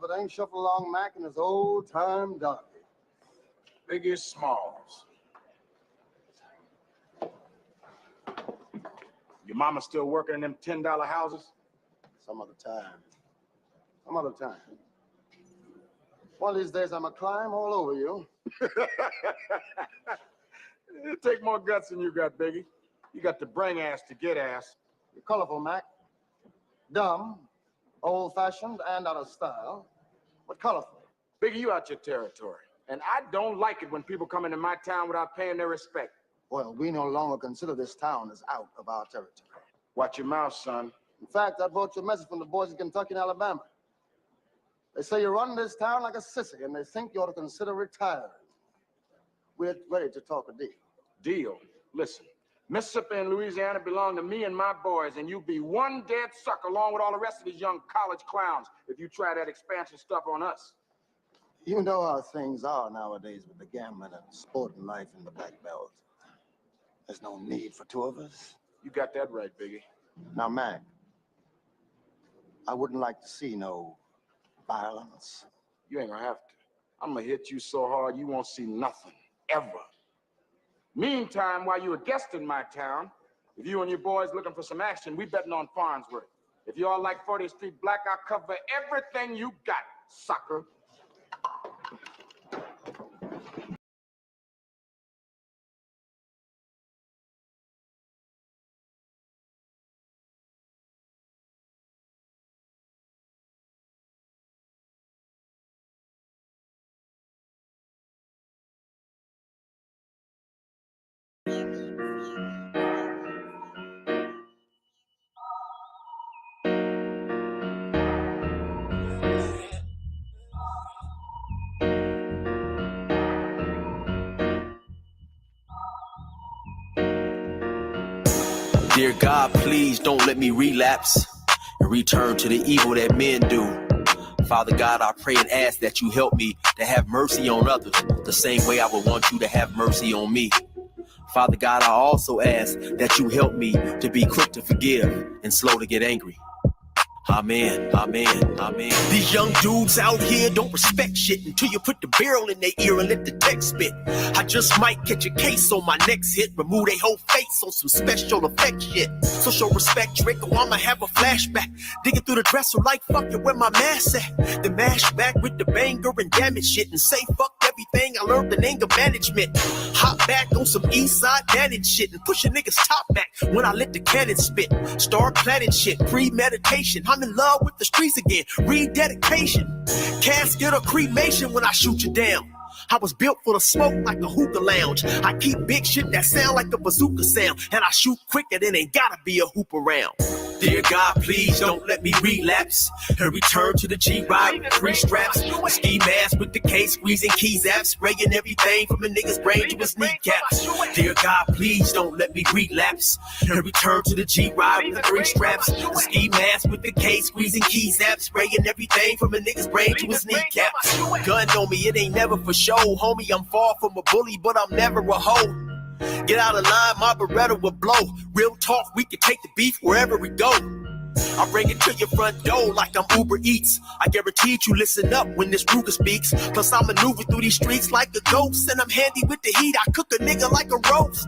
if it ain't Shuffle Along Mac and his old-time doggy. Biggie Smalls. Your mama still working in them $10 houses? Some other time. Some other time. One of these days, I'm going to climb all over you. It take more guts than you got, Biggie. You got to bring ass to get ass. You're colorful, Mac. Dumb, old-fashioned, and out of style, but colorful. Biggie, you out your territory. And I don't like it when people come into my town without paying their respect. Well, we no longer consider this town as out of our territory. Watch your mouth, son. In fact, I brought you a message from the boys in Kentucky and Alabama. They say you run this town like a sissy, and they think you ought to consider retiring. We're ready to talk a deal. Deal? Listen, Mississippi and Louisiana belong to me and my boys, and you be one dead sucker along with all the rest of these young college clowns if you try that expansion stuff on us. You know how things are nowadays with the gambling and sporting life in the Black Belt. There's no need for two of us. You got that right, Biggie. Now, Mac, I wouldn't like to see no violence. You ain't gonna have to. I'm gonna hit you so hard you won't see nothing, ever. Meantime, while you're a guest in my town, if you and your boys looking for some action, we betting on Farnsworth. If you all like 40th Street Black, I'll cover everything you got, sucker. Dear God, please don't let me relapse and return to the evil that men do. Father God, I pray and ask that you help me to have mercy on others the same way I would want you to have mercy on me. Father God, I also ask that you help me to be quick to forgive and slow to get angry. Amen, amen, amen. These young dudes out here don't respect shit until you put the barrel in their ear and let the tech spit. I just might catch a case on my next hit, remove their whole face on some special effect shit. So show respect, Drake, or I'ma have a flashback. Digging through the dresser like, fuck it, where my mask at? The mash back with the banger and damage shit and say fuck everything I learned in anger management. Hop back on some east side managed shit and push a nigga's top back when I let the cannon spit. Start planning shit, premeditation. I'm in love with the streets again, rededication. Casket or cremation when I shoot you down. I was built for the smoke like a hookah lounge. I keep big shit that sound like a bazooka sound, and I shoot quicker than ain't gotta be a hoop around. Dear God, please don't let me relapse and return to the G-Ride with 3 straps. A ski mask with the case, squeezing keys apps, spraying everything from a nigga's brain to his kneecaps. Dear God, please don't let me relapse and return to the G-Ride with the 3 straps. A ski mask with the case, squeezing keys apps, spraying everything from a nigga's brain to his kneecaps. Gun on me, it ain't never for show, homie. I'm far from a bully, but I'm never a hoe. Get out of line, my Beretta will blow. Real talk, we can take the beef wherever we go. I bring it to your front door like I'm Uber Eats. I guarantee you listen up when this Ruger speaks. Plus I maneuver through these streets like a ghost, and I'm handy with the heat. I cook a nigga like a roast.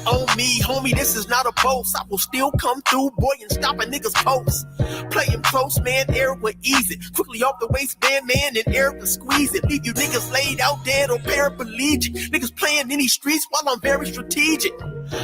On me, homie, this is not a boast. I will still come through, boy, and stop a nigga's post. Play him close, man, air will ease it. Quickly off the waistband, man, and air will squeeze it. Leave you niggas laid out dead or paraplegic. Niggas playing in these streets while I'm very strategic.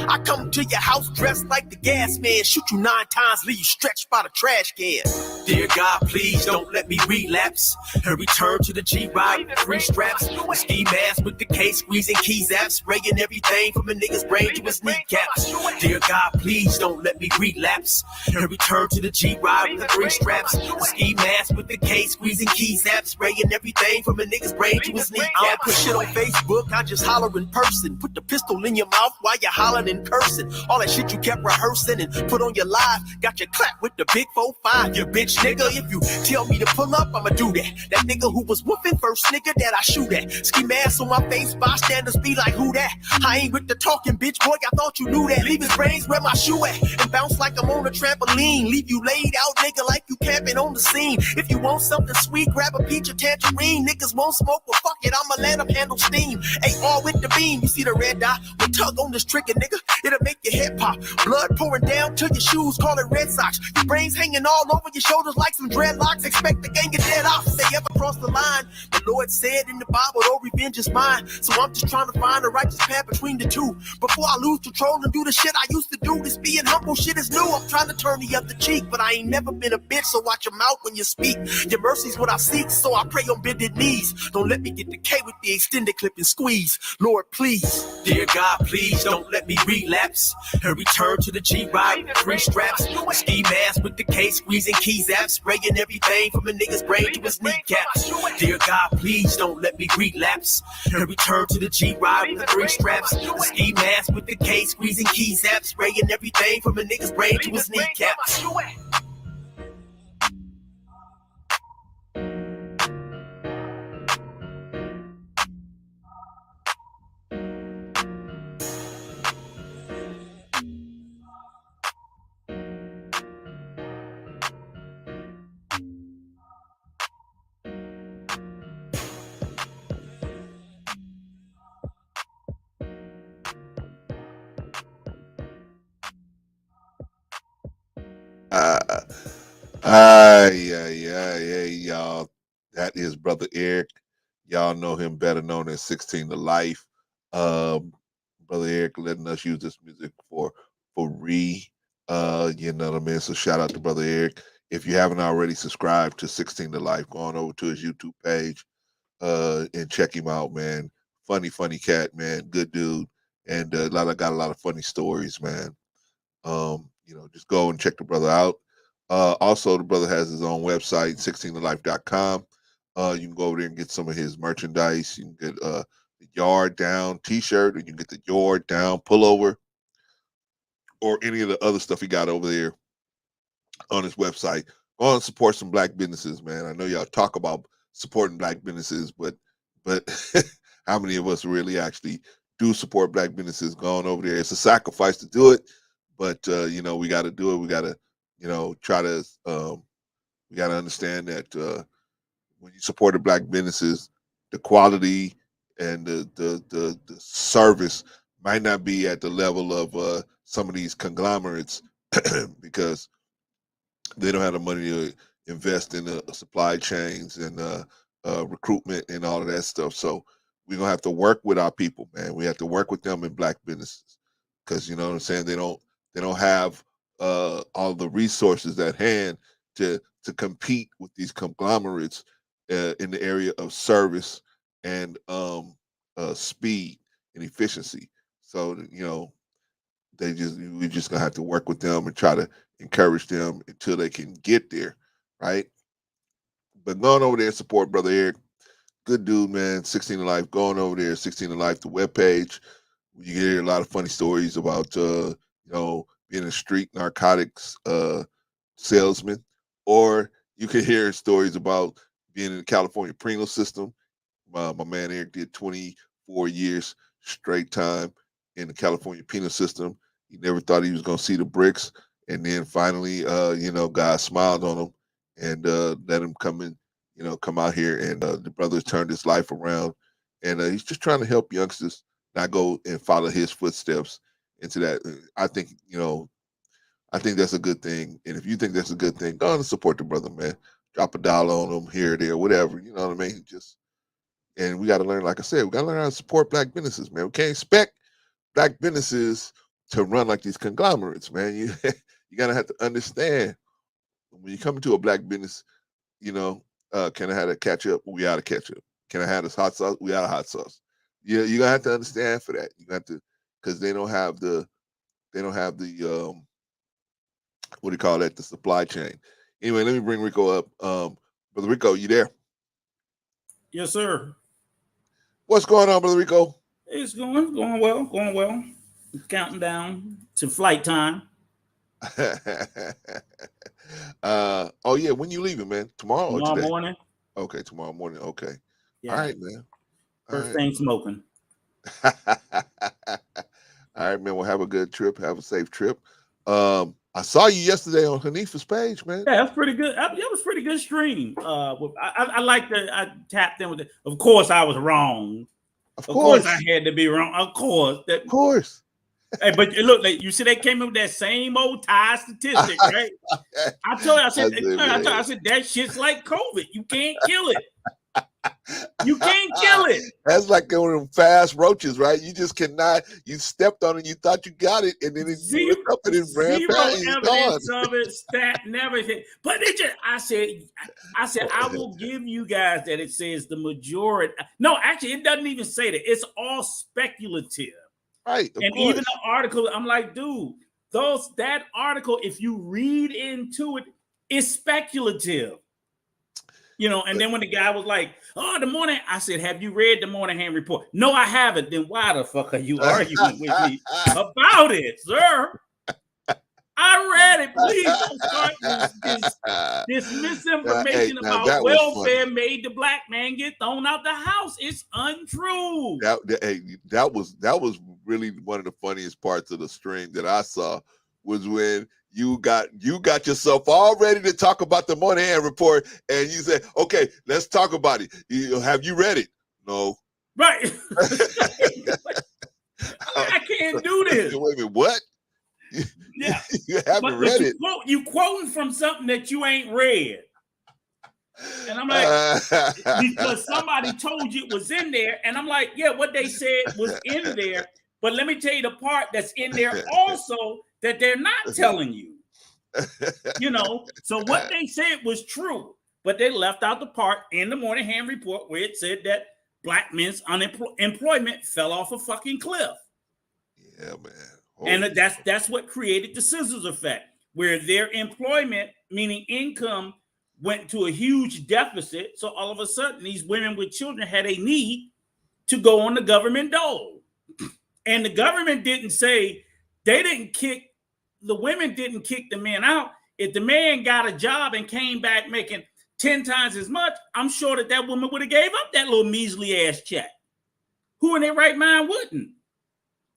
I come to your house dressed like the gas man. Shoot you 9 times, leave you stretched by the trash can. Dear God, please don't let me relapse and return to the G-Ride with 3 straps. A ski mask with the case, squeezing keys apps, spraying everything from a nigga's brain to his kneecaps. Dear God, please don't let me relapse and return to the G-Ride with the 3 straps. A ski mask with the case, squeezing keys apps, spraying everything from a nigga's brain to his kneecaps. I don't put shit on Facebook, I just holler in person. Put the pistol in your mouth while you holler hollering and cursing. All that shit you kept rehearsing and put on your live. Got your clap with the big 4-5. You bitch nigga, if you tell me to pull up, I'ma do that. That nigga who was whooping first nigga that I shoot at. Ski mask on my face, bystanders be like, who that? I ain't with the talking, bitch boy, I thought you knew that. Leave his brains where my shoe at and bounce like I'm on a trampoline. Leave you laid out, nigga, like you camping on the scene. If you want something sweet, grab a peach or tangerine. Niggas won't smoke, well fuck it, I'ma let them handle steam. AR with the beam, you see the red dot? We tug on this trigger, nigga, it'll make your head pop. Blood pouring down to your shoes, call it Red Sox. Your brains hanging all over your shoulders like some dreadlocks. Expect the gang of dead off if they ever cross the line. The Lord said in the Bible, oh, revenge is mine. So I'm just trying to find the righteous path between the two. Before I lose control and do the shit I used to do. This being humble shit is new. I'm trying to turn the other cheek, but I ain't never been a bitch, so watch your mouth when you speak. Your mercy's what I seek, so I pray on bended knees. Don't let me get the K with the extended clip and squeeze. Lord, please. Dear God, please don't let me relapse and return to the G-Ride with 3 straps. A ski mask with the K squeezing keys apps, spraying everything from a nigga's brain to his kneecaps. Dear God, please don't let me relapse and return to the G-Ride with 3 straps. A ski mask with the K squeezing keys apps, spraying everything from a nigga's brain to his kneecaps. Yeah, y'all. That is Brother Eric. Y'all know him better known as 16 to Life. Brother Eric letting us use this music for free. You know what I mean? So shout out to Brother Eric. If you haven't already subscribed to 16 to Life, go on over to his YouTube page and check him out, man. Funny cat, man. Good dude. And got a lot of funny stories, man. Just go and check the brother out. Also, the brother has his own website, 16tolife.com. You can go over there and get some of his merchandise. You can get the Yard Down t-shirt, or you can get the Yard Down pullover, or any of the other stuff he got over there on his website. Go on and support some black businesses, man. I know y'all talk about supporting black businesses, but how many of us really actually do support black businesses? Going over there, it's a sacrifice to do it, but we got to do it. We got to, try to. We got to understand that when you support the black businesses, the quality and the service might not be at the level of some of these conglomerates because they don't have the money to invest in the supply chains and recruitment and all of that stuff. So we're gonna have to work with our people, man. We have to work with them in black businesses because you know what I'm saying. They don't have all the resources at hand to compete with these conglomerates in the area of service and speed and efficiency. So we just gonna have to work with them and try to encourage them until they can get there, right? But going over there and support Brother Eric, good dude, man. 16 to Life, going over there, 16 to Life, the webpage. You hear a lot of funny stories about being a street narcotics salesman, or you can hear stories about being in the California penal system. My man Eric did 24 years straight time in the California penal system. He never thought he was going to see the bricks. And then finally, God smiled on him and let him come out here. And the brother's turned his life around. And he's just trying to help youngsters not go and follow his footsteps into that. I think that's a good thing. And if you think that's a good thing, go on and support the brother, man. Drop $1 on him here or there, whatever. You know what I mean? And we got to learn, like I said, we got to learn how to support black businesses, man. We can't expect black businesses to run like these conglomerates, man. You got to have to understand when you come into a black business, can I have a ketchup? We out of ketchup. Can I have this hot sauce? We out of hot sauce. You're going to have to understand for that. You got to, because they don't have the what do you call that? The supply chain. Anyway, let me bring Rico up. Brother Rico, you there? Yes, sir. What's going on, Brother Rico? It's going well. Counting down to flight time. Oh yeah, when you leaving, man? Tomorrow or Tomorrow today? morning. Okay, tomorrow morning. Okay. Yeah. All right, man. All First right. thing smoking. All right, man. Well, have a good trip. Have a safe trip. I saw you yesterday on Hanifa's page, man. Yeah, that's pretty good. That was pretty good stream. I like that. I tapped in with it. Of course, I was wrong. Of Of course, I course. had to be wrong. Of course. Of course. Hey, but look, you see, they came in with that same old tie statistic, right? I told you, I said that shit's like COVID. You can't kill it. You can't kill it. That's like one of them fast roaches, right? You just cannot. You stepped on it, you thought you got it, and then it Zero, up and it ran past. It's evidence gone. of it, stat, never. But it just, I said, I will give you guys that it says the majority. No, actually, it doesn't even say that. It's all speculative. Right. And course. even the article, I'm like, dude, that article, if you read into it, is speculative. You know, and then when the guy was like, oh, the morning, I said, have you read the Moynihan report? No, I haven't. Then why the fuck are you arguing with me about it, sir? I read it. Please don't start this misinformation about welfare made the black man get thrown out the house. It's untrue. That was really one of the funniest parts of the stream that I saw was when you got yourself all ready to talk about the Moynihan report, and you said, "Okay, let's talk about it. Have you read it?" No. Right. I can't do this. Wait a minute, what? Yeah, you haven't read it. You quoting from something that you ain't read, and I'm like, because somebody told you it was in there, and I'm like, yeah, what they said was in there, but let me tell you the part that's in there also that they're not telling you. You know, so what they said was true, but they left out the part in the Moynihan report where it said that black men's unemployment fell off a fucking cliff. Yeah, man. And that's what created the scissors effect, where their employment, meaning income, went to a huge deficit. So all of a sudden, these women with children had a need to go on the government dole. And the government didn't say, the women didn't kick the men out. If the man got a job and came back making 10 times as much, I'm sure that woman would have gave up that little measly ass check. Who in their right mind wouldn't?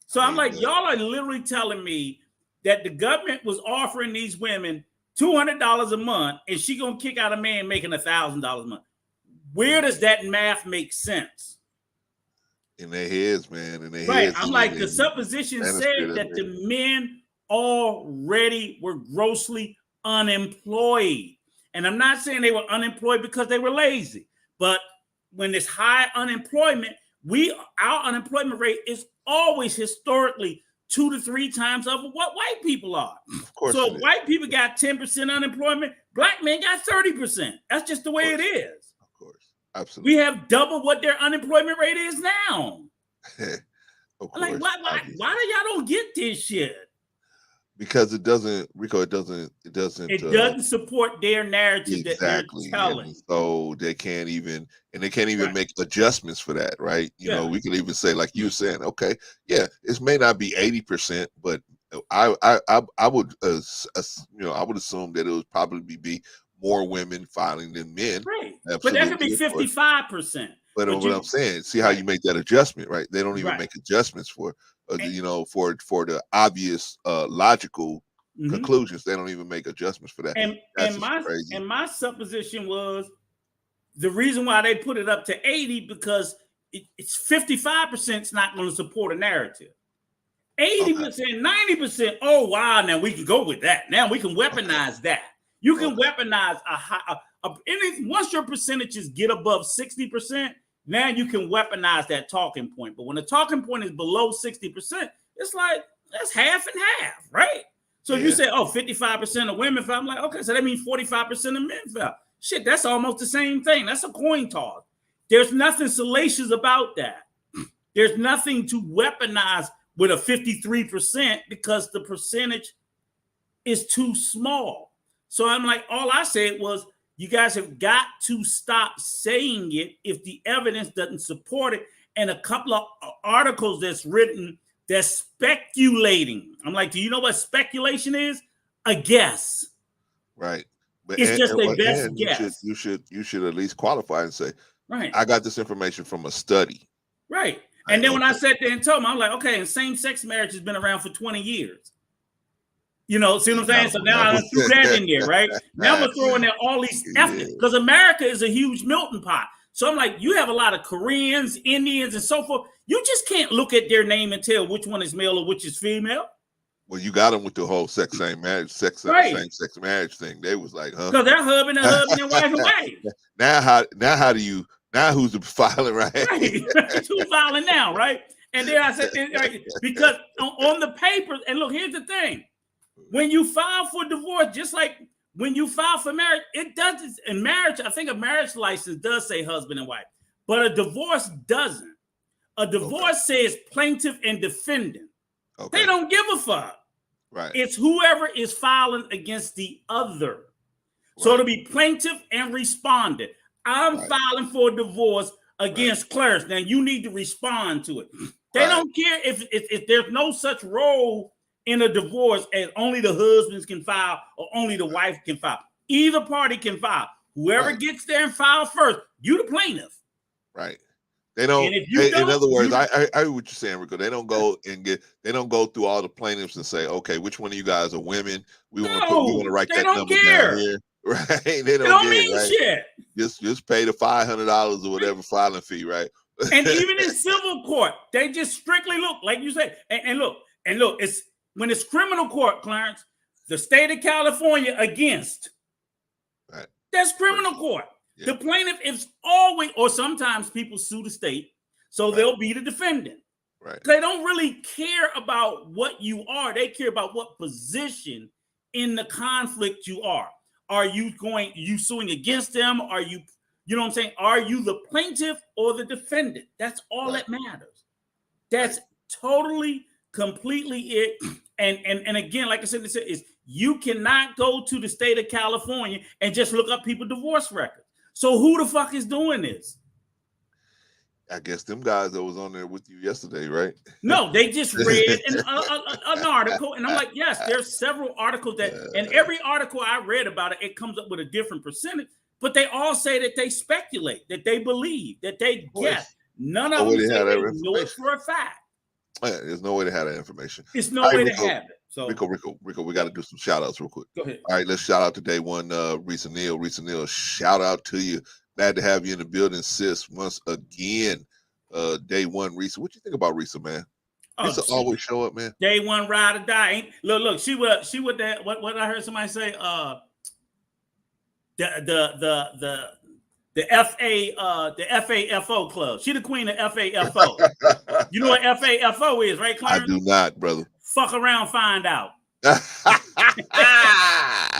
So I'm like, y'all are literally telling me that the government was offering these women $200 a month and she gonna kick out a man making $1,000 a month. Where does that math make sense? In their heads, man. In their right. heads. I'm like, the supposition said that the men already were grossly unemployed. And I'm not saying they were unemployed because they were lazy, but when there's high unemployment, our unemployment rate is always historically 2 to 3 times of what white people are. Of course. So white people got 10% unemployment, black men got 30%. That's just the way it is. Of course. Absolutely. We have double what their unemployment rate is now. Of course. Like, why do y'all don't get this shit? Because it doesn't support their narrative that they're telling. And so they can't even make adjustments for that, right? You know, we can even say, like you were saying, okay, yeah, it may not be 80%, but I would I would assume that it would probably be more women filing than men. Right. But that could be 55%. But what I'm saying, see how you make that adjustment, right? They don't even make adjustments for you know, for the obvious logical conclusions. They don't even make adjustments for that. And my supposition was the reason why they put it up to 80 because it's 55% is not going to support a narrative. 80%, 90%. Oh wow! Now we can go with that. Now we can weaponize that. You can weaponize once your percentages get above 60%. Now you can weaponize that talking point. But when the talking point is below 60%, it's like, that's half and half, right? So if you say, 55% of women fell, I'm like, okay, so that means 45% of men fell. Shit, that's almost the same thing. That's a coin toss. There's nothing salacious about that. There's nothing to weaponize with a 53% because the percentage is too small. So I'm like, all I said was, you guys have got to stop saying it if the evidence doesn't support it. And a couple of articles that's written They're speculating. I'm like, do you know what speculation is? A guess. Right. But It's just a best and guess. you should at least qualify and say, Right. I got this information from a study. Right. And then when I sat there and told them, I'm like, okay, and same-sex marriage has been around for 20 years. You know, see what I'm saying? So now I threw that in there, right? Now I'm going to throw in there all these ethnic, because America is a huge melting pot. So I'm like, you have a lot of Koreans, Indians, and so forth. You just can't look at their name and tell which one is male or which is female. Well, you got them with the whole same-sex marriage thing. They was like, huh? Because they're husband and wife and wife. Now who's the filing, right? Right. Who's filing now, right? And then I said, because on the paper, and look, here's the thing. When you file for divorce, just like when you file for marriage, it does in marriage. I think a marriage license does say husband and wife, but a divorce doesn't. A divorce says plaintiff and defendant. Okay. They don't give a fuck. Right. It's whoever is filing against the other. Right. So it'll be plaintiff and respondent. I'm filing for divorce against Clarence. Now you need to respond to it. They don't care if there's no such role in a divorce as only the husbands can file or only the wife can file. Either party can file. Whoever gets there and file first, you the plaintiff. Right. They don't. In other words, I hear what you're saying, Rico. They don't go through all the plaintiffs and say, okay, which one of you guys are women? We want to write that number down here. Right. They don't mean shit. Just pay the $500 or whatever filing fee, right? And even in civil court, they just strictly look, like you said, and look, it's when it's criminal court, Clarence, the state of California against. Right. That's criminal court. Yeah. The plaintiff is always, or sometimes people sue the state, so they'll be the defendant. Right. They don't really care about what you are. They care about what position in the conflict you are. Are you suing against them? Are you know what I'm saying? Are you the plaintiff or the defendant? That's all that matters. That's totally, completely it. And again, like I said, is you cannot go to the state of California and just look up people's divorce records. So who the fuck is doing this? I guess them guys that was on there with you yesterday, right? No, they just read an article, and I'm like, yes, there's several articles and every article I read about it, it comes up with a different percentage, but they all say that they speculate, that they believe, that they guess. None of them say they know it for a fact. Yeah, there's no way to have that information. It's no way to have it. So Rico, we got to do some shout outs real quick. Go ahead. All right, let's shout out to day one, Risa Neal. Risa Neal, shout out to you. Glad to have you in the building, sis. Once again, day one, Risa. What you think about Risa, man? Risa always show up, man. Day one, ride or die. Look, she would that. What I heard somebody say. The FAFO club. She the queen of FAFO. You know what FAFO is, right, Clarence? I do not, brother. Fuck around, find out.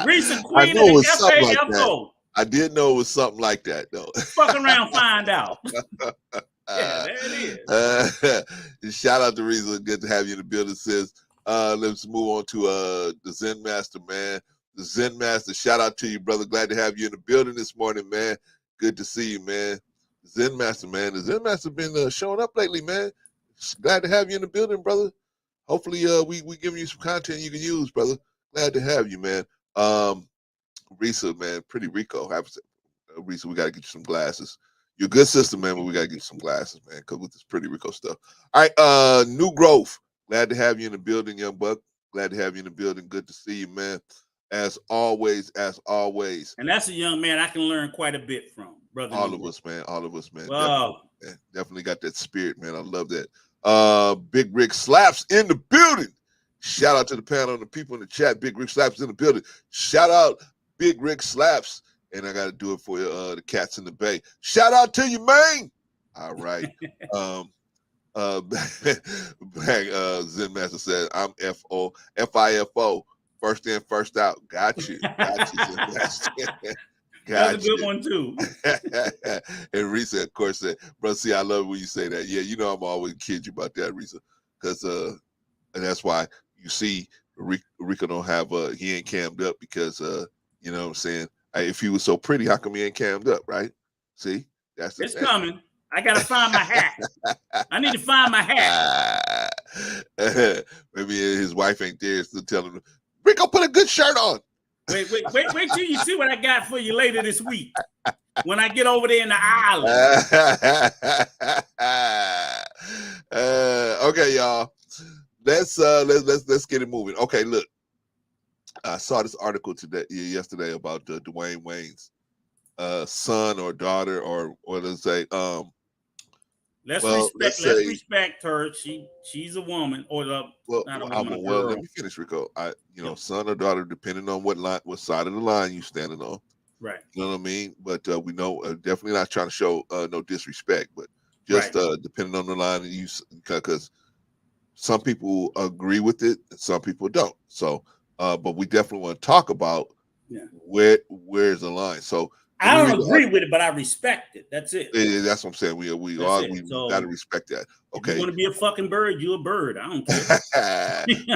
Recent queen of the FAFO. Like I did know it was something like that, though. Fuck around, find out. Yeah, there it is. Shout out to Risa. Good to have you in the building, sis. Let's move on to the Zen Master, man. The Zen Master, shout out to you, brother. Glad to have you in the building this morning, man. Good to see you, man. Zen Master, man. The Zen Master been showing up lately, man. Glad to have you in the building, brother. Hopefully, we giving you some content you can use, brother. Glad to have you, man. Risa, man, pretty Rico. Risa, we got to get you some glasses. You're a good sister, man, but we got to get you some glasses, man, because with this pretty Rico stuff. All right, New Growth. Glad to have you in the building, young buck. Glad to have you in the building. Good to see you, man. As always. And that's a young man I can learn quite a bit from, brother. All of us, man. Wow. Definitely got that spirit, man. I love that. Big Rick Slaps in the building. Shout out to the panel and the people in the chat. Big Rick Slaps in the building. Shout out Big Rick Slaps. And I got to do it for the cats in the bay. Shout out to you, man. All right. Zen Master said, I'm FIFO. First in, first out. Got you. Zen Master. That's a good one, too. And Risa, of course, said, bro, see, I love when you say that. Yeah, you know I'm always kidding you about that, Risa. Because and that's why you see Rico don't have he ain't cammed up because you know what I'm saying? If he was so pretty, how come he ain't cammed up, right? See? It's coming. I gotta find my hat. I need to find my hat. Maybe his wife ain't there, still telling him, Rico, put a good shirt on. Wait till you see what I got for you later this week when I get over there in the island. Okay, y'all. Let's get it moving. Okay, look. I saw this article yesterday about Dwayne Wayne's son or daughter, or let's say let's say, respect her. She's a woman, or not a woman, a girl. Let me finish, Rico. Son or daughter, depending on what side of the line you standing on. Right. You know what I mean? But we know definitely not trying to show no disrespect, but just depending on the line, because some people agree with it and some people don't. So, but we definitely want to talk about where's the line. So I don't agree with it, but I respect it. That's it. That's what I'm saying. We got to respect that. Okay. If you want to be a fucking bird, you're a bird. I don't care.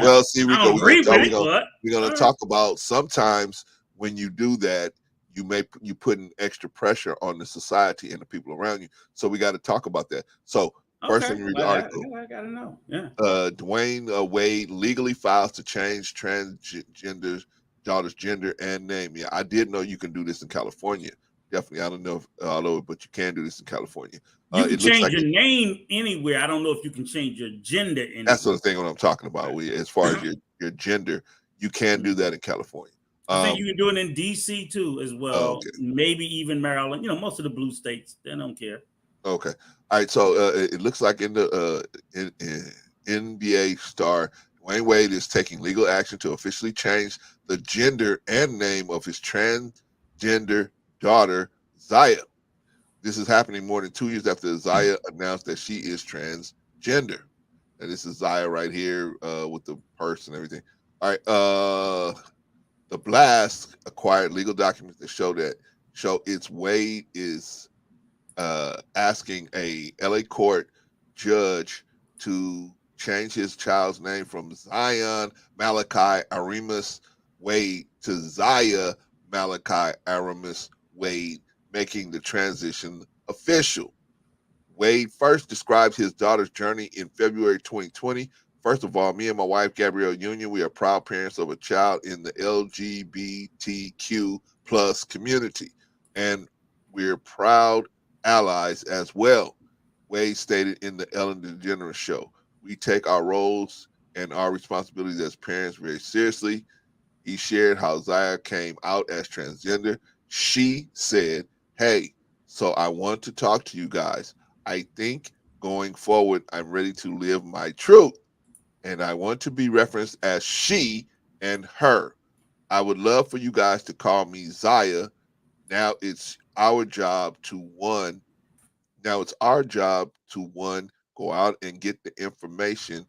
Well, see, Rico, we're going to talk about sometimes when you do that, you put an extra pressure on the society and the people around you. So we got to talk about that. So first thing, read the article. I got to know. Yeah. Dwayne Wade legally files to change transgender daughter's gender and name. Yeah, I did know you can do this in California. Definitely, I don't know if all over, but you can do this in California. You can change your name anywhere. I don't know if you can change your gender anywhere. That's the thing what I'm talking about. As far as your gender, you can do that in California. I think you can do it in DC too as well. Okay. Maybe even Maryland. Most of the blue states, they don't care. Okay. All right. So it looks like in the NBA star Dwayne Wade is taking legal action to officially change the gender and name of his transgender daughter, Zaya. This is happening more than 2 years after Zaya announced that she is transgender. And this is Zaya right here with the purse and everything. All right. The Blast acquired legal documents that show its Wade is asking a LA court judge to change his child's name from Zion Malachi Aramis Wade to Zaya Malachi Aramis Wade, making the transition official. Wade first described his daughter's journey in February 2020. First of all, me and my wife, Gabrielle Union, we are proud parents of a child in the LGBTQ plus community, and we're proud allies as well, Wade stated in the Ellen DeGeneres show. We take our roles and our responsibilities as parents very seriously. He shared how Zaya came out as transgender. She said, "Hey, so I want to talk to you guys. I think going forward, I'm ready to live my truth. And I want to be referenced as she and her. I would love for you guys to call me Zaya. Now it's our job to go out and get the information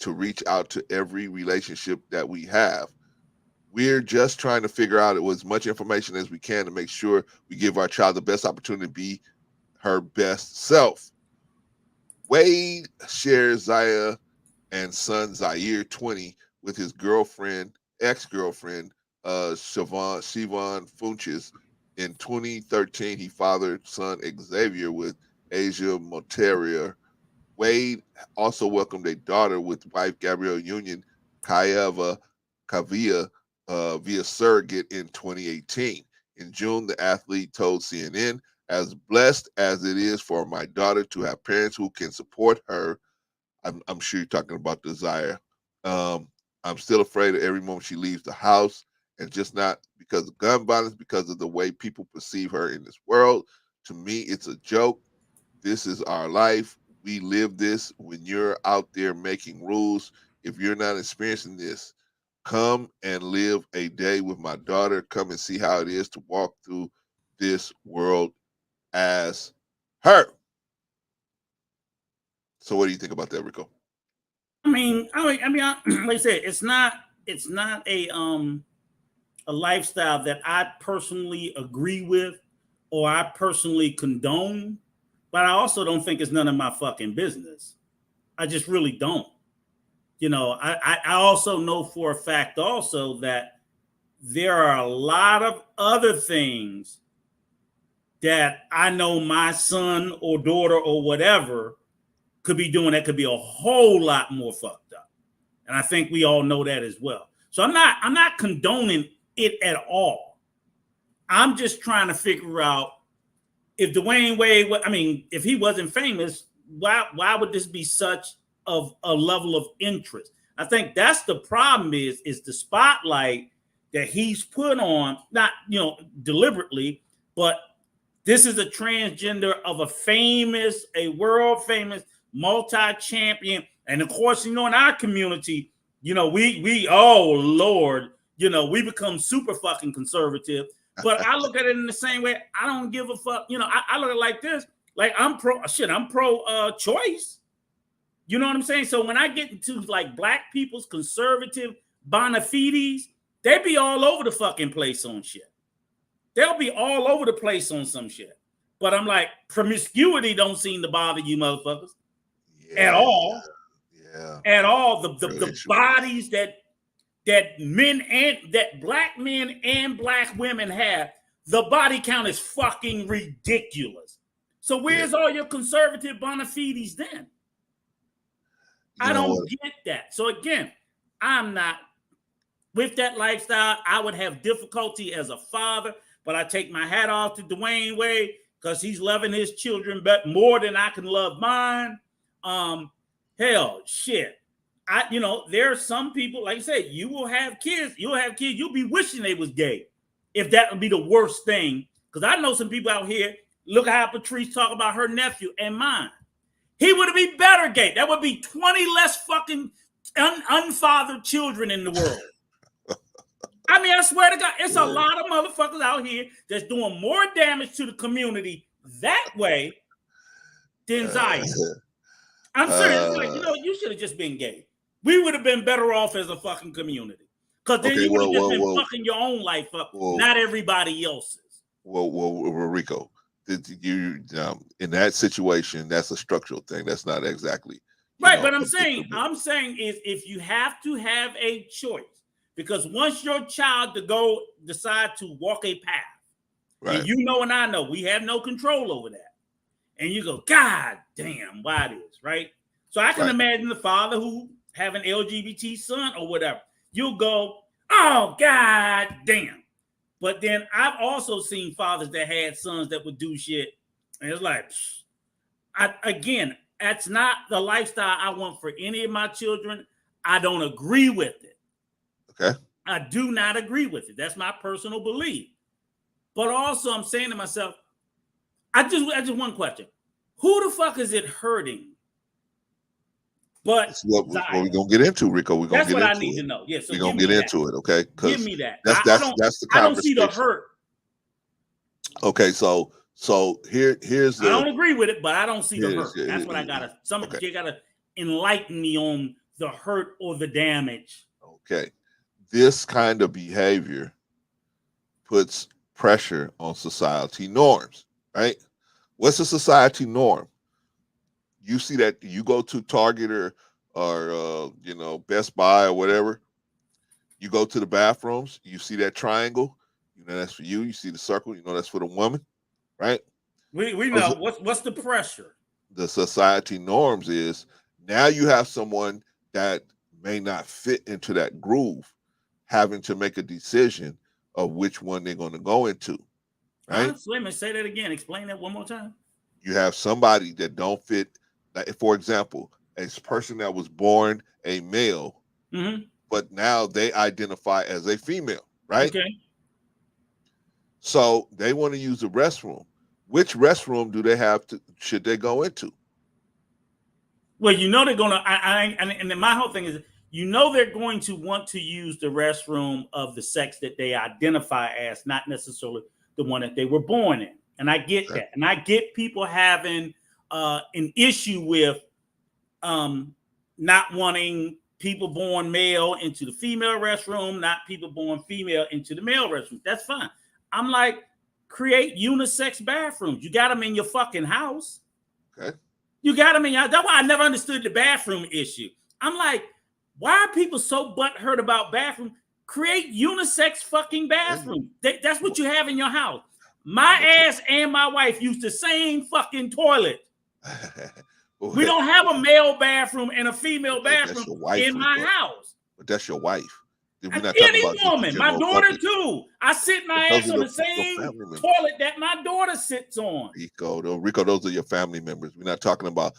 to reach out to every relationship that we have. We're just trying to figure out as much information as we can to make sure we give our child the best opportunity to be her best self." Wade shares Zaya and son Zaire 20 with his ex-girlfriend, Siobhan Funches. In 2013, he fathered son Xavier with Asia Monteria. Wade also welcomed a daughter with wife Gabrielle Union Kavia via surrogate in 2018. In June, the athlete told CNN, "As blessed as it is for my daughter to have parents who can support her," I'm sure you're talking about Desire, "I'm still afraid of every moment she leaves the house, and just not because of gun violence, because of the way people perceive her in this world. To me, it's a joke. This is our life. We live this. When you're out there making rules, if you're not experiencing this, come and live a day with my daughter. Come and see how it is to walk through this world as her." So what do you think about that, Rico? I mean, like I said, it's not a lifestyle that I personally agree with or I personally condone, but I also don't think it's none of my fucking business. I just really don't. I also know for a fact also that there are a lot of other things that I know my son or daughter or whatever could be doing that could be a whole lot more fucked up. And I think we all know that as well. So I'm not condoning it at all. I'm just trying to figure out if Dwayne Wade, if he wasn't famous, why would this be such of a level of interest? I think that's the problem is the spotlight that he's put on, not, deliberately, but this is a transgender of a world famous multi-champion. And of course, in our community, we oh Lord, we become super fucking conservative. But I look at it in the same way. I don't give a fuck. I look at it like this. Like I'm pro choice. You know what I'm saying? So when I get into like black people's conservative bona fides, they be all over the fucking place on shit. They'll be all over the place on some shit. But I'm like, promiscuity don't seem to bother you motherfuckers at all. Yeah. At all. The bodies that black men and black women have, the body count is fucking ridiculous. So where's all your conservative bona fides then? I don't get that. So again, I'm not with that lifestyle. I would have difficulty as a father, but I take my hat off to Dwayne Wade because he's loving his children more than I can love mine. Hell, shit. There are some people, like I said, you will have kids. You'll be wishing they was gay if that would be the worst thing. Because I know some people out here, look how Patrice talk about her nephew and mine. He would be better gay. That would be 20 less fucking unfathered children in the world. I swear to God, it's a lot of motherfuckers out here that's doing more damage to the community that way than Zion. I'm serious. You should have just been gay. We would have been better off as a fucking community. Because then you would have just been fucking your own life up, not everybody else's. Well, Rico, in that situation, that's a structural thing. That's not exactly right. But I'm saying is if you have to have a choice, because once your child decide to walk a path, right. And and I know we have no control over that, and you go, God damn, why it is, right? So I can imagine the father who have an LGBT son or whatever. You'll go, oh God damn. But then I've also seen fathers that had sons that would do shit. And it's like, that's not the lifestyle I want for any of my children. I don't agree with it. Okay. I do not agree with it. That's my personal belief. But also I'm saying to myself, I just one question. Who the fuck is it hurting? But that's what we're gonna get into, Rico. We're gonna that's what I need to know. Yes, we're gonna get into it, okay? Give me that. That's the conversation. I don't see the hurt. Okay, so here's the. I don't agree with it, but I don't see the hurt. That's what I gotta. You gotta enlighten me on the hurt or the damage. Okay, this kind of behavior puts pressure on society norms, right? What's a society norm? You see that you go to Target or Best Buy or whatever, you go to the bathrooms, you see that triangle, that's for you. You see the circle, that's for the woman, right? We know what's the pressure. The society norms is now you have someone that may not fit into that groove, having to make a decision of which one they're going to go into, right? Wait a minute, say that again. Explain that one more time. You have somebody that don't fit. Like, for example, a person that was born a male, but now they identify as a female, right? Okay. So they want to use the restroom. Which restroom do they should they go into? Well, they're gonna. And then my whole thing is, they're going to want to use the restroom of the sex that they identify as, not necessarily the one that they were born in. And I get that, and I get people having an issue with not wanting people born male into the female restroom, not people born female into the male restroom. That's fine. I'm like, create unisex bathrooms. You got them in your fucking house. Okay. You got them in your. That's why I never understood the bathroom issue. I'm like, why are people so butthurt about bathroom? Create unisex fucking bathroom. That's what you have in your house. My ass and my wife use the same fucking toilet. We don't have a male bathroom and a female bathroom That's your wife, in my Rico. house. But that's your wife. We're not Any talking about woman, the my general daughter public. too. I sit my Those ass are on the your same family members. toilet that my daughter sits on. Rico, those are your family members. We're not talking about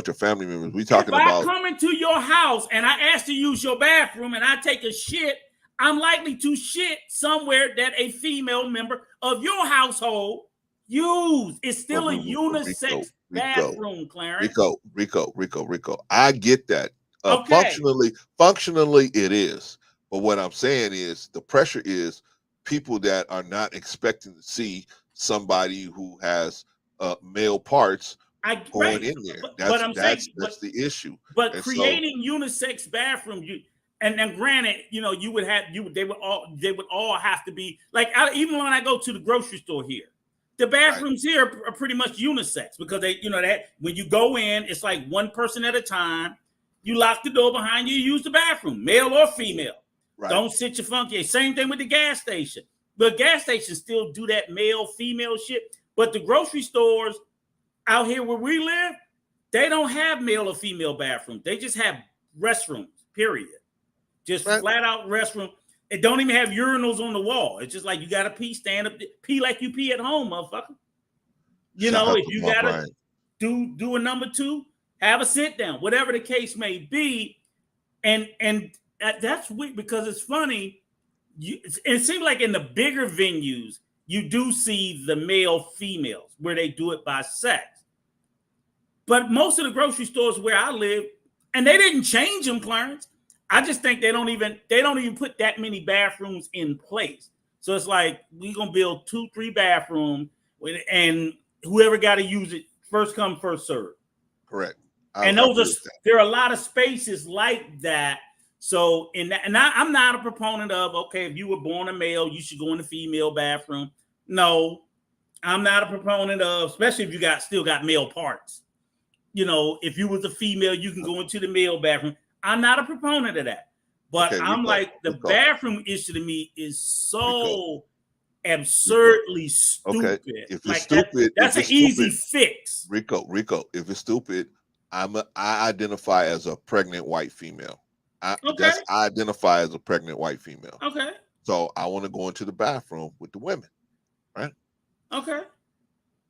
your family members. We're talking if about. I come into your house and I ask to use your bathroom and I take a shit, I'm likely to shit somewhere that a female member of your household use. It's still a unisex bathroom, Clarence. Rico. I get that. Okay. Functionally, it is. But what I'm saying is the pressure is people that are not expecting to see somebody who has male parts going in there. That's the issue. But and creating unisex bathroom, and then granted, they would all have to be like even when I go to the grocery store here, the bathrooms here are pretty much unisex because they when you go in, it's like one person at a time. You lock the door behind you, use the bathroom, male or female. Right. Don't sit your funky. Same thing with the gas station. The gas stations still do that male, female shit. But the grocery stores out here where we live, they don't have male or female bathrooms. They just have restrooms, period. Just flat out restroom. It don't even have urinals on the wall. It's just like you got to pee, stand up, pee like you pee at home, motherfucker. If you got to do a number two, have a sit down, whatever the case may be. And that's weird because it's funny. It seems like in the bigger venues, you do see the male females where they do it by sex. But most of the grocery stores where I live, and they didn't change them, Clarence. I just think they don't even put that many bathrooms in place. So it's like we're gonna build 2-3 bathrooms, and whoever got to use it first come first serve. Correct. And there are a lot of spaces like that. So I'm not a proponent of if you were born a male, you should go in the female bathroom. No, I'm not a proponent of, especially if you still got male parts. If you was a female, you can go into the male bathroom. I'm not a proponent of that. But the bathroom issue to me is so absurdly stupid. If it's stupid, that's an easy fix. Rico, if it's stupid, I identify as a pregnant white female. I identify as a pregnant white female. Okay. So I want to go into the bathroom with the women, right? Okay.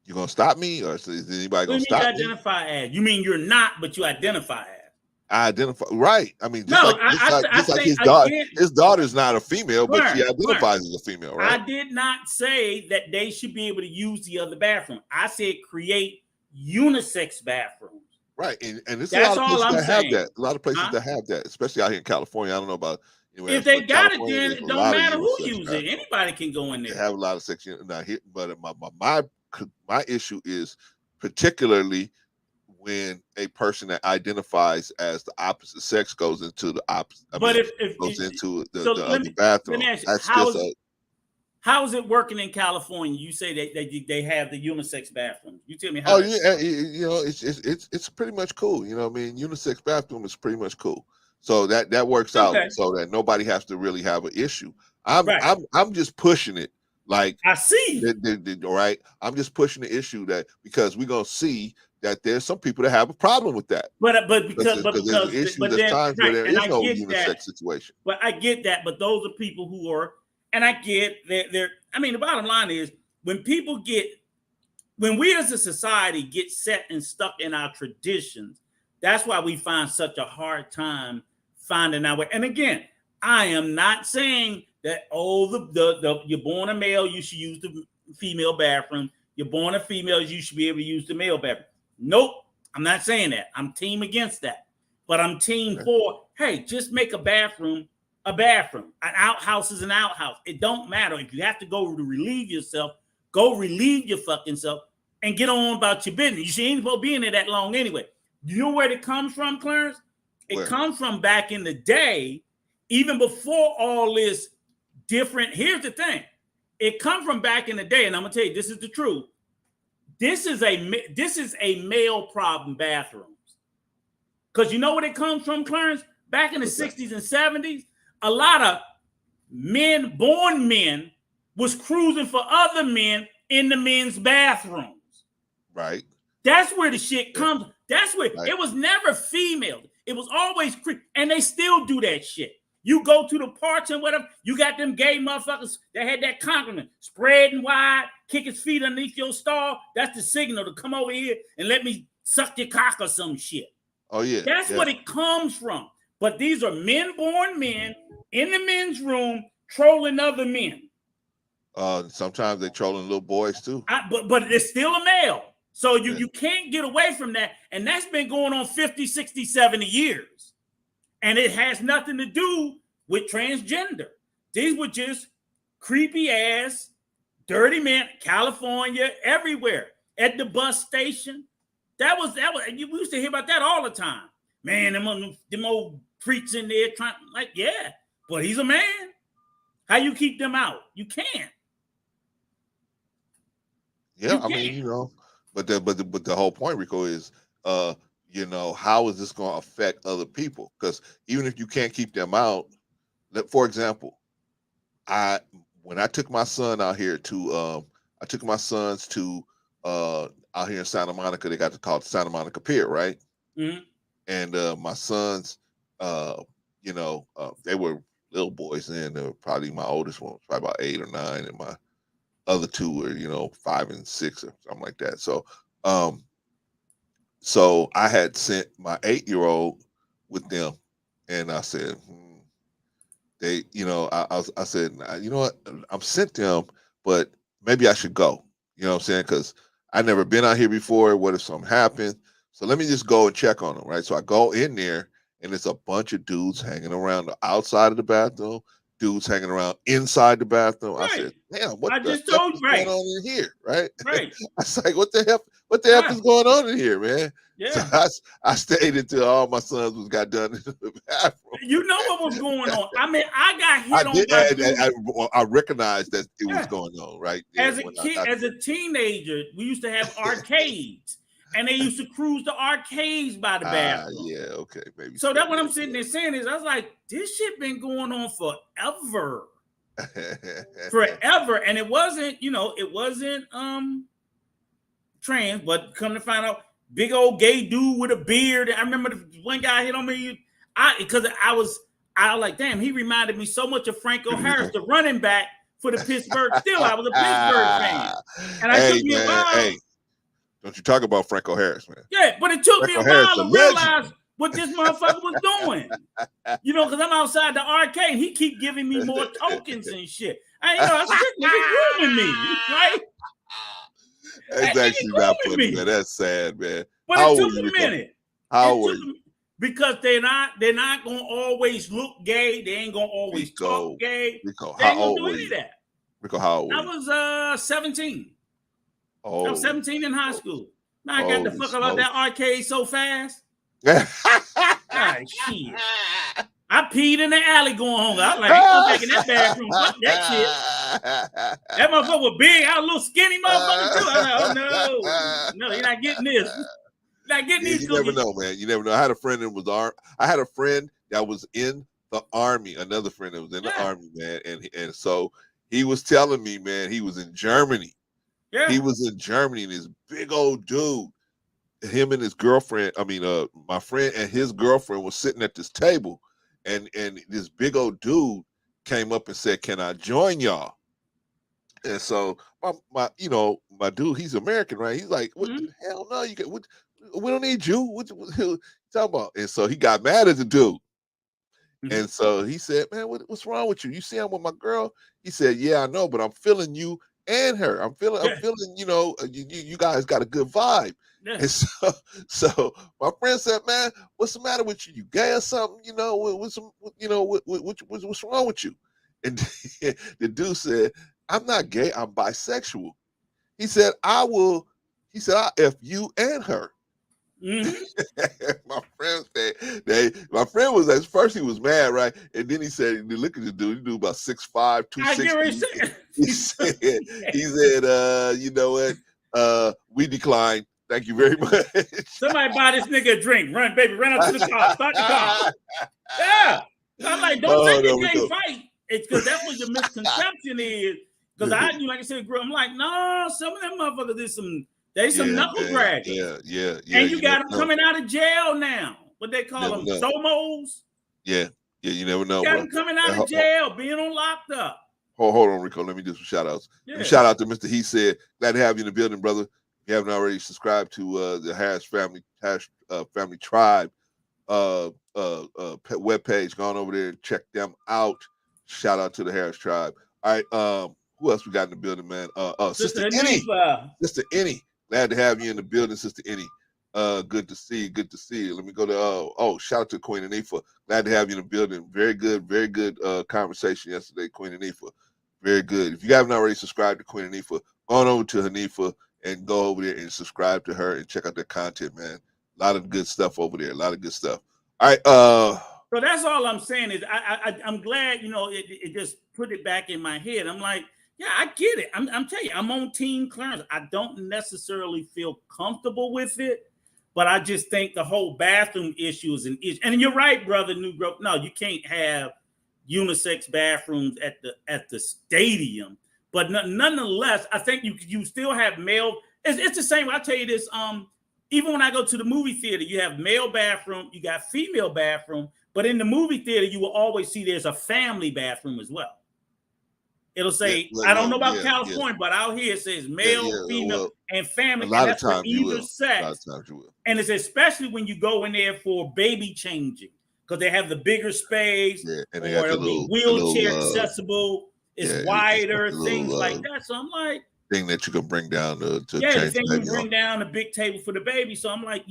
You gonna stop me, or is anybody gonna stop me? Identify as? You mean you're not, but you identify as? I identify, right? I mean, just like his daughter. His daughter's not a female, but she identifies as a female, right? I did not say that they should be able to use the other bathroom. I said create unisex bathrooms. Right, and there's a lot of places that have that. A lot of places that have that, especially out here in California. I don't know about if they got it, then it don't matter who uses it. Anybody can go in there. They have a lot of sex now here, but my issue is particularly when a person that identifies as the opposite sex goes into the opposite. Goes into the other bathroom. How is it working in California? You say they have the unisex bathrooms. You tell me how. Oh yeah, it's pretty much cool. You know what I mean? Unisex bathroom is pretty much cool. So that works out so that nobody has to really have an issue. I'm just pushing it. Like I see. Right. I'm just pushing the issue that because we're gonna see that there's some people that have a problem with that. There's times where there is no unisex situation. But I get that. But those are people who are. And I get that the bottom line is when we as a society get set and stuck in our traditions, that's why we find such a hard time finding our way. And again, I am not saying that, you're born a male, you should use the female bathroom. You're born a female, you should be able to use the male bathroom. Nope, I'm not saying that. I'm team against that. But I'm team for, hey, just make a bathroom. An outhouse is an outhouse. It don't matter. If you have to go to relieve yourself, go relieve your fucking self and get on about your business. You ain't supposed to be in there that long anyway. You know where it comes from, Clarence? It comes from back in the day, even before all this different. Here's the thing. It comes from back in the day, and I'm going to tell you, this is the truth. This is a male problem, bathrooms. Because you know where it comes from, Clarence? Back in the 60s and 70s, a lot of born men was cruising for other men in the men's bathrooms. Right. That's where the shit comes. That's where Right. it was never female. It was always and they still do that shit. You go to the parks and whatever, you got them gay motherfuckers that had that compliment, spreading wide, kick his feet underneath your stall. That's the signal to come over here and let me suck your cock or some shit. Oh yeah. That's what it comes from. But these are men-born men in the men's room trolling other men. Sometimes they trolling little boys too. But it's still a male. So you can't get away from that. And that's been going on 50, 60, 70 years. And it has nothing to do with transgender. These were just creepy ass, dirty men, California, everywhere, at the bus station. That was, we used to hear about that all the time. Man, them old freaks in there trying, like, yeah, but he's a man. How you keep them out? You can't. Yeah, I mean, but the whole point, Rico, is how is this going to affect other people? Because even if you can't keep them out, for example, when I took my son out here to I took my sons to out here in Santa Monica, they got to call it Santa Monica Pier, right? Mm-hmm. And my sons, they were little boys then. They were probably, my oldest one was probably about 8 or 9, and my other two were 5 and 6 or something like that. So I had sent my 8-year-old with them, and I said, I said, you know what, I'm sent them, but maybe I should go. You know what I'm saying? Because I never been out here before. What if something happened? So let me just go and check on them, right? So I go in there, and it's a bunch of dudes hanging around the outside of the bathroom, dudes hanging around inside the bathroom. Right. I said, damn, what I the just hell told is you, right. going on in here, right? Right. I was like, what the hell is going on in here, man? Yeah. So I stayed until all my sons got done in the bathroom. You know what was going on. I mean, I got hit on by I recognized that it was going on, right? As a kid, as a teenager, we used to have arcades, and they used to cruise the arcades by the bathroom. Yeah, okay, maybe. So that's what I'm sitting there saying is, I was like, this shit been going on forever. Forever. And it wasn't, trans, but come to find out, big old gay dude with a beard. I remember the one guy hit on me. Because I was like, damn, he reminded me so much of Franco Harris, the running back for the Pittsburgh. Still, I was a Pittsburgh fan. And I took me a while. Hey, don't you talk about Franco Harris, man. Yeah, but it took me a while to realize what this motherfucker was doing. Because I'm outside the arcade. He keep giving me more tokens and shit. I said, this nigga grooming me, right? That's actually not funny, man. That's sad, man. But it took a minute. How old were you? Because they're not gonna always look gay. They ain't gonna always talk gay. Rico, they ain't gonna do any of that. Rico, how old were you? I was 17. Oh, I was 17 in high school. Now I got the fuck out of that arcade so fast. Shit. I peed in the alley going home. I was like, I ain't going back in that bathroom. Fuck that shit. That motherfucker was big. I was a little skinny motherfucker too. I was like, oh no, you're not getting this. You're not getting these. You never know, man. You never know. I had a friend that was in the army. Another friend that was in the army, man, and so he was telling me, man, he was in Germany. Yeah. He was in Germany, and this big old dude, him and his girlfriend, my friend and his girlfriend was sitting at this table, and this big old dude came up and said, "Can I join y'all?" And so my dude, he's American, right? He's like, "What the hell? No, you can. We don't need you. What you talking about?" And so he got mad at the dude. And so he said, "Man, what's wrong with you? You see I'm with my girl?" He said, "Yeah, I know, but I'm feeling you and her. I'm feeling, you guys got a good vibe." Yeah. And so my friend said, "Man, what's the matter with you? You gay or something? What's wrong with you?" And the dude said, "I'm not gay. I'm bisexual." He said, I'll F you and her." My friend said, my friend was at first he was mad, right? And then he said, "Look at this dude. He do about 6'5", 260. He said, "You know what? We decline. Thank you very much." Somebody buy this nigga a drink. Run out to the car. Start the car. Yeah. I'm like, don't take the gay fight. It's because that's what your misconception is. Because like I said, I'm like, no, some of them motherfuckers did some They some Yeah, knuckle man. draggers. Yeah. And you got never them know. coming out of jail now. What they call Never them? know. Somos. Yeah, you never know, You got bro. them coming out of jail, being on locked up. Hold on, Rico. Let me do some shout outs. Yeah. Let me shout out to Mr. He said, glad to have you in the building, brother. If you haven't already subscribed to the Harris Family Tribe webpage, gone over there and check them out. Shout out to the Harris Tribe. All right, who else we got in the building, man? Sister Annie. Sister Annie. Glad to have you in the building, Sister Annie. Good to see you. Good to see you. Let me go to shout out to Queen Anifa. Glad to have you in the building. Very good conversation yesterday, Queen Anifa. Very good. If you haven't already subscribed to Queen Anifa, go on over to Hanifa and go over there and subscribe to her and check out their content, man. A lot of good stuff over there. A lot of good stuff. All right. So that's all I'm saying is I'm glad, it just put it back in my head. I'm like, yeah, I get it. I'm telling you, I'm on Team Clarence. I don't necessarily feel comfortable with it, but I just think the whole bathroom issue is an issue. And you're right, brother Negro. No, you can't have unisex bathrooms at the stadium. But nonetheless, I think you still have male. It's the same. I'll tell you this. Even when I go to the movie theater, you have male bathroom, you got female bathroom, but in the movie theater, you will always see there's a family bathroom as well. It'll say, I don't know about California, but out here it says male, female, and family. A lot and of times you will. Sex. A lot of times you will. And it's especially when you go in there for baby changing, because they have the bigger space, and they got the wheelchair accessible, it's wider, things like that. So I'm like, thing that you can bring down to the thing you bring down a big table for the baby. So I'm like,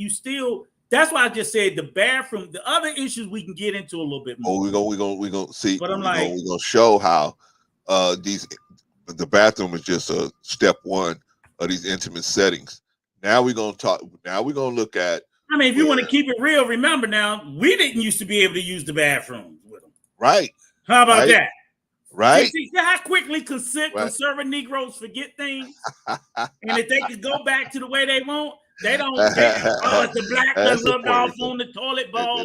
that's why I just said the bathroom. The other issues we can get into a little bit more. We're gonna see. But I'm we're gonna show how the bathroom is just a step one of these intimate settings. Now we're gonna talk. Now we're gonna look at. I mean, if you want to keep it real, remember now we didn't used to be able to use the bathrooms with them. Right. How about that? Right. See how quickly conservative Negroes forget things, and if they could go back to the way they want, they don't. It's the black that rubbed off on the toilet bowl.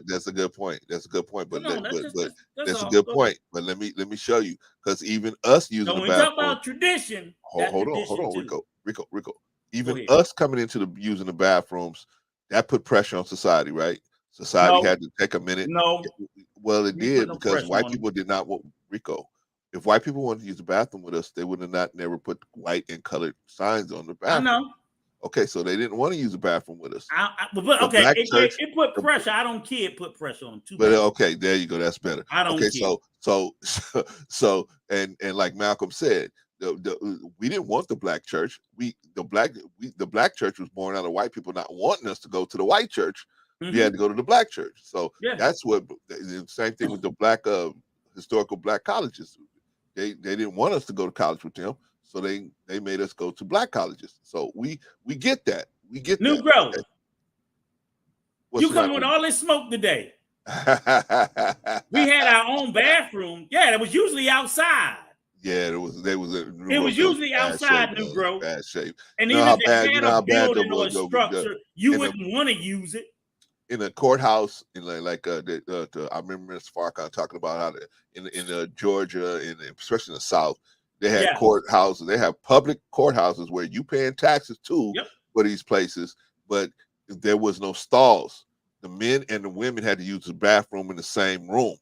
That's a good point. That's a good point. But that's a good point. But let me show you, because even us using the bathroom. When we talk about tradition, hold on, Rico. Even us coming into using the bathrooms, that put pressure on society, right? Society had to take a minute. No. Well, it did, because white people did not want Rico. If white people wanted to use the bathroom with us, they would have never put white and colored signs on the bathroom. I know. Okay, so they didn't want to use the bathroom with us. It put pressure. I don't care. It put pressure on too. But okay, there you go. That's better. I don't care. So like Malcolm said, we didn't want the black church. The black church was born out of white people not wanting us to go to the white church. Mm-hmm. We had to go to the black church. So that's what the same thing with the black historical black colleges. They didn't want us to go to college with them, so they made us go to black colleges. So we get that. We get New that. growth. Okay. You come with all this smoke today. We had our own bathroom. Yeah, it was usually outside. Yeah, it was usually outside, New growth. Bad shape. And even if they had a building or a structure, you wouldn't want to use it. In a courthouse, in I remember Mr. Farrakhan talking about how in Georgia, especially in the South, they had courthouses. They have public courthouses where you paying taxes too for these places, but there was no stalls. The men and the women had to use the bathroom in the same room,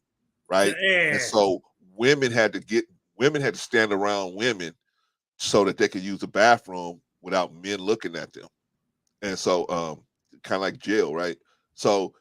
right? And so women had to stand around women so that they could use the bathroom without men looking at them. And so kind of like jail, right? So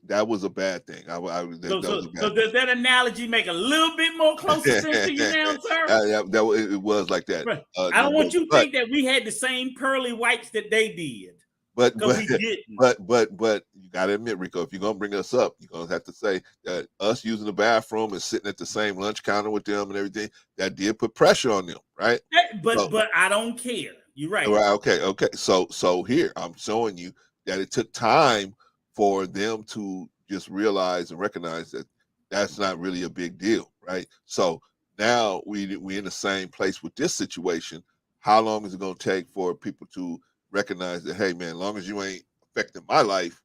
that was a bad thing. So does that analogy make a little bit more closer sense to you now, sir? It was like that. I don't want you to think that we had the same pearly whites that they did. But you gotta admit, Rico, if you're gonna bring us up, you're gonna have to say that us using the bathroom and sitting at the same lunch counter with them and everything, that did put pressure on them, right? But I don't care. You're right. Right. Okay. So here I'm showing you that it took time for them to just realize and recognize that that's not really a big deal, right? So now we in the same place with this situation. How long is it going to take for people to recognize that, hey, man, as long as you ain't affecting my life,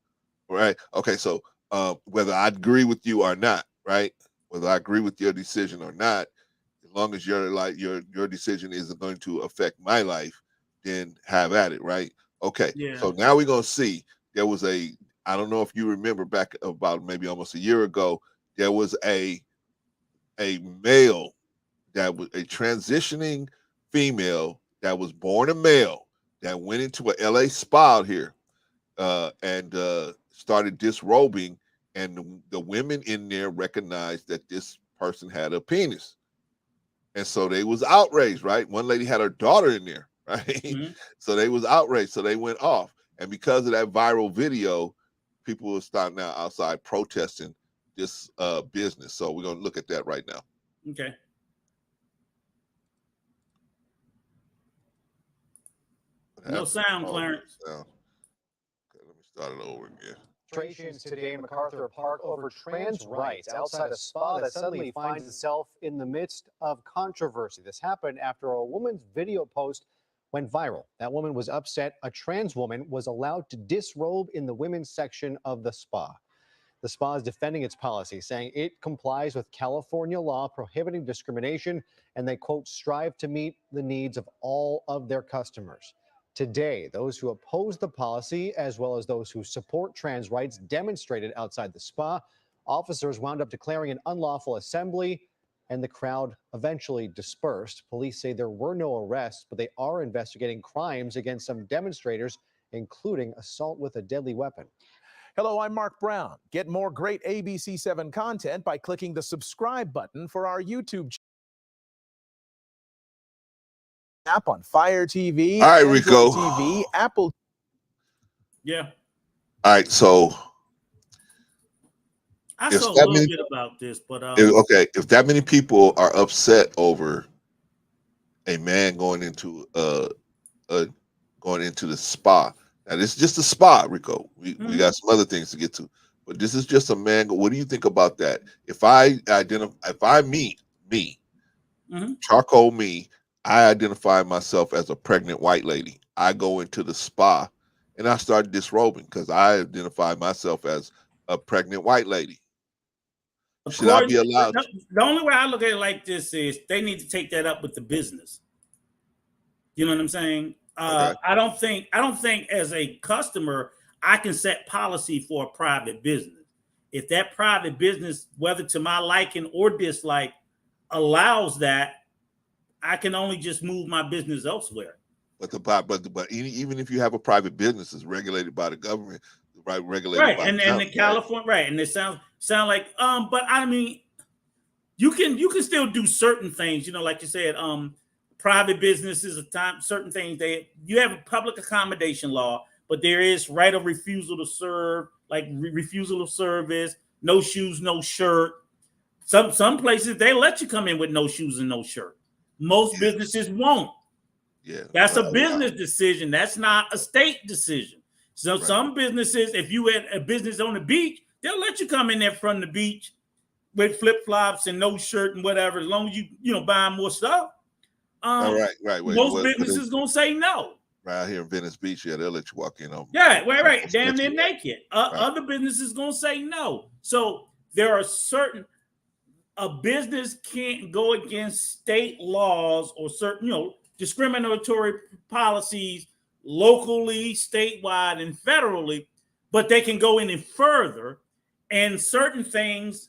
right? Okay, so whether I agree with you or not, right? Whether I agree with your decision or not, as long as your decision isn't going to affect my life, then have at it, right? Okay. Yeah. So now we're gonna see. There was I don't know if you remember back about maybe almost a year ago, there was a male that was a transitioning female that was born a male that went into a LA spa out here and started disrobing, and the women in there recognized that this person had a penis, and so they was outraged, right? One lady had her daughter in there, right? Mm-hmm. So they was outraged, so they went off, and because of that viral video, people were starting now outside protesting this business. So we're gonna look at that right now. Okay. No sound, Clarence. Okay, let me start it over again. Demonstrations today in MacArthur Park over trans rights outside a spa that suddenly finds itself in the midst of controversy. This happened after a woman's video post went viral. That woman was upset a trans woman was allowed to disrobe in the women's section of the spa. The spa is defending its policy, saying it complies with California law prohibiting discrimination, and they, quote, strive to meet the needs of all of their customers. Today, those who oppose the policy, as well as those who support trans rights, demonstrated outside the spa. Officers wound up declaring an unlawful assembly, and the crowd eventually dispersed. Police say there were no arrests, but they are investigating crimes against some demonstrators, including assault with a deadly weapon. Hello, I'm Mark Brown. Get more great ABC7 content by clicking the subscribe button for our YouTube channel. App on Fire TV, All right, Android Rico. TV, Apple. Yeah. All right, so I if saw a that little many- bit about this, but if that many people are upset over a man going into the spa. Now this is just a spa, Rico. We got some other things to get to, but this is just a man. What do you think about that? If I meet me, charcoal me, I identify myself as a pregnant white lady. I go into the spa and I start disrobing because I identify myself as a pregnant white lady. Should I be allowed? The only way I look at it like this is they need to take that up with the business. You know what I'm saying? Okay. I don't think as a customer I can set policy for a private business. If that private business, whether to my liking or dislike, allows that, I can only just move my business elsewhere. But even if you have a private business, it's regulated by the government, right? Regulated Right, by and the California, right, and it sound like but I mean, you can still do certain things, you know, like you said, private businesses at times, certain things you have a public accommodation law, but there is right of refusal to serve, like refusal of service, no shoes, no shirt. Some places they let you come in with no shoes and no shirt. Most businesses won't. Yeah, that's a business decision. That's not a state decision. So some businesses, if you had a business on the beach, they'll let you come in there from the beach with flip-flops and no shirt and whatever, as long as you buy more stuff. Right. Most businesses gonna say no. Right here in Venice Beach, yeah, they'll let you walk in on. Yeah, right. Damn near naked. Other businesses gonna say no. So there are a business can't go against state laws or certain, discriminatory policies locally, statewide, and federally, but they can go any further. And certain things,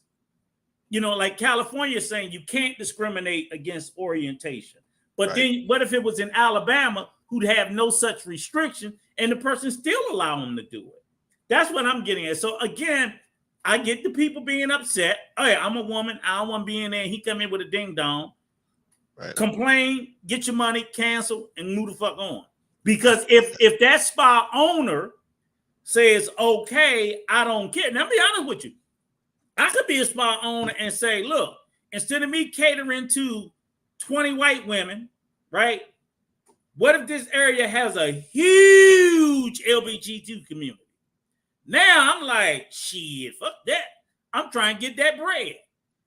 like California is saying you can't discriminate against orientation. But then what if it was in Alabama who'd have no such restriction and the person still allow them to do it? That's what I'm getting at. So again, I get the people being upset. Oh yeah, I'm a woman. I don't want to be in there. And he come in with a ding dong. Right. Complain, get your money, cancel, and move the fuck on. Because if that spa owner says, okay, I don't care. Now, be honest with you. I could be a spa owner and say, look, instead of me catering to 20 white women, right? What if this area has a huge LGBTQ community? Now I'm like, shit, fuck that. I'm trying to get that bread.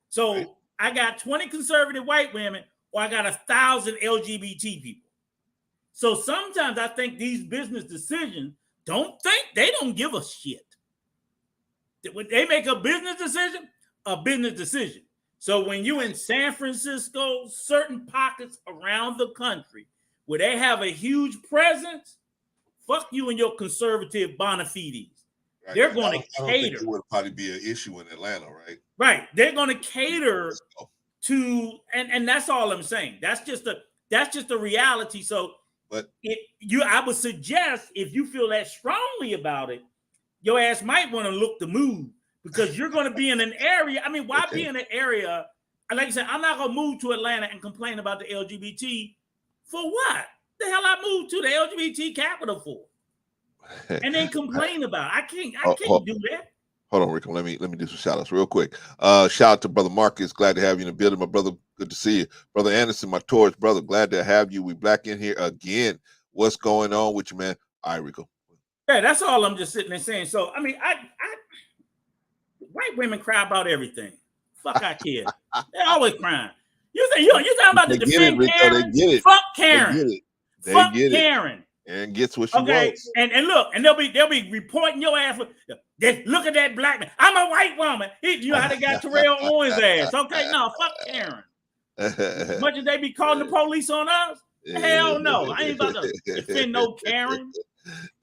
So I got 20 conservative white women, or I got 1,000 LGBT people. So sometimes I think these business decisions don't give a shit. When they make a business decision. So when you in San Francisco, certain pockets around the country, where they have a huge presence, fuck you and your conservative bona fides. Right. They're going to I don't think cater. it would probably be an issue in Atlanta, right? Right. They're going to cater to, and that's all I'm saying. That's just a reality. So but I would suggest if you feel that strongly about it, your ass might want to look to move because you're going to be in an area. I mean, why be in an area? Like I said, I'm not going to move to Atlanta and complain about the LGBT for what? The hell I moved to the LGBT capital for? And then complain about it. I can't do that. Hold on, Rico. Let me do some shout outs real quick. Shout out to Brother Marcus. Glad to have you in the building, my brother. Good to see you. Brother Anderson, my Taurus brother. Glad to have you. We back in here again. What's going on with you, man? All right, Rico. Yeah, that's all I'm just sitting there saying. So I mean, white women cry about everything. Fuck I care. They're always crying. You talking about the defend Karen? They get it. Fuck Karen. They get it. Fuck Karen. And gets what she wants. And look, and they'll be reporting your ass. Look at that black man. I'm a white woman. You know how they got Terrell Owens' ass. Okay, no, fuck Karen. As much as they be calling the police on us, hell no. I ain't about to defend no Karen.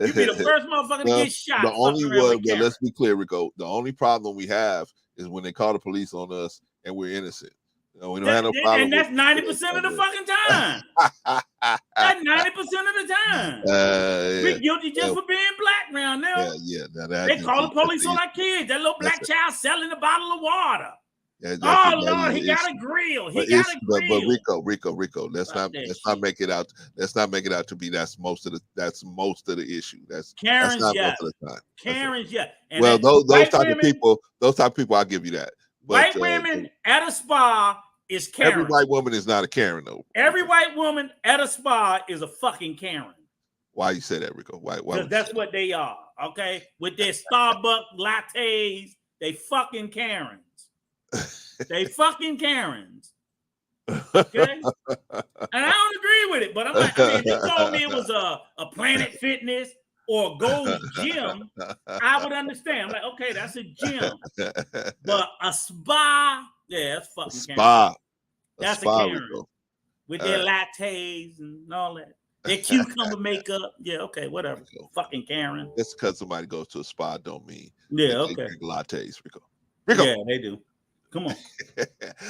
You be the first motherfucker to get shot. The only one, but let's be clear, Rico. The only problem we have is when they call the police on us and we're innocent. You know, we don't have no problem. And that's 90% of the fucking time. That's 90% of the time. We're guilty just for being black around now. They call the police on our kids. That little black child selling a bottle of water. Oh Lord, he got a grill. He got a grill. But Rico, let's not make it out. Let's not make it out to be that's most of the issue. That's Karen's, not yeah. most of the time. Karen's, yeah. And well, those type of people, I'll give you that. But, white women at a spa is Karen. Every white woman is not a Karen, though. Every white woman at a spa is a fucking Karen. Why you say that, Rico? Why? Because that's what they are. Okay, with their Starbucks lattes, they fucking Karens. They fucking Karens. Okay, and I don't agree with it, but I'm like, I mean, if you told me it was a Planet Fitness or a Gold's Gym, I would understand. I'm like, okay, that's a gym, but a spa, yeah, that's fucking spa. Karen. That's a Karen with their lattes and all that. Their cucumber makeup, yeah, okay, whatever. Fucking Karen. Just because somebody goes to a spa don't mean they drink lattes, Rico. Yeah, they do. Come on.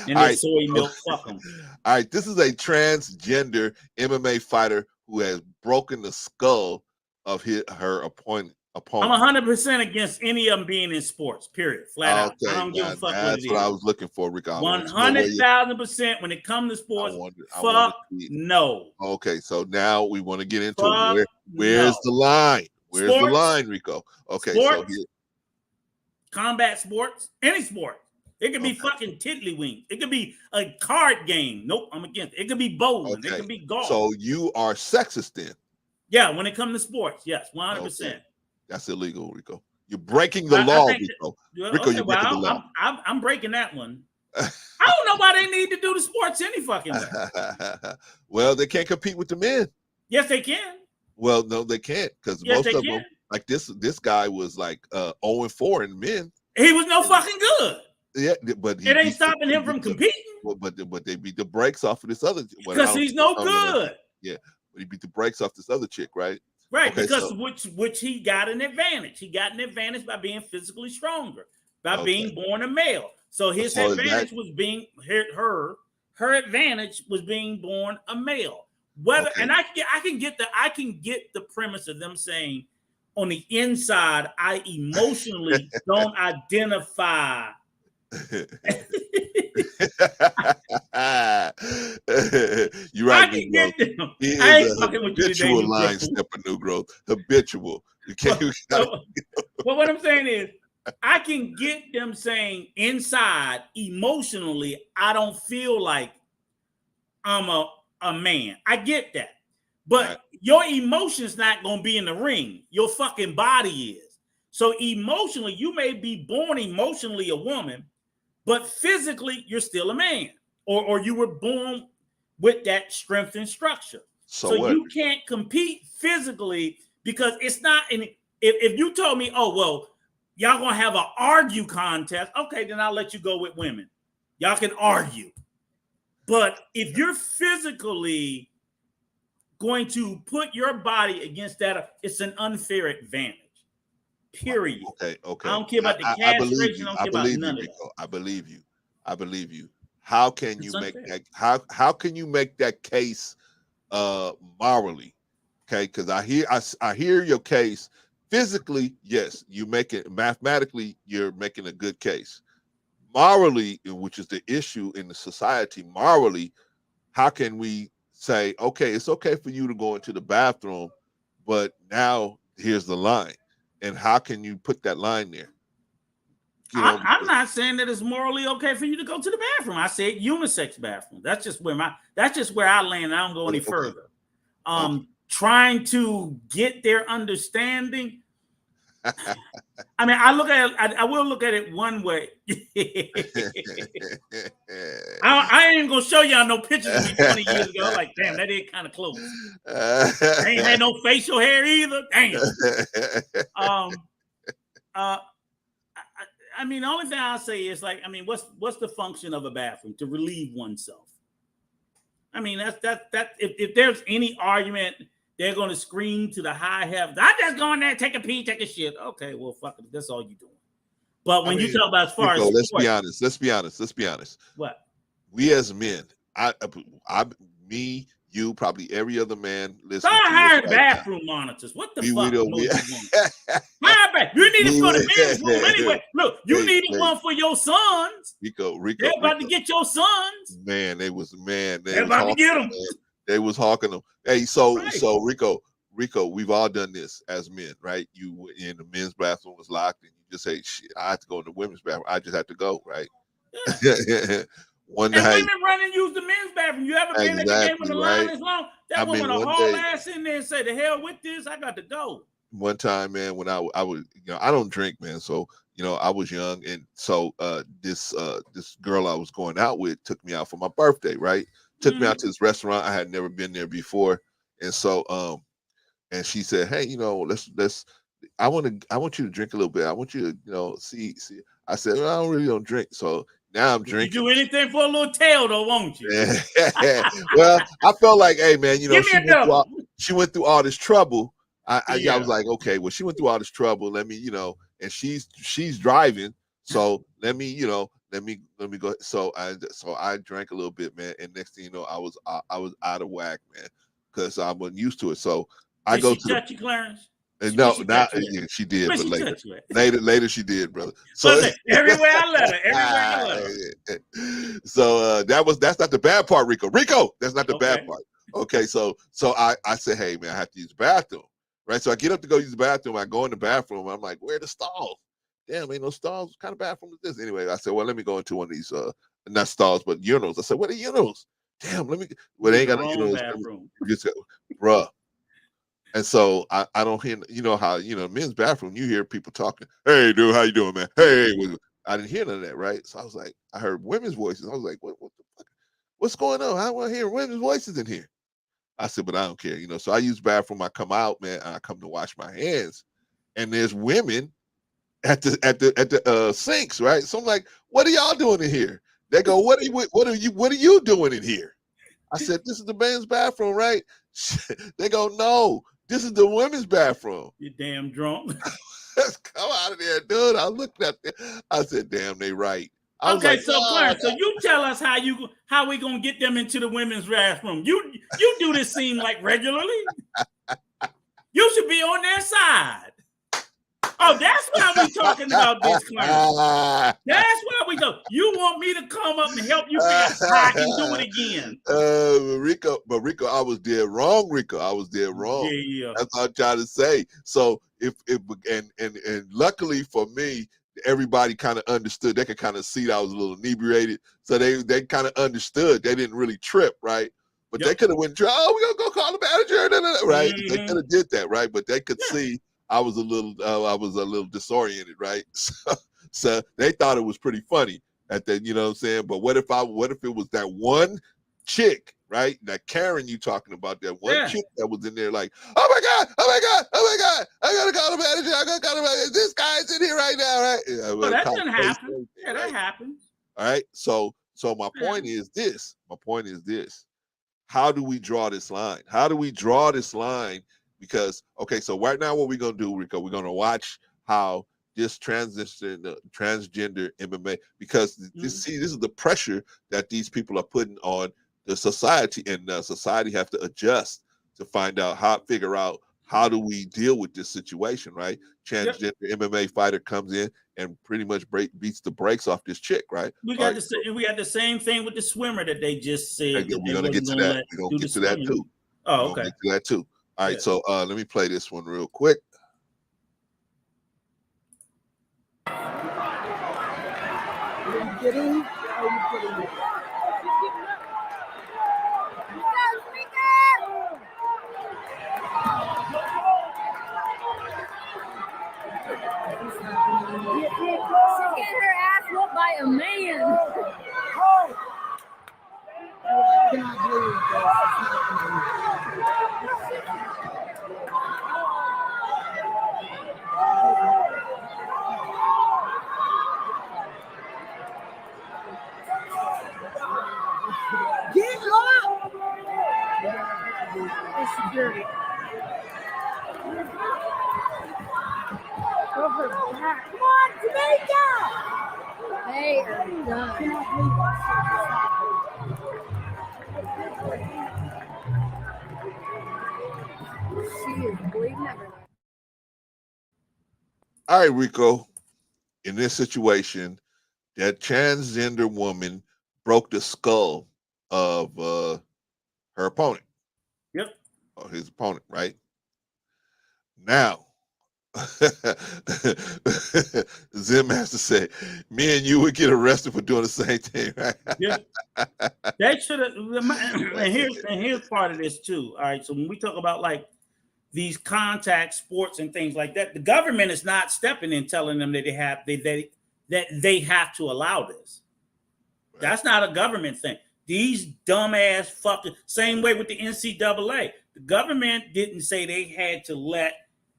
And their soy milk, fuck them. All right, this is a transgender MMA fighter who has broken the skull of her opponent. I'm 100% against any of them being in sports, period. Flat out. I don't give a fuck what it is. That's what I was looking for, Rico. 100,000% when it comes to sports, no. Okay, so now we want to get into where's the line? Where's the line, Rico? Okay, sports, combat sports, any sport. It could be fucking tiddlywink. It could be a card game. Nope, I'm against it. It could be bowling. It could be golf. So you are sexist then? Yeah, when it comes to sports, yes, 100%. Okay. That's illegal, Rico. You're breaking the law, Rico. Rico, you're breaking the law. I'm breaking that one. I don't know why they need to do the sports any fucking way. Well, they can't compete with the men. Yes, they can. Well, no, they can't because most of them, like this guy was like 0-4 in men. He was no fucking good. Yeah, but it ain't stopping him from competing. But they beat the brakes off of this other. Because he's no good. Yeah, but he beat the brakes off this other chick, right? Right, okay, because which he got an advantage. He got an advantage by being physically stronger, by being born a male. So his advantage was being her advantage was being born a male. Whether and I can get the premise of them saying on the inside, I emotionally don't identify. You're right. I ain't fucking with you today. Habitual line stepper, new growth. Habitual. Well, what I'm saying is, I can get them saying inside emotionally, I don't feel like I'm a man. I get that, but your emotion's not gonna be in the ring. Your fucking body is. So emotionally, you may be born emotionally a woman, but physically, you're still a man, or you were born with that strength and structure. So you can't compete physically because it's not. If you told me, oh well, y'all gonna have an argue contest, okay, then I'll let you go with women. Y'all can argue, but if you're physically going to put your body against that, it's an unfair advantage. Period. Okay. I don't care about the castration. I don't care about none of that. Rico. I believe you. I believe you. How can you make that? How can you make that case morally? Okay, because I hear your case. Physically, yes, you make it. Mathematically, you're making a good case. Morally, which is the issue in the society, morally, how can we say, okay, it's okay for you to go into the bathroom, but now here's the line, and how can you put that line there? I'm not saying that it's morally okay for you to go to the bathroom. I said unisex bathroom. That's just where I land. I don't go any further. Trying to get their understanding. I mean, I will look at it one way. I ain't gonna show y'all no pictures of me 20 years ago. Like, damn, that is kind of close. I ain't had no facial hair either. Damn. I mean, the only thing I'll say is, like, I mean, what's the function of a bathroom? To relieve oneself. I mean, that's if there's any argument, they're going to scream to the high heavens, I just go in there, take a pee, take a shit. Okay, well, fuck it. That's all you're doing. But when you talk about as far as let's be honest. What? We as men, me, you, probably every other man listening. Start hiring bathroom monitors. What the fuck? You need to go to the men's room anyway. Look, you needed one for your sons. Rico, they're about to get your sons. Man, they're about to get them. They was hawking them. Hey, so Rico, we've all done this as men, right? You in the men's bathroom was locked, and you just say, "Shit, I have to go in the women's bathroom. I just have to go," right? Yeah. One night, women run and use the men's bathroom. You ever been at the game when the line is long? That woman will haul ass in there and say, "The hell with this, I got to go." One time, man, when I was, I don't drink, man, so I was young, and so this girl I was going out with took me out for my birthday, right? Took me out to this restaurant. I had never been there before, and so and she said, "Hey, let's I want you to drink a little bit. I want you to see." I said, "Well, I don't drink." So now I'm drinking. You do anything for a little tail, though, won't you? Well, I felt like, hey, man, she went through all this trouble. I was like, okay, well, she went through all this trouble. Let me, and she's driving, so let me go. So I drank a little bit, man, and next thing you know, I was out of whack, man, because I wasn't used to it. So I go to touch you, Clarence? No, she did, but later she did, brother. So everywhere I let her. So that's not the bad part, Rico. That's not the bad part. Okay, so I said, hey, man, I have to use the bathroom, right? So I get up to go use the bathroom. I go in the bathroom. I'm like, where are the stalls? Damn, ain't no stalls. What kind of bathroom is this? Anyway, I said, well, let me go into one of these not stalls, but urinals. I said, what are urinals? Damn, let me. Well, they ain't got no urinals. Bruh. And so I don't hear, how, men's bathroom, you hear people talking, hey, dude, how you doing, man? Hey, I didn't hear none of that, right? So I was like, I heard women's voices. I was like, what the fuck? What's going on? I want to hear women's voices in here. I said, but I don't care, So I use the bathroom. I come out, man, and I come to wash my hands. And there's women at the sinks, right? So I'm like, what are y'all doing in here? They go, what are you doing in here? I said, this is the men's bathroom, right? They go, no. This is the women's bathroom. You damn drunk. Let's come out of there, dude. I looked at them. I said, damn, they right. Okay, so Clarence, so you tell us how we gonna get them into the women's bathroom. You do this scene like regularly. You should be on their side. Oh, that's why we talking about this, Clarence. That's why we talk. You want me to come up and help you figure out how I can do it again. Rico, I was dead wrong, Rico. I was dead wrong. Yeah. That's what I'm trying to say. So and luckily for me, everybody kind of understood. They could kind of see that I was a little inebriated. So they kind of understood. They didn't really trip, right? But they could have went, we're gonna go call the manager, right? Mm-hmm. They could have did that, right? But they could see I was a little disoriented, right? So they thought it was pretty funny at that, you know what I'm saying? But what if it was that one chick, right? That Karen you talking about, that one chick that was in there like, oh my God, I gotta call the manager, this guy's in here right now, right? Yeah, well, that didn't happen. That happened. All right. So my point is this. how do we draw this line? How do we draw this line? Because, okay, so right now what we're going to do, Rico, we're going to watch how this transgender MMA, because this is the pressure that these people are putting on the society, and society have to adjust to figure out how do we deal with this situation, right? Transgender MMA fighter comes in and pretty much beats the brakes off this chick, right? We got the same thing with the swimmer that they just said. We're gonna get to that. We're gonna get to that too. Oh, okay. Get to that too. All right, so let me play this one real quick. She's getting her ass whooped by a man. I cannot believe this. Get up! It's security. Go for that. Come on, Jamaica! They are done. She is bleeding everywhere. All right, Rico. In this situation, that transgender woman broke the skull of her opponent. Yep. Or his opponent, right? Now, Zim has to say, me and you would get arrested for doing the same thing, right? Yeah. They should have. And here's part of this too. All right. So when we talk about like these contact sports and things like that, the government is not stepping in telling them that they have to allow this. Right. That's not a government thing. These dumbass fucking, same way with the NCAA. The government didn't say they had to let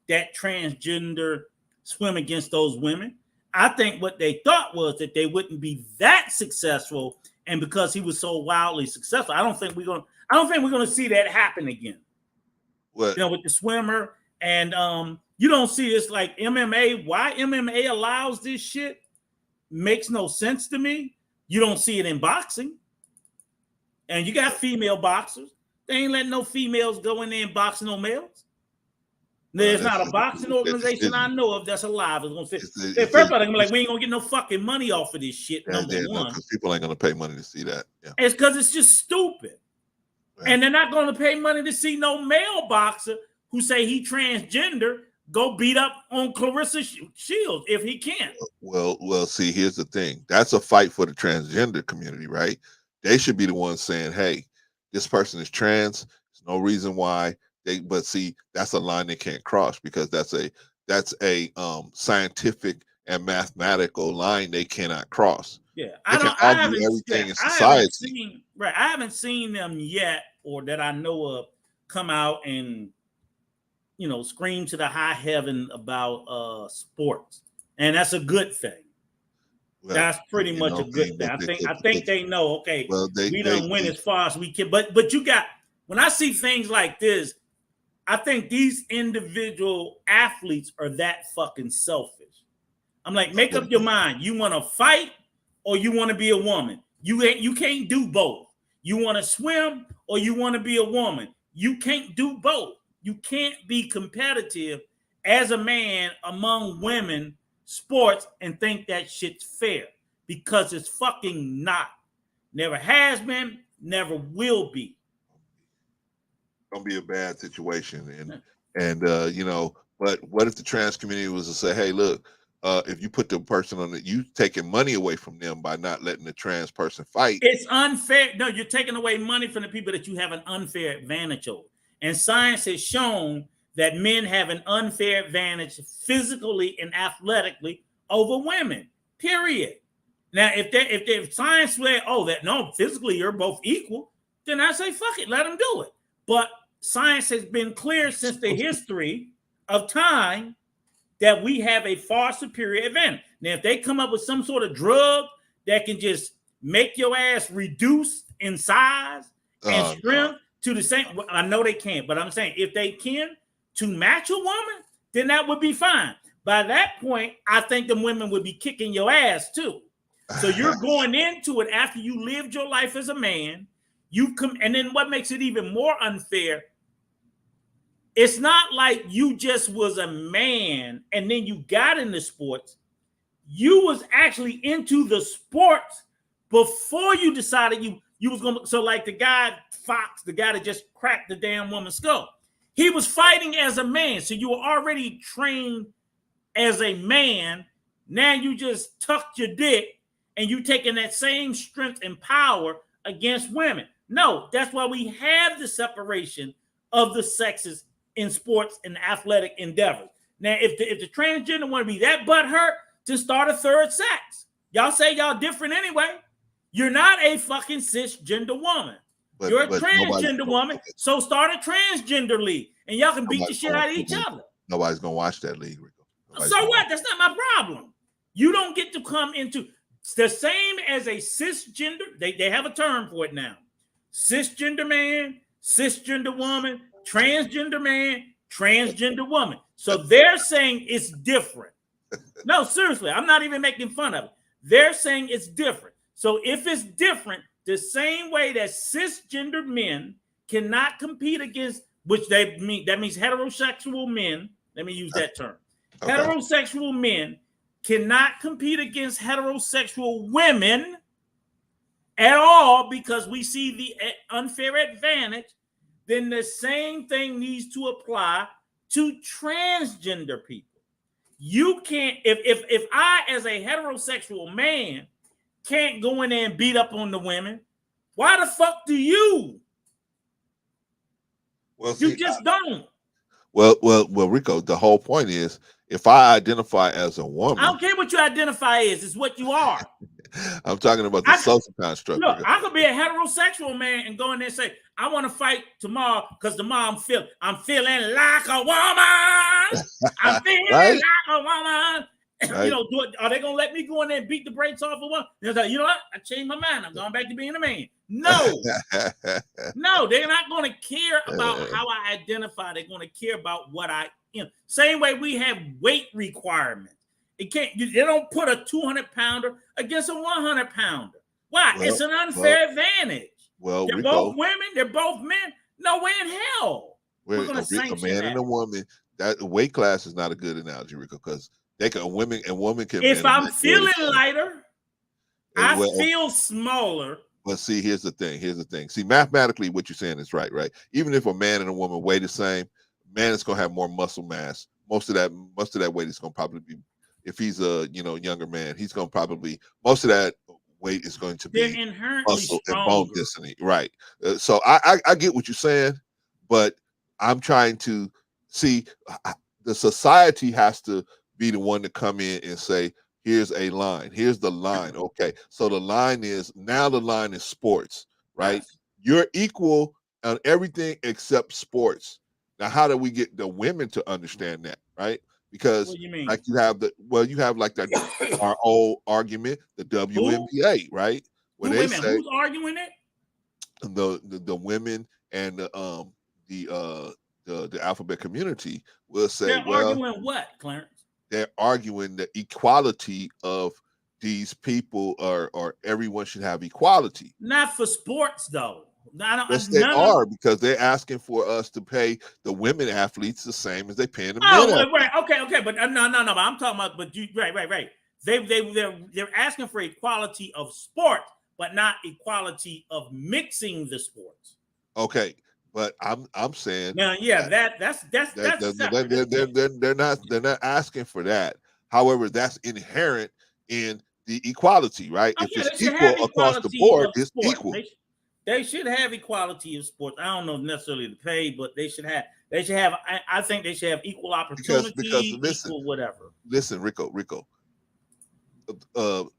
that transgender swim against those women. I think what they thought was that they wouldn't be that successful, and because he was so wildly successful, I don't think we're gonna see that happen again. What? You know, with the swimmer, and you don't see this like MMA. Why MMA allows this shit makes no sense to me. You don't see it in boxing, and you got female boxers. They ain't letting no females go in there and box no males. There's not a boxing organization I know of that's alive. It's gonna say, first of all, they're gonna be like, we ain't gonna get no fucking money off of this shit. Number one, because people ain't gonna pay money to see that. Yeah. It's because it's just stupid, right. And they're not gonna pay money to see no male boxer who say he transgender go beat up on Clarissa Shields if he can. Well. See, here's the thing. That's a fight for the transgender community, right? They should be the ones saying, "Hey, this person is trans. There's no reason why." But see, that's a line they can't cross because that's a scientific and mathematical line they cannot cross. Yeah, I haven't seen them yet, or that I know of, come out and scream to the high heaven about sports, and that's a good thing. Well, that's pretty much a good thing. I think they know. Okay, we done win as far as we can, but when I see things like this, I think these individual athletes are that fucking selfish. I'm like, make up your mind. You want to fight or you want to be a woman? You can't do both. You want to swim or you want to be a woman? You can't do both. You can't be competitive as a man among women sports and think that shit's fair, because it's fucking not. Never has been, never will be. Gonna be a bad situation, and but what if the trans community was to say, hey, look, if you put the person on it, you taking money away from them by not letting the trans person fight. It's unfair. No, you're taking away money from the people that you have an unfair advantage over. And science has shown that men have an unfair advantage physically and athletically over women. Period. Now, if science said, physically you're both equal, then I say fuck it, let them do it. But science has been clear since the history of time that we have a far superior advantage. Now, if they come up with some sort of drug that can just make your ass reduce in size and no. strength to the same. Well, I know they can't, but I'm saying if they can to match a woman, then that would be fine. By that point, I think the women would be kicking your ass too. So you're going into it after you lived your life as a man. You come, and then what makes it even more unfair? It's not like you just was a man and then you got into sports. You was actually into the sports before you decided you was gonna. So like the guy Fox, the guy that just cracked the damn woman's skull, he was fighting as a man. So you were already trained as a man. Now you just tucked your dick and you taking that same strength and power against women. No, that's why we have the separation of the sexes in sports and athletic endeavors. Now, if the transgender want to be that butthurt to start a third sex, y'all say y'all different anyway. You're not a fucking cisgender woman. You're a transgender woman, so start a transgender league, and y'all can beat the shit out of each other. Nobody's gonna watch that league, Rico. So what? That's not my problem. You don't get to come into the same as a cisgender. They have a term for it now. Cisgender man, cisgender woman, transgender man, transgender woman. So they're saying it's different. No, seriously, I'm not even making fun of it. They're saying it's different. So if it's different, the same way that cisgender men cannot compete against, which that means heterosexual men. Let me use that term. Okay. Heterosexual men cannot compete against heterosexual women at all because we see the unfair advantage. Then the same thing needs to apply to transgender people. You can't, if I as a heterosexual man can't go in there and beat up on the women, why the fuck do you? Well, see, you just don't. Well, Rico, the whole point is if I identify as a woman, I don't care what you identify as, it's what you are. I'm talking about the social construct. Look, I could be a heterosexual man and go in there and say, I want to fight tomorrow because tomorrow I'm feeling like a woman. I'm feeling like a woman. Right. You know, are they gonna let me go in there and beat the brakes off of one? They're like, you know what? I changed my mind. I'm going back to being a man. No, no, they're not going to care about how I identify. They're going to care about what I, same way we have weight requirements. It can't. They don't put a 200-pounder against a 100-pounder. Why? Well, it's an unfair advantage. Well, they're Rico, both women. They're both men. No way in hell. We're going to sanction a man and a woman. That weight class is not a good analogy, Rico, because they can women can. If I'm feeling lighter, I feel smaller. But see, here's the thing. See, mathematically, what you're saying is right. Even if a man and a woman weigh the same, man is going to have more muscle mass. Most of that weight is going to probably be, if he's a younger man, he's going to probably, most of that weight is going to be muscle and bone density, right? So I get what you're saying, but I'm trying to see the society has to be the one to come in and say, here's a line. Here's the line. Okay. So the line is sports, right? Yes. You're equal on everything except sports. Now, how do we get the women to understand that, right? Because like you have like that our old argument, the WNBA, right? Where they say who's arguing it? The women and the alphabet community will say, they're arguing what, Clarence? They're arguing the equality of these people, or everyone should have equality. Not for sports, though. Yes, they are, because they're asking for us to pay the women athletes the same as they pay the men. Oh, right, okay, but no. But I'm talking about, but you, right. They're asking for equality of sport, but not equality of mixing the sports. Okay. But I'm saying now, that's they're not asking for that. However, that's inherent in the equality, right? If it's equal across the board, it's equal. They should have equality of sports. I don't know necessarily the pay, but they should have. I think they should have equal opportunity, because listen, equal whatever. Listen, Rico. The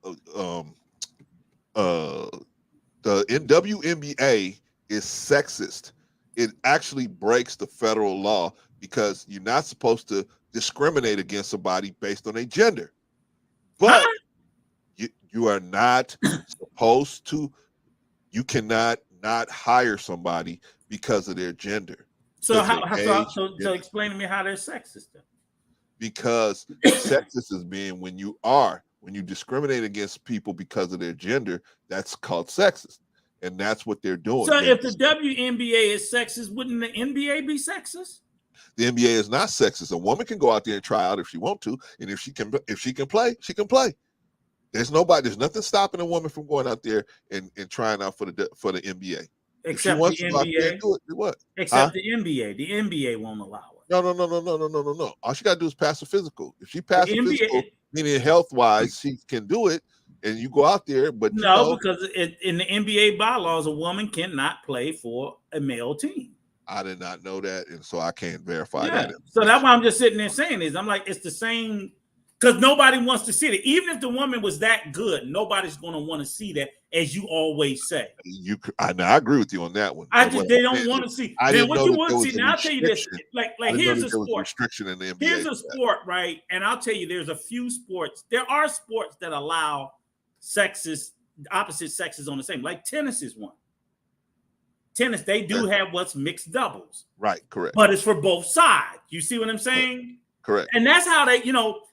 WNBA is sexist. It actually breaks the federal law because you're not supposed to discriminate against somebody based on their gender. But you are not supposed to, you cannot not hire somebody because of their gender. So because their age, so explain to me how they're sexist then. because sexist is being when you discriminate against people because of their gender, that's called sexist, and that's what they're doing. So if the WNBA is sexist, wouldn't the NBA be sexist? The NBA is not sexist. A woman can go out there and try out if she want to, and if she can play, she can play. There's nothing stopping a woman from going out there and trying out for the NBA. Except the NBA. What? Except the NBA. The NBA won't allow it. No. All she gotta do is pass a physical. If she passes a physical, NBA, meaning health-wise, she can do it, and you go out there. But because in the NBA bylaws, a woman cannot play for a male team. I did not know that, and so I can't verify that. So that's why I'm just sitting there saying is I'm like, it's the same, because nobody wants to see it. Even if the woman was that good, nobody's going to want to see that, as you always say. I agree with you on that one. They don't want to see. Then what you want to see, now I'll tell you this, like here's a sport. Restriction in the NBA. Here's a sport, right? And I'll tell you, there's a few sports. There are sports that allow opposite sexes on the same, like tennis is one. Tennis, they do have what's mixed doubles. Right, correct. But it's for both sides. You see what I'm saying? Correct. And that's how they,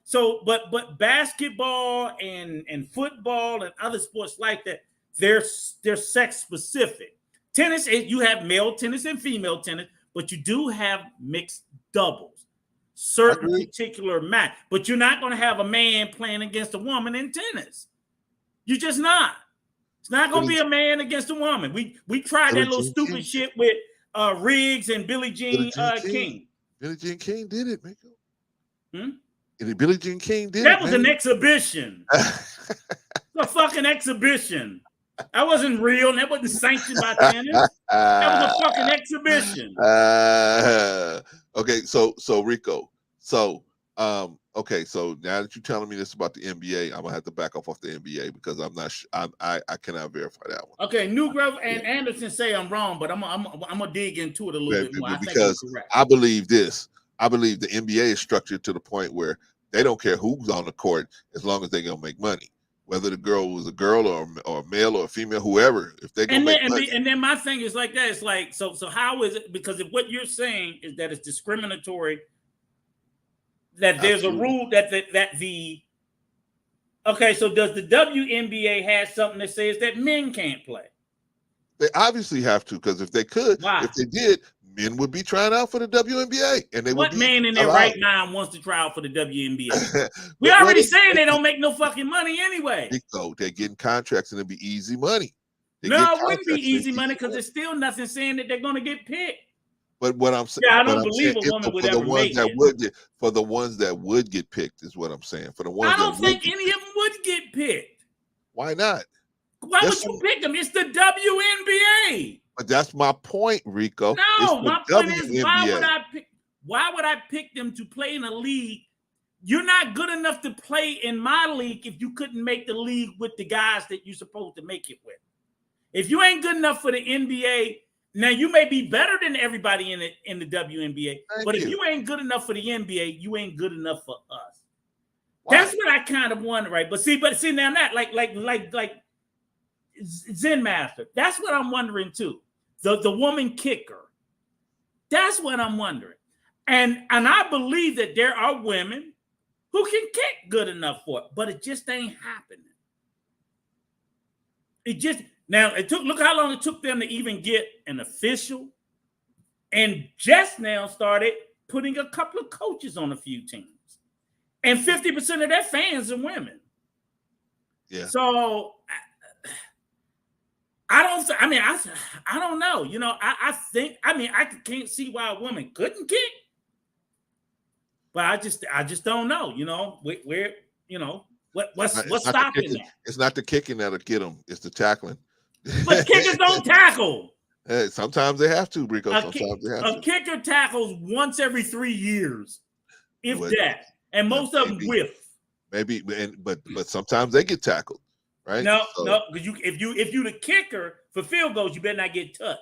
so but basketball and football and other sports like that, they're sex specific. Tennis, you have male tennis and female tennis, but you do have mixed doubles. Certain particular match. But you're not going to have a man playing against a woman in tennis. You're just not. It's not going to be a man against a woman. We tried that little stupid shit with Riggs and Billie Jean King. Billie Jean King did it, man. Billie Jean King did that was an exhibition. A fucking exhibition. That wasn't real, and that wasn't sanctioned by tennis. That was a fucking exhibition. Okay, so Rico, okay, so now that you're telling me this about the NBA, I'm gonna have to back off the NBA because I'm not. I cannot verify that one. Okay, Newgrove and Anderson say I'm wrong, but I'm gonna dig into it a little bit more. Because I believe this. I believe the NBA is structured to the point where they don't care who's on the court as long as they're gonna make money. Whether the girl was a girl or a male or a female, whoever, if they gonna make money. And then my thing is like that. It's like so how is it? Because if what you're saying is that it's discriminatory. That there's a rule that the okay, so does the WNBA have something that says that men can't play? They obviously have to, because if they could, if they did, men would be trying out for the WNBA, and they would. What man in their right mind wants to try out for the WNBA? We already saying they don't make no fucking money anyway. So they're getting contracts, and it'd be easy money. No, it wouldn't be easy money because there's still nothing saying that they're going to get picked. But what I'm saying, I don't believe a woman would ever make it. For the ones that would get picked is what I'm saying. For the ones I don't think any of them would get picked. Why not? Why would you pick them? It's the WNBA. But that's my point, Rico. No, my point is why would I pick them to play in a league? You're not good enough to play in my league if you couldn't make the league with the guys that you're supposed to make it with. If you ain't good enough for the NBA. Now, you may be better than everybody in the WNBA, but if you ain't good enough for the NBA, you ain't good enough for us. Why? That's what I kind of wonder, right? But see now that like Zen Master, that's what I'm wondering too. The woman kicker, that's what I'm wondering, and I believe that there are women who can kick good enough for it, but it just ain't happening. Now, look how long it took them to even get an official, and just now started putting a couple of coaches on a few teams. And 50% of their fans are women. Yeah. So, I don't know. I can't see why a woman couldn't kick. But I just don't know, where what's stopping that? It's not the kicking that'll get them, it's the tackling. But kickers don't tackle. Hey, sometimes they have to, Rico. A kicker tackles once every 3 years, if that, and most of them whiff. Maybe, but sometimes they get tackled, right? No, because if you the kicker for field goals, you better not get touched.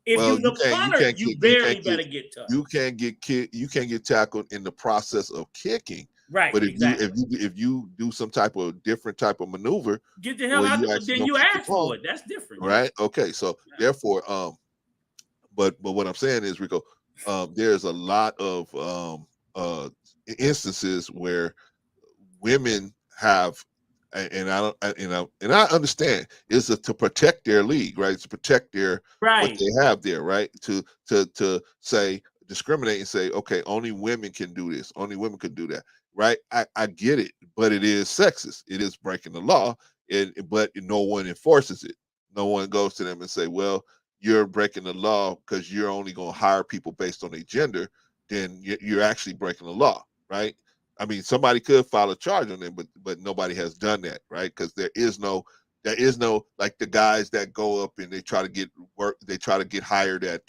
If you the punter, you barely better get touched. You can't get tackled in the process of kicking. Right. But Exactly. if you do some type of different type of maneuver, Get the hell out you of it. actually Then gonna you keep ask your for phone, it. That's different. right? Okay, so therefore, but what I'm saying is, Rico, there's a lot of instances where women have, and I don't, and I understand, is to protect their league, right? To protect their what Right. they have there, right? To say discriminate and say, okay, only women can do this, only women can do that, right? I get it, but it is sexist. It is breaking the law, but no one enforces it. No one goes to them and say, well, you're breaking the law because you're only going to hire people based on their gender. Then you're actually breaking the law, right? I mean, somebody could file a charge on them, but nobody has done that, right? Because there is no like the guys that go up and they try to get work, they try to get hired at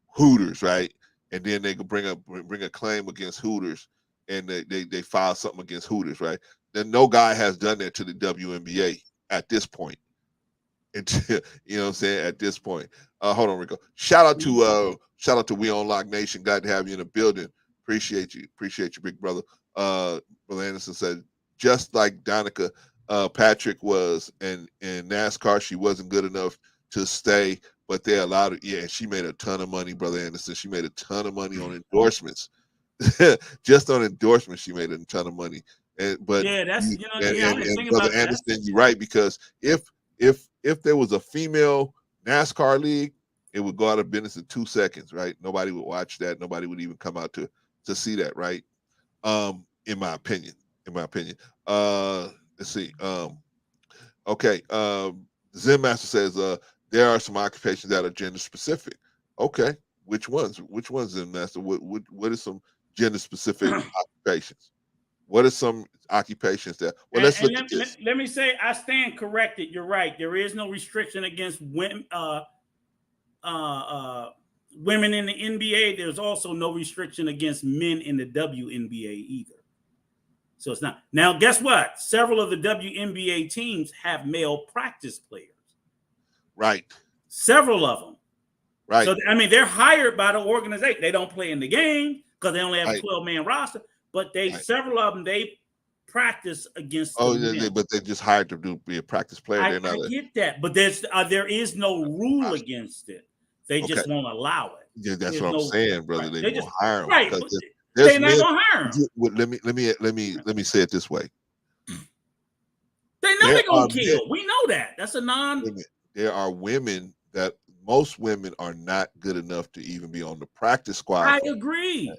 Hooters, right? And then they could bring a claim against Hooters, and they file something against Hooters, right? Then no guy has done that to the WNBA at this point. Until, you know what I'm saying, at this point. Hold on, Rico. Shout out to We On Lock Nation. Glad to have you in the building. Appreciate you, big brother. Brother Anderson said, just like Danica Patrick was in NASCAR, she wasn't good enough to stay, but they allowed it. Yeah, and she made a ton of money, Brother Anderson. She made a ton of money on endorsements. Just on endorsements, she made a ton of money. But Yeah, that's you, I didn't and think Brother about that. Anderson, you're right, because if there was a female NASCAR league, it would go out of business in 2 seconds, right? Nobody would watch that. Nobody would even come out to see that, right? In my opinion. Let's see. Okay. Zen Master says there are some occupations that are gender specific. Okay. Which ones? Which ones, Zen Master? What are some gender specific occupations? What are some occupations that? Well, let's look at this. Let me say, I stand corrected. You're right. There is no restriction against women. Women in the NBA. There's also no restriction against men in the WNBA either. So it's not. Now, guess what? Several of the WNBA teams have male practice players. Right. Several of them. Right. So I mean, they're hired by the organization. They don't play in the game because they only have a 12-man roster. But several of them, they practice against. But they just hired to be a practice player. I get that, but there is no rule against it. They just won't allow it. Yeah, that's what I'm saying, brother. Right. They won't hire them. Right. They're not gonna hire them. Let me say it this way. They know they're gonna kill. We know that. That's a There are women that most women are not good enough to even be on the practice squad. I agree.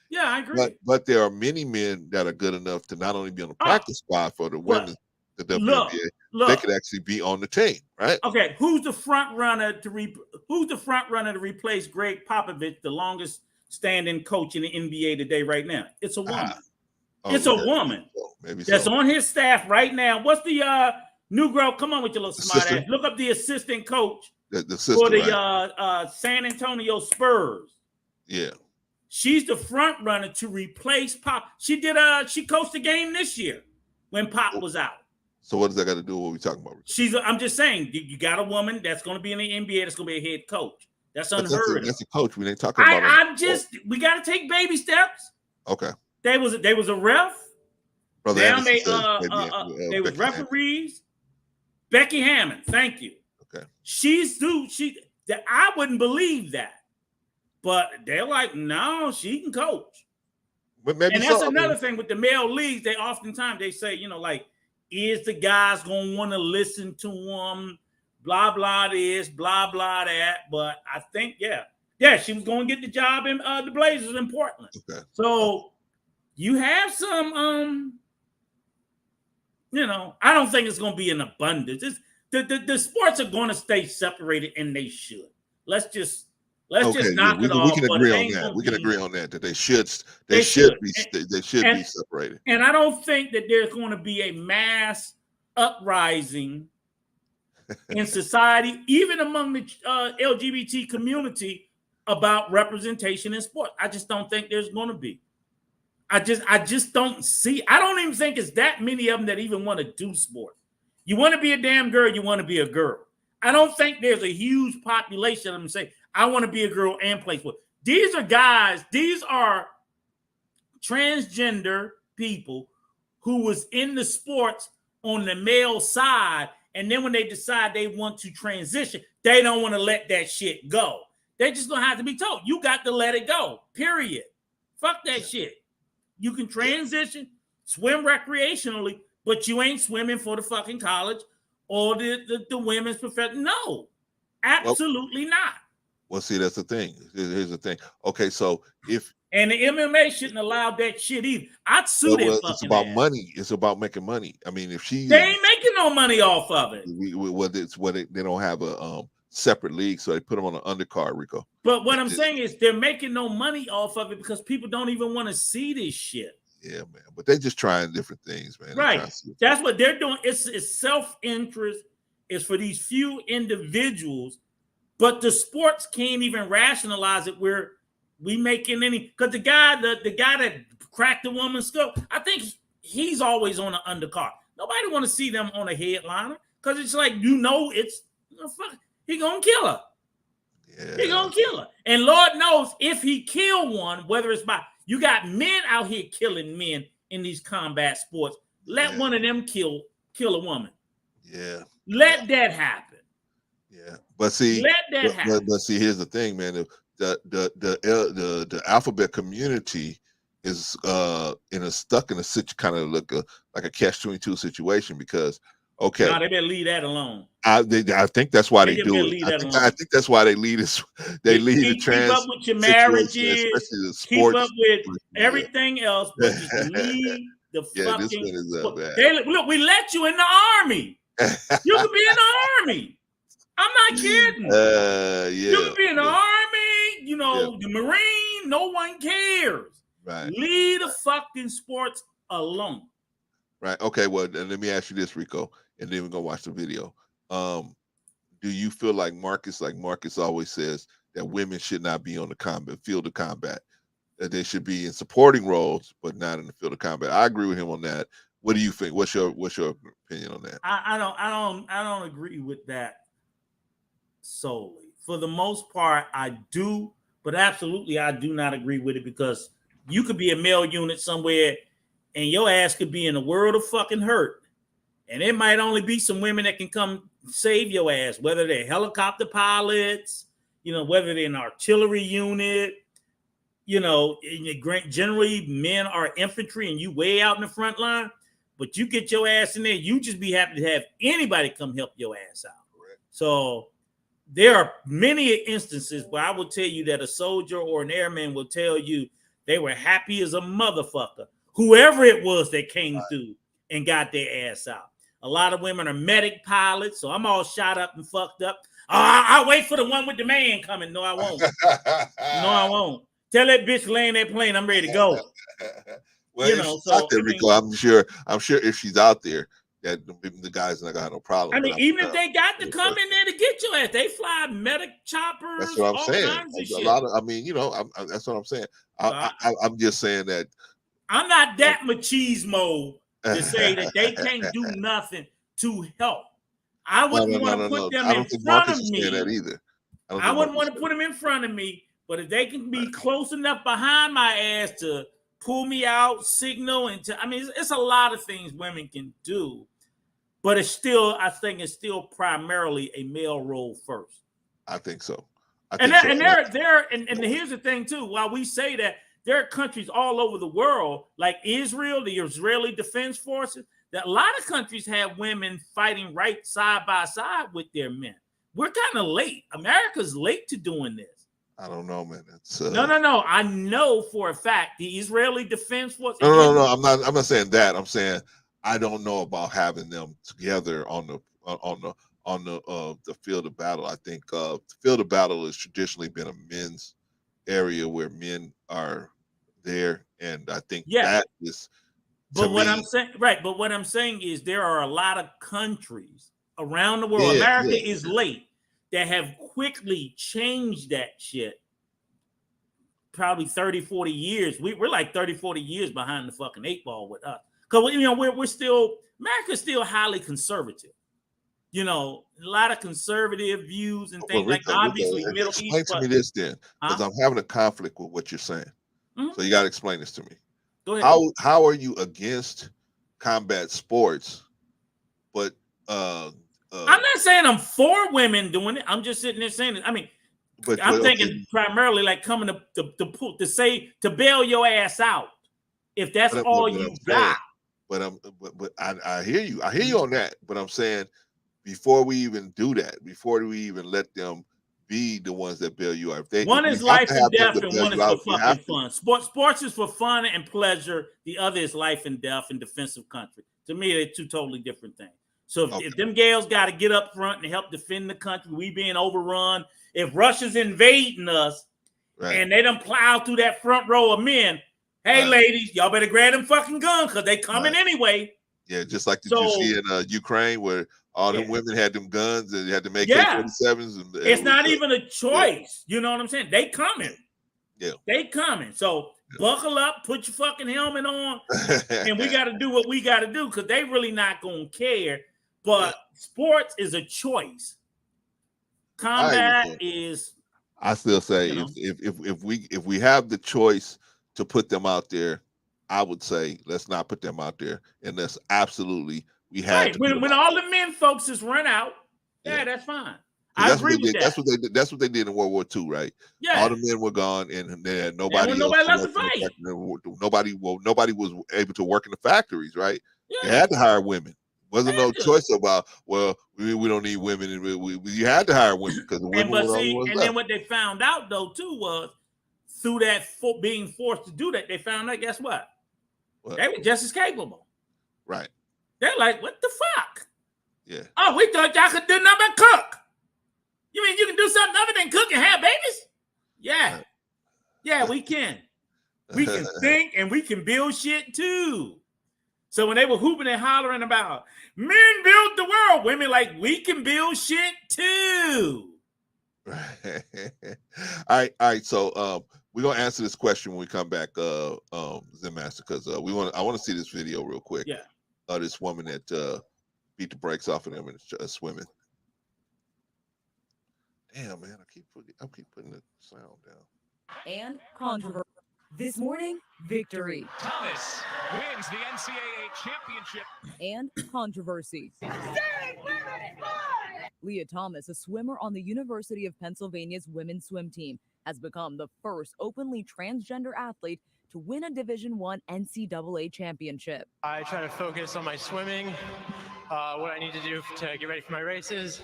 Yeah, I agree. But there are many men that are good enough to not only be on the practice squad for the women, the WNBA, they could actually be on the team, right? Okay, who's the front runner to replace Greg Popovich, the longest standing coach in the NBA today right now? It's a woman. It's a woman. Maybe that's on his staff right now. What's the new girl? Come on with your little smart ass. Look up the assistant coach for the San Antonio Spurs. Yeah. She's the front runner to replace Pop. She coached the game this year when Pop was out. So what does that got to do with what we're talking about? I'm just saying, you got a woman that's going to be in the NBA that's going to be a head coach. That's unheard of. That's a coach. We ain't talking about. We got to take baby steps. Okay. They was a ref. Brother now they was referees. Becky Hammond, thank you. Okay. I wouldn't believe that. But they're like, no, she can coach. But maybe and that's another thing with the male leagues. They oftentimes they say, like, is the guys gonna want to listen to them? Blah blah this, blah blah that. But I think, she was gonna get the job in the Blazers in Portland. Okay. So you have some, I don't think it's gonna be in abundance. The sports are gonna stay separated, and they should. Let's just knock it off. We can agree on that. We can agree on that they should be separated. And I don't think that there's going to be a mass uprising in society, even among the LGBT community, about representation in sport. I just don't think there's going to be. I just don't see. I don't even think it's that many of them that even want to do sport. You want to be a damn girl, you want to be a girl. I don't think there's a huge population of them say, I want to be a girl and play sport. These are guys, these are transgender people who was in the sports on the male side, and then when they decide they want to transition, they don't want to let that shit go. They just gonna have to be told, you got to let it go, period. Fuck that shit. You can transition, swim recreationally, but you ain't swimming for the fucking college or the women's profession. No, absolutely not. Well, see, that's the thing. Here's the thing. Okay, so if and the MMA shouldn't allow that shit either. I'd sue that fucking it's about ass. money. It's about making money. I mean, if they ain't making no money off of it. They don't have a separate league, so they put them on an undercard, Rico. But what I'm saying is they're making no money off of it because people don't even want to see this shit. Yeah, man. But they're just trying different things, man. Right. That's what they're doing. It's self-interest. It's for these few individuals, but the sports can't even rationalize it where we making any, because the guy that cracked the woman's skull, I think he's always on the undercard. Nobody want to see them on a headliner because it's like, it's fuck, he gonna kill her. Yeah. He gonna kill her. And Lord knows if he kill one, whether it's by, you got men out here killing men in these combat sports. Let one of them kill a woman. Yeah. Let that happen. Yeah. But see, let that happen. But see, here's the thing, man. The alphabet community is stuck in a kind of like a catch-22 situation because no, they better leave that alone. I think that's why they do it. I think that's why they lead us. They lead the trans. Keep up with your marriages. Keep up with everything else, but just leave the fucking. This one is up, man. Look, we let you in the army. You could be in the army. I'm not kidding. You could be in the army. The Marine. No one cares. Right. Leave the fucking sports alone. Right. Okay. Well, and let me ask you this, Rico, and then we're gonna watch the video. Do you feel like Marcus always says, that women should not be on the field of combat, that they should be in supporting roles, but not in the field of combat? I agree with him on that. What do you think? What's your opinion on that? I don't agree with that solely. For the most part, I do, but absolutely I do not agree with it because you could be a male unit somewhere and your ass could be in a world of fucking hurt. And it might only be some women that can come save your ass, whether they're helicopter pilots, whether they're an artillery unit, generally men are infantry and you way out in the front line, but you get your ass in there, you just be happy to have anybody come help your ass out. Correct. So there are many instances where I will tell you that a soldier or an airman will tell you they were happy as a motherfucker, whoever it was that came through and got their ass out. A lot of women are medic pilots, so I'm all shot up and fucked up. I'll wait for the one with the man coming. No, I won't. No, I won't. Tell that bitch laying that plane, I'm ready to go. Well, she's out there, Rico, I'm sure if she's out there, that the guys not gonna have no problem. I mean, even if they got to come in there to get your ass, they fly medic choppers. That's what I'm saying. That's what I'm saying. I'm just saying that I'm not that machismo to say that they can't do nothing to help. I wouldn't want to put them in front of me. I wouldn't want to put them in front of me, but if they can be close enough behind my ass to pull me out, signal, it's a lot of things women can do, but I think it's still primarily a male role first. I think so. And here's the thing too. While we say that, there are countries all over the world, like Israel, the Israeli Defense Forces, that a lot of countries have women fighting right side by side with their men. We're kind of late. America's late to doing this. I don't know, man. No. I know for a fact the Israeli Defense Force. No. I'm not saying that. I'm saying I don't know about having them together on the field of battle. I think the field of battle has traditionally been a men's area where men are there, and I think that is. But what I'm saying is there are a lot of countries around the world. America is late that have quickly changed that shit. Probably 30, 40 years. We're like 30, 40 years behind the fucking 8 ball with us. Because America's still highly conservative. A lot of conservative views and things like that. Obviously, Middle East. Explain to me this then, because I'm having a conflict with what you're saying. Mm-hmm. So you got to explain this to me. Go ahead. How are you against combat sports? But I'm not saying I'm for women doing it. I'm just sitting there saying it. I mean, I'm thinking primarily like coming to bail your ass out if that's all you got. But I hear you. I hear you on that. But I'm saying before we even do that, before we even let them be the ones that bail you out, one is life and death, and one is for fucking fun. Sports is for fun and pleasure. The other is life and death and defensive country. To me, they're two totally different things. So if them gals got to get up front and help defend the country, we being overrun. If Russia's invading us and they done plow through that front row of men, hey, ladies, y'all better grab them fucking guns because they coming anyway. Yeah, just like you see in Ukraine where all them women had them guns and they had to make AK-47s. It's not even a choice. You know what I'm saying? They coming. Yeah. They coming. So buckle up, put your fucking helmet on, and we got to do what we got to do because they really not going to care. But sports is a choice. Combat is. I still say if we have the choice to put them out there, I would say let's not put them out there unless absolutely we have to. When all the men folks is run out, that's fine. I agree with that. That's what they did in World War II, right? Yeah. All the men were gone, and nobody left to fight. Nobody was able to work in the factories, right? Yeah. They had to hire women. Wasn't no choice about we don't need women, and you had to hire women because the women were the only ones left. Then what they found out though too was through that being forced to do that, they found out guess what? They were just as capable. Right. They're like, what the fuck? Yeah. Oh, we thought y'all could do nothing but cook. You mean you can do something other than cook and have babies? Yeah. Yeah, we can. We can think and we can build shit too. So when they were hooping and hollering about men build the world, women like we can build shit too. Right. All right. So we're gonna answer this question when we come back, Zen Master, because I want to see this video real quick. Yeah. This woman that beat the brakes off of them and swimming. Damn, man, I keep putting the sound down. And controversy. This morning, victory. Thomas wins the NCAA championship. And controversy. Leah Thomas, a swimmer on the University of Pennsylvania's women's swim team, has become the first openly transgender athlete to win a Division I NCAA championship. I try to focus on my swimming, what I need to do to get ready for my races,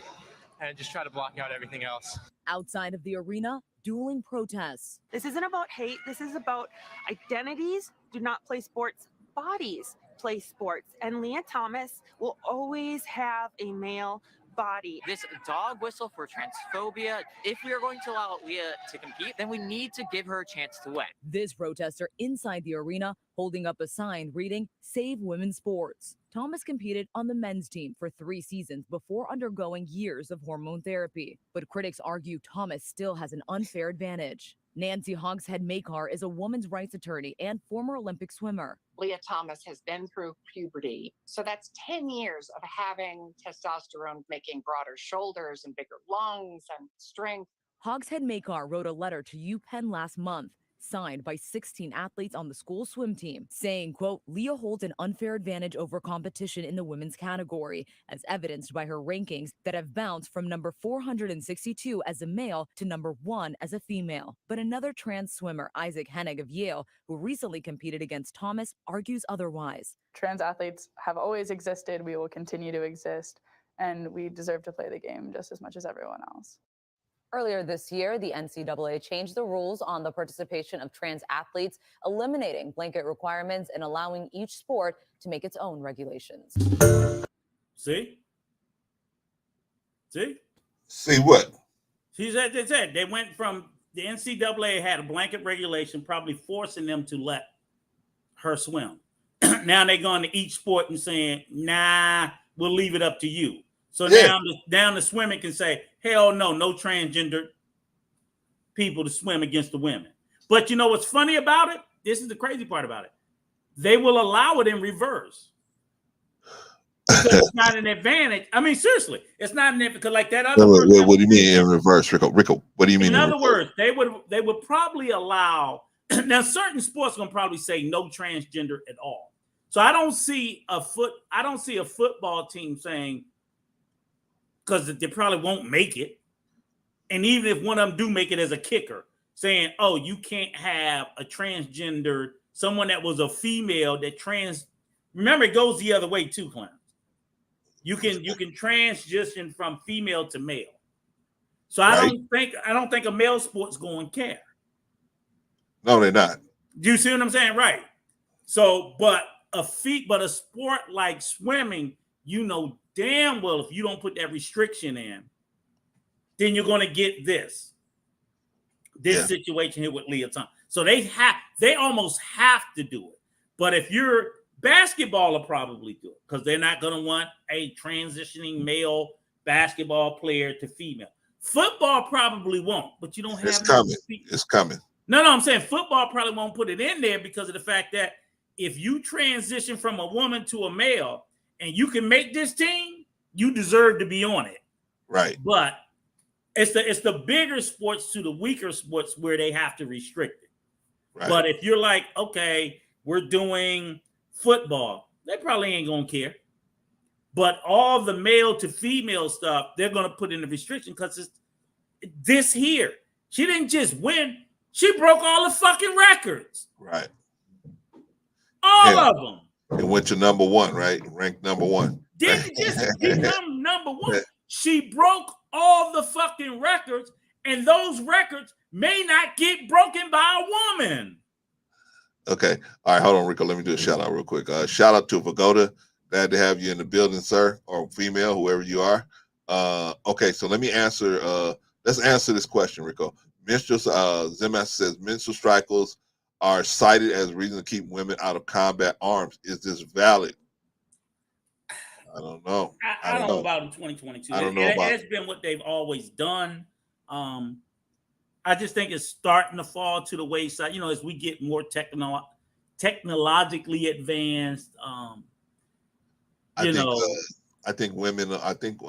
and just try to block out everything else. Outside of the arena, dueling protests. This isn't about hate. This is about identities. Do not play sports. Bodies play sports. And Leah Thomas will always have a male body. This dog whistle for transphobia. If we are going to allow Leah to compete, then we need to give her a chance to win. This protester inside the arena holding up a sign reading, "Save Women's Sports." Thomas competed on the men's team for 3 seasons before undergoing years of hormone therapy. But critics argue Thomas still has an unfair advantage. Nancy Hogshead-Makar is a women's rights attorney and former Olympic swimmer. Leah Thomas has been through puberty. So that's 10 years of having testosterone, making broader shoulders and bigger lungs and strength. Hogshead-Makar wrote a letter to UPenn last month, signed by 16 athletes on the school swim team, saying, quote, Leah holds an unfair advantage over competition in the women's category, as evidenced by her rankings that have bounced from number 462 as a male to number 1 as a female. But another trans swimmer, Isaac Hennig of Yale, who recently competed against Thomas, argues otherwise. Trans athletes have always existed. We will continue to exist, and we deserve to play the game just as much as everyone else. Earlier this year, the NCAA changed the rules on the participation of trans athletes, eliminating blanket requirements and allowing each sport to make its own regulations. See what? They said they went from the NCAA had a blanket regulation, probably forcing them to let her swim. Now they're going to each sport and saying, nah, we'll leave it up to you. So now the swimming can say, hell no transgender people to swim against the women. But you know what's funny about it? This is the crazy part about it. They will allow it in reverse. So it's not an advantage. I mean, seriously, it's not an advantage because like that other. What do you mean in reverse, Rico? What do you mean? In other words, they would probably allow Now, certain sports gonna probably say no transgender at all. So I don't see a football team saying, because they probably won't make it. And even if one of them do make it as a kicker, saying, oh, you can't have a transgender, someone that was a female that remember, it goes the other way too, Clowns. You can transition from female to male. So I don't think a male sport's going to care. No, they're not. Do you see what I'm saying? Right. So, but a sport like swimming, you know damn well if you don't put that restriction in, then you're going to get this situation here with Leah Thompson. So they almost have to do it. But if you're basketball, will probably do it because they're not going to want a transitioning male basketball player to female. Football probably won't, but you don't have. It's coming. No, I'm saying football probably won't put it in there because of the fact that if you transition from a woman to a male and you can make this team, you deserve to be on it. Right. But it's the bigger sports to the weaker sports where they have to restrict it. Right. But if you're like, okay, we're doing football, they probably ain't gonna care. But all the male to female stuff, they're gonna put in the restriction because it's this here. She didn't just win. She broke all the fucking records. Right. All of them. It went to number one, right? Ranked number one. Didn't just become number one. She broke all the fucking records, and those records may not get broken by a woman. Okay. All right. Hold on, Rico. Let me do a shout out real quick. Shout out to Vagoda. Glad to have you in the building, sir, or female, whoever you are. Okay. So let me answer. Let's answer this question, Rico. Zemas says menstrual cycles are cited as a reason to keep women out of combat arms. Is this valid? I don't know. I don't know about in 2022. I don't know about it. It's been what they've always done. I just think it's starting to fall to the wayside. You know, as we get more technologically advanced. I think women. I think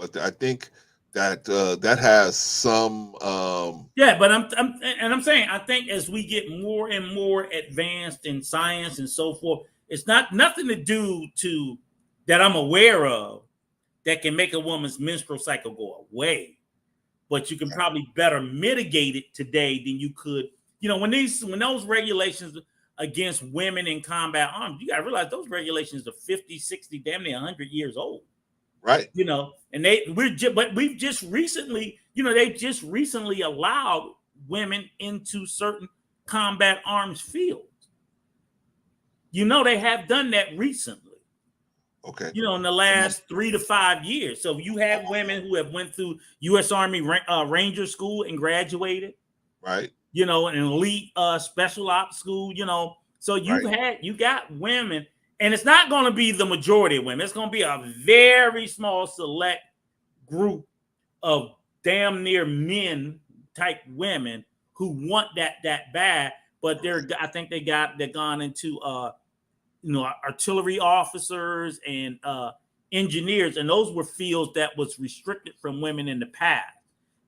that that has some. But I'm saying I think as we get more and more advanced in science and so forth, it's nothing to do to that I'm aware of that can make a woman's menstrual cycle go away. But you can probably better mitigate it today than you could. You know, when those regulations against women in combat arms, you got to realize those regulations are 50, 60, damn near 100 years old. Right. You know, and we've just recently, they just recently allowed women into certain combat arms fields. You know, they have done that recently. Okay. You know, in the last 3 to 5 years. So you have women who have went through U.S. Army Ranger School and graduated. Right. You know, an elite special ops school. You know, so you got women, and it's not going to be the majority of women. It's going to be a very small select group of damn near men type women who want that bad. But I think they're gone into artillery officers and engineers, and those were fields that was restricted from women in the past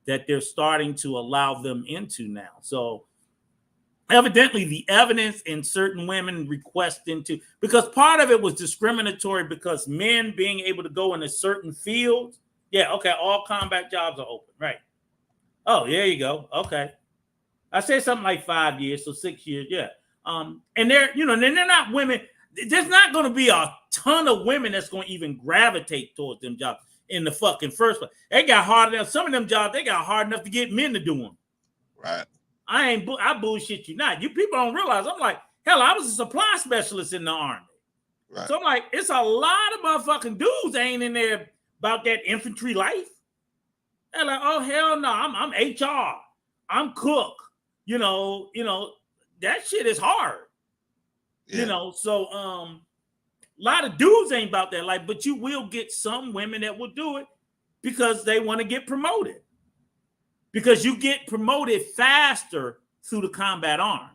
that they're starting to allow them into now. So evidently the evidence in certain women requesting to, because part of it was discriminatory because men being able to go into certain fields. Yeah. Okay. All combat jobs are open. Right. Oh, there you go. Okay. I said something like 5 years. So 6 years. Yeah. And they're not women. There's not going to be a ton of women that's going to even gravitate towards them jobs in the fucking first place. They got hard enough. Some of them jobs, they got hard enough to get men to do them. Right. I bullshit you not. You people don't realize. I'm like, hell, I was a supply specialist in the Army. Right. So I'm like, it's a lot of motherfucking dudes ain't in there about that infantry life. They're like, oh, hell no, I'm HR. I'm cook. You know, that shit is hard. Yeah. So a lot of dudes ain't about that life, but you will get some women that will do it because they want to get promoted. Because you get promoted faster through the combat arms.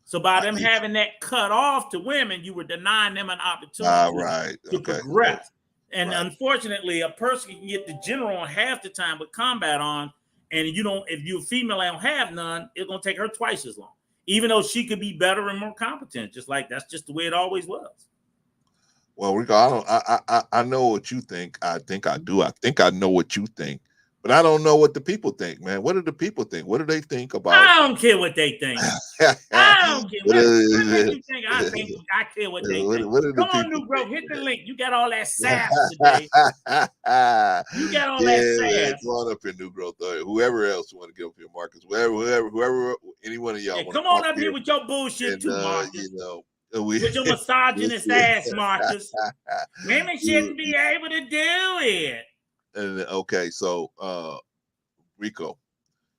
So by them having that cut off to women, you were denying them an opportunity to progress. And unfortunately, a person can get the general on half the time with combat arms, and if you're a female and don't have none, it's gonna take her twice as long. even though she could be better and more competent. Just like that's just the way it always was. Well, Rico, I know what you think. I think I do. I think I know what you think, but I don't know what the people think, man. What do the people think? What do they think about? I don't care what they think. I don't care. What makes you think I care what they think? What do the Come on, people new bro, think, hit the man? link. You got all that sass today. You got all that Man, sass. come on up here, new growth. Whoever else want to get up here, Marcus. Whoever, any one of y'all. Yeah, want come to on up here with your bullshit too, Marcus. You know, with your misogynist ass, Marcus. Women shouldn't be able to do it. And okay, so Rico.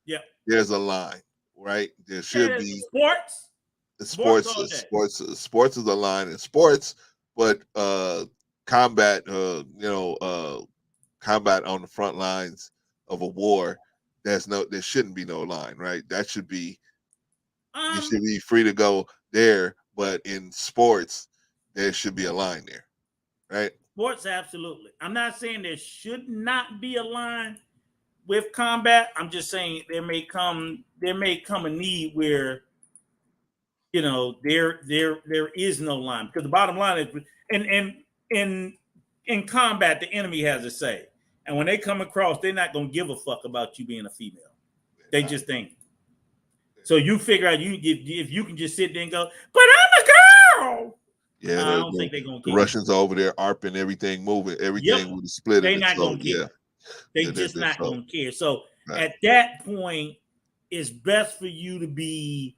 Yeah. There's a line, right? There should be sports. Sports is a line in sports, but combat, combat on the front lines of a war, there shouldn't be no line, right? That should be you should be free to go there, but in sports, there should be a line there, right? Sports, absolutely. I'm not saying there should not be a line with combat. I'm just saying there may come a need where there is no line, because the bottom line is in combat the enemy has a say, and when they come across, they're not gonna give a fuck about you being a female. They just ain't. So you figure out if you can just sit there and go, but I'm a girl. Yeah, I don't think they're gonna the care. Russians are over there arping everything, moving everything with the split. They're not gonna care. Yeah. They just not gonna care. So at that point, it's best for you to be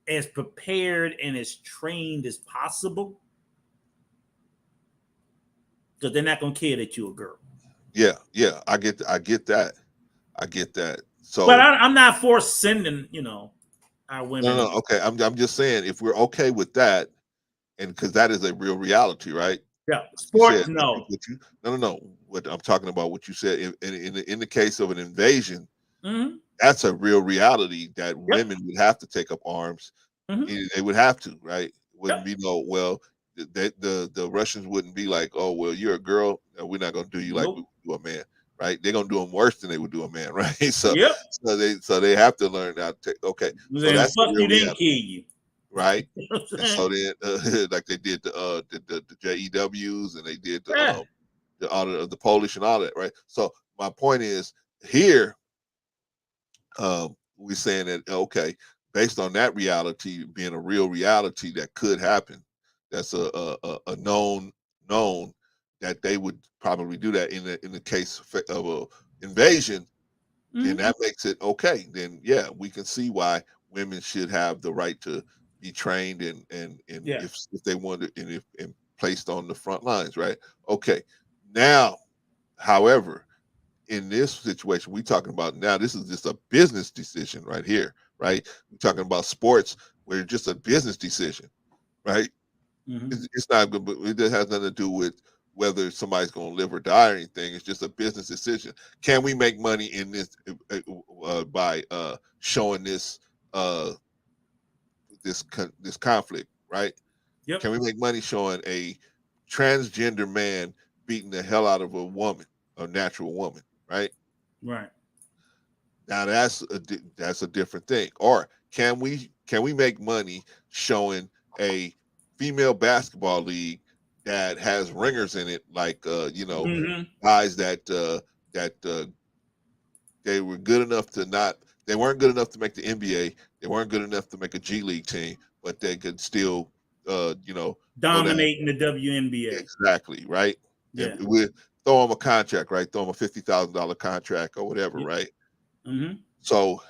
as prepared and as trained as possible, because they're not gonna care that you're a girl. Yeah, I get that. So, but I'm not for sending, our women. No, okay. I'm just saying, if we're okay with that, and because that is a real reality, right? Yeah, sports, no. What I'm talking about, what you said in the case of an invasion, that's a real reality that women would have to take up arms. They would have to, right? Wouldn't be the Russians wouldn't be like, oh well, you're a girl, and we're not gonna do you like we do a man, right? They're gonna do them worse than they would do a man, right? So they have to learn how to take. Okay, so that's fuck you, didn't kill you, right? And so then, like they did the JEWs, and they did the Polish and all that, right? So my point is here, we're saying that okay, based on that reality being a real reality that could happen, that's a known that they would probably do that in the case of a invasion. Then that makes it okay. Then yeah, we can see why women should have the right to be trained and if they want to and placed on the front lines, right? Okay. Now, however, in this situation we're talking about now, this is just a business decision right here, right? We're talking about sports where it's just a business decision, right? It's not good, but it has nothing to do with whether somebody's going to live or die or anything. It's just a business decision. Can we make money in this by showing this this conflict, right? Can we make money showing a transgender man beating the hell out of a woman, a natural woman, right? Right. Now that's a different thing. Or can we make money showing a female basketball league that has ringers in it, like guys that they were good enough to they weren't good enough to make the NBA, they weren't good enough to make a G League team, but they could still dominate in the WNBA. Exactly, right? Yeah. And we throw them a contract, right? Throw them a $50,000 contract or whatever, right? So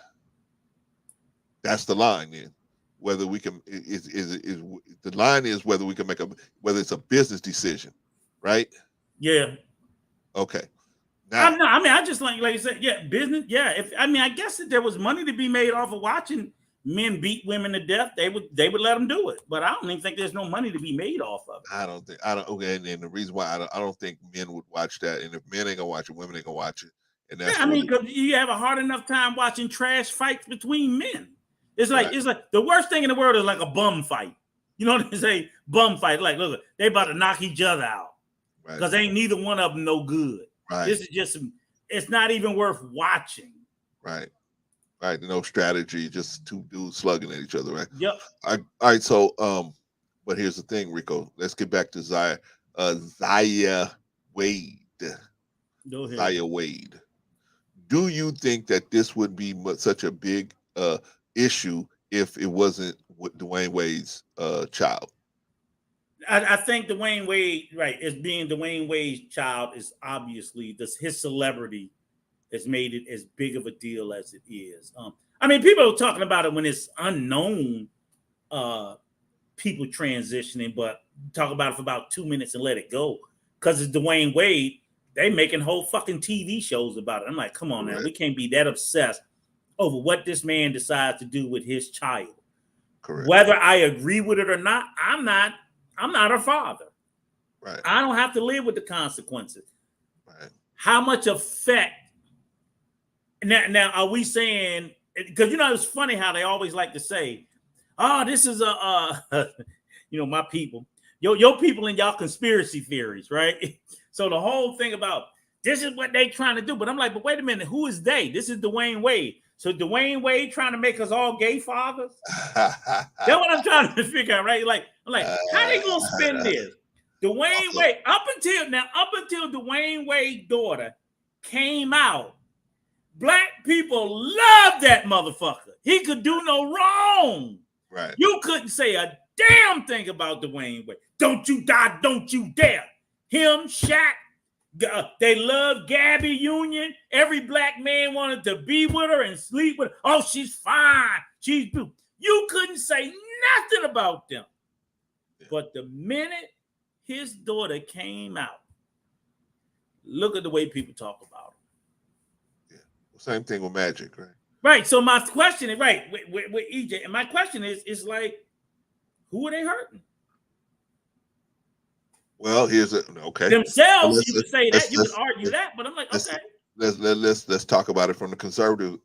that's the line then. Whether we can is the line is whether we can make whether it's a business decision, right? Yeah. Okay. Now, I just like you said, business. Yeah. I guess if there was money to be made off of watching men beat women to death, they would let them do it. But I don't even think there's no money to be made off of it. Okay. And the reason why I don't think men would watch that, and if men ain't gonna watch it, women ain't gonna watch it. And that's because you have a hard enough time watching trash fights between men. It's like the worst thing in the world is like a bum fight. You know what they say? Bum fight. Like, look, they about to knock each other out because ain't neither one of them no good. Right. This is just it's not even worth watching. Right. Right, no strategy, just two dudes slugging at each other, right? Yep. All right, so but here's the thing, Rico. Let's get back to Zaya Wade. Go ahead. Zaya Wade. Do you think that this would be such a big issue if it wasn't with Dwayne Wade's child? I think Dwayne Wade, right, as being Dwayne Wade's child, is obviously his celebrity has made it as big of a deal as it is. I mean, people are talking about it when it's unknown people transitioning, but talk about it for about 2 minutes and let it go. Because it's Dwayne Wade, they making whole fucking TV shows about it. I'm like, come on now, we can't be that obsessed over what this man decides to do with his child. Correct. Whether I agree with it or not, I'm not her father. Right. I don't have to live with the consequences. Right. How much effect? Now are we saying? Because it's funny how they always like to say, "Oh, this is my people, your people and y'all conspiracy theories, right?" So the whole thing about this is what they trying to do, but I'm like, but wait a minute, who is they? This is Dwayne Wade. So Dwayne Wade trying to make us all gay fathers? That's what I'm trying to figure out, right? I'm like, how they gonna spin this? Dwayne Wade, up until Dwayne Wade's daughter came out, black people loved that motherfucker. He could do no wrong. Right. You couldn't say a damn thing about Dwayne Wade. Don't you die, don't you dare. Him, Shaq, they loved Gabby Union. Every black man wanted to be with her and sleep with her. Oh, she's fine. She's beautiful. You couldn't say nothing about them. Yeah. But the minute his daughter came out, look at the way people talk about her. Yeah. Same thing with Magic, right? Right. So my question is, right, with EJ, and my question is like, who are they hurting? Well, here's okay. Themselves, you could say that, you could argue that, but I'm like, okay. Let's talk about it from the conservative.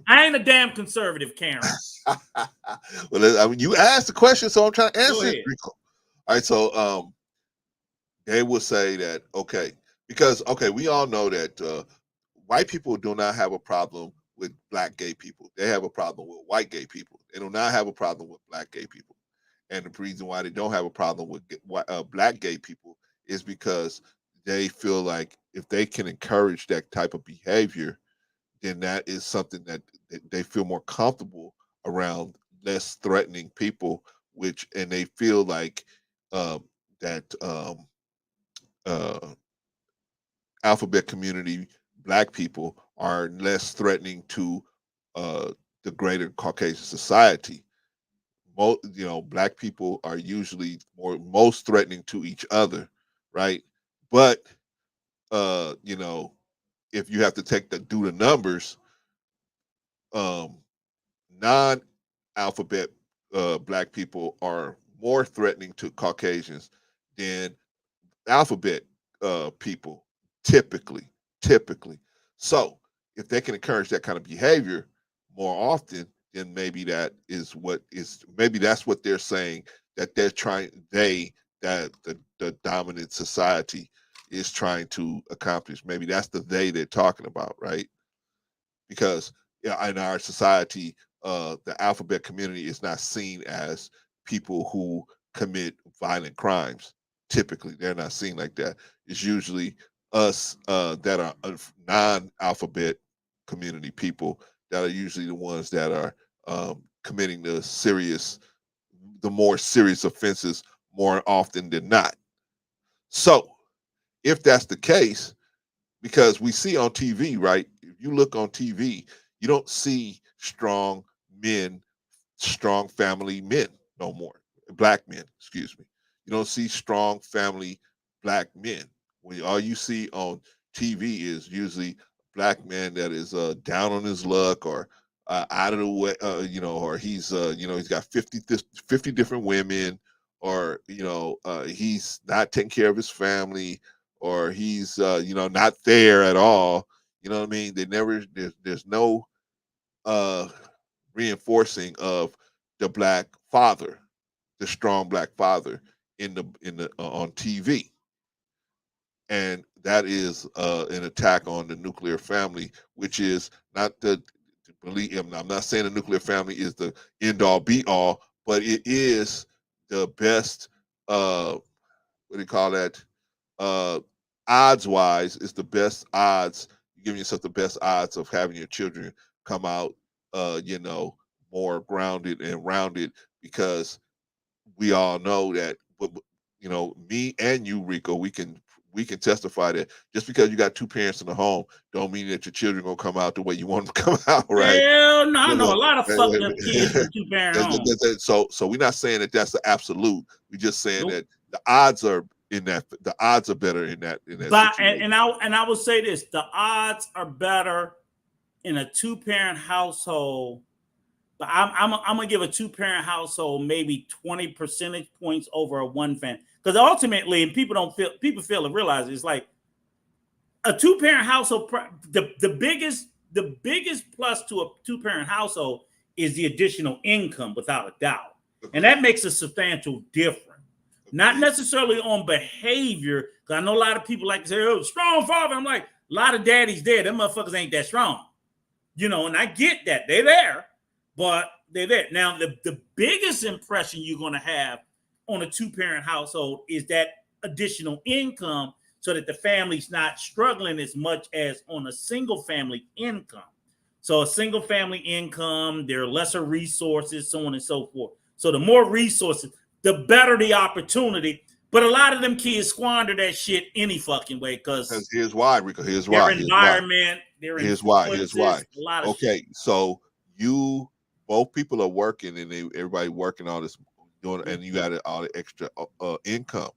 I ain't a damn conservative, Karen. Well, I mean, you asked the question, so I'm trying to answer it. All right, so they will say that because we all know that white people do not have a problem with black gay people. They have a problem with white gay people. They do not have a problem with black gay people. And the reason why they don't have a problem with black gay people is because they feel like if they can encourage that type of behavior, then that is something that they feel more comfortable around, less threatening people, and they feel like that alphabet community black people are less threatening to the greater Caucasian society. Black people are usually most threatening to each other, right? But if you have to do the numbers, non-alphabet black people are more threatening to Caucasians than alphabet people typically. So if they can encourage that kind of behavior more often, then maybe that's what they're saying, that the dominant society is trying to accomplish. Maybe that's the they're talking about, right? Because in our society, the alphabet community is not seen as people who commit violent crimes. Typically, they're not seen like that. It's usually us that are non-alphabet community people that are usually the ones that are committing the more serious offenses more often than not. So, if that's the case, because we see on TV, right? If you look on TV, you don't see strong family men no more. Black men, excuse me. You don't see strong family black men. All you see on TV is usually black man that is down on his luck, or out of the way, or he's he's got 50 different women, or he's not taking care of his family, or he's not there at all. You know what I mean? There's no reinforcing of the black father, the strong black father in the on TV. And that is an attack on the nuclear family, which is not believe I'm not saying a nuclear family is the end all be all, but it is the best what do you call that? Odds wise, it's the best odds. You're giving yourself the best odds of having your children come out more grounded and rounded, because we all know that me and you, Rico, we can testify that just because you got two parents in the home don't mean that your children gonna come out the way you want them to come out, right? Hell no, I know a lot of fucked up kids from two-parent homes. So we're not saying that that's the absolute. We're just saying Nope. that the odds are the odds are better in that But situation. and I will say this: the odds are better in a two-parent household. But I'm gonna give a two-parent household maybe 20 percentage points over a one-family, because ultimately, and people fail to realize it, it's like a two-parent household. The biggest plus to a two-parent household is the additional income, without a doubt, and that makes a substantial difference. Not necessarily on behavior, because I know a lot of people like to say, "Oh, strong father." I'm like, a lot of daddies there, them motherfuckers ain't that strong, and I get that they're there, but they're there. Now, the biggest impression you're going to have on a two-parent household is that additional income, so that the family's not struggling as much as on a single-family income. So a single-family income, there are lesser resources, so on and so forth. So the more resources, the better the opportunity. But a lot of them kids squander that shit any fucking way, because here's why, Rico. Here's their why. environment, their Here's why. Here's why. a lot of Okay, shit. so both people are working, and everybody working all this doing, and you got all the extra income.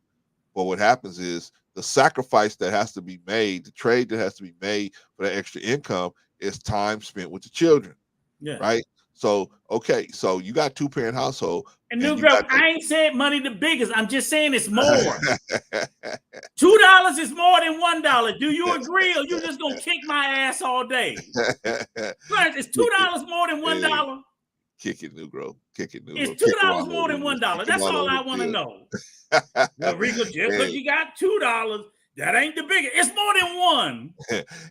But what happens is the sacrifice that has to be made, the trade that has to be made for that extra income is time spent with the children. Yeah. Right. So okay, so you got two-parent household, and New Girl, I ain't said money the biggest. I'm just saying it's more. $2 is more than $1. Do you agree, or you just gonna kick my ass all day? Right, it's $2 more than $1. Kick it, Negro. Kick it, Negro. It's $2 more than $1. That's all I want to know. Well, Rico, just because you got $2, that ain't the biggest. It's more than one.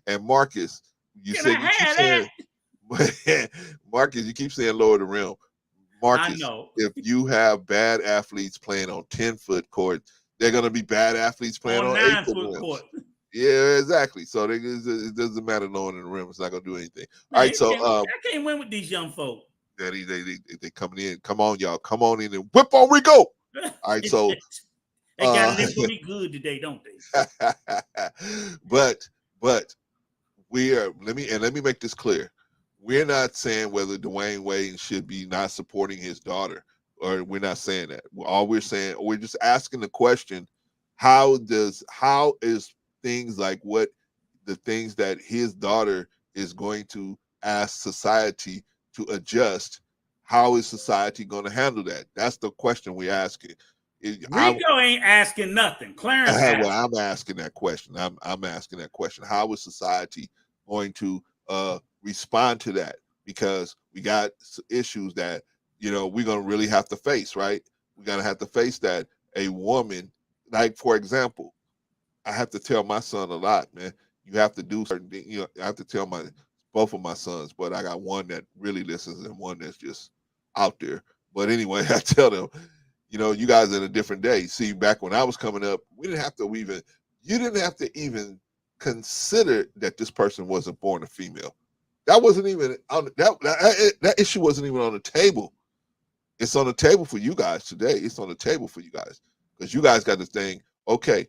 And Marcus, you Marcus, you keep saying lower the rim. Marcus, I know. If you have bad athletes playing on 10-foot courts, they're going to be bad athletes playing on 8-foot court. Yeah, exactly. So it doesn't matter lower than the rim. It's not going to do anything. Man, all right, so I can't win with these young folks. They coming in. Come on, y'all. Come on in and whip on Rico. All right, so they got it for me good today, don't they? but we are. Let me make this clear. We're not saying whether Dwayne Wade should be not supporting his daughter, or we're not saying that. All we're saying, we're just asking the question: how is things like what the things that his daughter is going to ask society to adjust? How is society going to handle that? That's the question we're asking. Rico ain't asking nothing. Clarence well, I'm asking that question. I'm asking that question. How is society going to respond to that? Because we got issues that we're gonna really have to face, right? We're gonna have to face that a woman, like for example, I have to tell my son a lot, man. You have to do certain things. I have to tell both of my sons, but I got one that really listens and one that's just out there. But anyway, I tell them, you guys are in a different day. See, back when I was coming up, you didn't have to even consider that this person wasn't born a female. That wasn't even on that issue wasn't even on the table. It's on the table for you guys today. It's on the table for you guys, because you guys got this thing. Okay,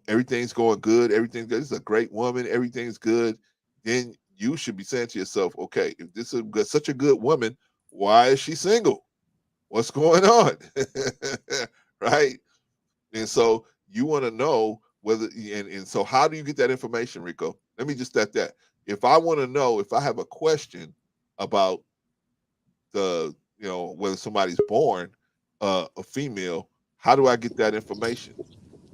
everything's going good. Everything's good. This is a great woman. Everything's good. Then you should be saying to yourself, okay, if this is such a good woman, why is she single? What's going on? Right? And so you want to know whether, and so how do you get that information, Rico? Let me just that. If I want to know, if I have a question about whether somebody's born a female, how do I get that information?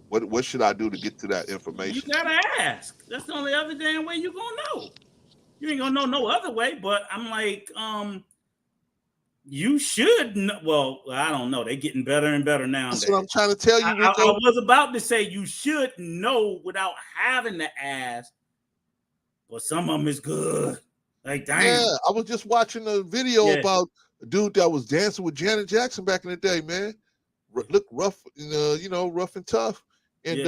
What should I do to get to that information? You gotta ask. That's the only other damn way you're gonna know. You ain't gonna know no other way. But I'm like, you should know. Well, I don't know. They're getting better and better nowadays. That's what I'm trying to tell you, Rico. I was about to say you should know without having to ask, but some of them is good. Like, damn. Yeah, I was just watching a video about a dude that was dancing with Janet Jackson back in the day, man. Look rough, rough and tough. And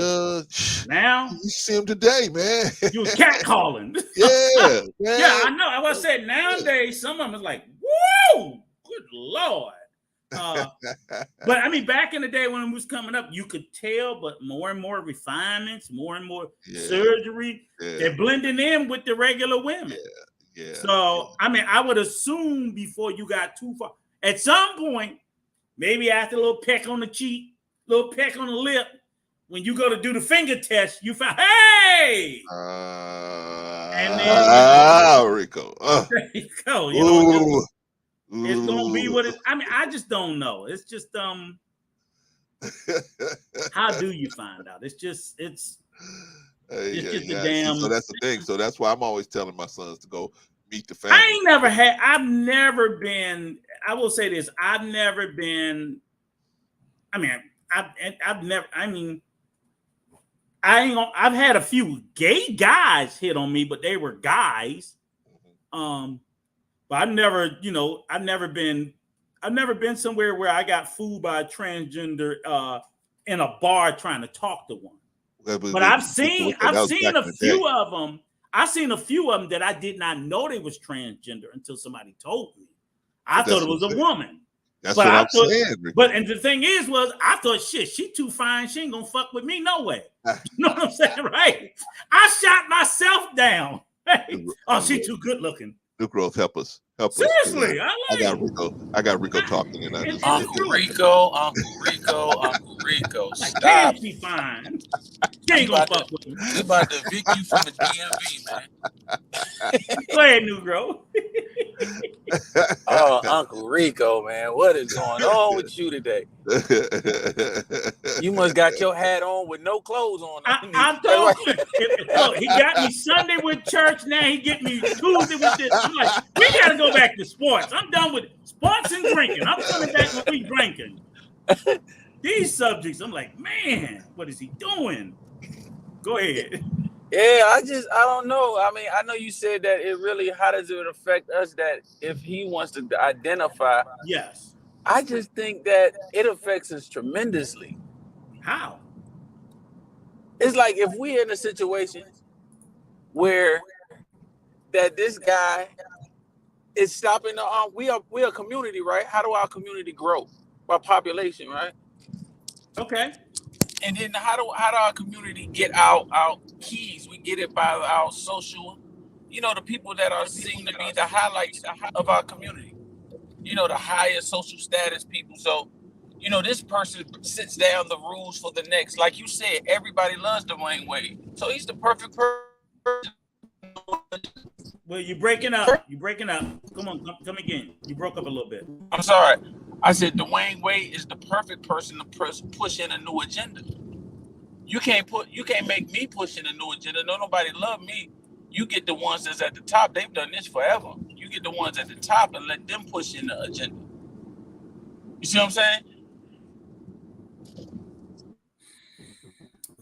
now you see him today, man. You was catcalling. Yeah, man. Yeah, I know. I was saying nowadays, some of them is like, whoa, good Lord. But I mean, back in the day when it was coming up, you could tell, but more and more refinements, more and more surgery, they're blending in with the regular women. Yeah. So, I mean, I would assume before you got too far, at some point, maybe after a little peck on the cheek, little peck on the lip, when you go to do the finger test, you find, hey! And then Rico. There you go. You know, it's gonna be what it. I mean, I just don't know. It's just how do you find out? It's just a damn. So that's the thing. So that's why I'm always telling my sons to go meet the family. I've never been. I will say this. I've never been. I mean, I've never. I mean, I've had a few gay guys hit on me, but they were guys. But I've never been somewhere where I got fooled by a transgender in a bar trying to talk to one. But I've seen a few of them. I've seen a few of them that I did not know they was transgender until somebody told me. I thought it was a woman. That's what I'm saying. But and the thing is, I thought, shit, she too fine. She ain't gonna fuck with me no way. You know what I'm saying, right? I shot myself down. Oh, she too good looking. New Growth, help us. Seriously, I got Rico talking, and I just Uncle Rico. Like, damn, she fine. She ain't gonna fuck with me. We about to evict you from the DMV, man. Go ahead, New Growth. Oh, Uncle Rico, man, what is going on with you today? You must got your hat on with no clothes on. I'm talking. Look, he got me Sunday with church. Now he get me Tuesday with this. I'm like, we gotta go back to sports. I'm done with sports and drinking. I'm coming back when we drinking. These subjects, I'm like, man, what is he doing? Go ahead. Yeah, I don't know. I mean, I know you said that it really, how does it affect us that if he wants to identify? Yes. I just think that it affects us tremendously. How? It's like if we're in a situation where that this guy is stopping the we are a community, right? How do our community grow? By population, right? Okay. And then how do our community get our keys? We get it by our social, the people that are seem to be the highlights of our community. The highest social status people. So, this person sits down the rules for the next. Like you said, everybody loves Dwayne Wade. So he's the perfect person. Well, you're breaking up. Come on, come again. You broke up a little bit. I'm sorry. I said Dwayne Wade is the perfect person to push in a new agenda. You can't make me push in a new agenda. Nobody love me. You get the ones that's at the top. They've done this forever. You get the ones at the top and let them push in the agenda. You see what I'm saying?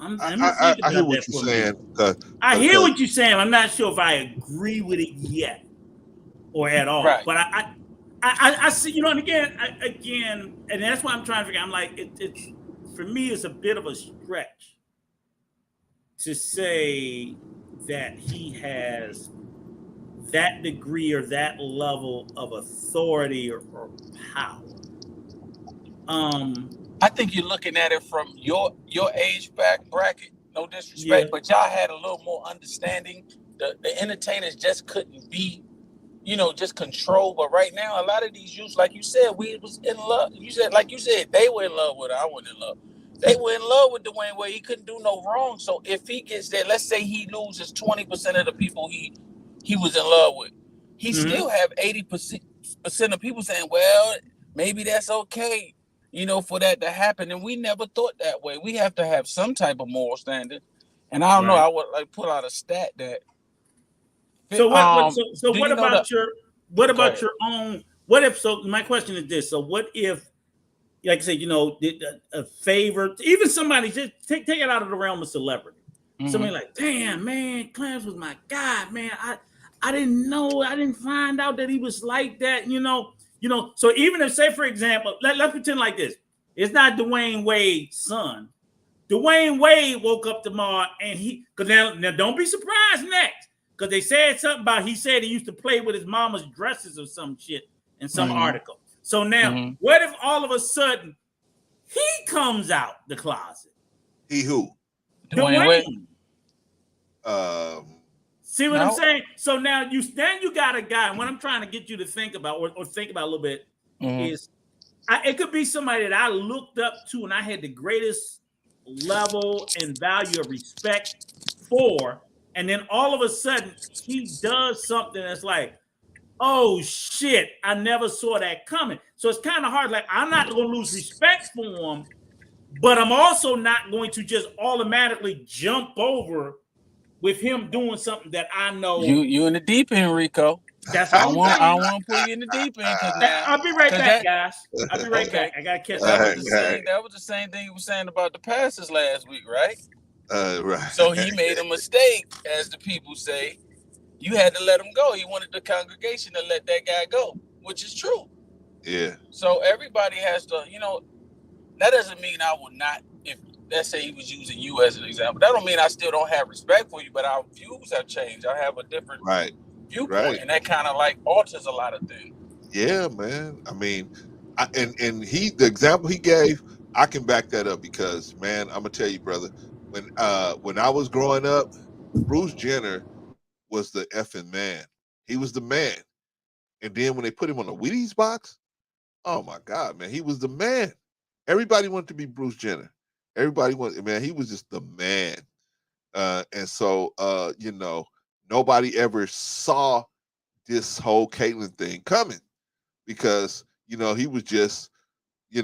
I hear what you're saying. I hear what you're saying. I'm not sure if I agree with it yet or at all. Right. But I see, and again, and that's why I'm trying to figure out. I'm like, it's for me, it's a bit of a stretch to say that he has that degree or that level of authority or power. I think you're looking at it from your age bracket. No disrespect, but y'all had a little more understanding. The entertainers just couldn't be, just control. But right now, a lot of these youths, like you said, we was in love. Like you said, they were in love with her. I wasn't in love. They were in love with Dwayne Wade. He couldn't do no wrong. So if he gets there, let's say he loses 20% of the people he was in love with, he still have 80% of people saying, well, maybe that's okay, for that to happen. And we never thought that way. We have to have some type of moral standard. And I don't know. I would like put out a stat that. So what about your own? What if? So my question is this: so what if? Like I said, a favor, even somebody, just take it out of the realm of celebrity. Somebody like, damn, man, Clarence was my guy, man. I didn't know. I didn't find out that he was like that. So even if, say, for example, let's pretend like this. It's not Dwayne Wade's son. Dwayne Wade woke up tomorrow and because now don't be surprised next, because they said something about, he said he used to play with his mama's dresses or some shit in some article. So now, what if all of a sudden he comes out the closet? He who? Dwayne Wade. See what I'm saying? So now you got a guy, and what I'm trying to get you to think about, or think about a little bit, is it could be somebody that I looked up to and I had the greatest level and value of respect for, and then all of a sudden he does something that's like, oh shit, I never saw that coming. So it's kind of hard. Like, I'm not going to lose respect for him, but I'm also not going to just automatically jump over with him doing something that I know. You in the deep end, Rico. That's what I want to pull you in the deep end, because now I'll be right back, guys. I'll be right back. I gotta catch up. That was the same thing you were saying about the passes last week, right? Right. So he made a mistake, as the people say. You had to let him go. He wanted the congregation to let that guy go, which is true. Yeah. So everybody has to, that doesn't mean I would not, if let's say he was using you as an example, that don't mean I still don't have respect for you, but our views have changed. I have a different viewpoint, and that kind of like alters a lot of things. Yeah, man. I mean, the example he gave, I can back that up, because, man, I'm gonna tell you, brother, when I was growing up, Bruce Jenner was the effing man. He was the man. And then when they put him on the Wheaties box, oh my God, man, he was the man. Everybody wanted to be Bruce Jenner. Everybody wanted, man, he was just the man. And so, nobody ever saw this whole Caitlyn thing coming, because, he was just, he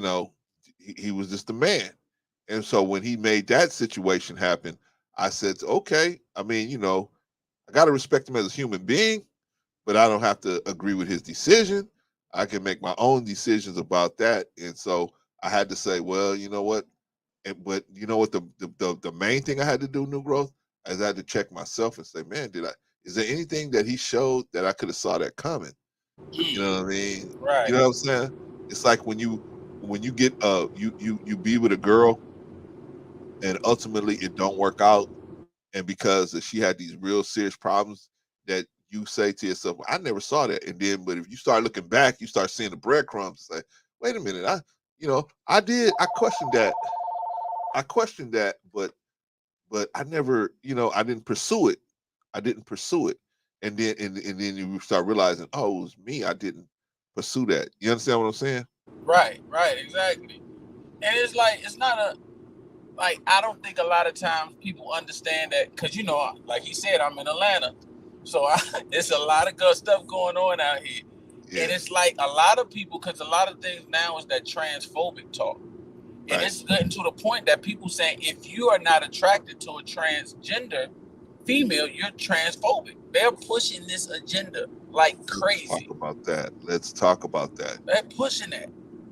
was just the man. And so when he made that situation happen, I said, okay, I mean, I got to respect him as a human being, but I don't have to agree with his decision. I can make my own decisions about that. And so I had to say, well, you know what? But you know what? The main thing I had to do, New Growth, is I had to check myself and say, man, is there anything that he showed that I could have saw that coming? You know what I mean? Right. You know what I'm saying? It's like when you get you be with a girl and ultimately it don't work out, and because she had these real serious problems, that you say to yourself, I never saw that. And then, but if you start looking back, you start seeing the breadcrumbs. Say, wait a minute, I questioned that, but I never, I didn't pursue it. And then then you start realizing, oh, it was me. I didn't pursue that. You understand what I'm saying? Right, exactly. And it's like, it's not I don't think a lot of times people understand that, because, like he said, I'm in Atlanta. So it's a lot of good stuff going on out here. Yeah. And it's like a lot of people, because a lot of things now is that transphobic talk. And it's getting to the point that people saying, if you are not attracted to a transgender female, you're transphobic. They're pushing this agenda like crazy. Let's talk about that. They're pushing that.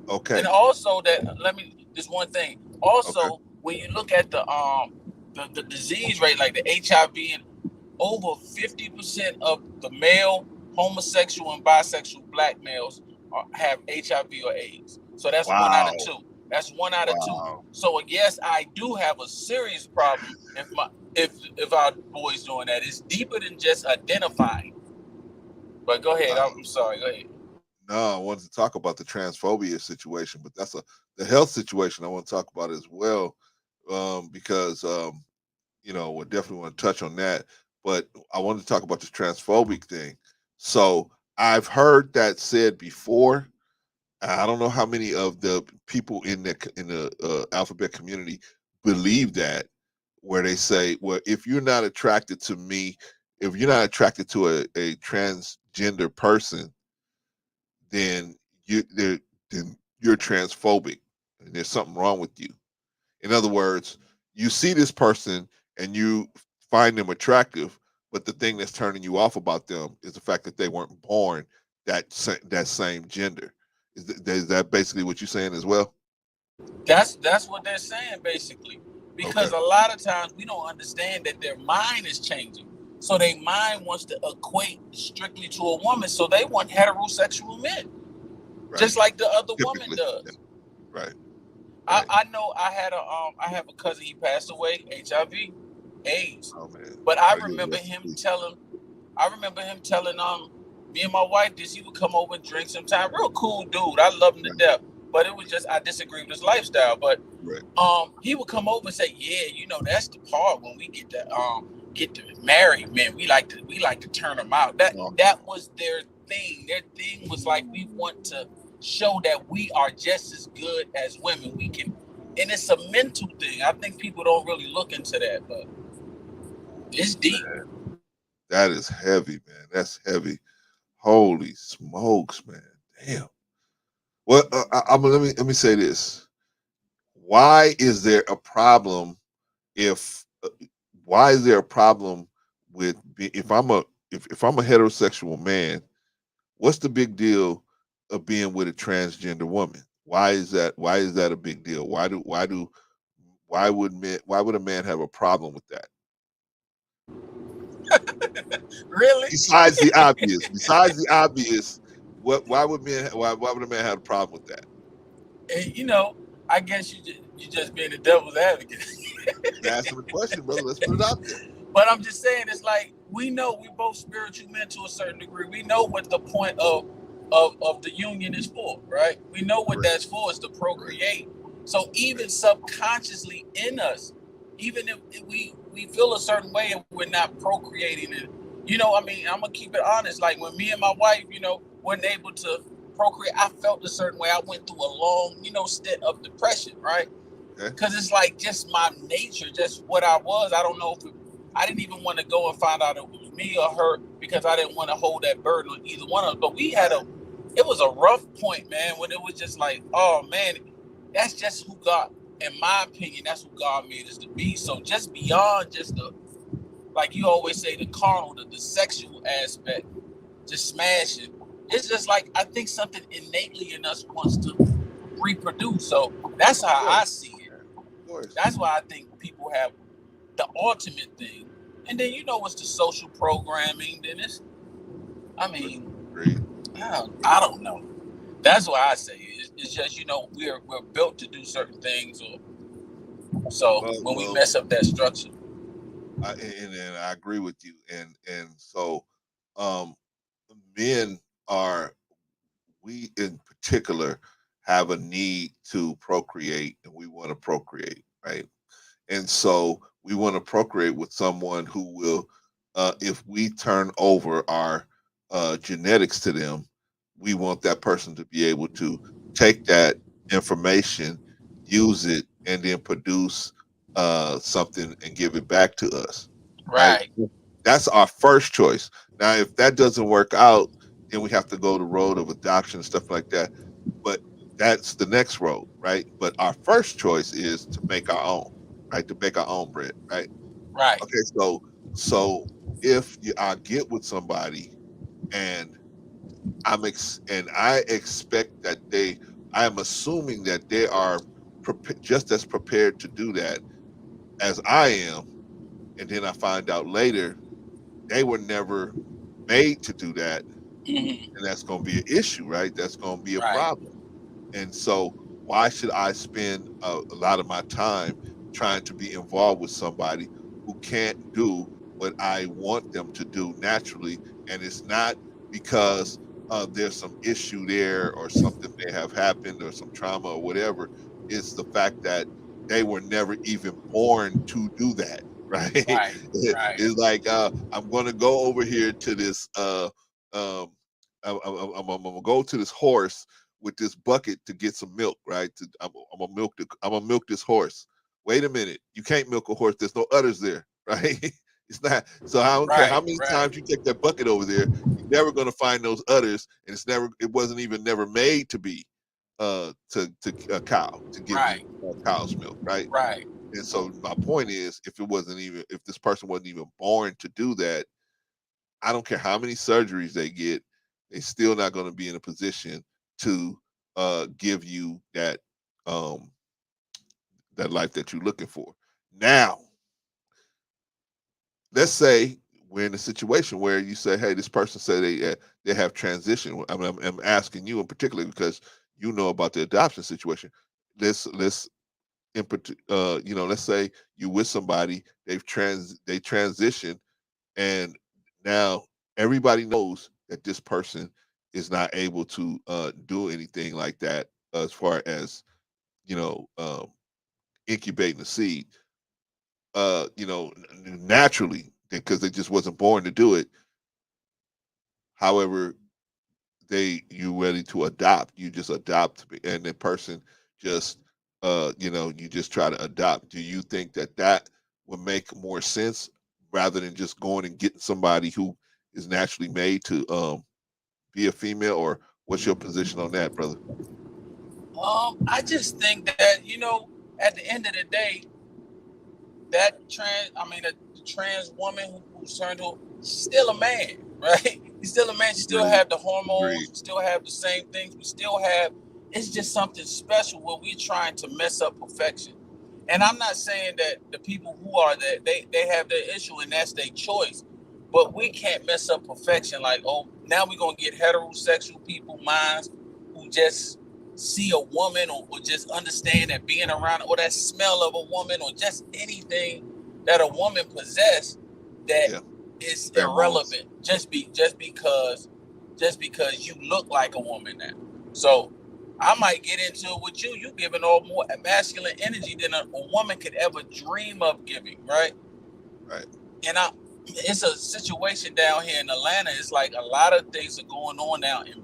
Okay. And also this one thing. Also, when you look at the disease rate, like the HIV, and over 50% of the male homosexual and bisexual black males have HIV or AIDS. So that's 1 out of 2. That's 1 out of 2. So yes, I do have a serious problem if our boys doing that. It's deeper than just identifying. But go ahead. I'm sorry. Go ahead. No, I wanted to talk about the transphobia situation, but that's the health situation I want to talk about as well, because we definitely want to touch on that. But I wanted to talk about this transphobic thing. So I've heard that said before. I don't know how many of the people in the alphabet community believe that, where they say, well, if you're not attracted to me, if you're not attracted to a transgender person, then you're transphobic and there's something wrong with you. In other words, you see this person and you find them attractive, but the thing that's turning you off about them is the fact that they weren't born that same gender. Is that basically what you're saying as well? That's what they're saying, basically. Because a lot of times we don't understand that their mind is changing. So their mind wants to equate strictly to a woman. So they want heterosexual men, just like the other woman does. Right. I know I have a cousin, he passed away, HIV, AIDS. Oh man. But I remember him telling me and my wife this. He would come over and drink sometime. Real cool dude. I love him to death. But it was just I disagree with his lifestyle. But he would come over and say, yeah, you know, that's the part when we get to marry men. We like to turn them out. That was their thing. Their thing was like, we want to show that we are just as good as women. We can, and it's a mental thing. I think people don't really look into that, but it's deep. Man, that is heavy, man. That's heavy. Holy smokes, man. Damn. Well, let me say this. Why is there a problem if why is there a problem with if I'm a heterosexual man, what's the big deal of being with a transgender woman? Why is that a big deal? Why would a man have a problem with that? Really? Besides the obvious, why would a man have a problem with that? And you know, I guess you just being the devil's advocate. Answer the question, brother. Let's put it out there. But I'm just saying, it's like we know we both spiritual men to a certain degree. We know what the point of the union is for, right? We know what that's for, is to procreate. So even subconsciously in us, even if we feel a certain way and we're not procreating, and you know, I mean, I'm gonna keep it honest. Like when me and my wife, you know, weren't able to procreate, I felt a certain way. I went through a long, you know, stint of depression, right? Because it's like just my nature, just what I was. I don't know if I didn't even want to go and find out if it was me or her, because I didn't want to hold that burden on either one of us. But it was a rough point, man, when it was just like, oh man, that's just who God, in my opinion, that's who God made us to be. So just beyond just the, like you always say, the carnal, the sexual aspect, just smashing. It's just like, I think something innately in us wants to reproduce. So that's how I see it. That's why I think people have the ultimate thing. And then, you know, it's the social programming. Then it's, I mean, I don't know. That's why I say it. It's just, you know, we're built to do certain things. When we mess up that structure. And I agree with you. And so men we in particular have a need to procreate, and we want to procreate, right? And so we want to procreate with someone who will, if we turn over our genetics to them, we want that person to be able to take that information, use it, and then produce something and give it back to us. Right? That's our first choice. Now, if that doesn't work out, then we have to go the road of adoption and stuff like that. But that's the next road, right? But our first choice is to make our own, right? To make our own bread, right? Right. Okay, so if I get with somebody and I expect that I am assuming that they are just as prepared to do that as I am, and then I find out later they were never made to do that, and that's going to be an issue, right? That's going to be a problem. And so why should I spend a lot of my time trying to be involved with somebody who can't do what I want them to do naturally? And it's not because there's some issue there or something may have happened or some trauma or whatever. It's the fact that they were never even born to do that. Right. It's like I'm going to go over here to this. I'm gonna go to this horse with this bucket to get some milk. Right. I'm gonna milk this horse. Wait a minute. You can't milk a horse. There's no udders there. Right. It's not. So I don't care how many times you take that bucket over there. You're never gonna find those udders, and it wasn't even never made to be to a cow to give you cow's milk. Right. And so my point is, if this person wasn't even born to do that, I don't care how many surgeries they get, they're still not going to be in a position to give you that that life that you're looking for. Now, let's say we're in a situation where you say, hey, this person said they have transition. I'm asking you in particular because you know about the adoption situation. Let's let's say you with somebody, they transition, and now everybody knows that this person is not able to do anything like that as far as incubating the seed, naturally, because they just wasn't born to do it. However, you ready to adopt, you just adopt, and the person just you just try to adopt. Do you think that would make more sense rather than just going and getting somebody who is naturally made to be a female? Or what's your position on that, brother? I just think that, at the end of the day, that the trans woman who's turned to, still a man, right? He's still a man. She still have the hormones, we still have the same things. We still have, it's just something special where we're trying to mess up perfection. And I'm not saying that the people who are that, they have their issue and that's their choice, but we can't mess up perfection. Like, oh, now we're going to get heterosexual people minds who just see a woman or just understand that being around, or that smell of a woman, or just anything that a woman possesses that is irrelevant just because you look like a woman now. So I might get into it with you. You giving all more masculine energy than a woman could ever dream of giving, right? Right. And it's a situation down here in Atlanta. It's like a lot of things are going on now. And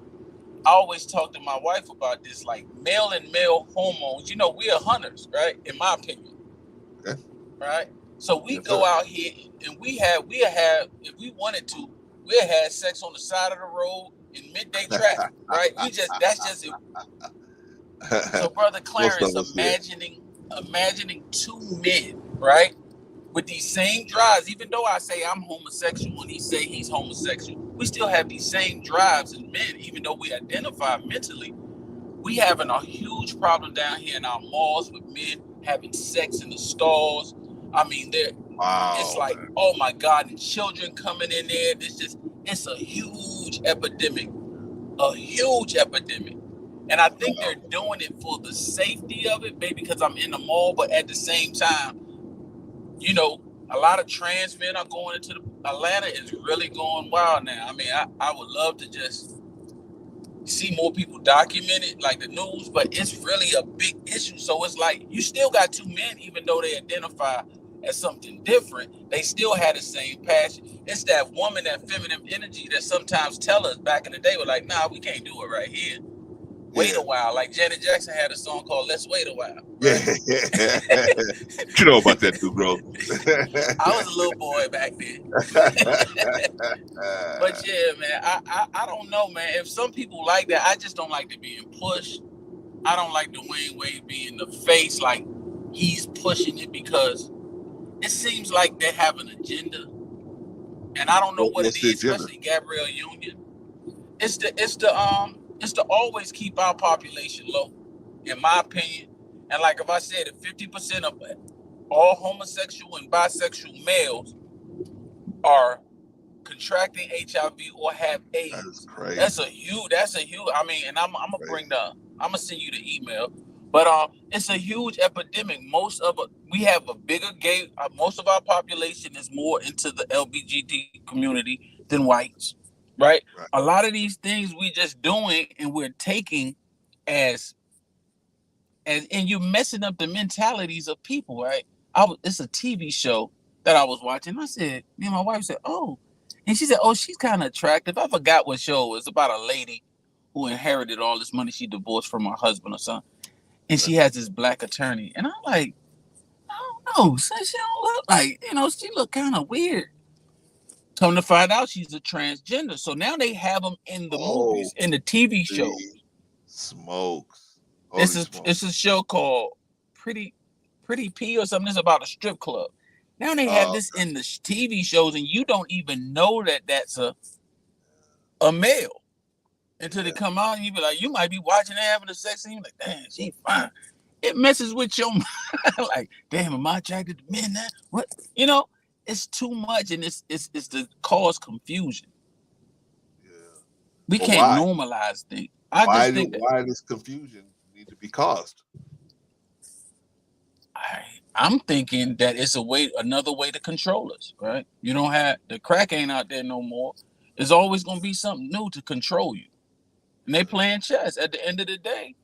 I always talk to my wife about this, like male and male hormones. We are hunters, right? In my opinion. Okay. Right? So we go out here and we have, if we wanted to, we'll have sex on the side of the road in midday traffic, right? That's just it. So Brother Clarence, imagining two men, right? With these same drives, even though I say I'm homosexual and he say he's homosexual, we still have these same drives as men, even though we identify mentally. We having a huge problem down here in our malls with men having sex in the stalls. I mean, it's like, oh my God, and children coming in there. It's a huge epidemic, And I think they're doing it for the safety of it, maybe because I'm in the mall, but at the same time, a lot of trans men are going into Atlanta is really going wild now. I mean, I would love to just see more people document it, like the news, but it's really a big issue. So it's like, you still got two men, even though they identify as something different, they still had the same passion. It's that woman, that feminine energy that sometimes tell us back in the day, we're like, nah, we can't do it right here. Wait a while. Like Janet Jackson had a song called Let's Wait a While. Right? Yeah. You know about that too, bro. I was a little boy back then. But yeah, man, I don't know, man. If some people like that, I just don't like to being pushed. I don't like Dwayne Wade being the face, like he's pushing it, because it seems like they have an agenda. And I don't know what it is, especially Gabrielle Union. It's to always keep our population low, in my opinion. And like if I said, if 50% of all homosexual and bisexual males are contracting HIV or have AIDS, that's a huge. I mean, and I'm gonna send you the email, but it's a huge epidemic. We have a bigger gay. Most of our population is more into the LGBT community than whites, right? A lot of these things we just doing and we're taking as and you're messing up the mentalities of people, right? It's a TV show that I was watching. I said, me and my wife said, oh. And she said, oh, she's kind of attractive. I forgot what show it was. About a lady who inherited all this money. She divorced from her husband or something. And she has this black attorney. And I'm like, I don't know. She don't look like, she look kind of weird. Come to find out, she's a transgender. So now they have them in the movies, in the TV shows. Smokes. It's a show called Pretty P or something. It's about a strip club. Now they have this in the TV shows, and you don't even know that that's a male until they come out, and you be like, you might be watching and having a sex scene, like, damn, she fine. It messes with your mind, like, damn, am I attracted to men now? What, it's too much, and it's to cause confusion. We But can't why? normalize things. I just think that Why does confusion need to be caused? I'm thinking that it's another way to control us, right? You don't have the crack ain't out there no more. There's always gonna be something new to control you. And they playing chess. At the end of the day,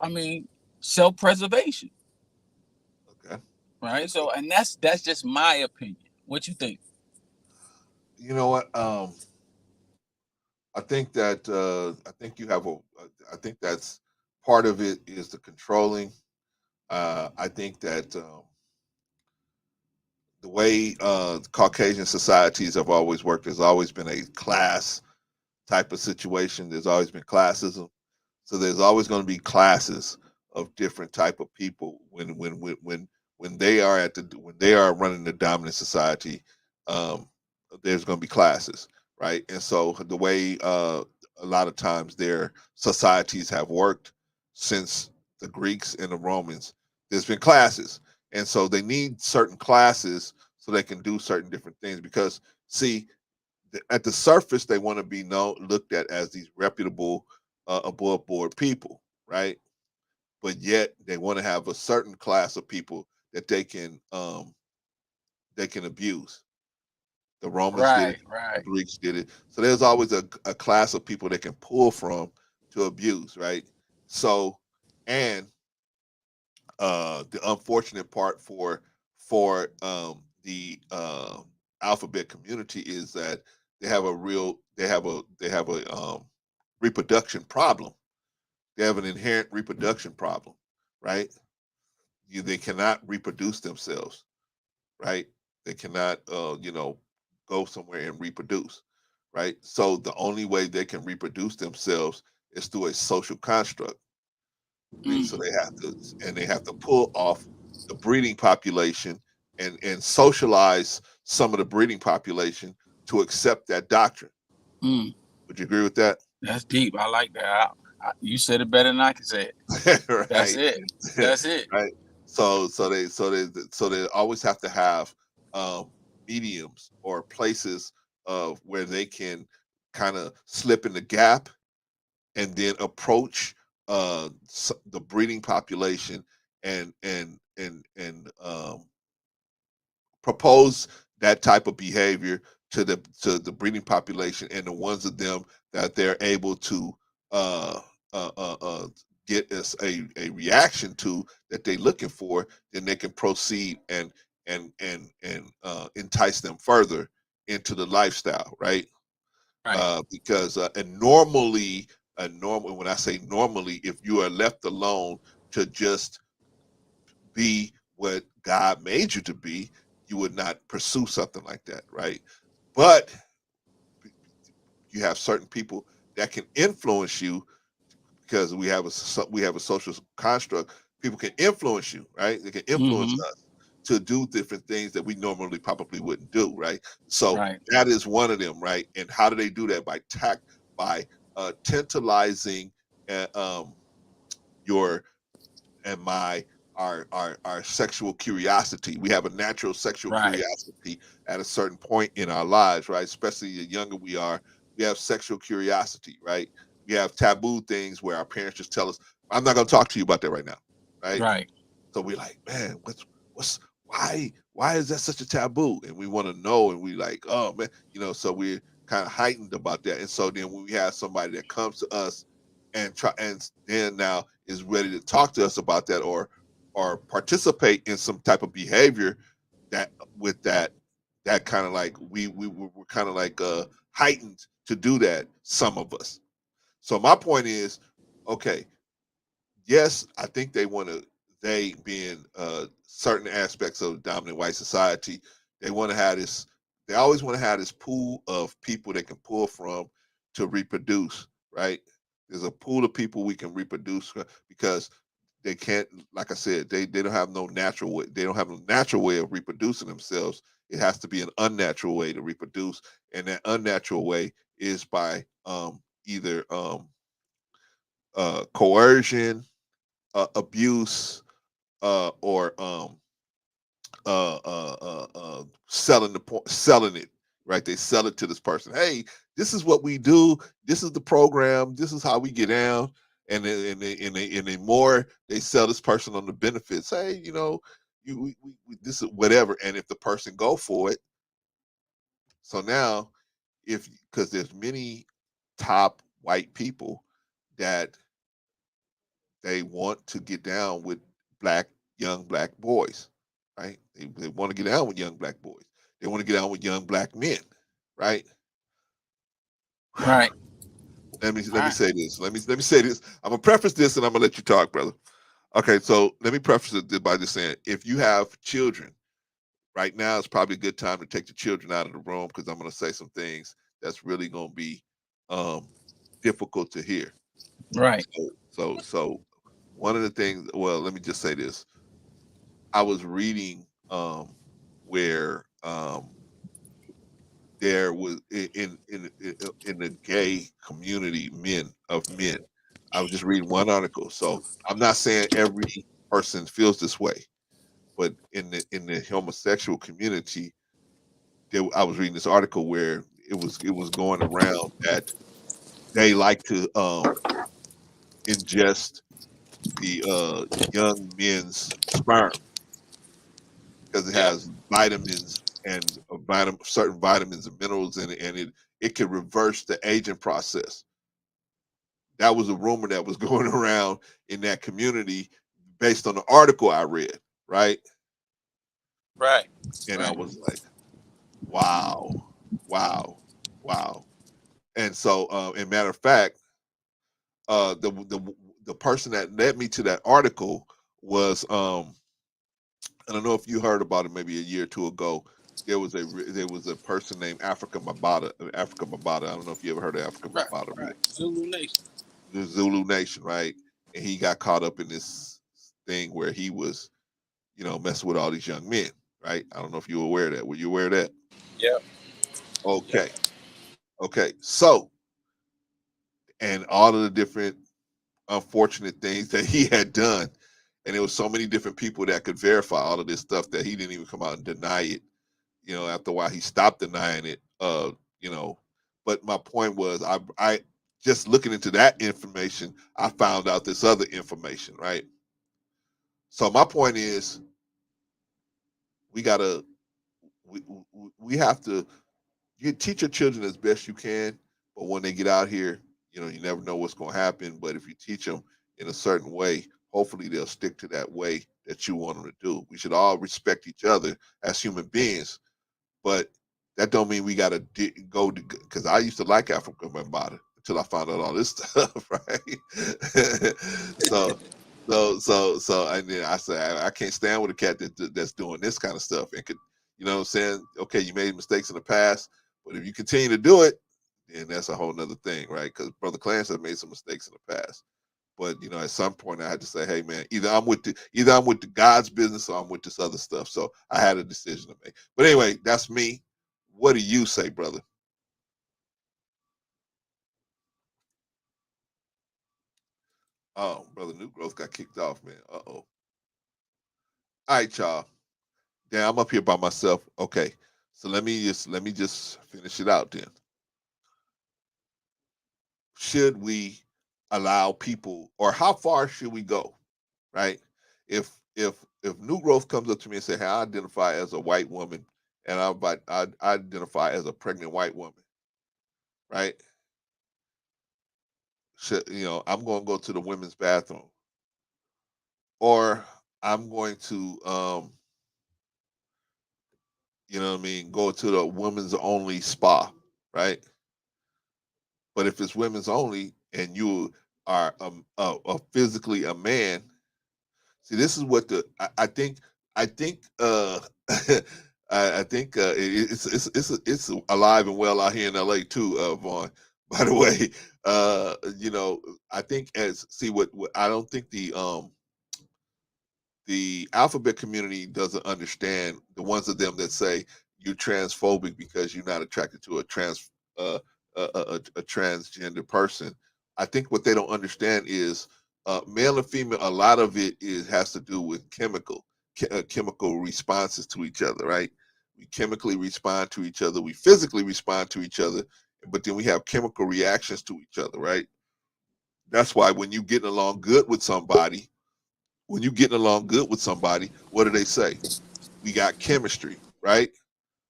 I mean, self-preservation. Okay. Right. So, and that's just my opinion. What you think? You know what? I think that I think you have I think that's part of it is the controlling. I think that the way Caucasian societies have always worked, there's always been a class type of situation. There's always been classism, so there's always going to be classes of different type of people when they are when they are running the dominant society. Um, there's going to be classes, right? And so the way a lot of times their societies have worked since the Greeks and the Romans, there's been classes, and so they need certain classes so they can do certain different things. Because see, at the surface, they want to be looked at as these reputable, above board people, right? But yet they want to have a certain class of people that they can abuse. The Romans did it, Right, the right. Greeks did it. So there's always a class of people they can pull from to abuse, right? So, and the unfortunate part for the alphabet community is that they have a reproduction problem. They have an inherent reproduction problem, right? They cannot reproduce themselves, right? They cannot go somewhere and reproduce, right? So the only way they can reproduce themselves is through a social construct. So they have to pull off the breeding population and socialize some of the breeding population to accept that doctrine. Mm. Would you agree with that? That's deep. I like that. You said it better than I can say it. That's Right. it. That's it. Right. So they always have to have um, mediums or places of where they can kind of slip in the gap and then approach the breeding population and propose that type of behavior to the breeding population, and the ones of them that they're able to uh, uh, uh, uh, get us a reaction to that they're looking for, then they can proceed and entice them further into the lifestyle, right? Right. Because and normally, when I say normally, if you are left alone to just be what God made you to be, you would not pursue something like that, right? But you have certain people that can influence you because we have a social construct. People can influence you, right? They can influence Mm-hmm. us to do different things that we normally probably wouldn't do, right? So Right. that is one of them, right? And how do they do that? By tantalizing uh, um, your and my our sexual curiosity. We have a natural sexual Right. curiosity at a certain point in our lives, right? Especially the younger we are, we have sexual curiosity, right? We have taboo things where our parents just tell us, "I'm not going to talk to you about that right now," right? Right. So we're like, man, what's why is that such a taboo? And we want to know, and we like, oh man, so we're kind of heightened about that. And so then when we have somebody that comes to us and try and then now is ready to talk to us about that or participate in some type of behavior that with that kind of like we're kind of like heightened to do that, some of us. So my point is, okay, yes, I think they being certain aspects of dominant white society, they want to have this, they always want to have this pool of people they can pull from to reproduce, right? There's a pool of people we can reproduce because they can't, like I said, they don't have no natural way, they don't have a natural way of reproducing themselves. It has to be an unnatural way to reproduce. And that unnatural way is by either coercion, abuse, or selling it, right? They sell it to this person. Hey, this is what we do. This is the program. This is how we get down. And they more they sell this person on the benefits. Hey, this is whatever. And if the person go for it, so now if because there's many top white people that they want to get down with young black boys, right? They want to get down with young black boys. They want to get down with young black men, right? Right. Let me say this. Let me say this. I'm gonna preface this, and I'm gonna let you talk, brother. Okay, so let me preface it by just saying, if you have children, right now it's probably a good time to take the children out of the room because I'm gonna say some things that's really gonna be difficult to hear. Right. So one of the things. Well, let me just say this. I was reading where there was in the gay community men. I was just reading one article. So I'm not saying every person feels this way, but in the homosexual community, I was reading this article where it was going around that they like to ingest the young men's sperm because it has vitamins and certain vitamins and minerals in it, and it can reverse the aging process. That was a rumor that was going around in that community based on the article I read, right? Right. And I was like, wow, wow, wow. And so, in matter of fact, the person that led me to that article was I don't know if you heard about it maybe a year or two ago. There was a person named Africa Mabata. Africa Mabata. I don't know if you ever heard of Africa Mabata. Right. Zulu Nation. The Zulu Nation, right? And he got caught up in this thing where he was, messing with all these young men, right? I don't know if you were aware of that. Were you aware of that? Yep. Okay. Okay. So, and all of the different unfortunate things that he had done. And there was so many different people that could verify all of this stuff that he didn't even come out and deny it. After a while he stopped denying it. But my point was I just looking into that information, I found out this other information, right? So my point is we gotta we have to you teach your children as best you can, but when they get out here, you never know what's going to happen. But if you teach them in a certain way, hopefully they'll stick to that way that you want them to do. We should all respect each other as human beings, but that don't mean we got to go to, because I used to like Africa Bambaataa until I found out all this stuff, right? And then I said I can't stand with a cat that's doing this kind of stuff and could, what I'm saying? Okay, you made mistakes in the past, but if you continue to do it, then that's a whole nother thing, right? Because Brother Clarence has made some mistakes in the past. But at some point I had to say, hey man, either I'm with the God's business or I'm with this other stuff. So I had a decision to make. But anyway, that's me. What do you say, brother? Oh, brother New Growth got kicked off, man. Uh-oh. All right, y'all. Damn, I'm up here by myself. Okay. So let me just finish it out then. Should we allow people, or how far should we go? Right? If New Growth comes up to me and say, hey, I identify as a white woman and I identify as a pregnant white woman, right? I'm going to go to the women's bathroom, or I'm going to, go to the women's only spa, right? But if it's women's only and you are physically a man, see, this is what I think. I think it's alive and well out here in LA too, Vaughn. By the way, I think what I don't think the alphabet community doesn't understand the ones of them that say you're transphobic because you're not attracted to a transgender person. I think what they don't understand is male and female. A lot of it has to do with chemical. chemical responses to each other, right? We chemically respond to each other. We physically respond to each other, but then we have chemical reactions to each other, right? That's why when you getting along good with somebody, what do they say? We got chemistry, right?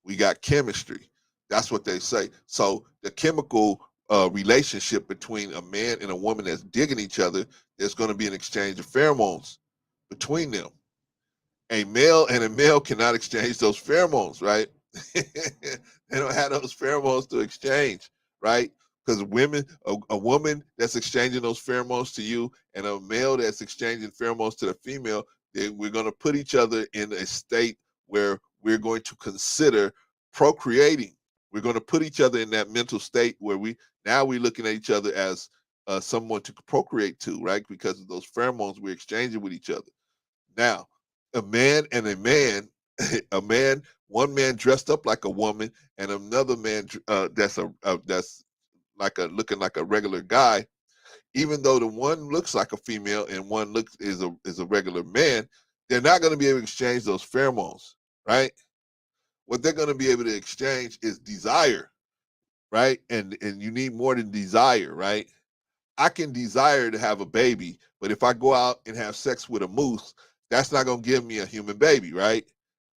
We got chemistry. That's what they say. So the chemical relationship between a man and a woman that's digging each other, there's going to be an exchange of pheromones between them. A male and a male cannot exchange those pheromones, right? They don't have those pheromones to exchange, right? Because a woman that's exchanging those pheromones to you and a male that's exchanging pheromones to the female, then we're going to put each other in a state where we're going to consider procreating. We're going to put each other in that mental state where we're looking at each other as someone to procreate to, right? Because of those pheromones we're exchanging with each other. Now, a man and a man, one man dressed up like a woman, and another man that's looking like a regular guy. Even though the one looks like a female and one is a regular man, they're not going to be able to exchange those pheromones, right? What they're going to be able to exchange is desire, right? And you need more than desire, right? I can desire to have a baby, but if I go out and have sex with a moose, that's not going to give me a human baby, right?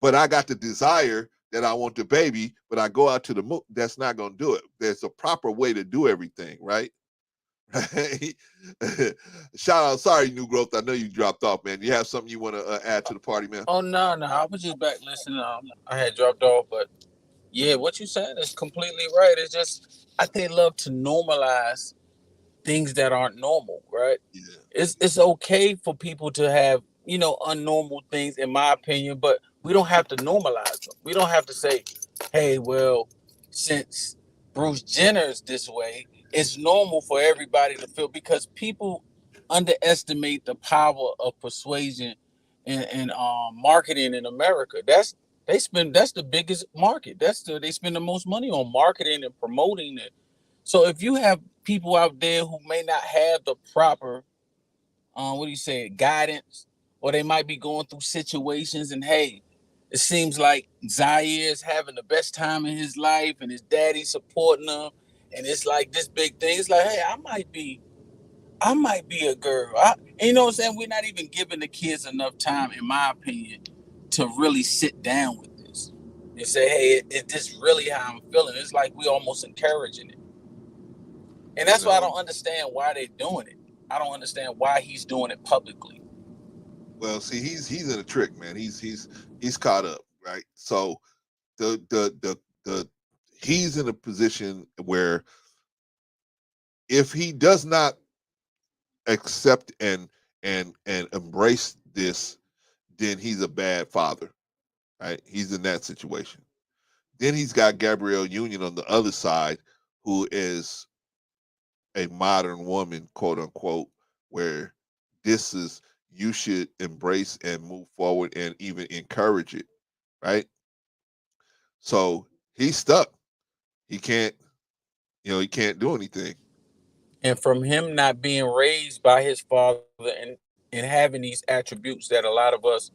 But I got the desire that I want the baby, but I go out to the moose, that's not going to do it. There's a proper way to do everything, right? Shout out, sorry, New Growth. I know you dropped off, man. You have something you want to add to the party, man? Oh no, I was just back listening. I had dropped off, but yeah, what you saying is completely right. It's just I think they love to normalize things that aren't normal, right? Yeah. It's okay for people to have, unnormal things, in my opinion, but we don't have to normalize them. We don't have to say, hey, well, since Bruce Jenner's this way, it's normal for everybody to feel, because people underestimate the power of persuasion and marketing in America. That's the biggest market. They spend the most money on marketing and promoting it. So if you have people out there who may not have the proper, guidance, or they might be going through situations, and hey, it seems like Zaire is having the best time in his life, and his daddy's supporting him, and it's like this big thing. It's like, hey, I might be a girl. And you know what I'm saying? We're not even giving the kids enough time, in my opinion, to really sit down with this and say, hey, is this really how I'm feeling? It's like we almost encouraging it. And that's why I don't understand why they're doing it. I don't understand why he's doing it publicly. Well, see, he's in a trick, man. He's caught up, right? So the he's in a position where if he does not accept and embrace this, then he's a bad father, right? He's in that situation. Then he's got Gabrielle Union on the other side, who is a modern woman, quote unquote, where this is, you should embrace and move forward and even encourage it, right? So he's stuck. He can't, he can't do anything. And from him not being raised by his father and having these attributes that a lot of us,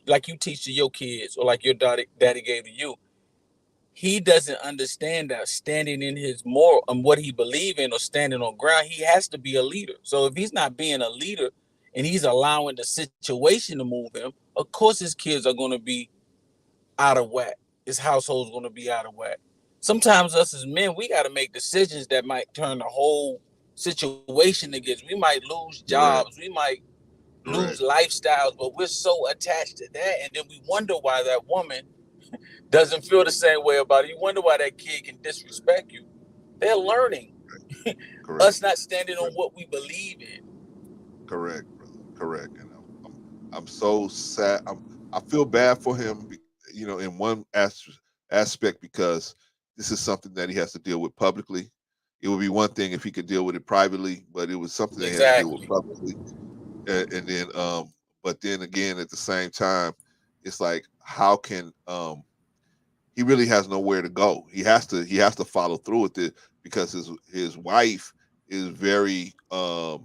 like you teach to your kids, or like your daddy gave to you, he doesn't understand that standing in his moral and what he believes in, or standing on ground, he has to be a leader. So if he's not being a leader and he's allowing the situation to move him, of course his kids are going to be out of whack. His household's going to be out of whack. Sometimes us as men, we got to make decisions that might turn the whole situation against. We might lose jobs. We might lose lifestyles, but we're so attached to that. And then we wonder why that woman doesn't feel the same way about it. You wonder why that kid can disrespect you. They're learning. Us not standing on what we believe in. Correct, brother. Correct. And I'm so sad. I feel bad for him, in one aspect, because this is something that he has to deal with publicly. It would be one thing if he could deal with it privately, but it was something that he had to deal with publicly. And then, but then again, at the same time, it's like, how can he really has nowhere to go. He has to follow through with it, because his wife is very what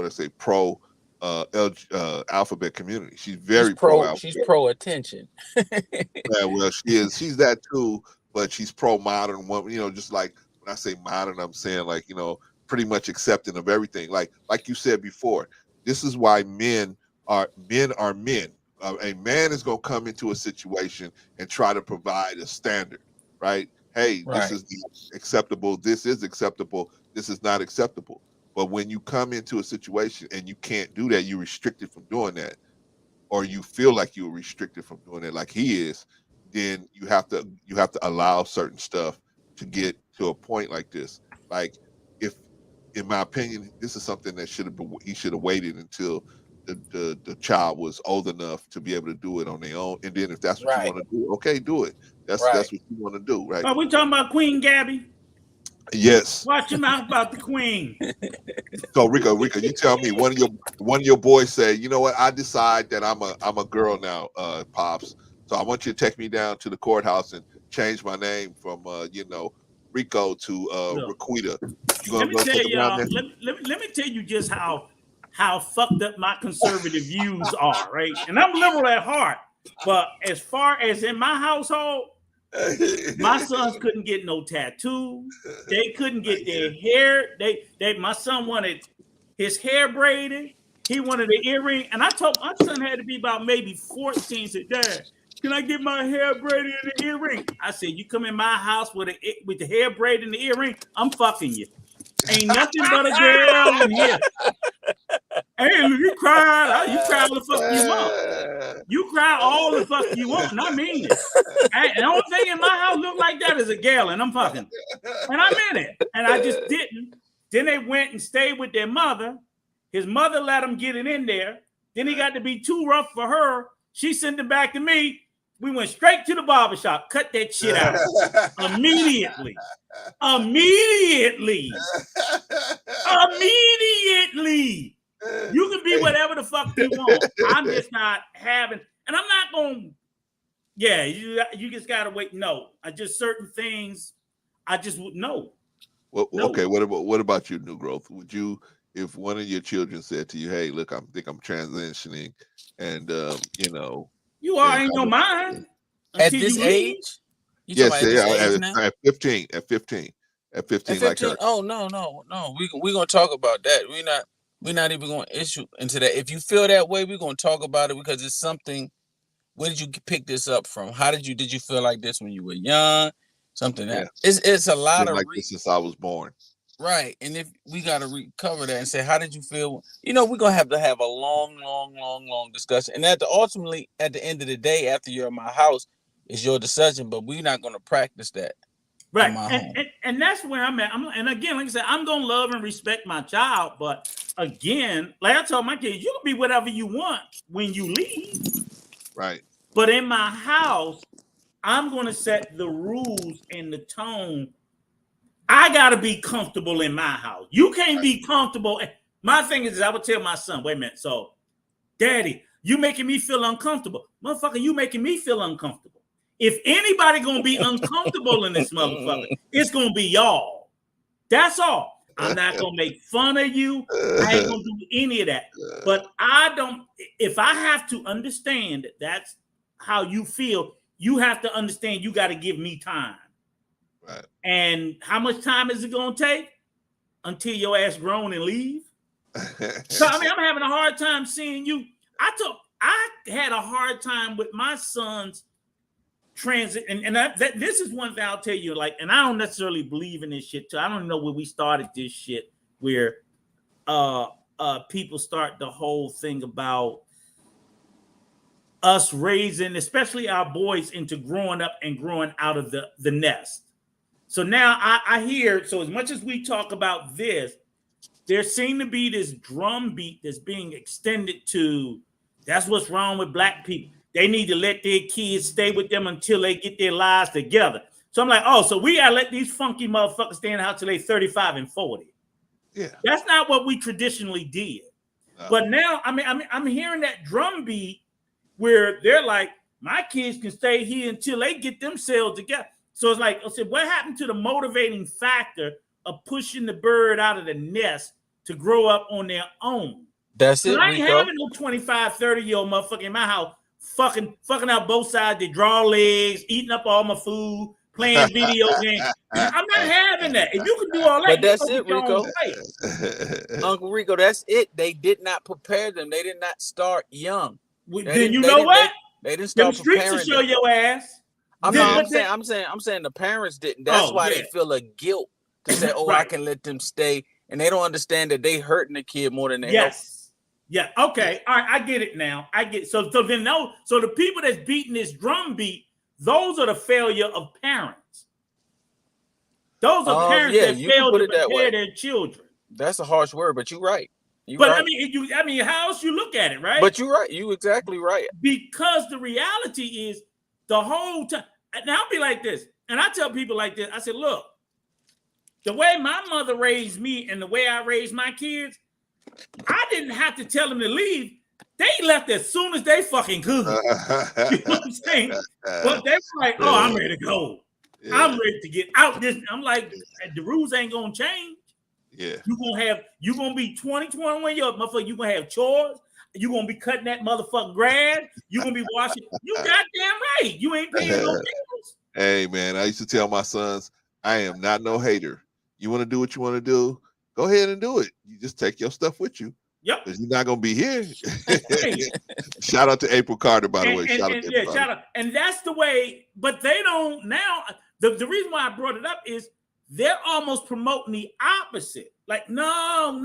I say, pro alphabet community. She's very pro alphabet. She's pro attention. Yeah, well, she is. She's that too, but she's pro modern. You know, just like when I say modern, I'm saying like, you know, pretty much accepting of everything. Like you said before, this is why men are men. A man is going to come into a situation and try to provide a standard, right? Hey, this Right. is acceptable. This is acceptable. This is not acceptable. But when you come into a situation and you can't do that, you're restricted from doing that, or you feel like you're restricted from doing it like he is, then you have to allow certain stuff to get to a point like this. Like, if, in my opinion, this is something that he should have waited until the child was old enough to be able to do it on their own. And then if that's what you want to do, okay, do it. That's what you want to do, right? Are we talking about Queen Gabby? Yes. Watch your mouth about the Queen. So Rico, you tell me, one of your boys say, you know what, I decide that I'm a girl now, Pops. So I want you to take me down to the courthouse and change my name from you know, Rico to Raquita. You gonna Let me tell y'all, let me tell you just how fucked up my conservative views are, right? And I'm liberal at heart, but as far as in my household, my sons couldn't get no tattoo. They couldn't get their hair. My son wanted his hair braided. He wanted an earring. And I told my son had to be about maybe 14. Said, Dad, can I get my hair braided and an earring? I said, you come in my house with the hair braided and the earring, I'm fucking you. Ain't nothing but a girl in here. Hey, you cry. You cry all the fuck you want. You cry all the fuck you want, and I mean it. And the only thing in my house look like that is a gal, and I'm fucking. And I meant it. And I just didn't. Then they went and stayed with their mother. His mother let him get it in there. Then he got to be too rough for her. She sent it back to me. We went straight to the barbershop. Cut that shit out. Immediately. You can be whatever the fuck you want. I'm just not having, and I'm not going, yeah, you just got to wait. No, I just certain things, I just would know. Well, no. Okay, what about you, New Growth? Would you, if one of your children said to you, hey, look, I think I'm transitioning, and, you know. You are in your mind. At this age? Yes, at 15. At 15. Like her. Oh, no. We're going to talk about that. We're not even going to issue into that. If you feel that way, we're going to talk about it because it's something. Where did you pick this up from? Did you feel like this when you were young? Something that it's a lot of like this since I was born. Right. And if we got to recover that and say, how did you feel? You know, we're going to have a long discussion. And ultimately, at the end of the day, after you're in my house, it's your decision, but we're not going to practice that. Right. And that's where I'm at. And again, like I said, I'm going to love and respect my child. But again, like I told my kids, you can be whatever you want when you leave. Right. But in my house, I'm going to set the rules and the tone. I got to be comfortable in my house. You can't be comfortable. My thing is, I would tell my son, wait a minute. So, Daddy, you making me feel uncomfortable. Motherfucker, you making me feel uncomfortable. If anybody gonna be uncomfortable in this motherfucker, it's gonna be y'all. That's all. I'm not gonna make fun of you. I ain't gonna do any of that. But if I have to understand that that's how you feel, you have to understand you got to give me time. Right. And how much time is it gonna take? Until your ass grown and leave? So I mean, I'm having a hard time seeing you. I had a hard time with my son's transit, and this is one thing I'll tell you, like, and I don't necessarily believe in this shit too. I don't know where we started this shit, where people start the whole thing about us raising, especially our boys, into growing up and growing out of the nest. So now I hear, so as much as we talk about this, there seems to be this drumbeat that's being extended to, that's what's wrong with black people. They need to let their kids stay with them until they get their lives together. So I'm like, oh, so we gotta let these funky motherfuckers stay in the house till they 35 and 40. Yeah. That's not what we traditionally did. No. But now, I'm hearing that drumbeat where they're like, my kids can stay here until they get themselves together. So it's like, I said, what happened to the motivating factor of pushing the bird out of the nest to grow up on their own? That's it, I ain't Rico. having no 25, 30-year-old motherfucker in my house fucking out both sides. They draw legs, eating up all my food, playing video games. I'm not having that. If you can do all that, But you that's go it, get your own Rico. way. Uncle Rico, that's it. They did not prepare them. They did not start young. Then you know what? They didn't Them start streets will preparing show them. your ass. I'm saying the parents didn't. That's why they feel a guilt to say, "Oh, I can let them stay," and they don't understand that they hurting the kid more than they help. Yeah. Okay. All right. I get it now. I get so then no. So the people that's beating this drum beat, those are the failure of parents. Those are parents that failed to prepare their children. That's a harsh word, but you're right. But I mean, how else you look at it, right? But you're right. You exactly right. Because the reality is the whole time. Now I'll be like this, and I tell people like this. I said, look, the way my mother raised me and the way I raised my kids, I didn't have to tell them to leave. They left as soon as they fucking could. You know what I'm saying? But they were like, oh, I'm ready to go. Yeah. I'm ready to get out this. I'm like, the rules ain't gonna change. Yeah. You're gonna be 20, 21 years old, motherfucker. You're gonna have chores. You're gonna be cutting that motherfucking grass. You're gonna be washing. You goddamn right. You ain't paying no bills. Hey man, I used to tell my sons, I am not no hater. You want to do what you want to do, go ahead and do it. You just take your stuff with you. Yep. Because you're not gonna be here. Shout out to April Carter, by the way. Shout out. And that's the way, but they don't now. The reason why I brought it up is they're almost promoting the opposite. Like, no,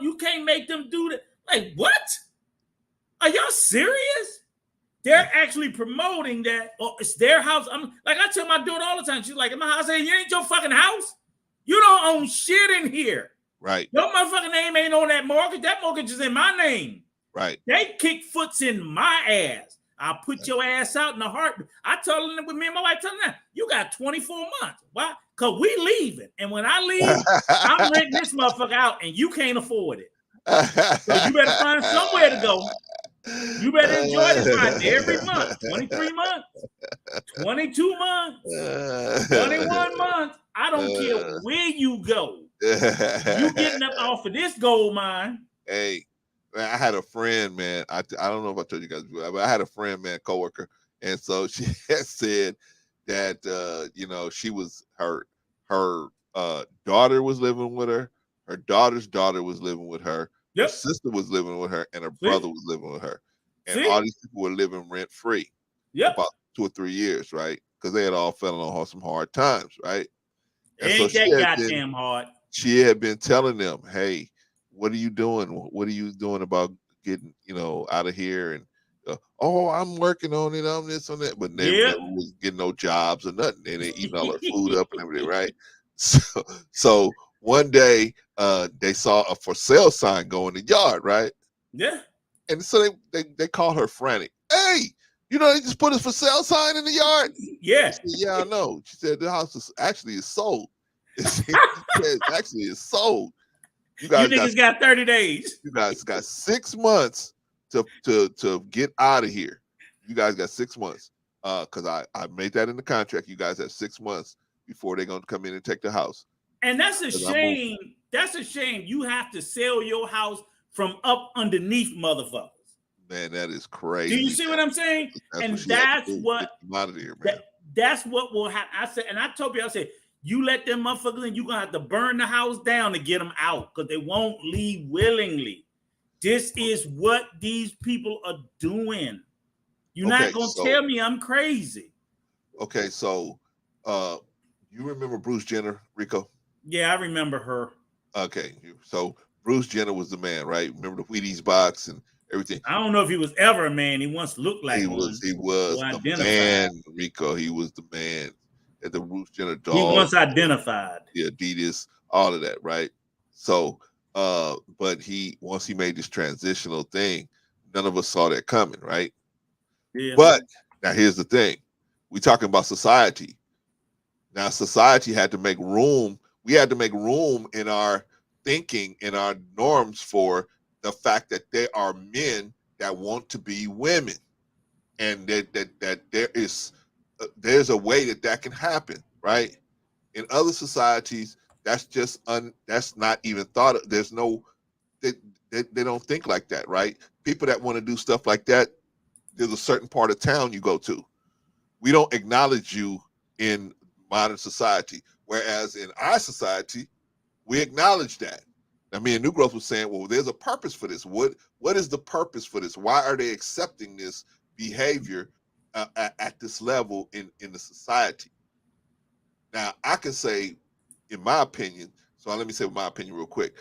you can't make them do that. Like, what? Are y'all serious? They're actually promoting that. Oh, it's their house. I'm like, I tell my daughter all the time. She's like, in my house, I say, you ain't your fucking house. You don't own shit in here. Right. Your motherfucking name ain't on that mortgage. That mortgage is in my name. Right. They kick foots in my ass. I'll put your ass out in the heartbeat. I told them, with me and my wife, tell them that you got 24 months. Why? Because we leaving. And when I leave, I'm renting this motherfucker out and you can't afford it. So you better find somewhere to go. You better enjoy this ride every month. 23 months, 22 months, 21 months. I don't care where you go. You getting up off of this gold mine. Hey, man, I had a friend, man. I don't know if I told you guys, but I had a friend, man, coworker, and so she had said that she was her daughter was living with her, her daughter's daughter was living with her, her sister was living with her, and her brother was living with her, and all these people were living rent free. About 2 or 3 years, right? Because they had all fell on some hard times, right? And ain't so that goddamn hard. She had been telling them, hey, what are you doing? What are you doing about getting, out of here? And I'm working on it, on this, on that. But they never was getting no jobs or nothing. And they eating all her food up and everything, right? So one day they saw a for sale sign go in the yard, right? Yeah. And so they called her frantic. Hey, they just put a for sale sign in the yard? Yeah. She said, yeah, I know. She said the house is sold. Actually, it's sold. You niggas got 30 days. You guys got 6 months to get out of here. You guys got 6 months. Because I made that in the contract. You guys have 6 months before they're gonna come in and take the house. And that's a shame. That's a shame. You have to sell your house from up underneath motherfuckers. Man, that is crazy. Do you see what I'm saying? That's what out of here, man. That's what will happen. I said, and I told you, I said, you let them motherfuckers in, you're gonna have to burn the house down to get them out because they won't leave willingly. This is what these people are doing. You're not gonna tell me I'm crazy. Okay, so you remember Bruce Jenner, Rico? Yeah, I remember her. Okay, so Bruce Jenner was the man, right? Remember the Wheaties box and everything. I don't know if he was ever a man. He once looked like he one. was the man, Rico. He was the man. At the Bruce Jenner doll. He once identified. The Adidas, all of that, right? So, but once he made this transitional thing, none of us saw that coming, right? Yeah. But now here's the thing. We're talking about society. Now society had to make room. We had to make room in our thinking, in our norms for the fact that there are men that want to be women. And that there's a way that can happen, right? In other societies, that's just that's not even thought of. There's no they don't think like that, right? People that want to do stuff like that, there's a certain part of town you go to. We don't acknowledge you in modern society, whereas in our society, we acknowledge that. I mean, New Growth was saying, well, there's a purpose for this. What is the purpose for this? Why are they accepting this behavior at this level in the society? Now, I can say, in my opinion, so let me say my opinion real quick.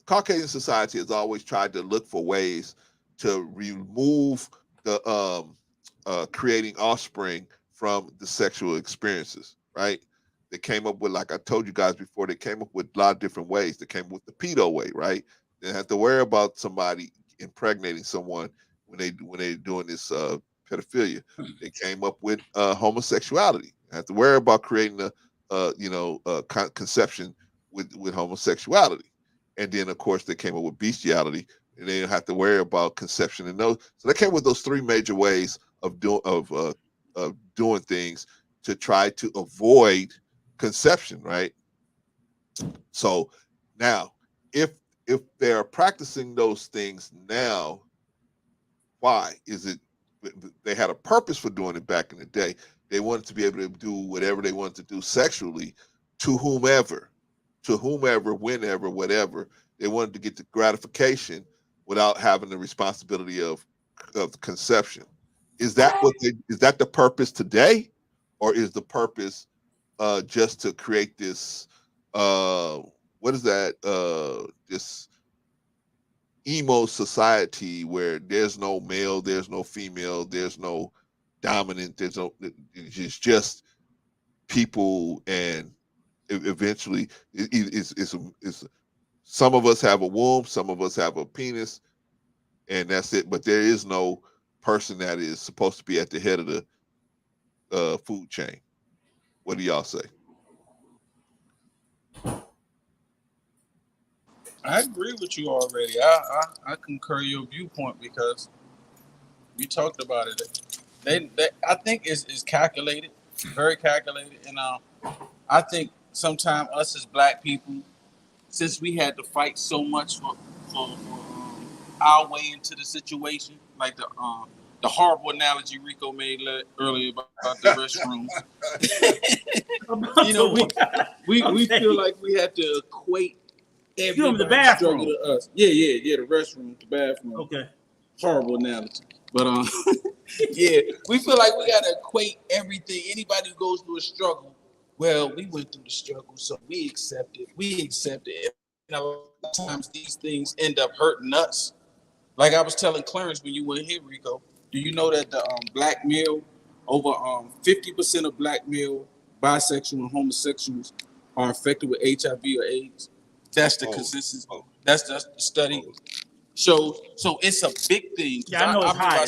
Caucasian society has always tried to look for ways to remove the creating offspring from the sexual experiences, right? They came up with, like I told you guys before, they came up with a lot of different ways. They came up with the pedo way, right? They didn't have to worry about somebody impregnating someone when they're doing this pedophilia. They came up with homosexuality. They have to worry about creating a conception with homosexuality. And then, of course, they came up with bestiality, and they didn't have to worry about conception and those. So they came with those three major ways of doing things to try to avoid conception, right? So now, if they're practicing those things now, why is it? They had a purpose for doing it back in the day. They wanted to be able to do whatever they wanted to do sexually to whomever, whenever, whatever. They wanted to get the gratification without having the responsibility of conception. Is that is that the purpose today, or is the purpose just to create this what is that this emo society where there's no male, there's no female, there's no dominant, it's just people, and eventually it's some of us have a womb, some of us have a penis, and that's it. But there is no person that is supposed to be at the head of the food chain. What do y'all say? I agree with you already. I concur your viewpoint because we talked about it. They I think is calculated, very calculated, and I think sometimes us as Black people, since we had to fight so much for our way into the situation, like the horrible analogy Rico made earlier about the restrooms. You know, we feel like we had to equate everybody's struggle to us. Yeah, the restroom, the bathroom. Okay. Horrible analogy. But yeah, we feel like we gotta equate everything. Anybody who goes through a struggle, well, we went through the struggle, so we accept it. And a lot of times these things end up hurting us. Like I was telling Clarence when you weren't here, Rico, do you know that the Black male, over 50% of Black male, bisexual, and homosexuals are affected with HIV or AIDS? That's the consensus. That's the study. So it's a big thing. Yeah, I know it's high.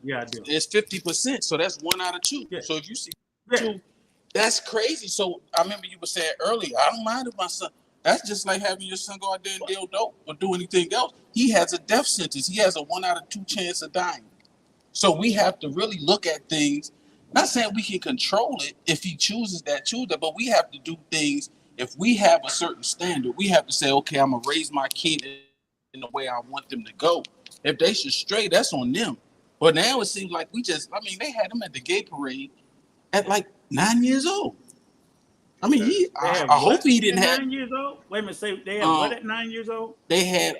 Yeah, I do. It's 50%, so that's 1 out of 2. Yeah. So if you see 2, that's crazy. So I remember you were saying earlier, I don't mind if my son. That's just like having your son go out there and deal dope or do anything else. He has a death sentence. He has a 1 out of 2 chance of dying. So we have to really look at things. Not saying we can control it if he chooses that, but we have to do things. If we have a certain standard, we have to say, okay, I'm gonna raise my kid in the way I want them to go. If they should stray, that's on them. But now it seems like they had him at the gay parade at like 9 years old. I mean, I hope he didn't have 9 years old. Wait a minute, say they had what at 9 years old? They had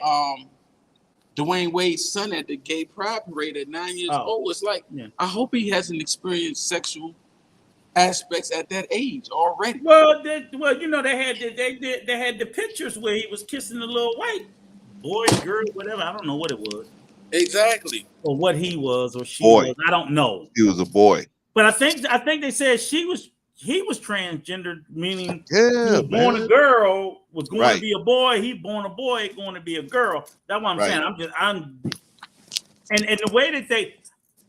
Dwayne Wade's son at the gay pride parade at 9 years old. It's like, I hope he hasn't experienced sexual aspects at that age already. Well, you know, they had the pictures where he was kissing the little white boy, girl, whatever. I don't know what it was. Exactly. Or what he was or she was. I don't know. He was a boy. But I think they said he was transgender, meaning he was born man. a girl, was going to be a boy. He born a boy, going to be a girl. That's what I'm saying. And the way that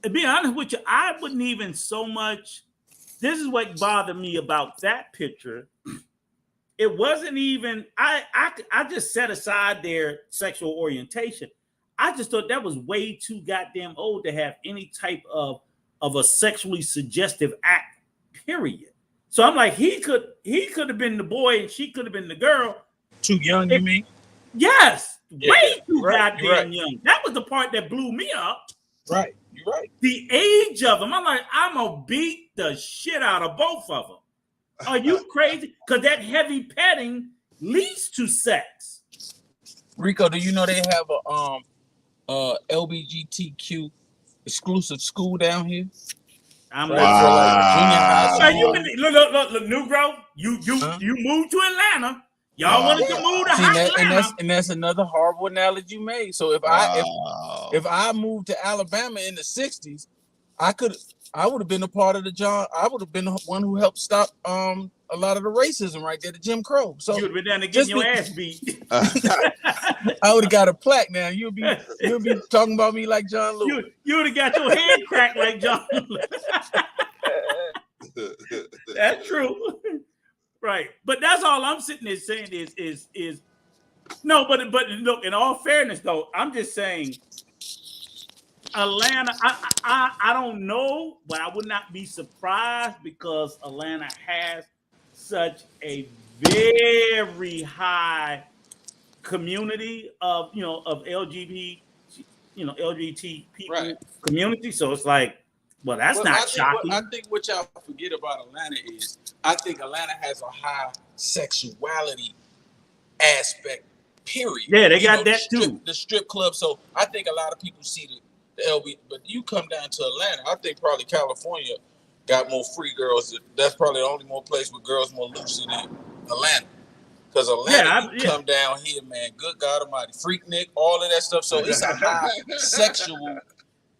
to be honest with you, I wouldn't even so much. This is what bothered me about that picture. It wasn't even I just set aside their sexual orientation. I just thought that was way too goddamn old to have any type of a sexually suggestive act, period. So I'm like, he could have been the boy and she could have been the girl. Too young, you mean? Yes. way too goddamn young. That was the part that blew me up. Right, you're right. The age of them. I'm like, I'm gonna beat the shit out of both of them. Are you crazy? Because that heavy petting leads to sex. Rico, do you know they have a LBGTQ exclusive school down here? I'm right for like junior high school. Look, Negro, you moved to Atlanta. Y'all wanted to move to Atlanta. And that's another horrible analogy you made. So if I moved to Alabama in the 60s, I would have been a part of I would have been the one who helped stop a lot of the racism right there, the Jim Crow. So you would have been down there getting your ass beat. I would have got a plaque now. You'll be talking about me like John Lewis. You would have got your hand cracked like John Lewis. That's true. Right. But that's all I'm sitting there saying is no, but look, in all fairness though, I'm just saying Atlanta, I don't know, but I would not be surprised because Atlanta has such a very high community of LGBT people community. So it's like, well, that's not shocking. I think what y'all forget about Atlanta is I think Atlanta has a high sexuality aspect, period. Yeah, they got that too. The strip club. So I think a lot of people see the LB, but you come down to Atlanta, I think probably California got more free girls. That's probably the only more place with girls more loose than Atlanta. Because Atlanta, you come down here, man, good God Almighty, Freaknik, all of that stuff. So it's a high sexual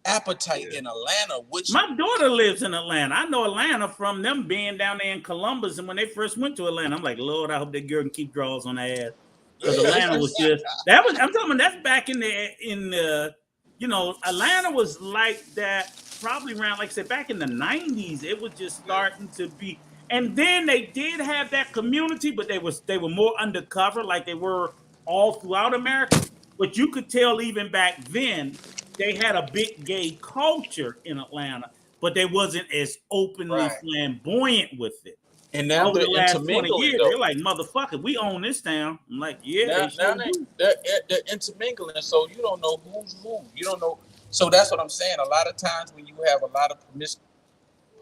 appetite in Atlanta. Which my daughter lives in Atlanta. I know Atlanta from them being down there in Columbus, and when they first went to Atlanta, I'm like, Lord, I hope that girl can keep draws on her ass. Because Atlanta was just I'm talking about that's back in the Atlanta was like that probably around, like I said, back in the 90s. It was just starting to be. And then they did have that community, but they were more undercover, like they were all throughout America. But you could tell even back then, they had a big gay culture in Atlanta, but they wasn't as openly flamboyant with it. And now over the last 20 years, though. they're like, motherfucker, we own this town. I'm like, yeah. Now they're intermingling, so you don't know who's who. You don't know. So that's what I'm saying. A lot of times when you have a lot of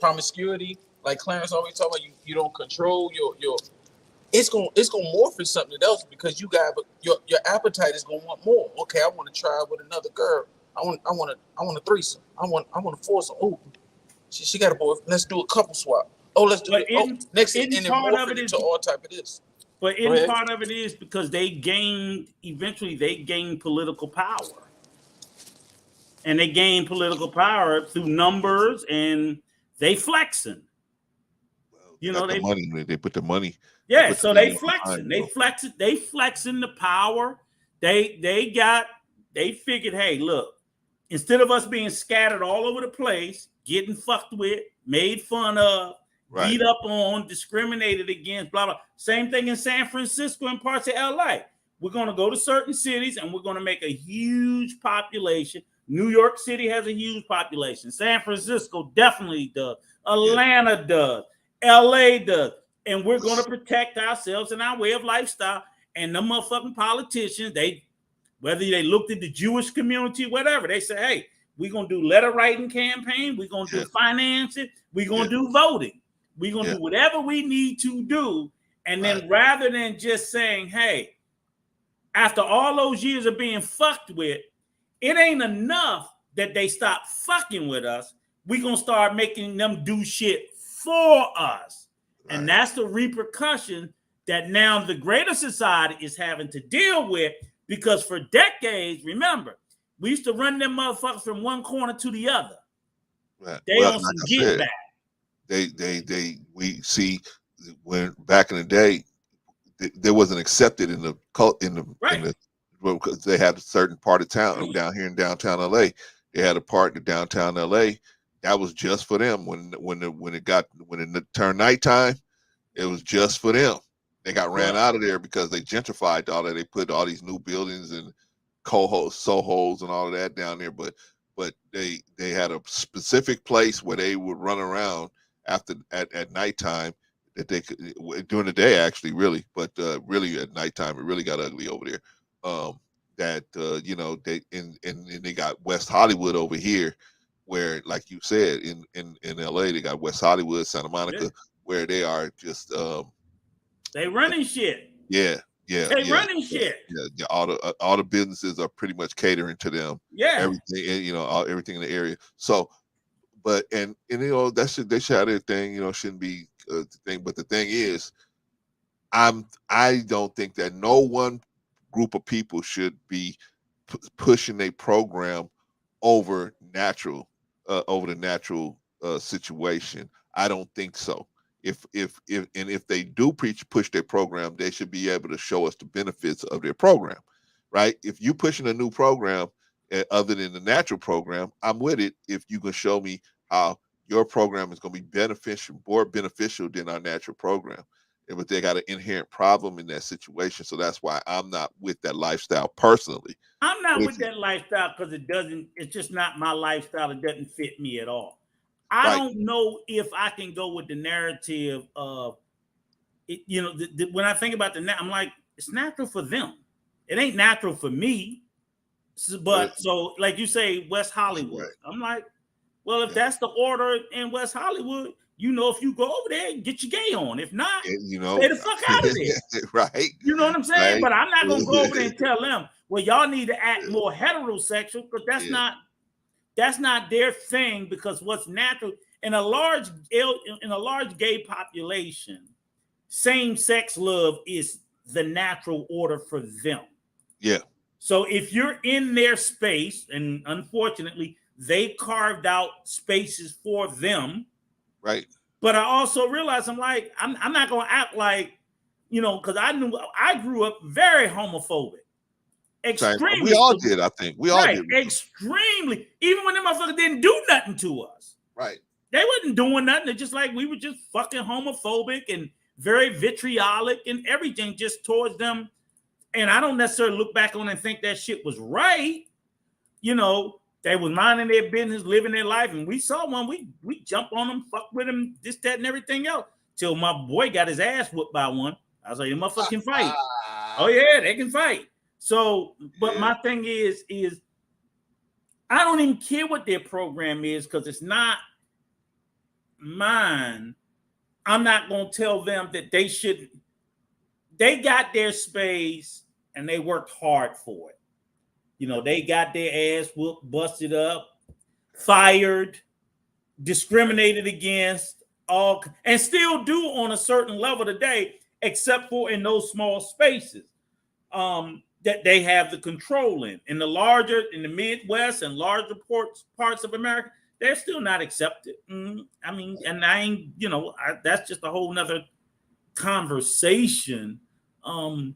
promiscuity, like Clarence always talk about, you don't control your it's gonna morph into something else because you got your appetite is gonna want more. Okay, I want to try with another girl. I want a threesome. I want a foursome. Oh, she got a boy. Let's do a couple swap. Oh, let's do it. Next thing, and then morph it into all type of this. But part of it is because they gained political power, and they gained political power through numbers, and they flexing. They put the money. Yeah, so they flexing. They flexing the power. They figured, hey, look, instead of us being scattered all over the place, getting fucked with, made fun of, beat up on, discriminated against, blah, blah. Same thing in San Francisco and parts of LA. We're going to go to certain cities and we're going to make a huge population. New York City has a huge population. San Francisco definitely does. Atlanta does. LA does. And we're going to protect ourselves and our way of lifestyle. And the motherfucking politicians, whether they looked at the Jewish community, whatever, they say, hey, we're going to do letter writing campaign. We're going to do financing. We're going to do voting. We're going to do whatever we need to do. And then rather than just saying, hey, after all those years of being fucked with, it ain't enough that they stop fucking with us. We're going to start making them do shit for us. And that's the repercussion that now the greater society is having to deal with, because for decades, remember, we used to run them motherfuckers from one corner to the other. They on some get back. We see when back in the day, there wasn't accepted in the because they had a certain part of town down here in downtown LA. They had a part in downtown LA that was just for them. When it turned nighttime, it was just for them. They got ran out of there because they gentrified all that. They put all these new buildings and Sohos and all of that down there. But they had a specific place where they would run around at nighttime that they could during the day actually really, but really at nighttime it really got ugly over there. that you know, they and they got West Hollywood over here, where, like you said, in LA they got West Hollywood, Santa Monica, where they are just they running shit. Yeah. They running shit. Yeah. All the businesses are pretty much catering to them. Yeah. Everything, you know, everything in the area. So, but and you know, they should have their thing. You know, shouldn't be the thing. But the thing is, I don't think that no one group of people should be pushing a program over over the natural situation. I don't think so. If they do push their program, they should be able to show us the benefits of their program, right? If you pushing a new program other than the natural program, I'm with it. If you can show me how your program is going to be more beneficial than our natural program. But they got an inherent problem in that situation, so that's why I'm not with that lifestyle personally. I'm not with that lifestyle because it's just not my lifestyle. It doesn't fit me at all. I don't know if I can go with the narrative of, you know, when I think about I'm like, it's natural for them. It ain't natural for me. But so, like you say, West Hollywood. I'm like, well, if that's the order in West Hollywood, you know, if you go over there, get your gay on. If not, you know, stay the fuck out of there. Right. You know what I'm saying? Right. But I'm not gonna go over there and tell them, well, y'all need to act more heterosexual, because that's not their thing. Because what's natural in a large gay population, same-sex love is the natural order for them. Yeah. So if you're in their space, and unfortunately they carved out spaces for them, right? But I also realized I'm not gonna act like, you know, because I grew up very homophobic. Extremely. We all did, I think. We all did. Extremely. Even when them motherfuckers didn't do nothing to us. Right. They wasn't doing nothing. It's just like we were just fucking homophobic and very vitriolic and everything just towards them. And I don't necessarily look back on and think that shit was right. You know, they was minding their business, living their life, and we saw one. We jumped on them, fuck with them, this, that, and everything else. Till my boy got his ass whooped by one. I was like, "You motherfuckers can fight." Oh yeah, they can fight. So, but my thing is I don't even care what their program is because it's not mine. I'm not gonna tell them that they shouldn't. They got their space and they worked hard for it. You know, they got their ass whooped, busted up, fired, discriminated against, all, and still do on a certain level today, except for in those small spaces that they have the control in. In the Midwest and larger parts of America, they're still not accepted. I mean, and I ain't, you know, that's just a whole nother conversation. Hell,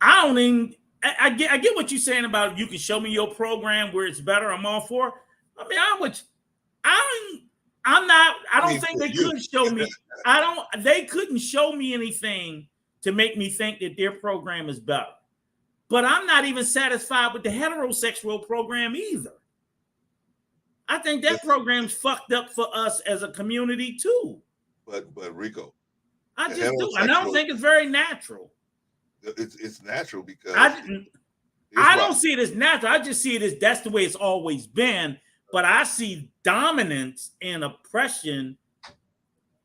I don't even. I get what you're saying about you can show me your program where it's better. I'm all for. I mean, I don't think they could show me. They couldn't show me anything to make me think that their program is better. But I'm not even satisfied with the heterosexual program either. I think that program's fucked up for us as a community too. But Rico, I just do. And I don't think it's very natural. It's natural because I don't see it as natural. I just see it as that's the way it's always been. But I see dominance and oppression.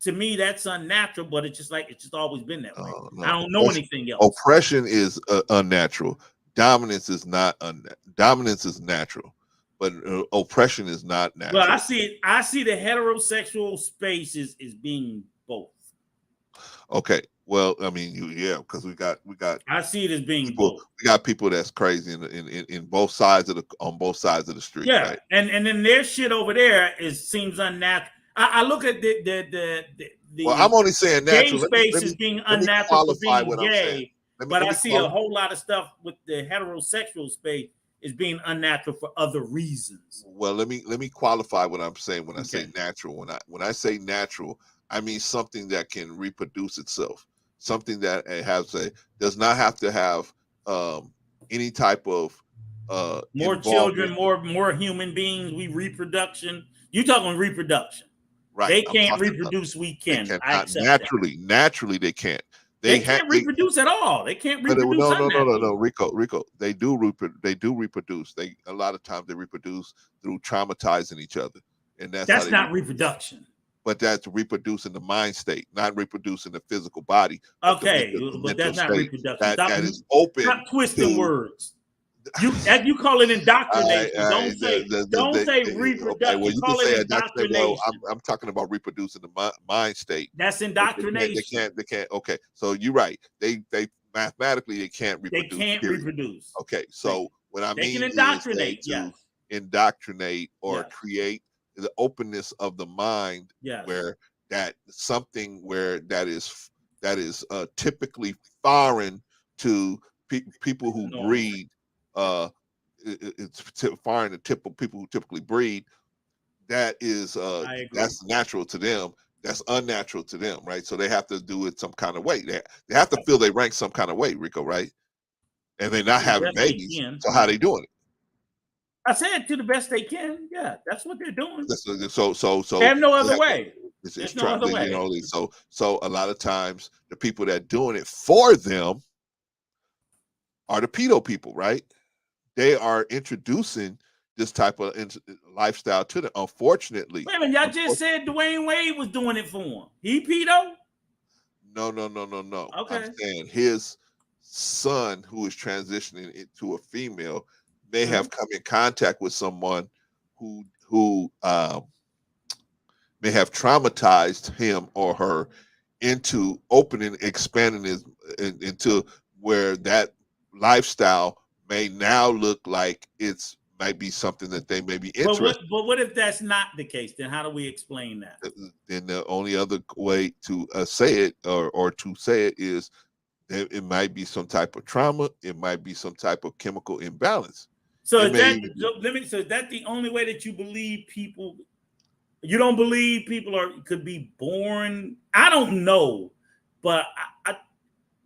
To me, that's unnatural. But it's just always been that way. No. I don't know anything else. Oppression is unnatural. Dominance is not. Dominance is natural, but oppression is not natural. Well, I see the heterosexual space is being both. Okay. Well, I mean, because we got. I see it as being people, both. We got people that's crazy in both sides on both sides of the street. Yeah, right? and then their shit over there seems unnatural. I look at the Well, I'm only saying natural. Gay space is being unnatural for being gay, but I see a whole lot of stuff with the heterosexual space is being unnatural for other reasons. Well, let me qualify what I'm saying when I say natural. When I say natural, I mean something that can reproduce itself. Something that does not have to have any type of more children, more human beings. Reproduction. You talking reproduction? Right. They can't reproduce. We can. Naturally, they can't. They can't reproduce at all. They can't reproduce. No, Rico. They do reproduce. A lot of times they reproduce through traumatizing each other, and that's not reproduction. But that's reproducing the mind state, not reproducing the physical body. Okay, but that's not reproduction. That is open. Stop twisting words. You call it indoctrination. Don't say reproduction. Okay, well, you call it indoctrination. Well, I'm talking about reproducing the mind state. That's indoctrination. They can't. Okay, so you're right. They mathematically they can't reproduce. They can't reproduce. Okay, so what I mean is indoctrinate. to indoctrinate or create the openness of the mind, where that something where that is typically foreign to people who breed. It's foreign to people who typically breed. That is that's natural to them. That's unnatural to them, right? So they have to do it some kind of way. They have to feel they rank some kind of way, Rico, right? And they're not having babies. So how they doing it? I said to the best they can. Yeah, that's what they're doing. So they have no other way. There's no other way. So a lot of times the people that doing it for them are the pedo people, right? They are introducing this type of lifestyle to them. Unfortunately, wait a minute, y'all just said Dwayne Wade was doing it for him. He pedo? No. Okay. I'm saying his son, who is transitioning into a female, may have come in contact with someone who may have traumatized him or her into expanding his into where that lifestyle may now look like might be something that they may be interested. But what if that's not the case? Then how do we explain that? Then the only other way to say it or to say it is that it might be some type of trauma. It might be some type of chemical imbalance. So is that the only way that you believe people? You don't believe people could be born? I don't know, but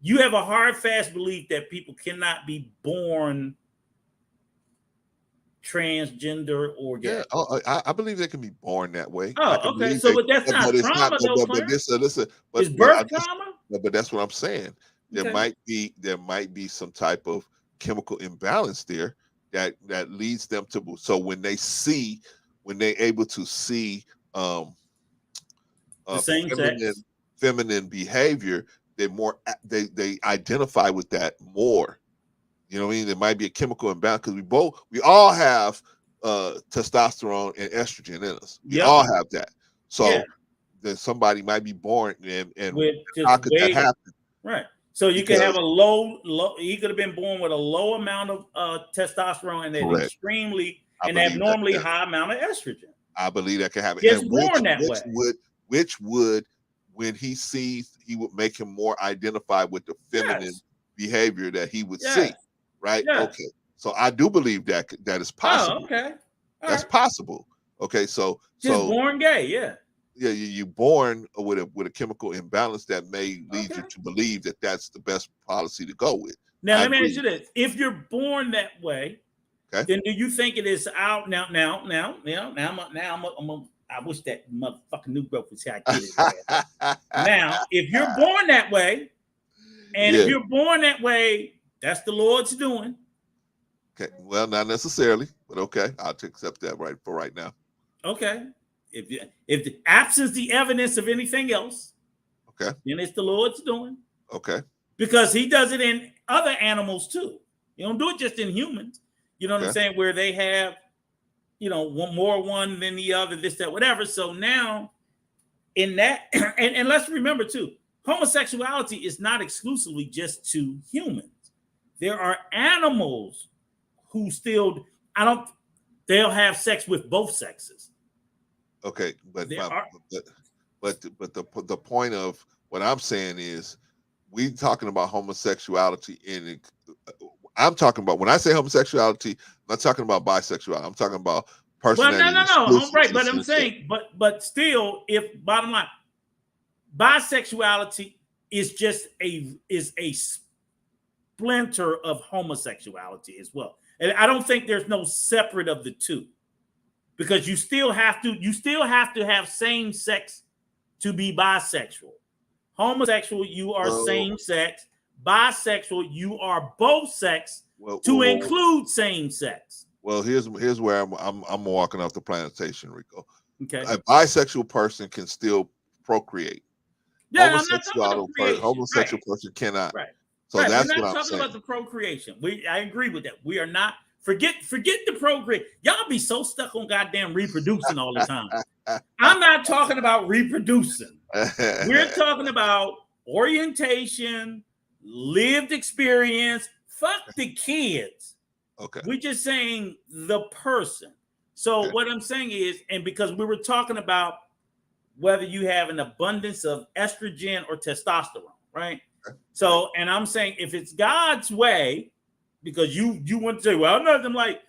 you have a hard, fast belief that people cannot be born transgender or gay. Yeah, I believe they can be born that way. Oh, okay. So, but that's not trauma, though, listen, it's birth trauma. But that's what I'm saying. There might be some type of chemical imbalance there that leads them to. So when they're able to see feminine behavior, they identify with that more. You know what I mean? There might be a chemical imbalance because we all have testosterone and estrogen in us. We all have that. So then somebody might be born and how could that happen? Right. So you could have a low. He could have been born with a low amount of testosterone and then extremely and abnormally high amount of estrogen. I believe that could happen. Gets born that way. Which would, when he sees, he would make him more identified with the feminine behavior that he would see. Right. Yes. Okay. So I do believe that is possible. Oh, okay. That's possible. Okay. So born gay. Yeah. Yeah. You're born with a chemical imbalance that may lead you to believe that that's the best policy to go with. Now let me ask you this: if you're born that way, then do you think it is out now? I wish that motherfucking new growth was here. I get it. Now, if you're born that way, and if you're born that way, that's the Lord's doing. Okay. Well, not necessarily, but okay. I'll accept that for right now. Okay. If the absence the evidence of anything else, okay, then it's the Lord's doing. Okay. Because he does it in other animals too. You don't do it just in humans. You know what I'm saying? Where they have, one than the other, this, that, whatever. So now in that, and let's remember too, homosexuality is not exclusively just to humans. There are animals who they'll have sex with both sexes. Okay, but the point of what I'm saying is we talking about homosexuality I'm talking about, when I say homosexuality, I'm not talking about bisexuality. I'm talking about personality. Well, no. Right, but I'm saying, but still, if bottom line, bisexuality is just a splinter of homosexuality as well. And I don't think there's no separate of the two, because you still have to have same sex to be bisexual. Homosexual, you are same sex. Bisexual, you are both sex to include same sex. Well, here's where I'm walking off the plantation, Rico. Okay. A bisexual person can still procreate. Yeah, I'm not talking about creation. Homosexual person cannot. Right. So right. that's We're not what I'm talking saying. about the procreation. I agree with that. We are not forget the procreate. Y'all be so stuck on goddamn reproducing all the time. I'm not talking about reproducing. We're talking about orientation, lived experience. Fuck the kids. Okay. We're just saying the person. So what I'm saying is, and because we were talking about whether you have an abundance of estrogen or testosterone, right? So, and I'm saying if it's God's way, because you want to say, well, nothing like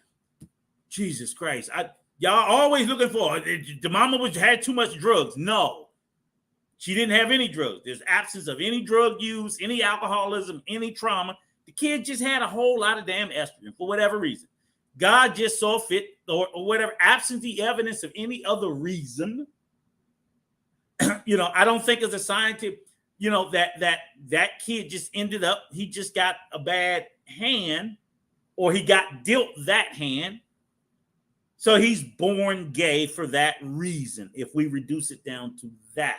Jesus Christ. Y'all always looking for the mama had too much drugs. No, she didn't have any drugs. There's absence of any drug use, any alcoholism, any trauma. The kid just had a whole lot of damn estrogen for whatever reason. God just saw fit or whatever, absent the evidence of any other reason. I don't think as a scientist, that kid just ended up, he just got a bad hand or he got dealt that hand. So he's born gay for that reason, if we reduce it down to that.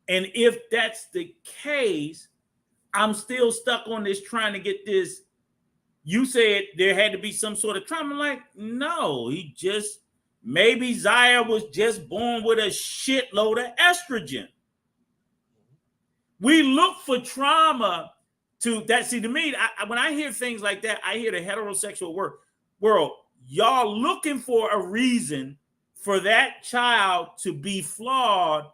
And if that's the case, I'm still stuck on this trying to get this. You said there had to be some sort of trauma. I'm like, no, maybe Zaya was just born with a shitload of estrogen. We look for trauma to that. See, to me, when I hear things like that, I hear the heterosexual world. Y'all looking for a reason for that child to be flawed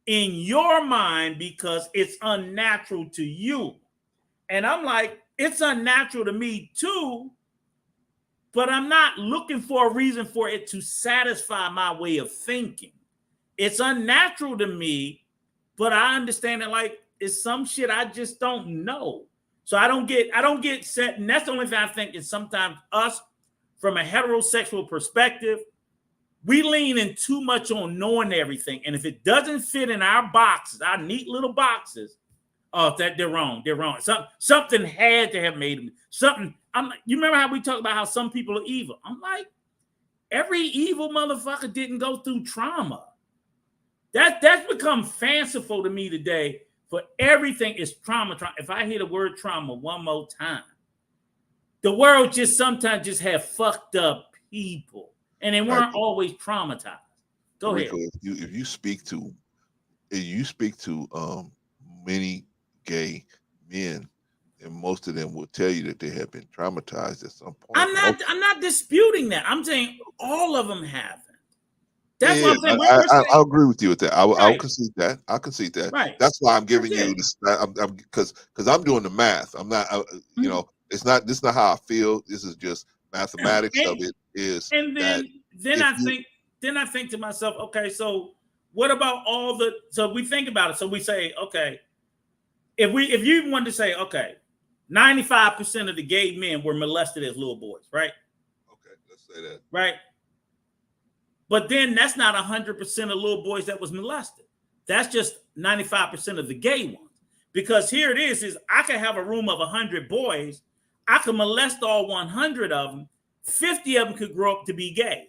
in your mind because it's unnatural to you. And I'm like, it's unnatural to me too, but I'm not looking for a reason for it to satisfy my way of thinking. It's unnatural to me, but I understand that like it's some shit I just don't know. So I don't get set. And that's the only thing I think is sometimes us from a heterosexual perspective, we lean in too much on knowing everything. And if it doesn't fit in our boxes, our neat little boxes, that they're wrong. They're wrong. Something had to have made them. Something. You remember how we talked about how some people are evil? I'm like, every evil motherfucker didn't go through trauma. That's become fanciful to me today. For everything is trauma. If I hear the word trauma one more time, the world just sometimes just have fucked up people, and they weren't always traumatized. Go ahead. If you speak to many gay men, and most of them will tell you that they have been traumatized at some point. I'm not disputing that. I'm saying all of them haven't. That's what I'm saying. I agree with you with that. I'll concede that. I'll concede that. Right. That's why I'm giving you this. Because I'm doing the math. I'm not. It's not. This is not how I feel. This is just mathematics of it. Is and then I think to myself, okay, so what about all the? So we think about it. So we say, okay, if you wanted to say, okay, 95% of the gay men were molested as little boys, right? Okay, let's say that. Right. But then that's not 100% of little boys that was molested. That's just 95% of the gay ones. Because here it is I can have a room of 100 boys. I can molest all 100 of them. 50 of them could grow up to be gay.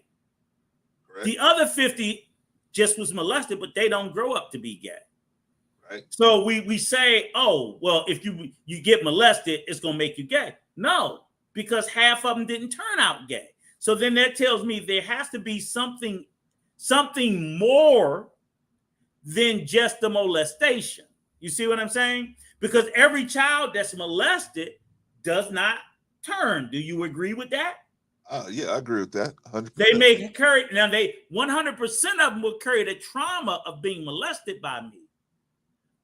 Correct. The other 50 just was molested, but they don't grow up to be gay. Right. So we say, oh, well, if you get molested, it's going to make you gay. No, because half of them didn't turn out gay. So then that tells me there has to be something more than just the molestation. You see what I'm saying? Because every child that's molested does not turn. Do you agree with that? Yeah, I agree with that. 100%. They may carry 100% of them will carry the trauma of being molested by me,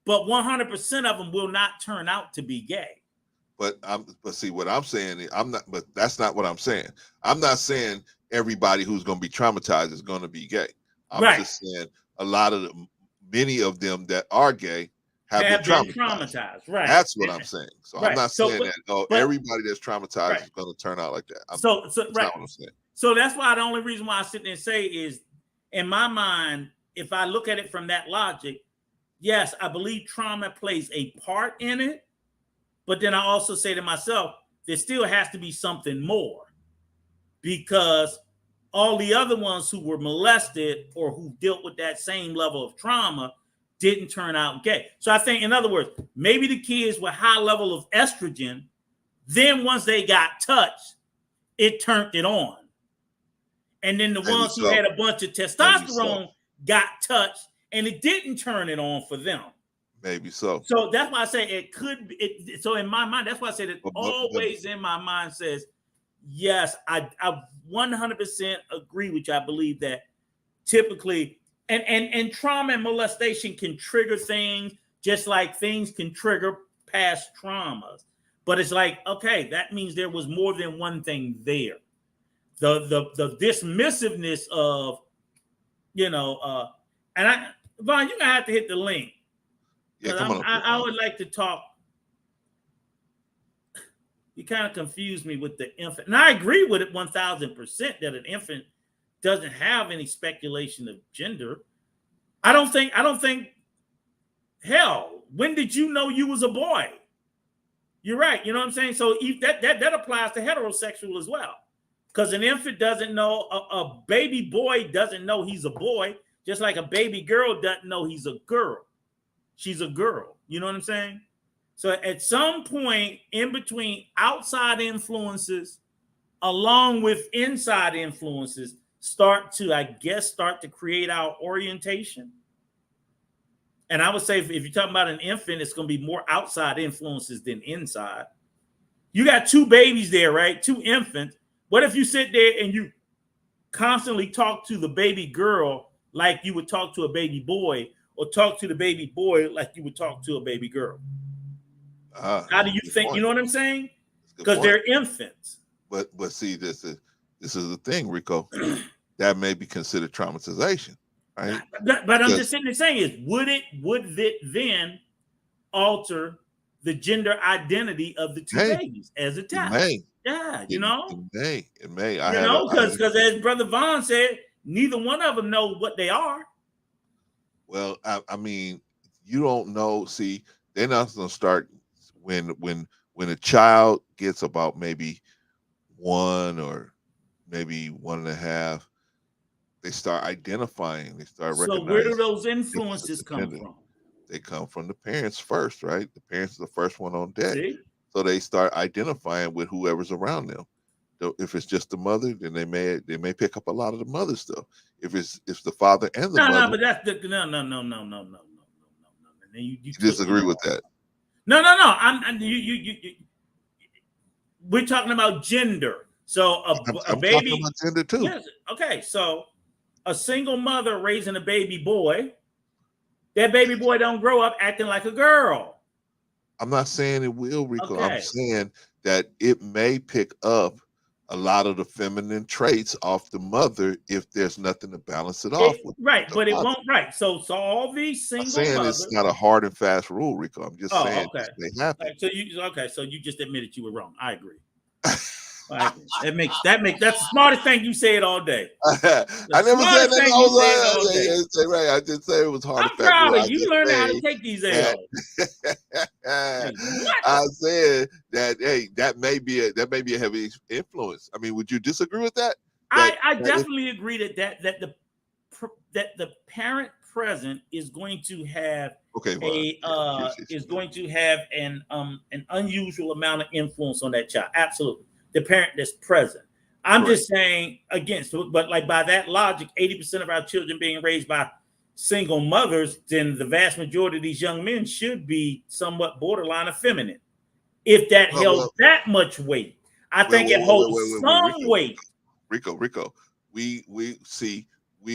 but 100% of them will not turn out to be gay. But see what I'm saying is but that's not what I'm saying. I'm not saying everybody who's going to be traumatized is going to be gay. I'm just saying many of them that are gay have been traumatized. Right. That's what I'm saying. So I'm not saying that everybody that's traumatized is going to turn out like that. That's not what I'm saying. So that's why the only reason why I sit there and say is, in my mind, if I look at it from that logic, yes, I believe trauma plays a part in it, but then I also say to myself, there still has to be something more, because all the other ones who were molested or who dealt with that same level of trauma didn't turn out gay. So I think, in other words, maybe the kids with high level of estrogen, then once they got touched, it turned it on. And then the ones who had a bunch of testosterone got touched and it didn't turn it on for them. Maybe so. So that's why I say it could be. So in my mind, that's why I said it always in my mind says, yes, I 100% agree with you. I believe that typically, and trauma and molestation can trigger things just like things can trigger past traumas. But it's like, okay, that means there was more than one thing there. The dismissiveness of, and Vaughn, you're gonna have to hit the link. Yeah, come on. I would like to talk. You kind of confused me with the infant, and I agree with it 1000% that an infant doesn't have any speculation of gender. I don't think. Hell, when did you know you was a boy? You're right. You know what I'm saying? So that applies to heterosexual as well, because an infant doesn't know. A baby boy doesn't know he's a boy, just like a baby girl doesn't know he's a girl. She's a girl. You know what I'm saying? So at some point in between, outside influences along with inside influences start to create our orientation. And I would say if you're talking about an infant, it's going to be more outside influences than inside. You got two babies there, right? Two infants. What if you sit there and you constantly talk to the baby girl like you would talk to a baby boy, or talk to the baby boy like you would talk to a baby girl? How do you think? You know what I'm saying? Because they're infants. But see, this is the thing, Rico. That may be considered traumatization, right? But I'm just sitting there saying would it then alter the gender identity of the two babies as a test? Yeah, It may. Because as Brother Vaughn said, neither one of them know what they are. Well, I mean, you don't know. See, they're not going to start when a child gets about maybe 1 or maybe 1.5. They start identifying. They start recognizing. So where do those influences come from? They come from the parents first, right? The parents are the first one on deck. See? So they start identifying with whoever's around them. If it's just the mother, then they may pick up a lot of the mother stuff. If it's the father and the mother. But that's no. You disagree with that? No. We're talking about gender. So a baby. Talking about gender too. Yes. Okay. So a single mother raising a baby boy, that baby boy don't grow up acting like a girl. I'm not saying it will, Rico. Okay. I'm saying that it may pick up a lot of the feminine traits off the mother if there's nothing to balance it off with. Right, but it won't. Right. So all these single mothers. It's not a hard and fast rule, Rico. I'm just saying they happen. So you just admitted you were wrong. I agree. That's the smartest thing you said all day. I never said that. Right. I just say it was hard. I'm proud of you. You learned how to take these L's. I said that. That may be a heavy influence. I mean, would you disagree with that? I definitely agree that the parent present is going to have an unusual amount of influence on that child. Absolutely. The parent that's present. I'm just saying against, but like by that logic, 80% of our children being raised by single mothers, then the vast majority of these young men should be somewhat borderline effeminate. If that held that much weight, I think it holds some weight. Rico, we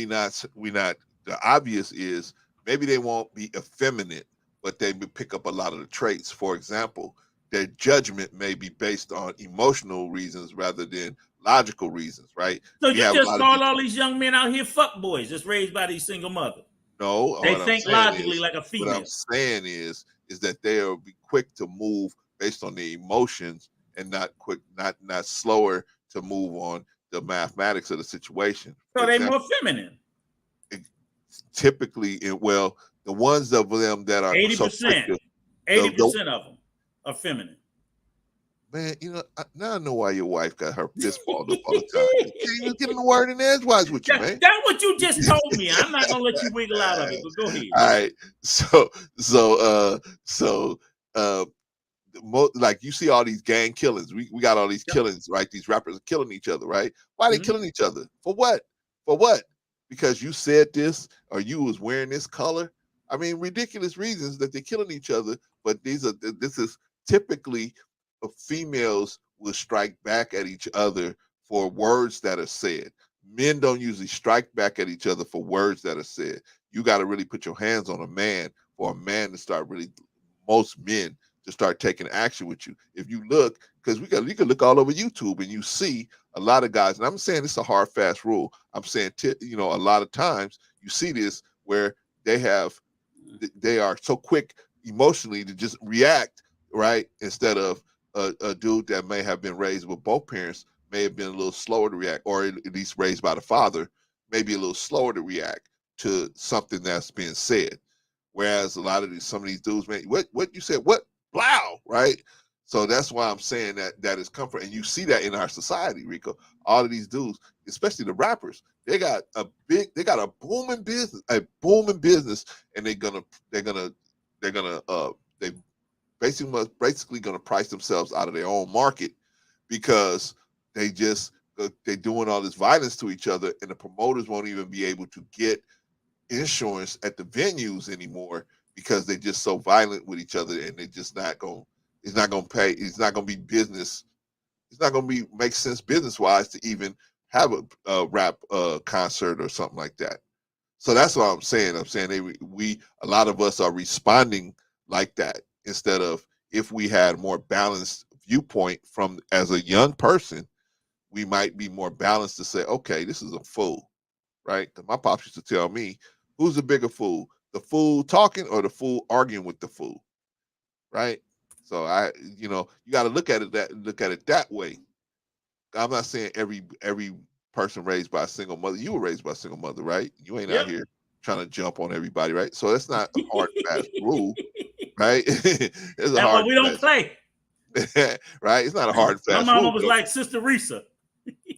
not. The obvious is maybe they won't be effeminate, but they will pick up a lot of the traits. For example, their judgment may be based on emotional reasons rather than logical reasons, right? So you just call all these young men out here fuck boys just raised by these single mothers. No, they think logically like a female. What I'm saying is that they'll be quick to move based on the emotions and not slower to move on the mathematics of the situation. So they're more feminine. Typically, The ones of them that are 80%. 80% of them are feminine. Man, now I know why your wife got her fist balled up all the time. You can't even get in the word in edgewise with you, man. That's what you just told me. I'm not gonna let you wiggle out of it, but go ahead. All right. Like you see all these gang killings. We got all these killings, right? These rappers are killing each other, right? Why are they killing each other? For what? For what? Because you said this or you was wearing this color. I mean, ridiculous reasons that they're killing each other. But this is typically females will strike back at each other for words that are said. Men don't usually strike back at each other for words that are said. You got to really put your hands on a man for a man to start really, most men to start taking action with you. If you look, because you can look all over YouTube and you see a lot of guys, and I'm saying this is a hard, fast rule. I'm saying, a lot of times you see this where they are so quick emotionally to just react, right? Instead of a dude that may have been raised with both parents may have been a little slower to react, or at least raised by the father, maybe a little slower to react to something that's being said. Whereas some of these dudes, man, what you said, what? Blow, right? So that's why I'm saying that is comfort. And you see that in our society, Rico. All of these dudes, especially the rappers, they got a booming business, and they basically gonna price themselves out of their own market because they're doing all this violence to each other, and the promoters won't even be able to get insurance at the venues anymore because they're just so violent with each other, and they're just not going. It's not going to pay. It's not going to be business. It's not going to make sense business wise to even have a rap concert or something like that. So that's what I'm saying. I'm saying a lot of us are responding like that instead of, if we had more balanced viewpoint from as a young person, we might be more balanced to say, okay, this is a fool, right? Because my pops used to tell me, who's the bigger fool, the fool talking or the fool arguing with the fool, right? So you got to look at it that way. I'm not saying every person raised by a single mother. You were raised by a single mother, right? You ain't out here trying to jump on everybody, right? So that's not a hard fast rule, right? It's a hard. We don't play, right? It's not a hard fast rule. My mama was like Sister Risa,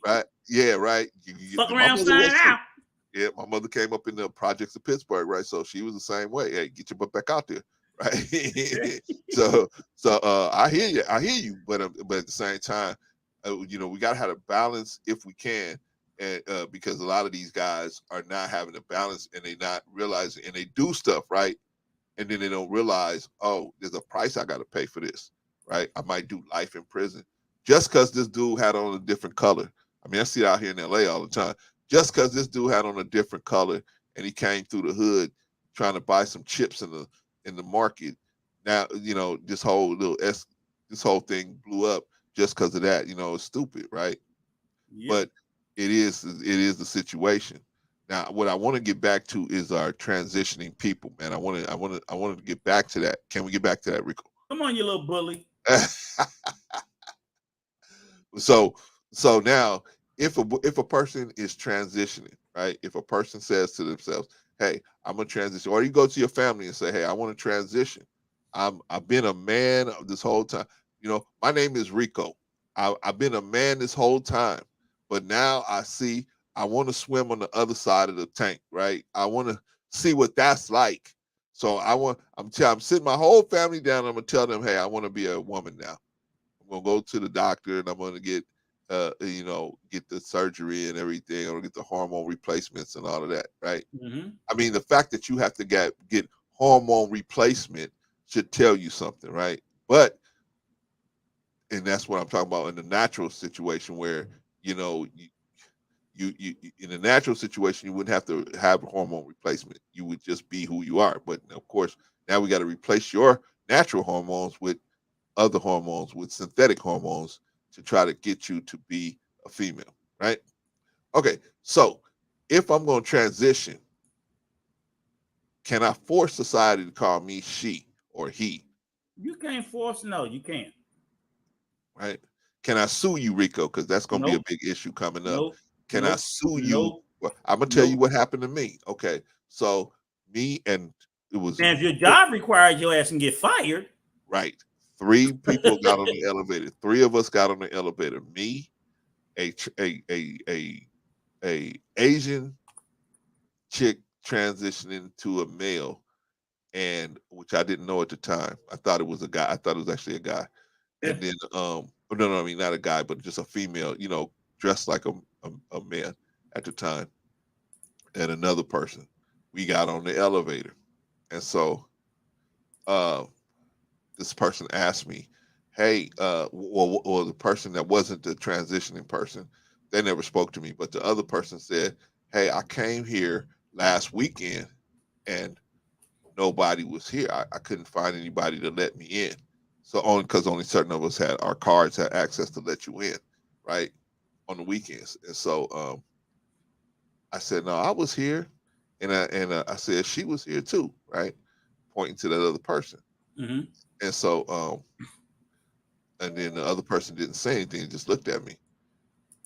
right? Yeah, right. Fuck around, sign out. Yeah, my mother came up in the projects of Pittsburgh, right? So she was the same way. Hey, get your butt back out there, right? so I hear you, but at the same time, we gotta have a balance if we can, and because a lot of these guys are not having a balance, and they not realizing, and they do stuff right, and then they don't realize, oh, there's a price I got to pay for this, right? I might do life in prison just because this dude had on a different color. I mean, I see it out here in LA all the time. Just because this dude had on a different color and he came through the hood trying to buy some chips in the market. Now, this whole thing blew up just because of that. It's stupid, right? Yeah. But it is the situation. Now, what I want to get back to is our transitioning people, man. I want to get back to that. Can we get back to that, Rico? Come on, you little bully. So now, if a person is transitioning, right? If a person says to themselves, "Hey, I'm gonna transition," or you go to your family and say, "Hey, I want to transition. I've been a man this whole time. My name is Rico. I've been a man this whole time, but now I want to swim on the other side of the tank, right? I want to see what that's like. So I'm sitting my whole family down. I'm gonna tell them, hey, I want to be a woman now. I'm gonna go to the doctor and I'm gonna get get the surgery and everything. I'm gonna get the hormone replacements and all of that, right? Mm-hmm. I mean, the fact that you have to get hormone replacement should tell you something, right? And that's what I'm talking about in the natural situation where, you in a natural situation, you wouldn't have to have a hormone replacement. You would just be who you are. But of course, now we got to replace your natural hormones with other hormones, with synthetic hormones, to try to get you to be a female, right? Okay, so if I'm going to transition, can I force society to call me she or he? You can't force. No, you can't. Right? Can I sue you, Rico? Because that's going to be a big issue coming up. Can I sue you? Well, I'm going to tell you what happened to me. Okay, so me and it was. And if your job requires your ass and get fired. Right. 3 people got on the elevator. 3 of us got on the elevator. Me, a Asian chick transitioning to a male, and which I didn't know at the time. I thought it was a guy. I thought it was actually a guy. And then no, I mean not a guy, but just a female, dressed like a man at the time. And another person. We got on the elevator. And so this person asked me, hey, well, the person that wasn't the transitioning person, they never spoke to me, but the other person said, hey, I came here last weekend and nobody was here. I couldn't find anybody to let me in. So only certain of us had our cards had access to let you in, right, on the weekends. And so I said, no, I was here, and I said she was here too, right, pointing to that other person. Mm-hmm. And so and then the other person didn't say anything, just looked at me,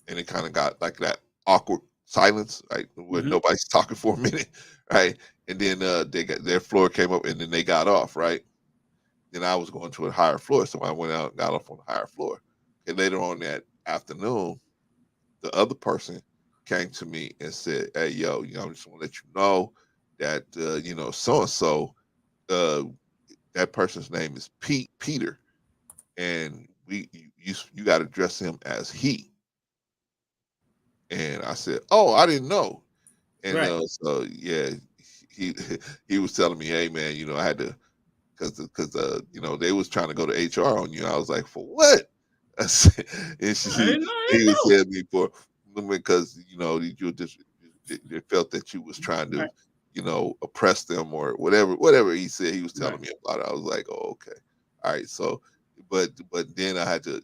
and it kind of got like that awkward silence, right, where nobody's talking for a minute, right, and then they got their floor came up, and then they got off, right. Then I was going to a higher floor, so I went out and got off on the higher floor. And later on that afternoon, the other person came to me and said, hey, yo, I just want to let you know that so and so, that person's name is Peter, and you got to address him as he. And I said, oh, I didn't know. And so yeah, he was telling me, hey man, I had to, because they was trying to go to HR on you. I was like, for what? And he was telling me because you just they felt that you was trying to oppress them or whatever he said. He was telling me about it. I was like, oh, okay, all right. So but then I had to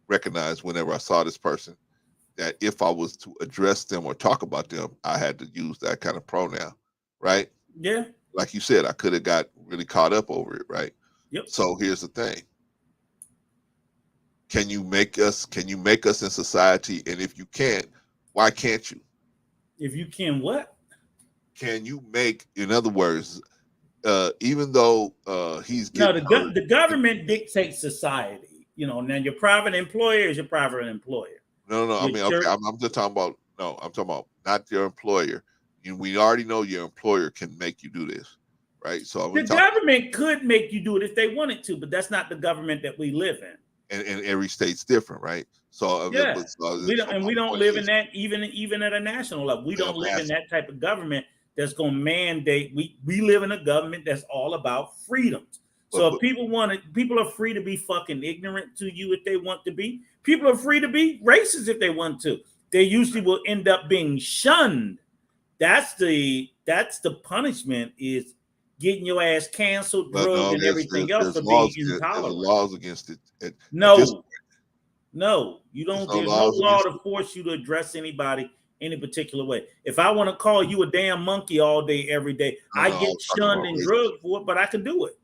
recognize whenever I saw this person that if I was to address them or talk about them, I had to use that kind of pronoun, right? Yeah. Like you said, I could have got really caught up over it, right? Yep. So here's the thing. Can you make us in society? And if you can't, why can't you? If you can what? Can you make, in other words, even though he's getting the government dictates society. Now your private employer is your private employer. No. I mean, okay, I'm just talking about, no, I'm talking about not your employer. We already know your employer can make you do this, right? So the government could make you do it if they wanted to, but that's not the government that we live in. And every state's different, right? So yeah, we don't live in that even at a national level. We don't live in that type of government that's going to mandate. We live in a government that's all about freedoms. So if people are free to be fucking ignorant to you if they want to be. People are free to be racist if they want to. They usually will end up being shunned. That's the punishment, is getting your ass canceled, drugged, and everything else for being intolerant. There's laws against it. No, you don't. There's no law to force you to address anybody any particular way. If I want to call you a damn monkey all day, every day, I get shunned and drugged for it, but I can do it.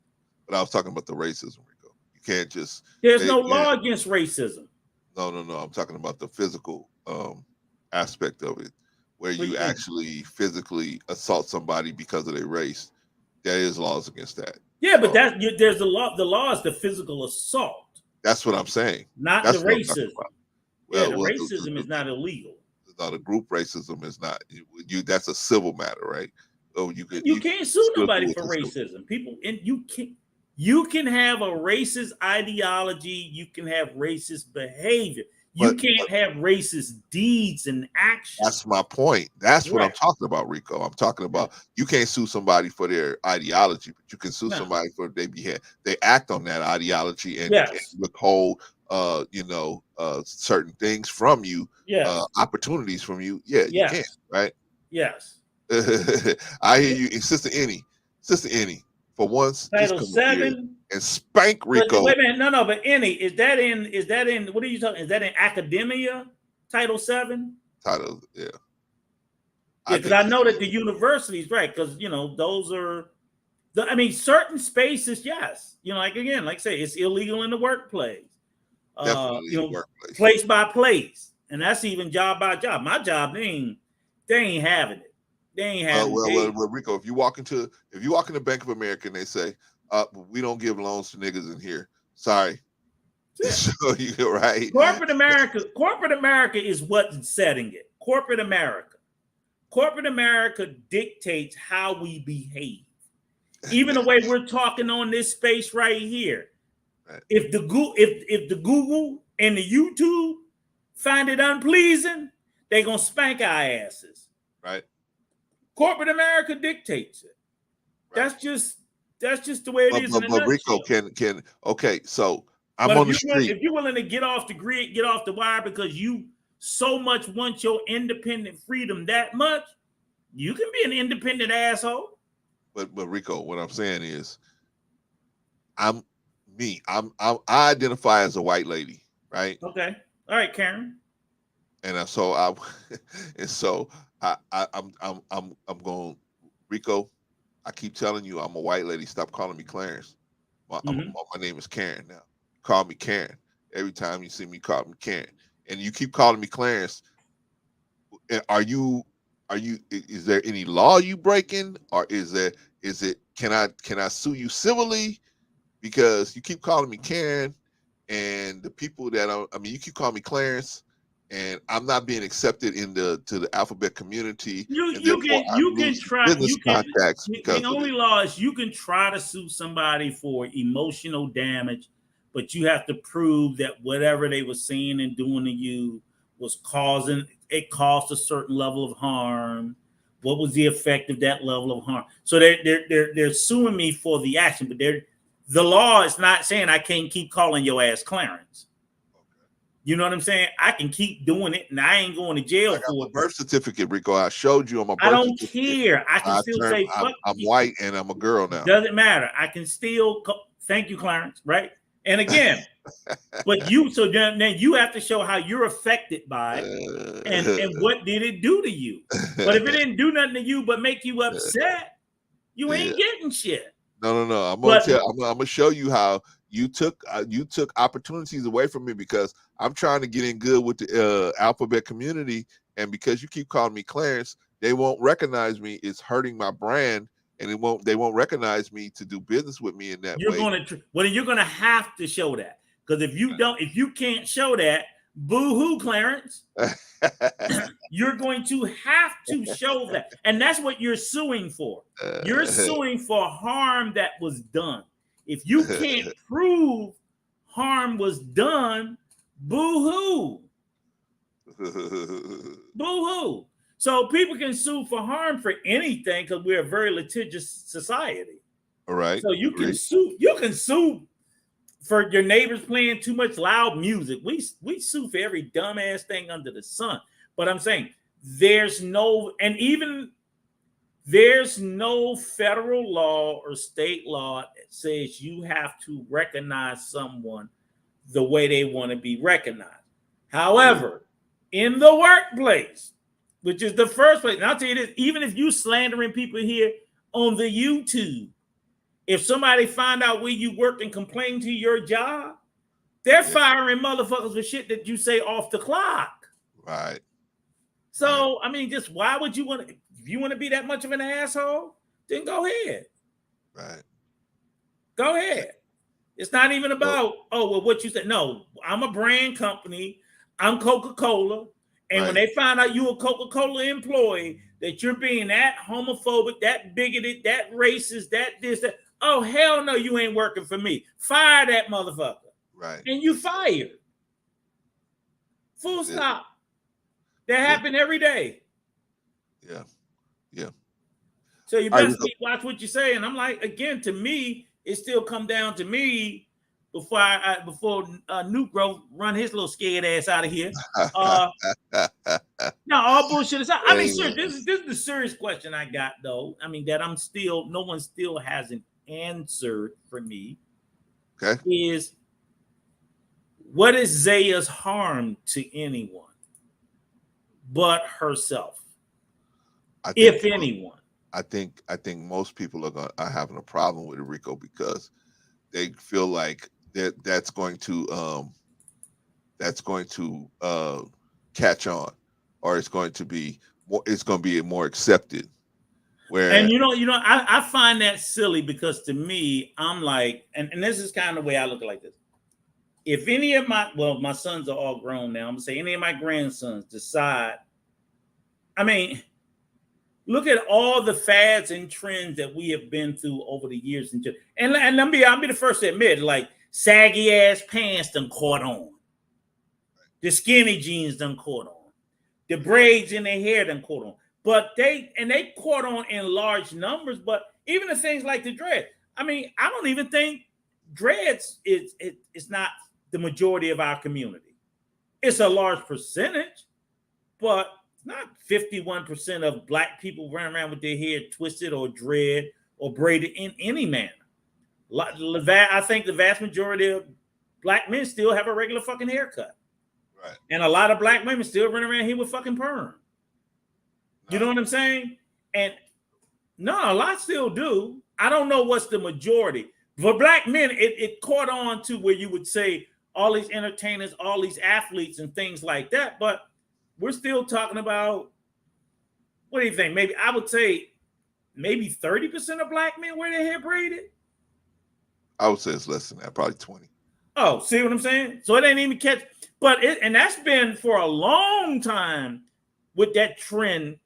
But I was talking about the racism, Rico. You can't just. There's no law against racism. No. I'm talking about the physical aspect of it, where you actually physically assault somebody because of their race. There is laws against that. Yeah, but there's the law. The law is the physical assault. That's what I'm saying. Not That's the racism. Well, racism is not illegal. No, the group racism is not. That's a civil matter, right? Oh, you can't sue nobody for racism. You can have a racist ideology. You can have racist behavior. You can't have racist deeds and actions. That's my point. That's what I'm talking about, Rico. I'm talking about you can't sue somebody for their ideology, but you can sue somebody for they act on that ideology and withhold certain things from you, opportunities from you. Yeah, you can, right? Yes. I hear you, Sister Annie. For once, Title 7 and spank Rico. Wait a minute, no, but Annie, is that in what are you talking? Is that in academia? Title 7? Title, yeah. Yeah, because I know that the universities, right? Because those are certain spaces, yes. Like I say, it's illegal in the workplace. Place by place, and that's even job by job. My job, they ain't having it. They ain't having well, Rico, if you walk into Bank of America and they say, we don't give loans to niggas in here. Sorry. So you're right. Corporate America is what's setting it. Corporate America dictates how we behave. Even the way we're talking on this space right here. Right. If the Google and the YouTube find it unpleasing, they're gonna spank our asses. Right. Corporate America dictates it. Right. That's just the way it is. But Rico can okay, so I'm on the street. If you're willing to get off the grid, get off the wire because you so much want your independent freedom that much, you can be an independent asshole. But Rico, what I'm saying is, I identify as a white lady, right? Okay, all right, Karen. And I'm going, Rico. I keep telling you I'm a white lady. Stop calling me Clarence. My name is Karen now. Call me Karen. Every time you see me, call me Karen. And you keep calling me Clarence. Is there any law you breaking, or can I sue you civilly? Because you keep calling me Karen, and the people that you keep calling me Clarence, and I'm not being accepted to the alphabet community. You can try business contacts. The only law is you can try to sue somebody for emotional damage, but you have to prove that whatever they were saying and doing to you caused a certain level of harm. What was the effect of that level of harm? So they're suing me for the action, but the law is not saying I can't keep calling your ass Clarence. You know what I'm saying? I can keep doing it, and I ain't going to jail for it. Birth certificate, Rico. I showed you on my birth certificate. I don't care. I can still say fuck. I'm white and I'm a girl now. Doesn't matter. I can still thank you, Clarence. Right? And again, but then you have to show how you're affected by it, and what did it do to you? But if it didn't do nothing to you but make you upset, you ain't getting shit. No. I'm gonna show you how you took opportunities away from me because I'm trying to get in good with the alphabet community, and because you keep calling me Clarence, they won't recognize me. It's hurting my brand, and they won't recognize me to do business with me in that way. You're gonna have to show that, because if you can't show that, boo-hoo, Clarence. You're going to have to show that, and that's what you're suing for. You're suing for harm that was done. If you can't prove harm was done, boo-hoo. Boo-hoo. So people can sue for harm for anything because we're a very litigious society. All right. So you can sue. You can sue for your neighbors playing too much loud music. We sue for every dumbass thing under the sun. But I'm saying there's no federal law or state law that says you have to recognize someone the way they want to be recognized. However, in the workplace, which is the first place, and I'll tell you this, even if you slandering people here on the YouTube, if somebody find out where you work and complain to your job, they're firing motherfuckers for shit that you say off the clock. Right. So, I mean, just why would you want to, if you want to be that much of an asshole, then go ahead. Right. Go ahead. It's not even about, what you said. No, I'm a brand company. I'm Coca-Cola. And when they find out you a Coca-Cola employee, that you're being that homophobic, that bigoted, that racist, that this, that, oh, hell no, you ain't working for me. Fire that motherfucker. Right. And you fired. Full stop. That happen every day. Yeah. Yeah. So you best watch what you say. And I'm like, again, to me, it still come down to me before Nuke Grove run his little scared ass out of here. No, all bullshit aside. I mean, sir, this is the serious question I got, though. I mean, that no one still hasn't answered for me. Okay. Is what is Zaya's harm to anyone but herself? If anyone. I think most people are having a problem with it, Rico, because they feel like that's going to catch on, or it's going to be more accepted Where And I find that silly because to me, I'm like, and this is kind of the way I look at it like this. If any of my sons are all grown now, I'm gonna say any of my grandsons decide, I mean, look at all the fads and trends that we have been through over the years, and I'll be the first to admit, like saggy ass pants done caught on, the skinny jeans done caught on, the braids in their hair done caught on, but they caught on in large numbers. But even the things like the dread, I mean, I don't even think dreads it's not the majority of our community. It's a large percentage, but not 51% of black people running around with their hair twisted or dread or braided in any manner. I think the vast majority of black men still have a regular fucking haircut. Right. And a lot of black women still run around here with fucking perm. You know what I'm saying? And no, a lot still do. I don't know what's the majority. For black men, it caught on to where you would say all these entertainers, all these athletes and things like that. But we're still talking about, what do you think? Maybe I would say maybe 30% of black men wear their hair braided. I would say it's less than that, probably 20. Oh, see what I'm saying? So it ain't even catch, and that's been for a long time with that trend.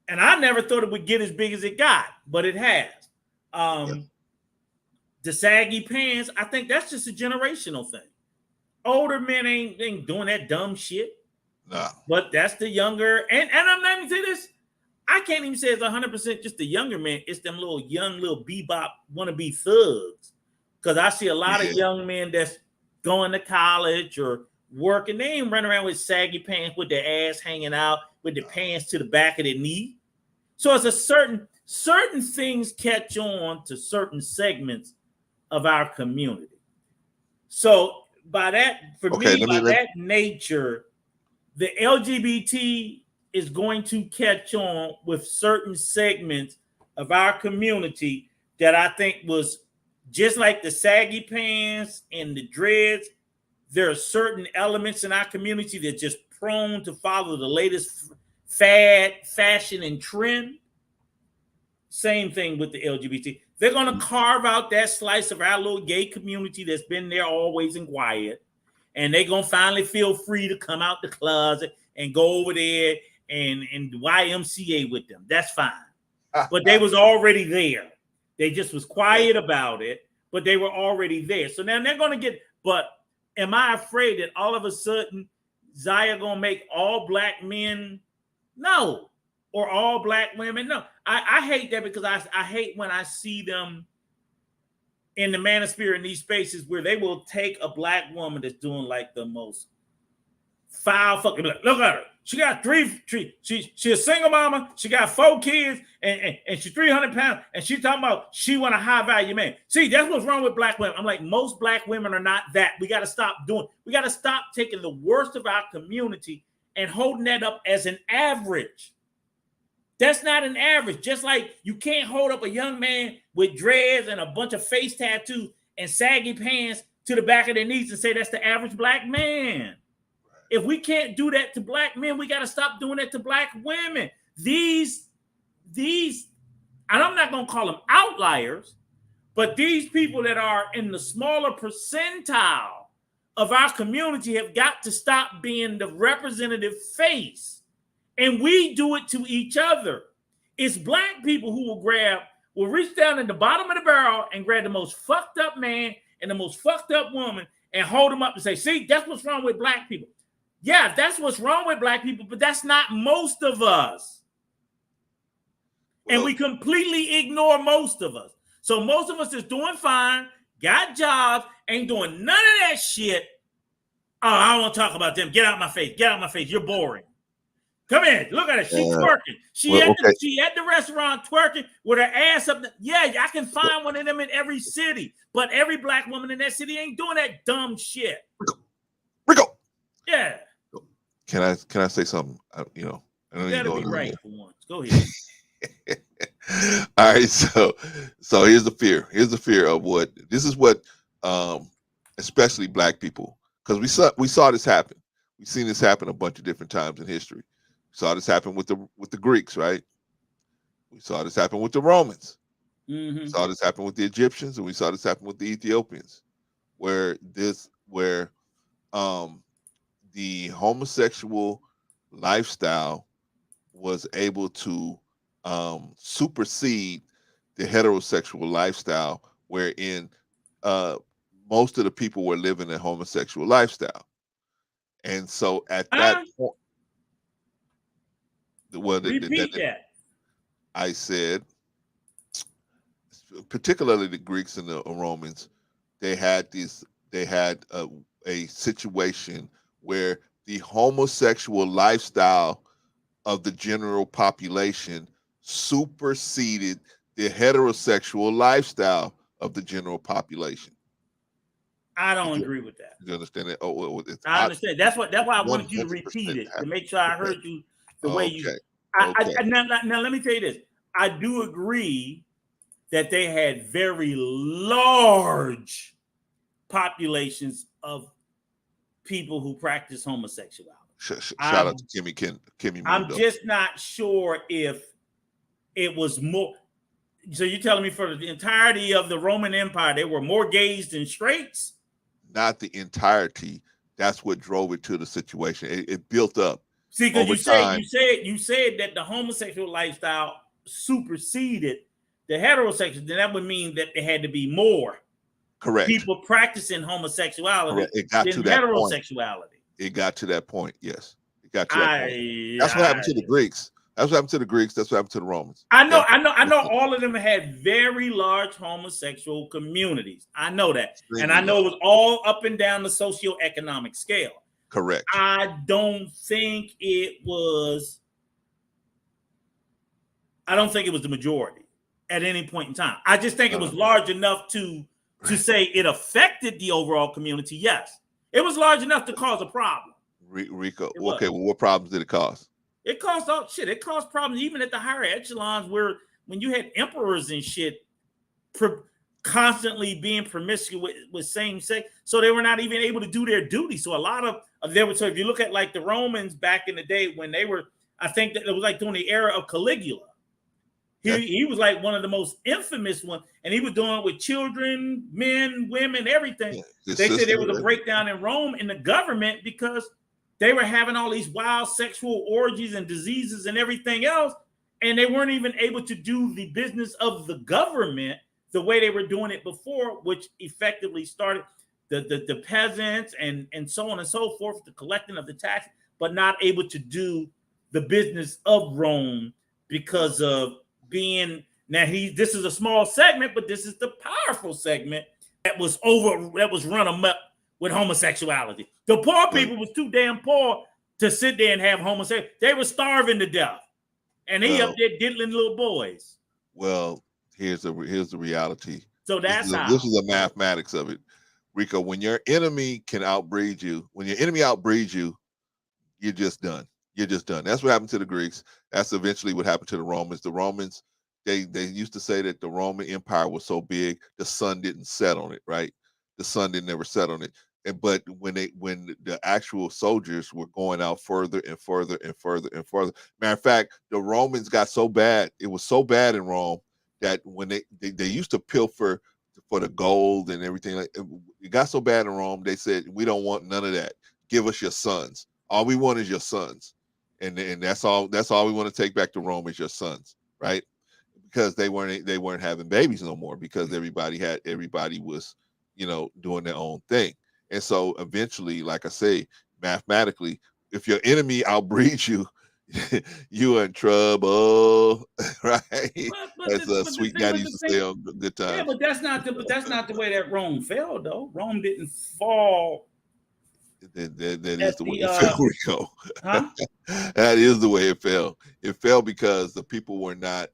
And I never thought it would get as big as it got, but it has. The saggy pants, I think that's just a generational thing. Older men ain't doing that dumb shit. No. But that's the younger, and I'm not even saying this. I can't even say it's 100% just the younger men. It's them little bebop wannabe thugs. Because I see a lot of young men that's going to college or working. They ain't running around with saggy pants with their ass hanging out, with their pants to the back of their knee. So it's a certain things catch on to certain segments of our community. So by that, that nature, the LGBT is going to catch on with certain segments of our community that I think was just like the saggy pants and the dreads. There are certain elements in our community that just prone to follow the latest fad, fashion, and trend. Same thing with the LGBT. They're going to carve out that slice of our little gay community that's been there always and quiet. And they're going to finally feel free to come out the closet and go over there and YMCA with them. That's fine. But they was already there. They just was quiet about it, but they were already there. So now they're going to get, but am I afraid that all of a sudden Zaya going to make all black men? No. Or all black women? No. I hate that because I hate when I see them in the manosphere in these spaces where they will take a black woman that's doing like the most foul fucking, look at her. She got she a single mama. She got 4 kids and she's 300 pounds. And she talking about she want a high value man. See, that's what's wrong with black women. I'm like, most black women are not that. We got to stop we got to stop taking the worst of our community and holding that up as an average. That's not an average. Just like you can't hold up a young man with dreads and a bunch of face tattoos and saggy pants to the back of their knees and say that's the average black man. If we can't do that to black men, we got to stop doing that to black women. These, and I'm not going to call them outliers, but these people that are in the smaller percentile of our community have got to stop being the representative face. And we do it to each other. It's black people who will reach down in the bottom of the barrel and grab the most fucked up man and the most fucked up woman and hold them up and say, see, that's what's wrong with black people. Yeah, that's what's wrong with black people, but that's not most of us. And we completely ignore most of us. So most of us is doing fine, got jobs, ain't doing none of that shit. Oh, I don't want to talk about them. Get out my face. Get out my face. You're boring. Come in. Look at her. She's twerking. She at the restaurant twerking with her ass up. Yeah, I can find one of them in every city. But every black woman in that city ain't doing that dumb shit. Rico. Yeah. Can I say something? You know that'll be right for once. Go ahead. All right, so here's the fear. Here's the fear of what this is what especially black people, because we saw this happen. We've seen this happen a bunch of different times in history. We saw this happen with the Greeks, right? We saw this happen with the Romans. Mm-hmm. We saw this happen with the Egyptians, and we saw this happen with the Ethiopians, where the homosexual lifestyle was able to supersede the heterosexual lifestyle, wherein most of the people were living a homosexual lifestyle. And so at that point, repeat that. I said, particularly the Greeks and the Romans, they had a situation where the homosexual lifestyle of the general population superseded the heterosexual lifestyle of the general population. I don't agree with that. You understand that? Oh, well, I understand. That's why I wanted you to repeat it to make sure I heard you the way you. Now let me tell you this. I do agree that they had very large populations of people who practice homosexuality. Shout out to Kimmy. I'm just not sure if it was more. So you're telling me for the entirety of the Roman Empire, there were more gays than straights? Not the entirety. That's what drove it to the situation. It built up. See, because you said that the homosexual lifestyle superseded the heterosexual. Then that would mean that there had to be more people practicing homosexuality than heterosexuality. It got to that point. Yes, it got to that point. That's what happened to the Greeks. That's what happened to the Greeks. That's what happened to the Romans. I know. All of them had very large homosexual communities. I know that, and I know it was all up and down the socioeconomic scale. Correct. I don't think it was. I don't think it was the majority at any point in time. I just think it was large enough to say it affected the overall community. Yes, it was large enough to cause a problem. Rico. Okay, well, what problems did it cause? It caused shit. It caused problems even at the higher echelons, where when you had emperors and shit constantly being promiscuous with same sex, so they were not even able to do their duty. So a lot of there was. So if you look at like the Romans back in the day when they were, I think that it was like during the era of Caligula. He was like one of the most infamous ones, and he was doing it with children, men, women, everything. They said there was a breakdown in Rome in the government because they were having all these wild sexual orgies and diseases and everything else, and they weren't even able to do the business of the government the way they were doing it before, which effectively started the peasants and so on and so forth, the collecting of the tax, but not able to do the business of Rome because of being this is a small segment, but this is the powerful segment that was run amok with homosexuality. The poor people was too damn poor to sit there and have homosexuality. They were starving to death, and he up there diddling little boys. Well, here's the reality. So that's this is the mathematics of it, Rico. When your enemy can outbreed you, you're just done. You're just done. That's what happened to the Greeks. That's eventually what happened to the Romans. The Romans, they used to say that the Roman Empire was so big, the sun didn't set on it, right? The sun didn't ever set on it. But when the actual soldiers were going out further and further and further and further, matter of fact, the Romans got so bad, it was so bad in Rome that when they used to pilfer for the gold and everything, like it got so bad in Rome, they said, we don't want none of that. Give us your sons. All we want is your sons. And that's all we want to take back to Rome is your sons, right? Because they weren't having babies no more, because everybody was, doing their own thing. And so eventually, like I say, mathematically, if your enemy outbreeds you, you are in trouble, right? As Sweet Daddy used to say on Good Times. Yeah, but that's not the way that Rome fell, though. Rome didn't fall. That is the way it fell, Rico. Huh? That is the way it fell. It fell because the people were not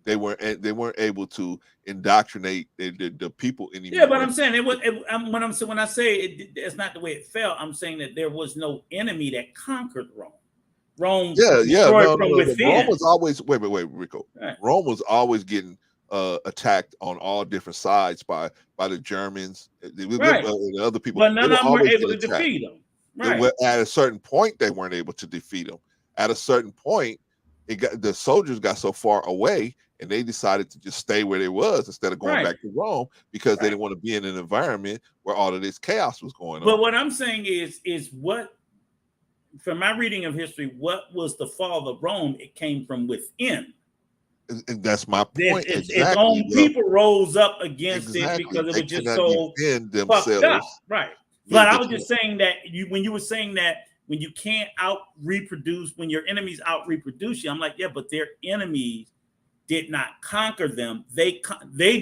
they weren't able to indoctrinate the people anymore. Yeah, but I'm saying when I say it's not the way it fell, I'm saying that there was no enemy that conquered Rome. Rome from within. Rome was always wait, Rico. Right. Rome was always getting attacked on all different sides by the Germans, right. And other people. But none of them were able to defeat them. Right. At a certain point, they weren't able to defeat them. At a certain point, the soldiers got so far away, and they decided to just stay where they was instead of going back to Rome because they didn't want to be in an environment where all of this chaos was going on. But what I'm saying is what, from my reading of history, what was the fall of Rome? It came from within. And that's my point. Its own people rose up against it because it they was just cannot so defend fucked up, themselves. right? But I was just saying that when you were saying that when you can't out reproduce, when your enemies out reproduce you, I'm like, yeah, but their enemies did not conquer them. They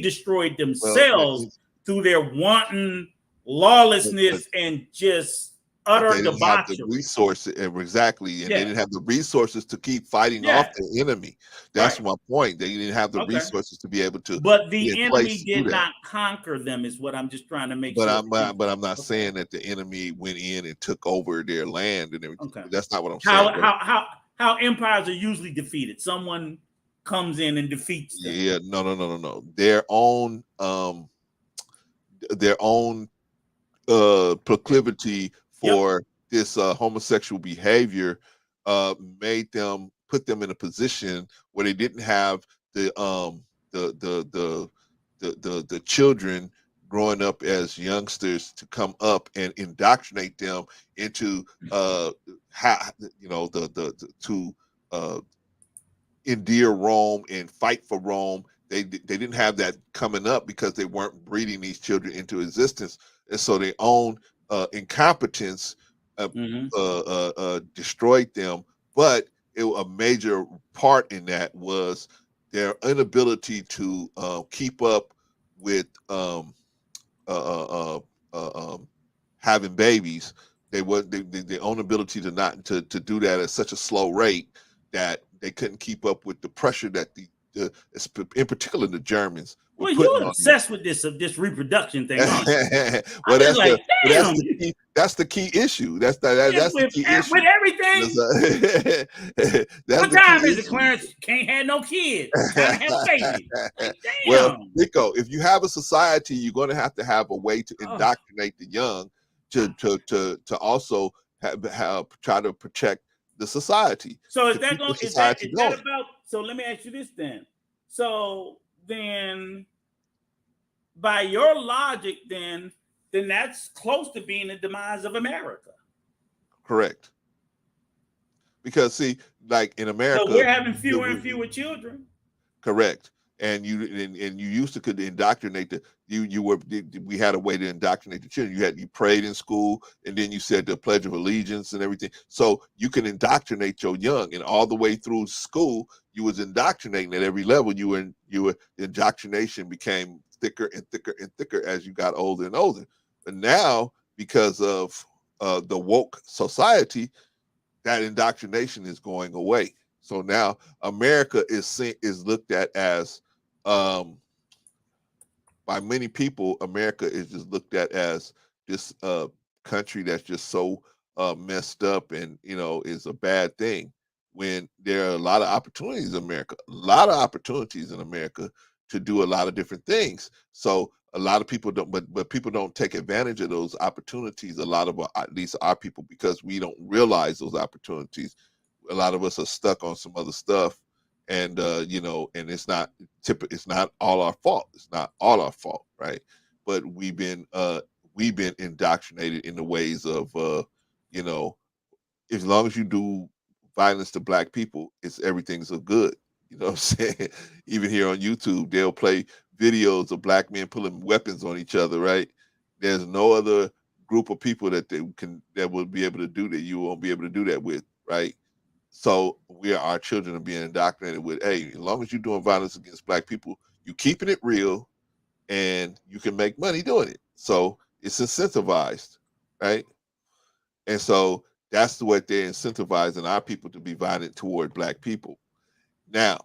destroyed themselves through their wanton lawlessness and just utter they didn't have the debauchery. resources, and they didn't have the resources to keep fighting off the enemy. That's my point. They didn't have the resources to be able to. But the enemy did not conquer them, is what I'm just trying to make sure. But I'm not saying that the enemy went in and took over their land and everything. Okay. That's not what I'm saying. How empires are usually defeated? Someone comes in and defeats them. Yeah, no. Their own proclivity for this homosexual behavior put them in a position where they didn't have the children growing up as youngsters to come up and indoctrinate them into endear Rome and fight for Rome. They didn't have that coming up because they weren't breeding these children into existence, and so their own incompetence destroyed them. But a major part in that was their inability to keep up with having babies. Their own ability to not to do that at such a slow rate that they couldn't keep up with the pressure that in particular the Germans were putting on them. Obsessed with this reproduction thing. Well, that's the key issue. That's the key issue with everything. What time is it, Clarence? Can't have no kids. Can't have babies. Like, damn. Well, Nico, if you have a society, you're going to have a way to indoctrinate the young to also try to protect the society. So is that about? So let me ask you this then. So then, by your logic, then that's close to being the demise of America. Correct. Because see, like in America, so we're having fewer and fewer children. Correct. And you used to could indoctrinate we had a way to indoctrinate the children. You prayed in school, and then you said the Pledge of Allegiance and everything. So you can indoctrinate your young, and all the way through school, you was indoctrinating at every level. The indoctrination became thicker and thicker and thicker as you got older and older. And now, because of the woke society, that indoctrination is going away. So now America is looked at as, by many people, America is just looked at as this country that's just so messed up and, is a bad thing, when there are a lot of opportunities in America, to do a lot of different things. So a lot of people don't, but people don't take advantage of those opportunities. A lot of at least our people, because we don't realize those opportunities. A lot of us are stuck on some other stuff, and and it's not all our fault. It's not all our fault, right? But we've been indoctrinated in the ways of as long as you do violence to Black people, everything's so good. You know what I'm saying? Even here on YouTube, they'll play videos of Black men pulling weapons on each other, right? There's no other group of people that will be able to do that you won't be able to do that with, right? So our children are being indoctrinated with, hey, as long as you're doing violence against Black people, you're keeping it real and you can make money doing it. So it's incentivized, right? And so that's the way they're incentivizing our people to be violent toward Black people. Now,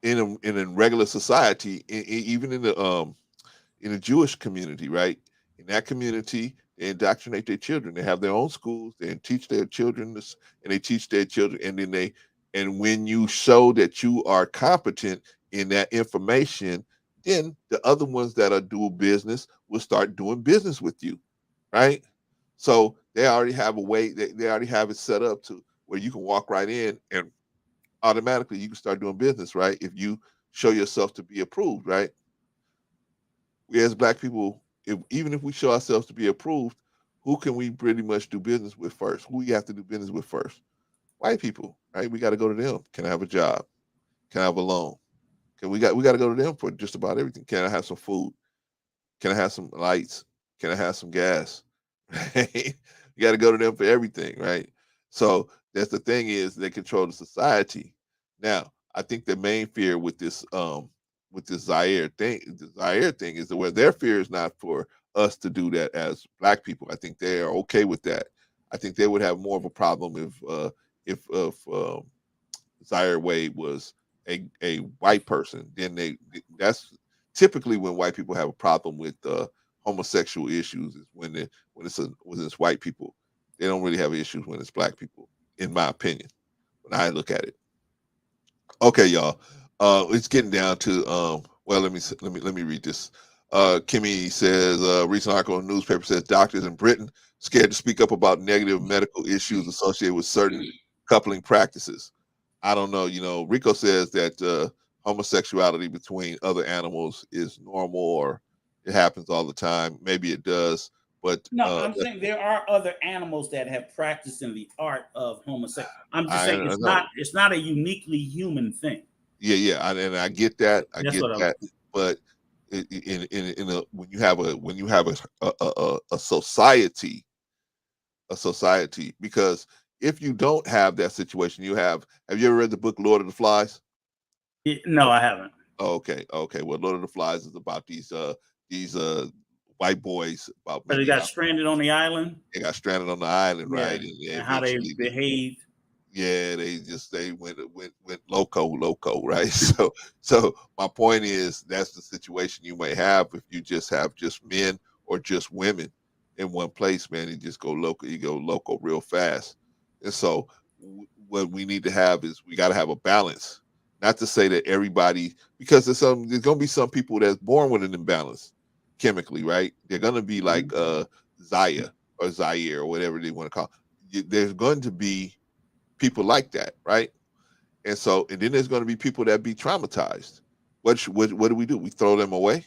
in a regular society, even in the Jewish community, right? In that community, they indoctrinate their children. They have their own schools. They teach their children this, and they teach their children. And when you show that you are competent in that information, then the other ones that are doing business will start doing business with you, right? So they already have a way. They already have it set up to where you can walk right in and automatically you can start doing business, right? If you show yourself to be approved, right? We as black people, even if we show ourselves to be approved, who can we pretty much do business with first? Who we have to do business with first? White people, right? We got to go to them. Can I have a job? Can I have a loan? We got to go to them for just about everything. Can I have some food? Can I have some lights? Can I have some gas? Right? You got to go to them for everything, right? So that's the thing, is they control the society. Now, I think the main fear with this Zaire thing, is that where their fear is not for us to do that as black people. I think they are okay with that. I think they would have more of a problem if Zaire Wade was a white person. Then that's typically when white people have a problem with homosexual issues, is when it's white people. They don't really have issues when it's black people, in my opinion, when I look at it. Okay, y'all. It's getting down to well, let me read this. Kimmy says, recent article in the newspaper says doctors in Britain scared to speak up about negative medical issues associated with certain coupling practices. I don't know. Rico says that homosexuality between other animals is normal, or it happens all the time. Maybe it does, but no, I'm saying there are other animals that have practiced in the art of homosexuality. I'm just saying it's not a uniquely human thing. Yeah, and I get that. That's what I'm. But when you have a society, because if you don't have that situation, have you ever read the book Lord of the Flies? No, I haven't. Okay. Well, Lord of the Flies is about these white boys. About they got stranded on the island. They got stranded on the island, yeah. right? And how they behaved. Yeah, they went loco, right? So my point is, that's the situation you may have if you just have just men or just women in one place, man. You just go loco. You go loco real fast. And so what we need to have is, we got to have a balance. Not to say that everybody, because there's going to be some people that's born with an imbalance chemically, right? They're going to be like Zaire or whatever they want to call it. There's going to be people like that, right? And then there's going to be people that be traumatized. What do? We throw them away?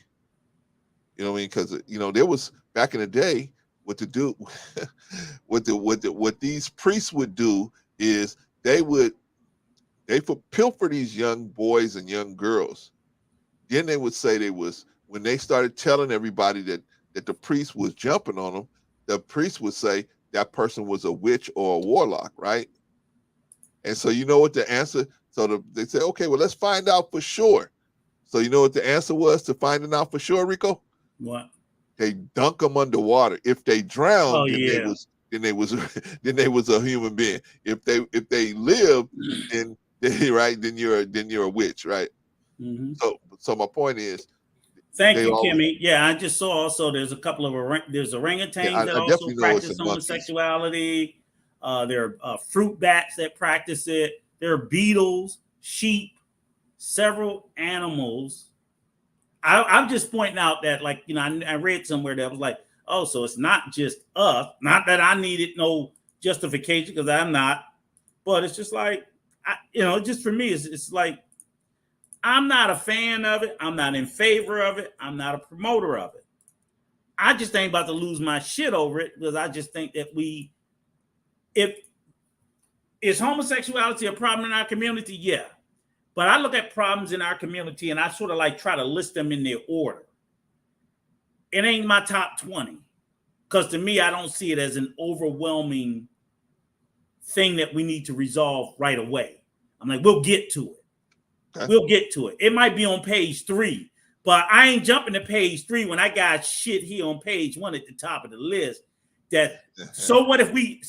You know what I mean? Because there was, back in the day, what these priests would do is they would pilfer these young boys and young girls. Then they would say when they started telling everybody that the priest was jumping on them, the priest would say that person was a witch or a warlock, right? And so you know what the answer? So they say, okay, well, let's find out for sure. So you know what the answer was to finding out for sure, Rico? What? They dunk them underwater. If they drowned, then they was a human being. If they lived, then you're a witch, right? Mm-hmm. So my point is, thank you, Kimmy. Yeah, I just saw also there's a couple of orangutans that also practice homosexuality. There are fruit bats that practice it. There are beetles, sheep, several animals. I'm just pointing out that, I read somewhere that was like, oh, so it's not just us. Not that I needed no justification, because I'm not. But it's just like, just for me, it's like, I'm not a fan of it. I'm not in favor of it. I'm not a promoter of it. I just ain't about to lose my shit over it, because I just think that is homosexuality a problem in our community? Yeah. But I look at problems in our community and I sort of try to list them in their order. It ain't my top 20. Because to me, I don't see it as an overwhelming thing that we need to resolve right away. I'm like, we'll get to it. Okay. We'll get to it. It might be on page 3, but I ain't jumping to page 3 when I got shit here on page 1 at the top of the list. So what if we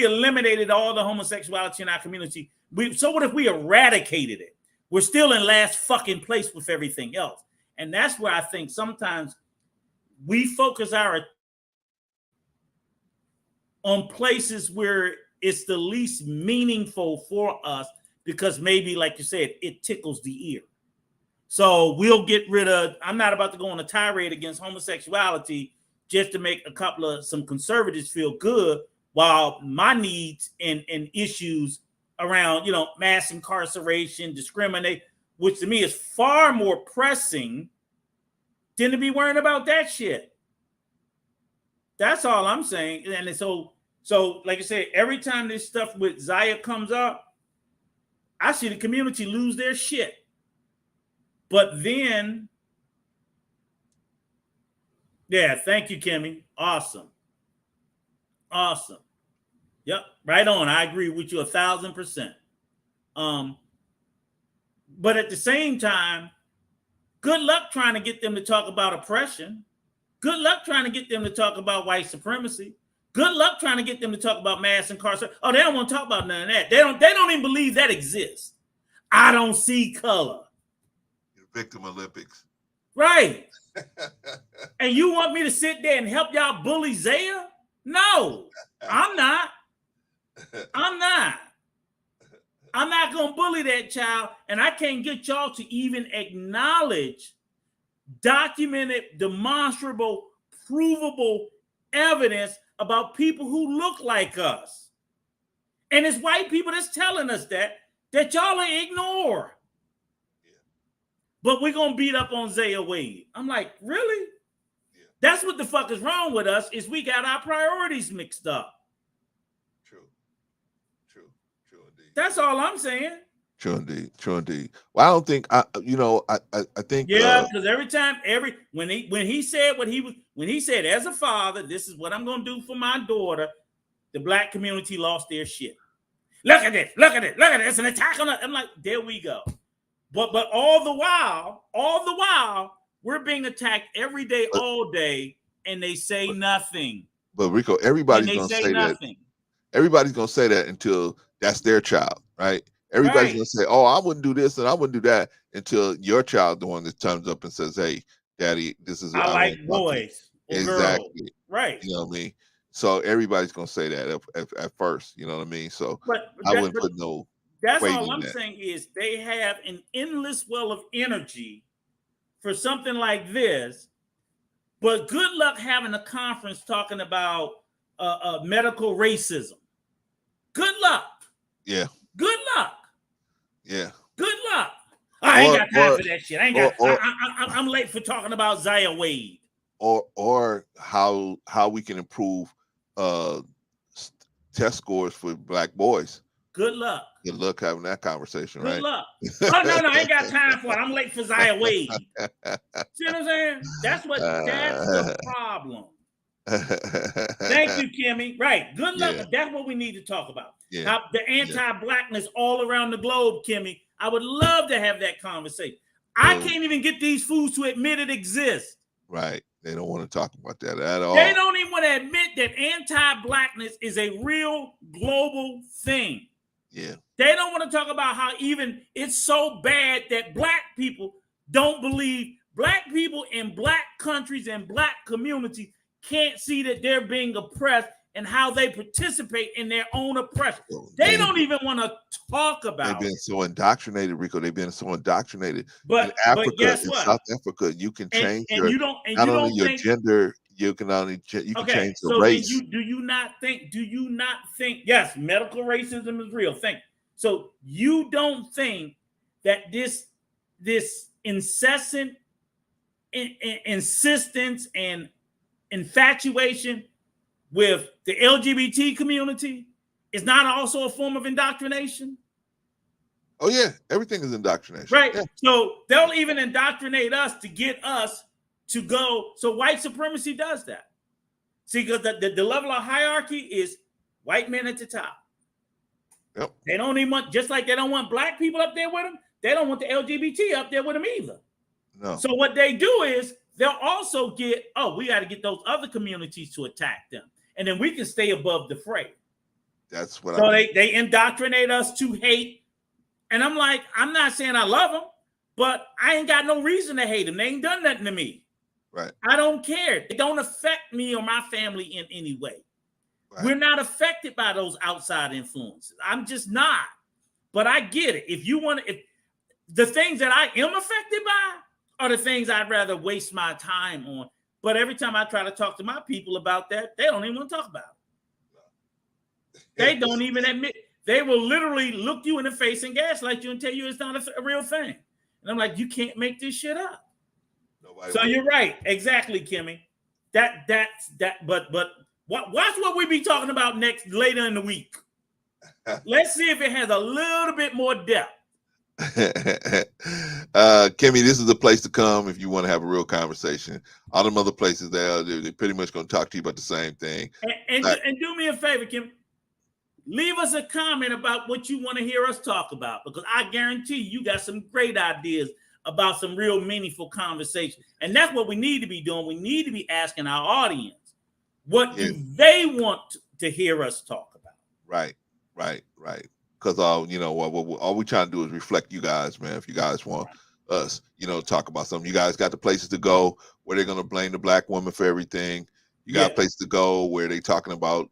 eliminated all the homosexuality in our community? So what if we eradicated it? We're still in last fucking place with everything else. And that's where I think sometimes we focus on places where it's the least meaningful for us, because maybe, like you said, it tickles the ear. So we'll get rid of, I'm not about to go on a tirade against homosexuality just to make some conservatives feel good, while my needs and issues around, mass incarceration, discriminate, which to me is far more pressing than to be worrying about that shit. That's all I'm saying. And so like I said, every time this stuff with Zaya comes up, I see the community lose their shit. But then, yeah, thank you, Kimmy. Awesome. Yep, right on. I agree with you 1,000%. But at the same time, good luck trying to get them to talk about oppression. Good luck trying to get them to talk about white supremacy. Good luck trying to get them to talk about mass incarceration. Oh, they don't want to talk about none of that. They don't even believe that exists. I don't see color. Victim Olympics. Right. And you want me to sit there and help y'all bully Zaya? No, I'm not. I'm not going to bully that child, and I can't get y'all to even acknowledge documented, demonstrable, provable evidence about people who look like us. And it's white people that's telling us that y'all ignore. Yeah. But we're going to beat up on Zaya Wade. I'm like, really? Yeah. That's what the fuck is wrong with us, is we got our priorities mixed up. True indeed. That's all I'm saying. True indeed. Well, I don't think I think because every time when he said as a father, this is what I'm gonna do for my daughter, the black community lost their shit. Look at this, it's an attack on us. I'm like, there we go. But all the while, we're being attacked every day, all day, and they say nothing. But Rico, everybody's gonna say nothing. Everybody's gonna say that until that's their child, right? Everybody's gonna say, "Oh, I wouldn't do this and I wouldn't do that," until your child, the one that turns up and says, "Hey, Daddy, this is I like boys or exactly girls." Right? You know what I mean? So everybody's gonna say that at first. You know what I mean? So I wouldn't put no. That's all I'm saying is they have an endless well of energy for something like this, but good luck having a conference talking about medical racism. Good luck. Yeah. Good luck. Yeah. Good luck. I ain't got time for that shit. I'm late for talking about Zaya Wade. Or how we can improve test scores for black boys. Good luck. Good luck having that conversation, right? Good luck. Oh, no, I ain't got time for it. I'm late for Zaya Wade. See what I'm saying? That's the problem. Thank you, Kimmy. Right. Good luck. Yeah. That's what we need to talk about. Yeah. How the anti-blackness all around the globe, Kimmy. I would love to have that conversation. I can't even get these fools to admit it exists. Right. They don't want to talk about that at all. They don't even want to admit that anti-blackness is a real global thing. Yeah. They don't want to talk about how even it's so bad that black people don't believe black people in black countries and black communities can't see that they're being oppressed and how they participate in their own oppression. They don't even want to talk about it. They've been so indoctrinated, Rico. They've been so indoctrinated. But in Africa, guess what? In South Africa, you can change not only your gender, you can change your race. Do you not think? Yes, medical racism is real thing. So you don't think that this incessant insistence and infatuation with the LGBT community is not also a form of indoctrination? Oh yeah, everything is indoctrination. Right. Yeah. So they'll even indoctrinate us to get us to go. So white supremacy does that. See, because the level of hierarchy is white men at the top. Yep. They don't even want, just like they don't want black people up there with them, they don't want the LGBT up there with them either. No. So what they do is they'll also get, we got to get those other communities to attack them. And then we can stay above the fray. That's what they indoctrinate us to hate. And I'm like, I'm not saying I love them, but I ain't got no reason to hate them. They ain't done nothing to me. Right. I don't care. They don't affect me or my family in any way. Right. We're not affected by those outside influences. I'm just not. But I get it. If the things that I am affected by are the things I'd rather waste my time on. But every time I try to talk to my people about that, they don't even want to talk about it. They don't even admit. they will literally look you in the face and gaslight you and tell you it's not a real thing. And I'm like, you can't make this shit up. So you're right, exactly, Kimmy. That's but watch what we be talking about later in the week. Let's see if it has a little bit more depth. Kimmy, this is the place to come if you want to have a real conversation. All them other places they're pretty much going to talk to you about the same thing. And do me a favor, Kimmy. Leave us a comment about what you want to hear us talk about, because I guarantee you got some great ideas about some real meaningful conversation. And that's what we need to be doing. We need to be asking our audience, what do they want to hear us talk about? Right. Because all we trying to do is reflect you guys, man. If you guys want us, talk about something, you guys got the places to go where they're gonna blame the black woman for everything. You got places to go where they talking about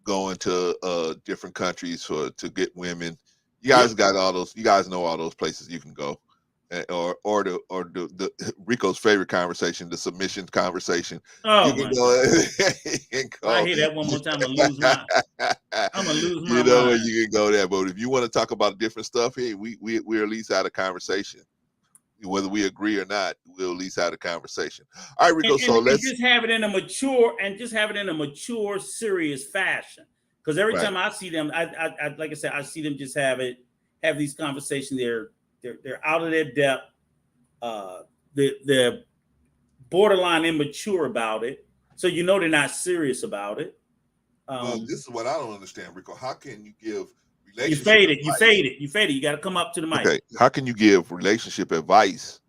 going to different countries to get women. You guys got all those. You guys know all those places you can go. Or the Rico's favorite conversation, the submission conversation. Oh, you can go. I hear that one more time, I'm gonna lose my mind. You can go there, but if you want to talk about different stuff, hey, we're at least had a conversation. Whether we agree or not, we'll at least have a conversation. All right, Rico. So let's just have it in a mature, serious fashion. Because every time I see them, I like I said, I see them just have these conversations. They're out of their depth. They're borderline immature about it. So they're not serious about it. This is what I don't understand, Rico. How can you give relationship You fade it. You got to come up to the mic. Okay. How can you give relationship advice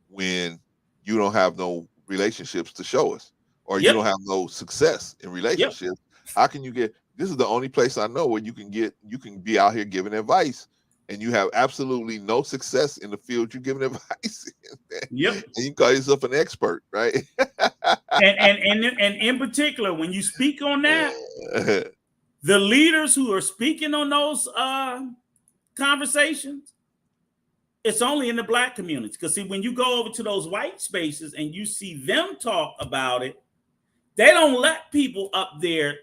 when you don't have no relationships to show us, or you don't have no success in relationships? How can you this is the only place I know where you can be out here giving advice and you have absolutely no success in the field you're giving advice. And you call yourself an expert, right? and in particular, when you speak on that, the leaders who are speaking on those conversations, it's only in the black community. Because see, when you go over to those white spaces and you see them talk about it, they don't let people up there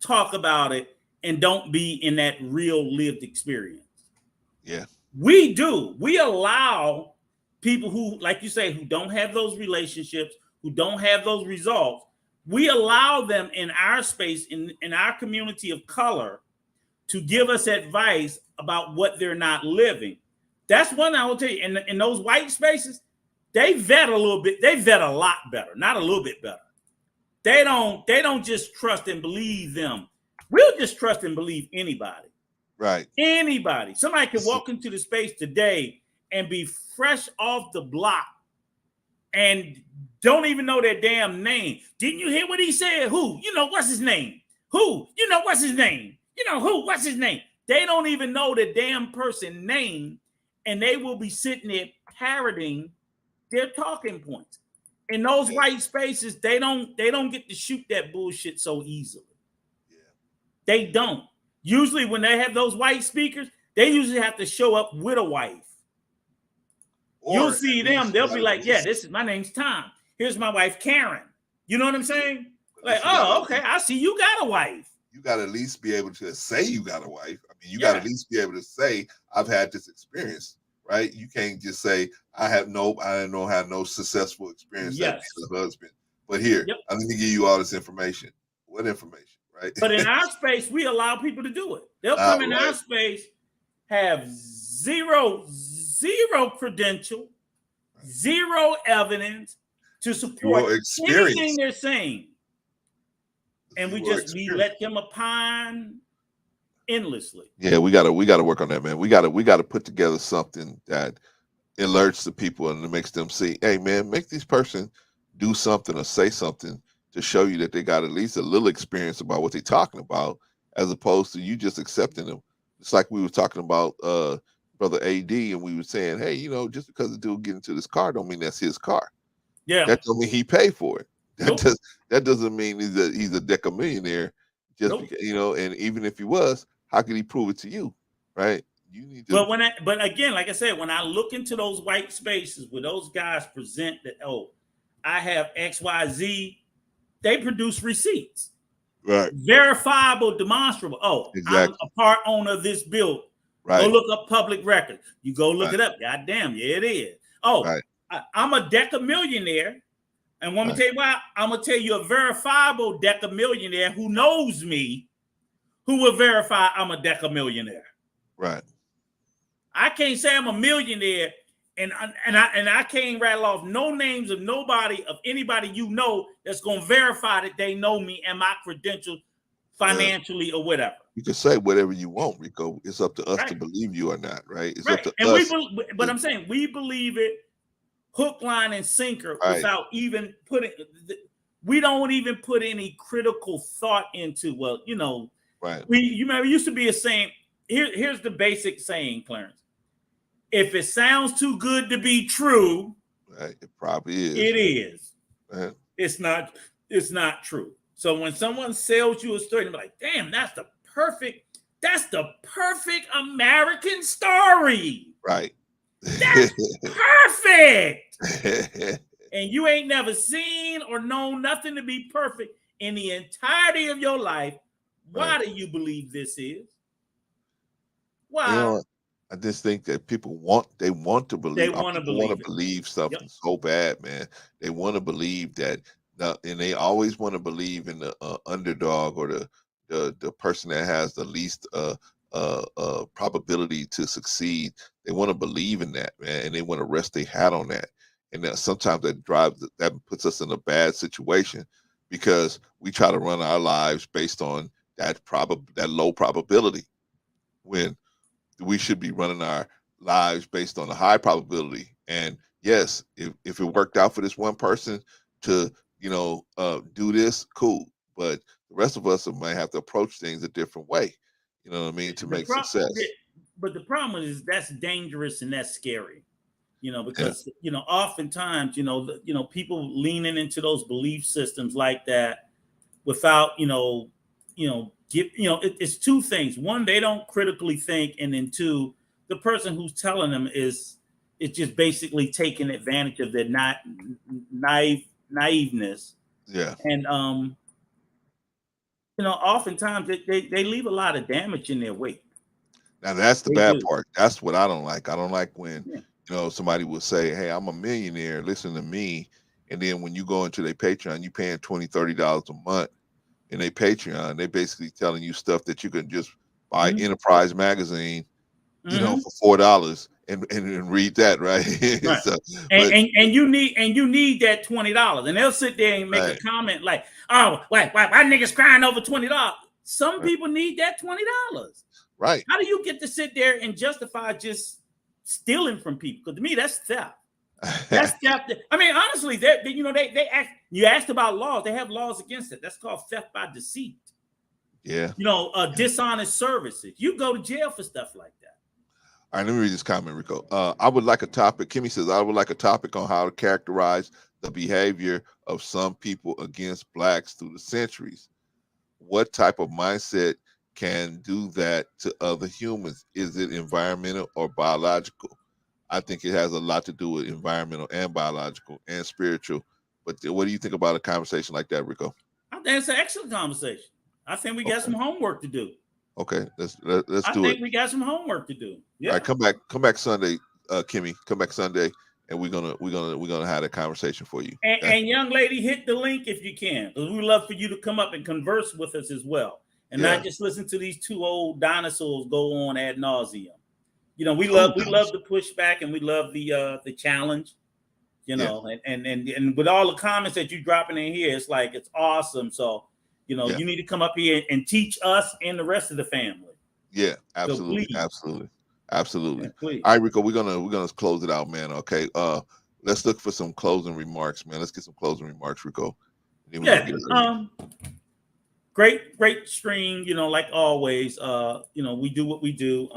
talk about it and don't be in that real lived experience. Yeah. We do. We allow people who, like you say, who don't have those relationships, who don't have those results, we allow them in our space, in our community of color, to give us advice about what they're not living. That's one I will tell you. In those white spaces, they vet a little bit. They vet a lot better, not a little bit better. They don't just trust and believe them. We'll just trust and believe anybody. Right. Anybody. Somebody can walk into the space today and be fresh off the block and don't even know their damn name. Didn't you hear what he said? Who? What's his name? Who? What's his name? Who? What's his name? They don't even know the damn person name, and they will be sitting there parroting their talking points. In those white spaces, they don't get to shoot that bullshit so easily. Yeah. They don't. Usually when they have those white speakers, they usually have to show up with a wife. You'll see them, they'll be like, yeah, my name's Tom. Here's my wife, Karen. You know what I'm saying? Like, oh, okay, I see you got a wife. You got to at least be able to say you got a wife. I mean, you got to at least be able to say, I've had this experience, right? You can't just say, I don't have no successful experience as a husband. But here, I'm going to give you all this information. What information? Right. But in our space, we allow people to do it. They'll come in our space, have zero credential, zero evidence to support anything they're saying. And we let them opine endlessly. Yeah, we gotta work on that, man. We gotta put together something that alerts the people and makes them see, hey man, make this person do something or say something to show you that they got at least a little experience about what they're talking about, as opposed to you just accepting them. It's like we were talking about Brother AD, and we were saying, hey, just because the dude get into this car don't mean that's his car. Yeah. That don't mean he paid for it. That doesn't mean he's a decamillionaire. Just because, and even if he was, how could he prove it to you? Right? You need to. But again, like I said, when I look into those white spaces where those guys present that, I have XYZ, they produce receipts. Right. Verifiable, demonstrable. Oh, I'm Exactly. a part owner of this building. Right. Go look up public records. You go look Right. it up. God damn, yeah, it is. Oh, Right. I'm a decamillionaire. And let me tell you why. I'm going to tell you a verifiable decamillionaire who knows me, who will verify I'm a decamillionaire. Right. I can't say I'm a millionaire and I can't rattle off no names of nobody, of anybody you know that's going to verify that they know me and my credentials financially or whatever. You can say whatever you want, Rico. It's up to us to Right. believe you or not, right? It's up Right. to And us. but I'm saying we believe it hook, line, and sinker Right. without even putting, we don't even put any critical thought into, well, you know, right. You remember, used to be a saying, here's the basic saying, Clarence. If it sounds too good to be true, right, it probably is. It is. Right. It's not true. So when someone sells you a story, they're like, damn, that's the perfect American story. Right. That's perfect. And you ain't never seen or known nothing to be perfect in the entirety of your life. Why do you believe this is? Why? You know, I just think that people want to believe. They want to believe something so bad, man. They want to believe that, and they always want to believe in the underdog or the person that has the least probability to succeed. They want to believe in that, man, and they want to rest their hat on that. And sometimes that puts us in a bad situation because we try to run our lives based on that low probability, when we should be running our lives based on a high probability. And yes, if it worked out for this one person to, do this, cool. But the rest of us might have to approach things a different way, you know what I mean, to make success. But the problem is that's dangerous and that's scary, because, oftentimes, people leaning into those belief systems like that without, it's two things. One, they don't critically think, and then two, the person who's telling them is just basically taking advantage of their naiveness. Yeah. And oftentimes they leave a lot of damage in their wake. Now that's the bad part. That's what I don't like. I don't like when somebody will say, "Hey, I'm a millionaire. Listen to me," and then when you go into their Patreon, you paying $20-$30 a month. In their Patreon, they basically telling you stuff that you can just buy Enterprise magazine, for $4 and read that, right? Right. So, and you need that $20, and they'll sit there and make a comment like, "Oh, why niggas crying over $20?" Some people need that $20. Right. How do you get to sit there and justify just stealing from people? Because to me, that's theft. That's theft. I mean, honestly, you asked about laws. They have laws against it. That's called theft by deceit. Yeah. Dishonest services. You go to jail for stuff like that. All right, let me read this comment, Rico. I would like a topic. Kimmy says, I would like a topic on how to characterize the behavior of some people against blacks through the centuries. What type of mindset can do that to other humans? Is it environmental or biological? I think it has a lot to do with environmental and biological and spiritual. But what do you think about a conversation like that, Rico? I think it's an excellent conversation. I think we got some homework to do. Okay, let's do it. I think we got some homework to do. Yeah. All right, come back Sunday, Kimmy. Come back Sunday, and we're gonna have a conversation for you. And young lady, hit the link if you can, because we'd love for you to come up and converse with us as well, and not just listen to these two old dinosaurs go on ad nauseum. We love the pushback, and we love the challenge. And with all the comments that you're dropping in here, it's like it's awesome. So you need to come up here and teach us and the rest of the family. Yeah, absolutely, so absolutely. Yeah, all right, Rico, we're gonna close it out, man. Okay, let's look for some closing remarks, man. Let's get some closing remarks, Rico. Great stream, like always. We do what we do.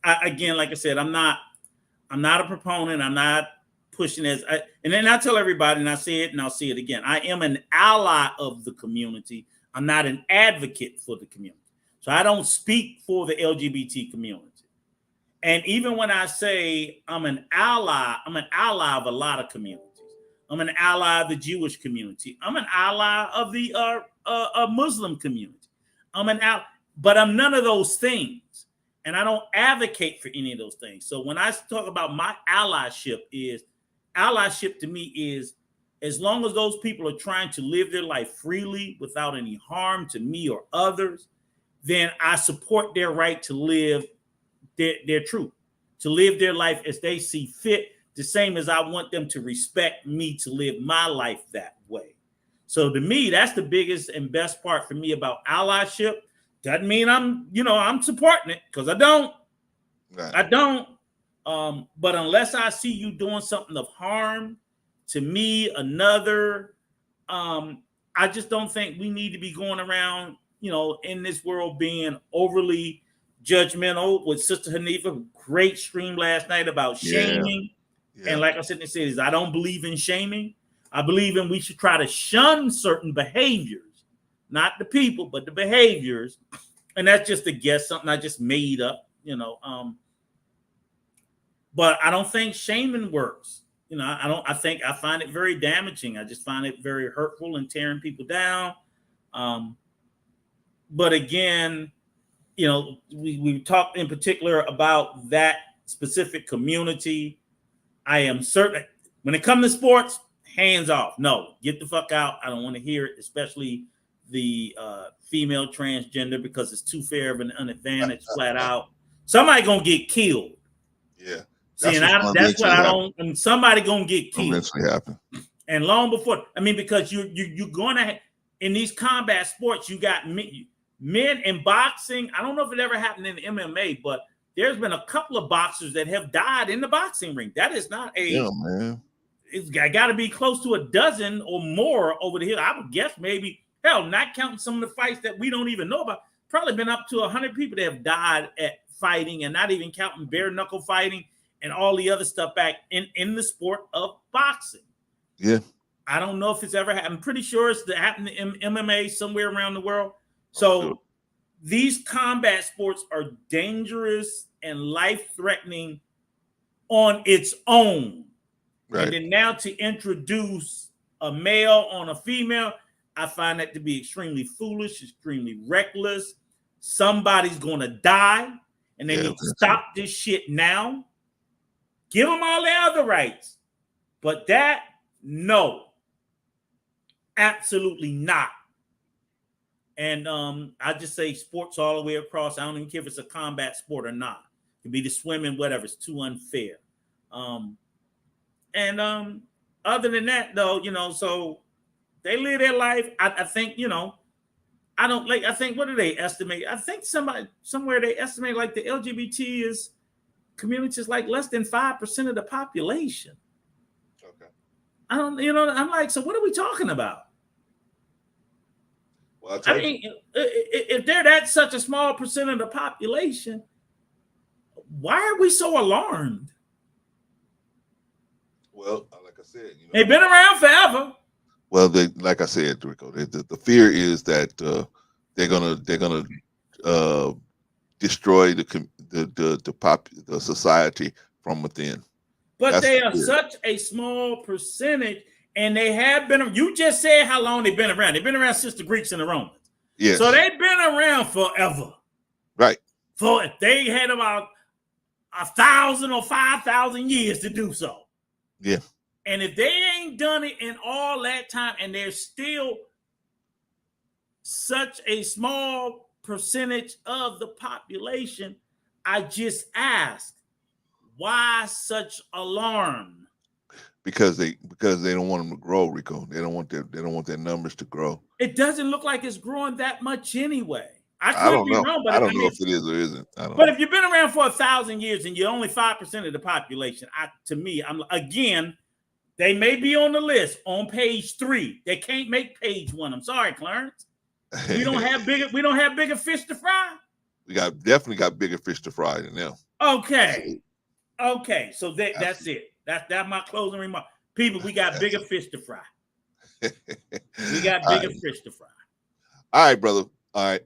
Again, like I said, I'm not a proponent. I'm not pushing and then I tell everybody, and I say it and I'll say it again. I am an ally of the community. I'm not an advocate for the community. So I don't speak for the LGBT community. And even when I say I'm an ally of a lot of communities. I'm an ally of the Jewish community. I'm an ally of the Muslim community. I'm an ally, but I'm none of those things. And I don't advocate for any of those things. So when I talk about my allyship to me is as long as those people are trying to live their life freely without any harm to me or others, then I support their right to live their truth, to live their life as they see fit, the same as I want them to respect me to live my life that way. So to me, that's the biggest and best part for me about allyship. Doesn't mean I'm supporting it, because I don't. Right. I don't. But unless I see you doing something of harm to me, another, I just don't think we need to be going around, in this world being overly judgmental. With Sister Hanifa, great stream last night about shaming. Yeah. And like I said in the series, I don't believe in shaming. I believe we should try to shun certain behaviors, not the people, but the behaviors. And that's just a guess, something I just made up, but I don't think shaming works. I find it very damaging. I just find it very hurtful and tearing people down. But again, we talked in particular about that specific community. I am certain when it comes to sports, hands off. No, get the fuck out. I don't want to hear it, especially the female transgender, because it's too fair of an advantage, flat out. Somebody gonna get killed. Yeah. See, that's what I don't. And somebody gonna get killed. Eventually happen. And long before, because you're going to in these combat sports, you got men in boxing. I don't know if it ever happened in MMA, but there's been a couple of boxers that have died in the boxing ring. That is not a. Yeah, man. It's got to be close to a dozen or more over the hill. I would guess maybe, hell, not counting some of the fights that we don't even know about, probably been up to 100 people that have died at fighting, and not even counting bare knuckle fighting and all the other stuff back in the sport of boxing. Yeah. I don't know if it's ever happened. I'm pretty sure it's happened in MMA somewhere around the world. So these combat sports are dangerous and life-threatening on its own. Right. And then now to introduce a male on a female, I find that to be extremely foolish, extremely reckless. Somebody's going to die, and they need to stop this shit now. Give them all their other rights. But that, no. Absolutely not. And I just say sports all the way across. I don't even care if it's a combat sport or not. It could be the swimming, whatever. It's too unfair. Other than that, though, so they live their life. I think, I think, what do they estimate? I think somewhere they estimate like the LGBT is community is like less than 5% of the population. Okay. I don't, I'm like, so what are we talking about? Well, I mean, if they're that such a small percent of the population, why are we so alarmed? Well, like I said, they've been around forever. Well, like I said, Rico, the fear is that they're gonna destroy the society from within. But that's they are such a small percentage, and they have been. You just said how long they've been around. They've been around since the Greeks and the Romans. Yeah. So they've been around forever. Right. So if they had about 1,000 or 5,000 years to do so. Yeah. And if they ain't done it in all that time, and there's still such a small percentage of the population, I just ask, why such alarm? Because they don't want them to grow, Rico. They don't want their numbers to grow. It doesn't look like it's growing that much anyway. I don't know. Wrong, but I don't know if it is or isn't. But if you've been around for 1,000 years and you're only 5% of the population, they may be on the list on page 3. They can't make page 1. I'm sorry, Clarence. We don't have bigger fish to fry. We definitely got bigger fish to fry than them. Okay. So that's it. That's my closing remark. People, we got bigger fish to fry. We got bigger fish to fry. All right, brother. All right.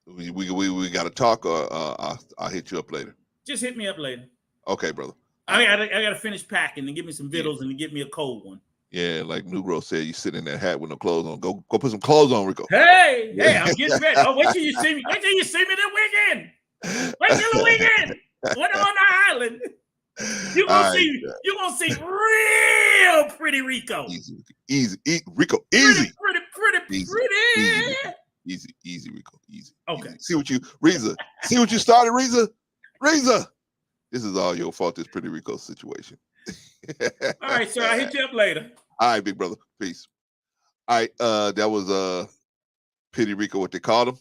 We got to talk, or I'll hit you up later. Just hit me up later. Okay, brother. I got to finish packing and get me some vittles and get me a cold one. Yeah, like Negro said, you sit in that hat with no clothes on. Go put some clothes on, Rico. Hey, I'm getting ready. Oh, wait till you see me. Wait till you see me the weekend. Wait till the weekend. When I'm on the island, you're gonna see real pretty Rico. Easy, Rico, easy. Pretty. Easy, Rico, easy. Okay. Easy. See what you started, Reza. This is all your fault, this pretty Rico situation. All right, sir. I'll hit you up later. All right, big brother. Peace. All right, that was Pretty Rico, what they called him.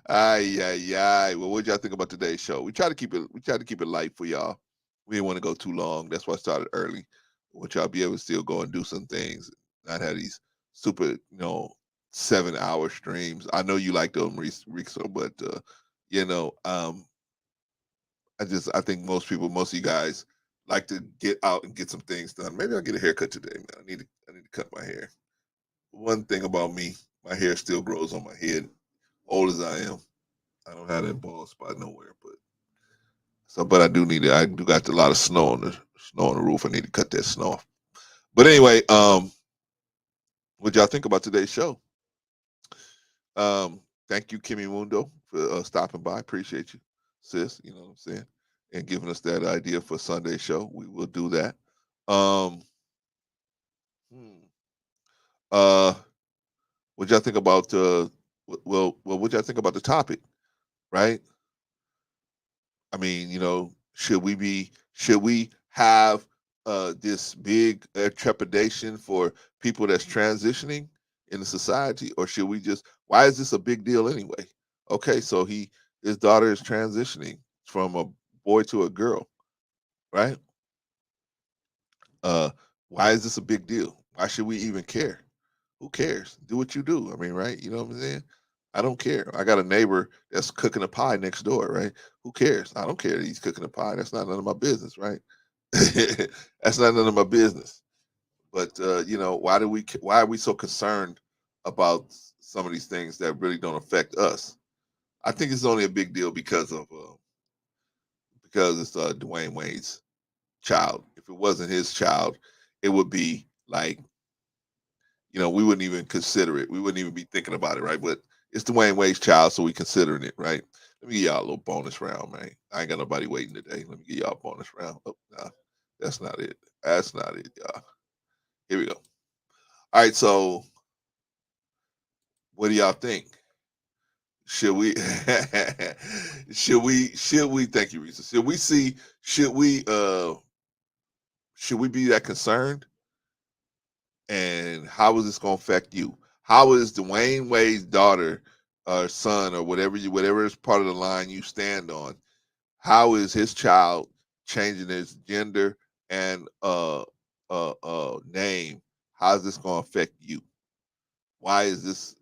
Ay. Well, what y'all think about today's show? We try to keep it light for y'all. We didn't want to go too long. That's why I started early. I want y'all to be able to still go and do some things, not have these super, 7-hour streams. I know you like them, Rico, but I think most of you guys like to get out and get some things done. Maybe I'll get a haircut today, man. I need to cut my hair. One thing about me, my hair still grows on my head. Old as I am, I don't have that bald spot nowhere. But I do need it. I do got a lot of snow on the roof. I need to cut that snow off. But anyway, what y'all think about today's show? Thank you, Kimmy Mundo, for stopping by. Appreciate you, sis. You know what I'm saying, and giving us that idea for Sunday's show. We will do that. What y'all think about what y'all think about the topic, right? I mean, should we have this big trepidation for people that's transitioning in the society, or should we why is this a big deal anyway? Okay, so his daughter is transitioning from a boy to a girl, right? Why is this a big deal? Why should we even care? Who cares? Do what you do. I mean, right? You know what I'm saying? I don't care. I got a neighbor that's cooking a pie next door, right? Who cares? I don't care that he's cooking a pie. That's not none of my business, right? That's not none of my business. But why are we so concerned about some of these things that really don't affect us? I think it's only a big deal because it's Dwayne Wade's child. If it wasn't his child, it would be like, we wouldn't even consider it. We wouldn't even be thinking about it, right? But it's Dwayne Wade's child, so we considering it, right? Let me give y'all a little bonus round, man. I ain't got nobody waiting today. Let me give y'all a bonus round. Oh, no, that's not it. That's not it, y'all. Here we go. All right, so what do y'all think? Should we thank you, Risa. Should we be that concerned? And how is this going to affect you? How is Dwayne Wade's daughter or son or whatever is part of the line you stand on? How is his child changing his gender and name? How is this going to affect you? Why is this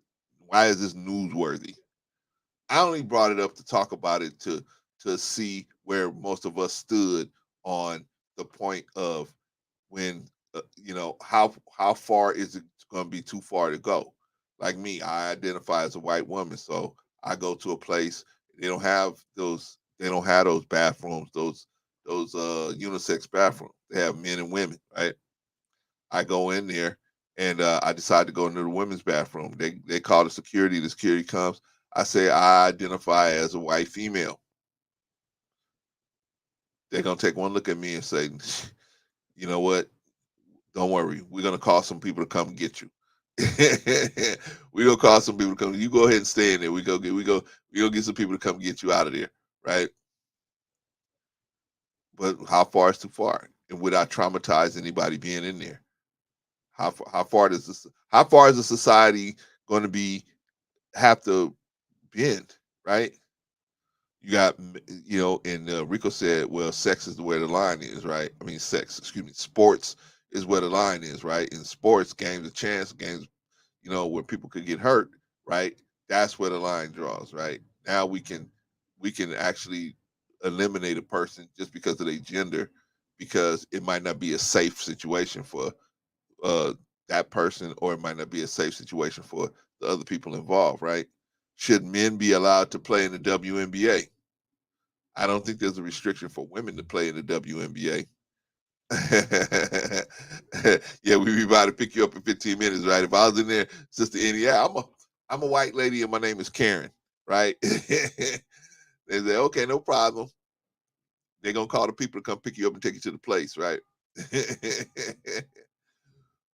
newsworthy? I only brought it up to talk about it to see where most of us stood on the point of when how far is it going to be too far to go? Like me, I identify as a white woman, so I go to a place, they don't have those bathrooms, those unisex bathrooms. They have men and women, right? I go in there and I decide to go into the women's bathroom. They call the security comes. I say I identify as a white female. They're gonna take one look at me and say, you know what? Don't worry. We're gonna call some people to come get you. We're gonna call some people to come. You go ahead and stay in there. We go get some people to come get you out of there, right? But how far is too far? And would I traumatize anybody being in there? How far is the society going to have to bend, right? You got, and Rico said, well, sex is where the line is, right? I mean, sports is where the line is, right? In sports, games of chance, games, where people could get hurt, right? That's where the line draws, right? Now we can actually eliminate a person just because of their gender, because it might not be a safe situation for that person, or it might not be a safe situation for the other people involved, right? Should men be allowed to play in the WNBA? I don't think there's a restriction for women to play in the WNBA. Yeah, we be about to pick you up in 15 minutes, right? If I was in there, Sister Annie, yeah, I'm a white lady and my name is Karen, right? They say, okay, no problem. They're gonna call the people to come pick you up and take you to the place, right?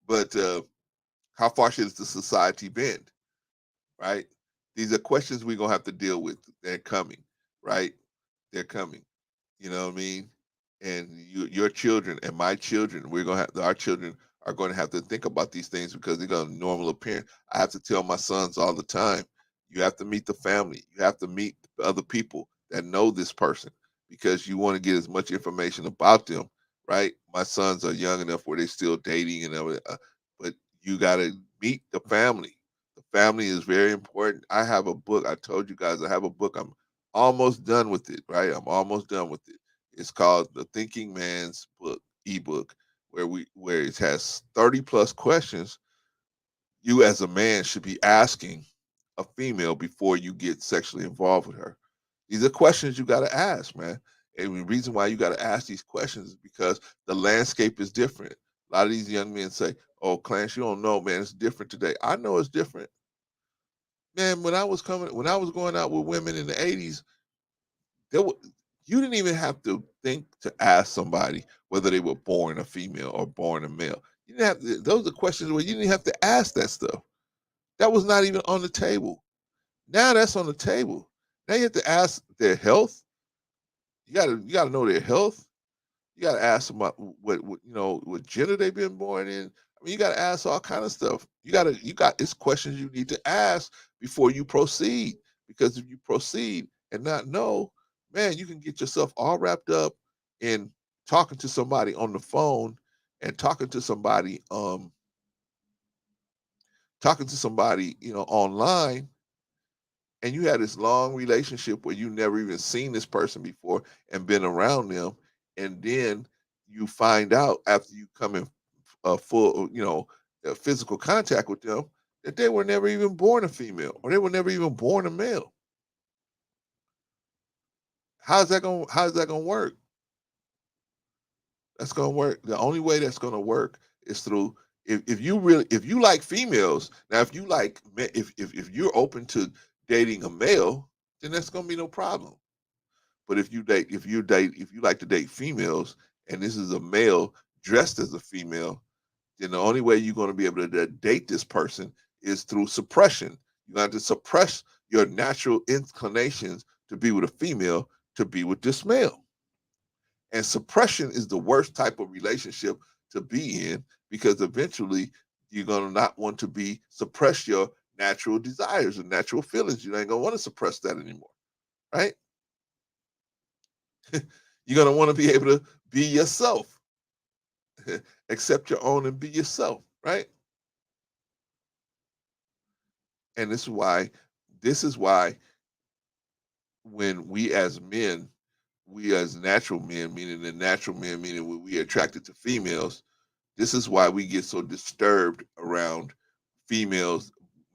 But how far should the society bend, right? These are questions we're gonna have to deal with. They're coming, right? They're coming. You know what I mean? And your children and my children, our children are going to have to think about these things because they're going to normal appearance. I have to tell my sons all the time, you have to meet the family. You have to meet other people that know this person because you want to get as much information about them, right? My sons are young enough where they're still dating and everything, but you got to meet the family. The family is very important. I have a book. I told you guys I have a book. I'm almost done with it, right? I'm almost done with it. It's called The Thinking Man's Book, ebook, where it has 30 plus questions you as a man should be asking a female before you get sexually involved with her. These are questions you got to ask, man. And the reason why you got to ask these questions is because the landscape is different. A lot of these young men say, "Oh, Clarence, you don't know, man. It's different today." I know it's different, man. When I was going out with women in the '80s, there were, you didn't even have to think to ask somebody whether they were born a female or born a male. You didn't have to, those are questions where you didn't have to ask that stuff. That was not even on the table. Now that's on the table. Now you have to ask their health. You gotta know their health. You gotta ask them about what gender they've been born in. I mean, you gotta ask all kind of stuff. It's questions you need to ask before you proceed. Because if you proceed and not know, man, you can get yourself all wrapped up in talking to somebody on the phone and talking to somebody, online, and you had this long relationship where you never even seen this person before and been around them, and then you find out after you come in full, physical contact with them that they were never even born a female or they were never even born a male. How's that gonna work? That's gonna work. The only way that's gonna work is through if you like females. Now, if you like if you're open to dating a male, then that's gonna be no problem. But if you like to date females and this is a male dressed as a female, then the only way you're going to be able to date this person is through suppression. You got to suppress your natural inclinations to be with a female to be with this male. And suppression is the worst type of relationship to be in because eventually you're going to not want to suppress your natural desires and natural feelings. You ain't going to want to suppress that anymore, right? You're going to want to be able to be yourself, accept your own and be yourself, right? And this is why when we as natural men, meaning the natural men, meaning when we are attracted to females, this is why we get so disturbed around females,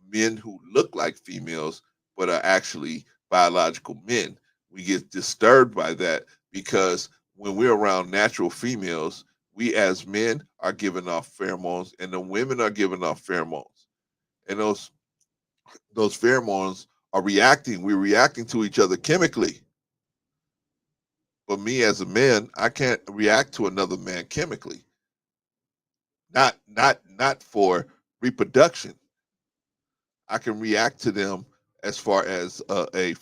men who look like females but are actually biological men. We get disturbed by that because when we're around natural females, we as men are giving off pheromones and the women are giving off pheromones. And those pheromones we're reacting to each other chemically. But me as a man, I can't react to another man chemically. Not for reproduction. I can react to them as far as a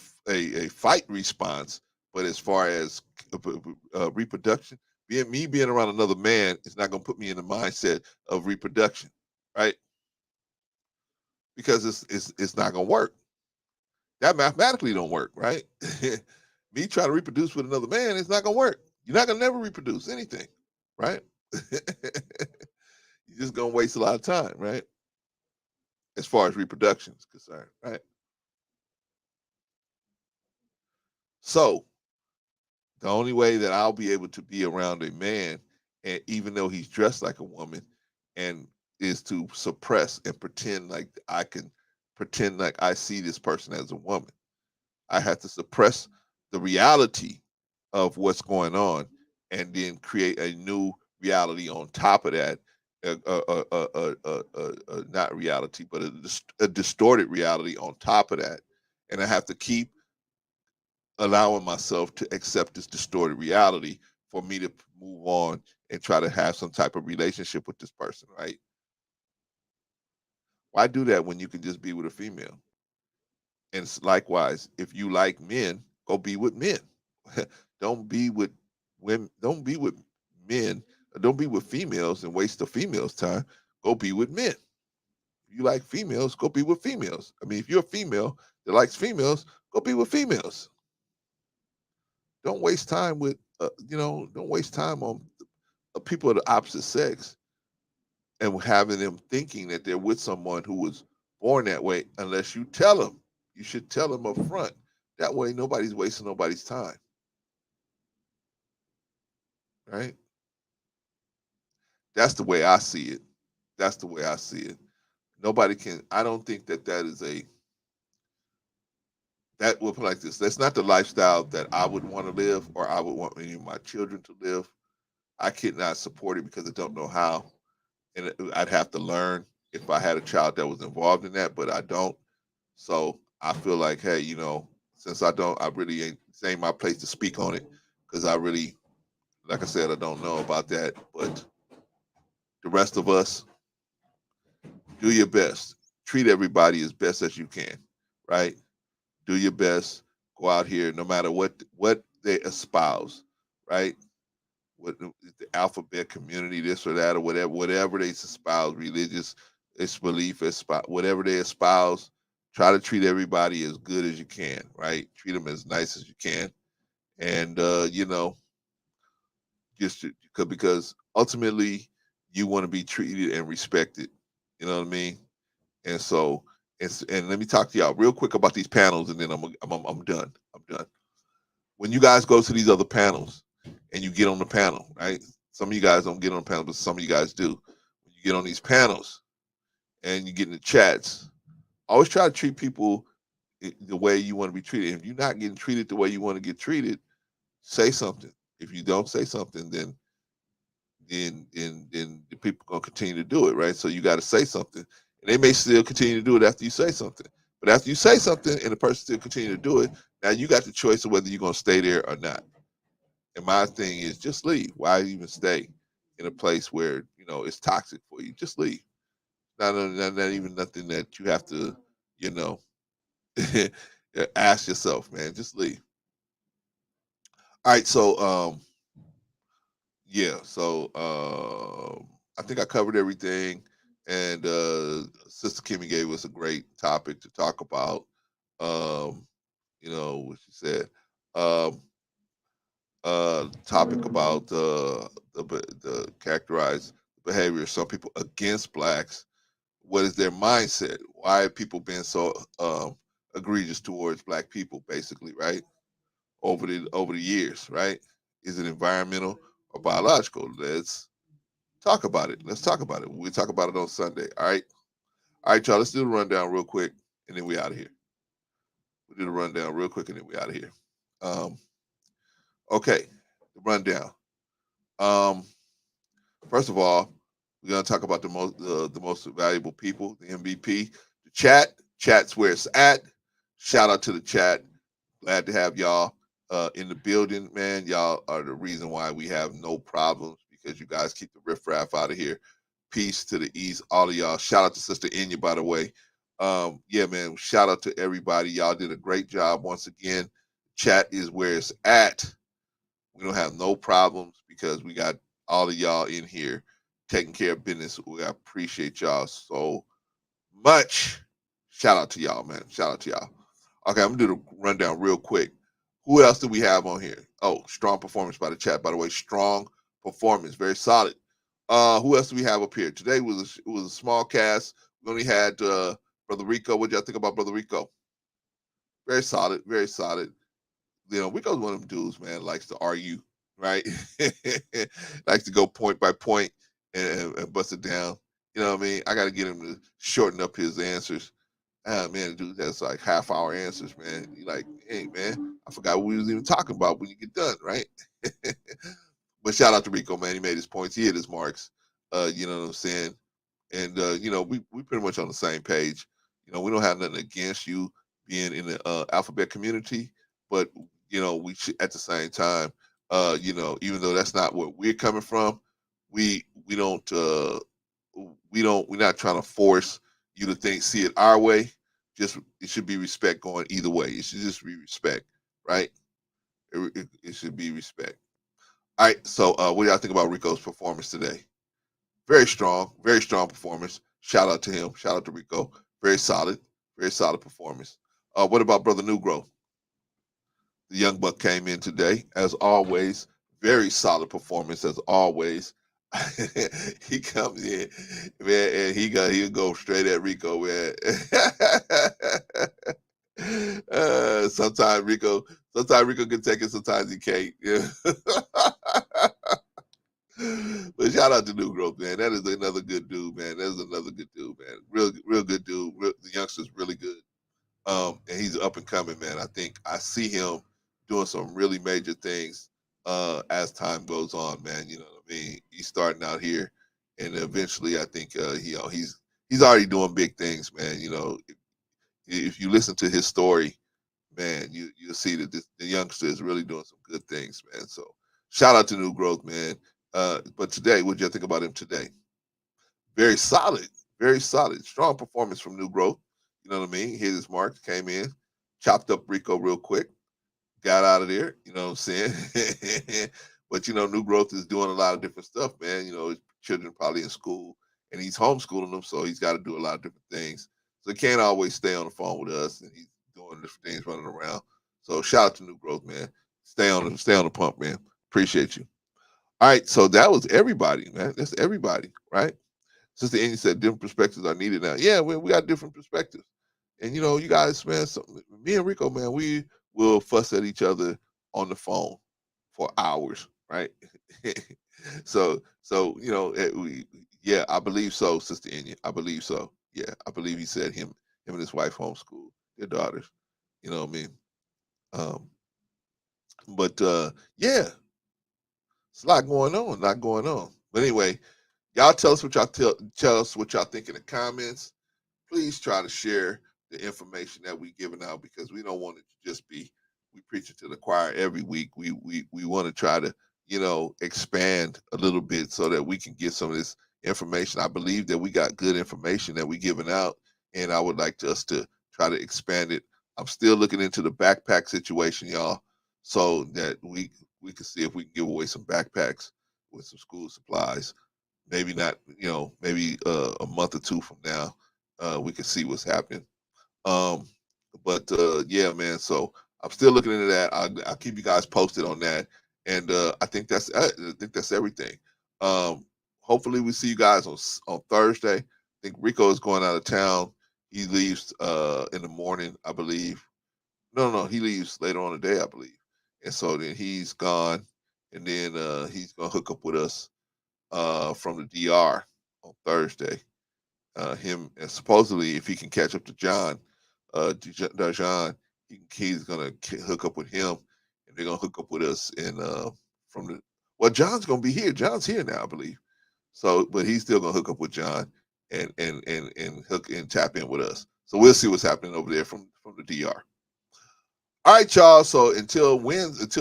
fight response, but as far as reproduction, being around another man is not going to put me in the mindset of reproduction, right? Because it's not going to work. That mathematically don't work, right? Me trying to reproduce with another man, it's not going to work. You're not going to never reproduce anything, right? You're just going to waste a lot of time, right? As far as reproduction is concerned, right? So the only way that I'll be able to be around a man, and even though he's dressed like a woman, and is to suppress and pretend like I see this person as a woman. I have to suppress the reality of what's going on and then create a new reality on top of that, not reality, but a distorted reality on top of that. And I have to keep allowing myself to accept this distorted reality for me to move on and try to have some type of relationship with this person, right? Why do that when you can just be with a female? And likewise, if you like men, go be with men. Don't be with women. Don't be with men. Don't be with females and waste the females' time. Go be with men. If you like females, go be with females. I mean, if you're a female that likes females, go be with females. Don't waste time with, don't waste time on people of the opposite sex and having them thinking that they're with someone who was born that way unless you tell them. You should tell them up front. That way nobody's wasting nobody's time. Right? That's the way I see it. That's the way I see it. Nobody can, I don't think that that will put like this. That's not the lifestyle that I would want to live or I would want any of my children to live. I could not support it because I don't know how. And I'd have to learn if I had a child that was involved in that, but I don't. So I feel like, hey, since I really ain't saying my place to speak on it because I really, like I said, I don't know about that. But the rest of us, do your best. Treat everybody as best as you can, right? Do your best. Go out here, no matter what they espouse, right? What the alphabet community, this or that, or whatever they espouse, religious, its belief, whatever they espouse, try to treat everybody as good as you can, right? Treat them as nice as you can, and just because ultimately you want to be treated and respected. You know what I mean? And so, and let me talk to y'all real quick about these panels, and then I'm done. I'm done. When you guys go to these other panels and you get on the panel, right? Some of you guys don't get on the panel, but some of you guys do. When you get on these panels and you get in the chats, always try to treat people the way you want to be treated. If you're not getting treated the way you want to get treated, say something. If you don't say something, then the people are gonna continue to do it, right? So you got to say something, and they may still continue to do it after you say something. But after you say something and the person still continue to do it, now you got the choice of whether you're gonna stay there or not. And my thing is, just leave. Why even stay in a place where it's toxic for you? Just leave. Not even nothing that you have to, you know, ask yourself, man. Just leave. All right, so yeah, so I think I covered everything, and Sister Kimmy gave us a great topic to talk about. What she said. Topic about the characterized behavior of some people against blacks. What is their mindset? Why have people been so egregious towards black people, basically, right? Over the years, right? Is it environmental or biological? Let's talk about it. Let's talk about it. We'll talk about it on Sunday. All right. All right, y'all. Let's do the rundown real quick, and then we out of here. We'll do the rundown real quick, and then we out of here. Okay, the rundown. First of all, we're gonna talk about the most valuable people, the MVP, the chat's where it's at. Shout out to the chat. Glad to have y'all in the building, man. Y'all are the reason why we have no problems because you guys keep the riffraff out of here. Peace to the east, all of y'all. Shout out to Sister Inya, by the way. Yeah, man. Shout out to everybody. Y'all did a great job once again. Chat is where it's at. We don't have no problems because we got all of y'all in here taking care of business. We appreciate y'all so much. Shout out to y'all, man. Shout out to y'all. Okay, I'm gonna do the rundown real quick. Who else do we have on here? Oh, strong performance by the chat. By the way, strong performance, very solid. Who else do we have up here? Today was a small cast. We only had Brother Rico. What y'all think about Brother Rico? Very solid, very solid. Rico's one of them dudes, man, likes to argue, right? Likes to go point by point and bust it down. You know what I mean? I got to get him to shorten up his answers. Man, dude, that's like half-hour answers, man. You like, hey, man, I forgot what we was even talking about when you get done, right? But shout out to Rico, man. He made his points. He hit his marks. You know what I'm saying? And we pretty much on the same page. We don't have nothing against you being in the alphabet community, but we should, at the same time, even though that's not where we're coming from, we don't we're not trying to force you to see it our way. Just it should be respect going either way. It should just be respect, right? It should be respect. All right. So what do y'all think about Rico's performance today? Very strong performance. Shout out to him. Shout out to Rico. Very solid performance. What about Brother New Growth? The young buck came in today, as always. Very solid performance, as always. He comes in, man, and he'll go straight at Rico, man. Sometimes Rico can take it, sometimes he can't. Yeah. But shout out to New Growth, man. That is another good dude, man. That is another good dude, man. Real good dude. The youngster's really good. And he's up and coming, man. I think I see him doing some really major things as time goes on, man. You know what I mean? He's starting out here, and eventually, I think he's already doing big things, man. If you listen to his story, man, you'll see that the youngster is really doing some good things, man. So shout out to New Growth, man. But today, what did you think about him today? Very solid, strong performance from New Growth. You know what I mean? Hit his marks, came in, chopped up Rico real quick, got out of there. You know what I'm saying? But New Growth is doing a lot of different stuff, man. His children probably in school, and he's homeschooling them, so he's got to do a lot of different things. So he can't always stay on the phone with us, and he's doing different things, running around. So shout out to New Growth, man. Stay on the pump, man. Appreciate you. All right, so that was everybody, man. That's everybody, right? Sister Annie said different perspectives are needed now. Yeah, we got different perspectives. And you guys, man, me and Rico, man, we will fuss at each other on the phone for hours, right? so I believe so, Sister Annie. I believe so. Yeah, I believe he said him and his wife homeschool their daughters. You know what I mean? But yeah, it's a lot going on. But anyway, y'all tell us what y'all think in the comments. Please try to share the information that we giving out, because we don't want it to just be we preach it to the choir every week. We want to try to expand a little bit so that we can get some of this information. I believe that we got good information that we giving out, and I would like us to try to expand it. I'm still looking into the backpack situation, y'all, so that we can see if we can give away some backpacks with some school supplies. Maybe not, maybe a month or two from now, we can see what's happening. But yeah, man. So I'm still looking into that. I'll keep you guys posted on that. And I think that's everything. Hopefully we see you guys on Thursday. I think Rico is going out of town. He leaves in the morning, I believe. No, he leaves later on the day, I believe. And so then he's gone, and then he's gonna hook up with us from the DR on Thursday. Him, and supposedly, if he can catch up to John, Dajan, he's gonna hook up with him, and they're gonna hook up with us. And from the John's gonna be here. John's here now, I believe. So, but he's still gonna hook up with John and hook and tap in with us. So we'll see what's happening over there from the DR. All right, y'all. So until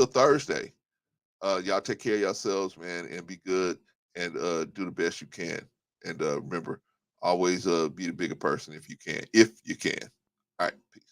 Thursday, y'all take care of yourselves, man, and be good, and do the best you can. And remember, always be the bigger person if you can. All right, peace.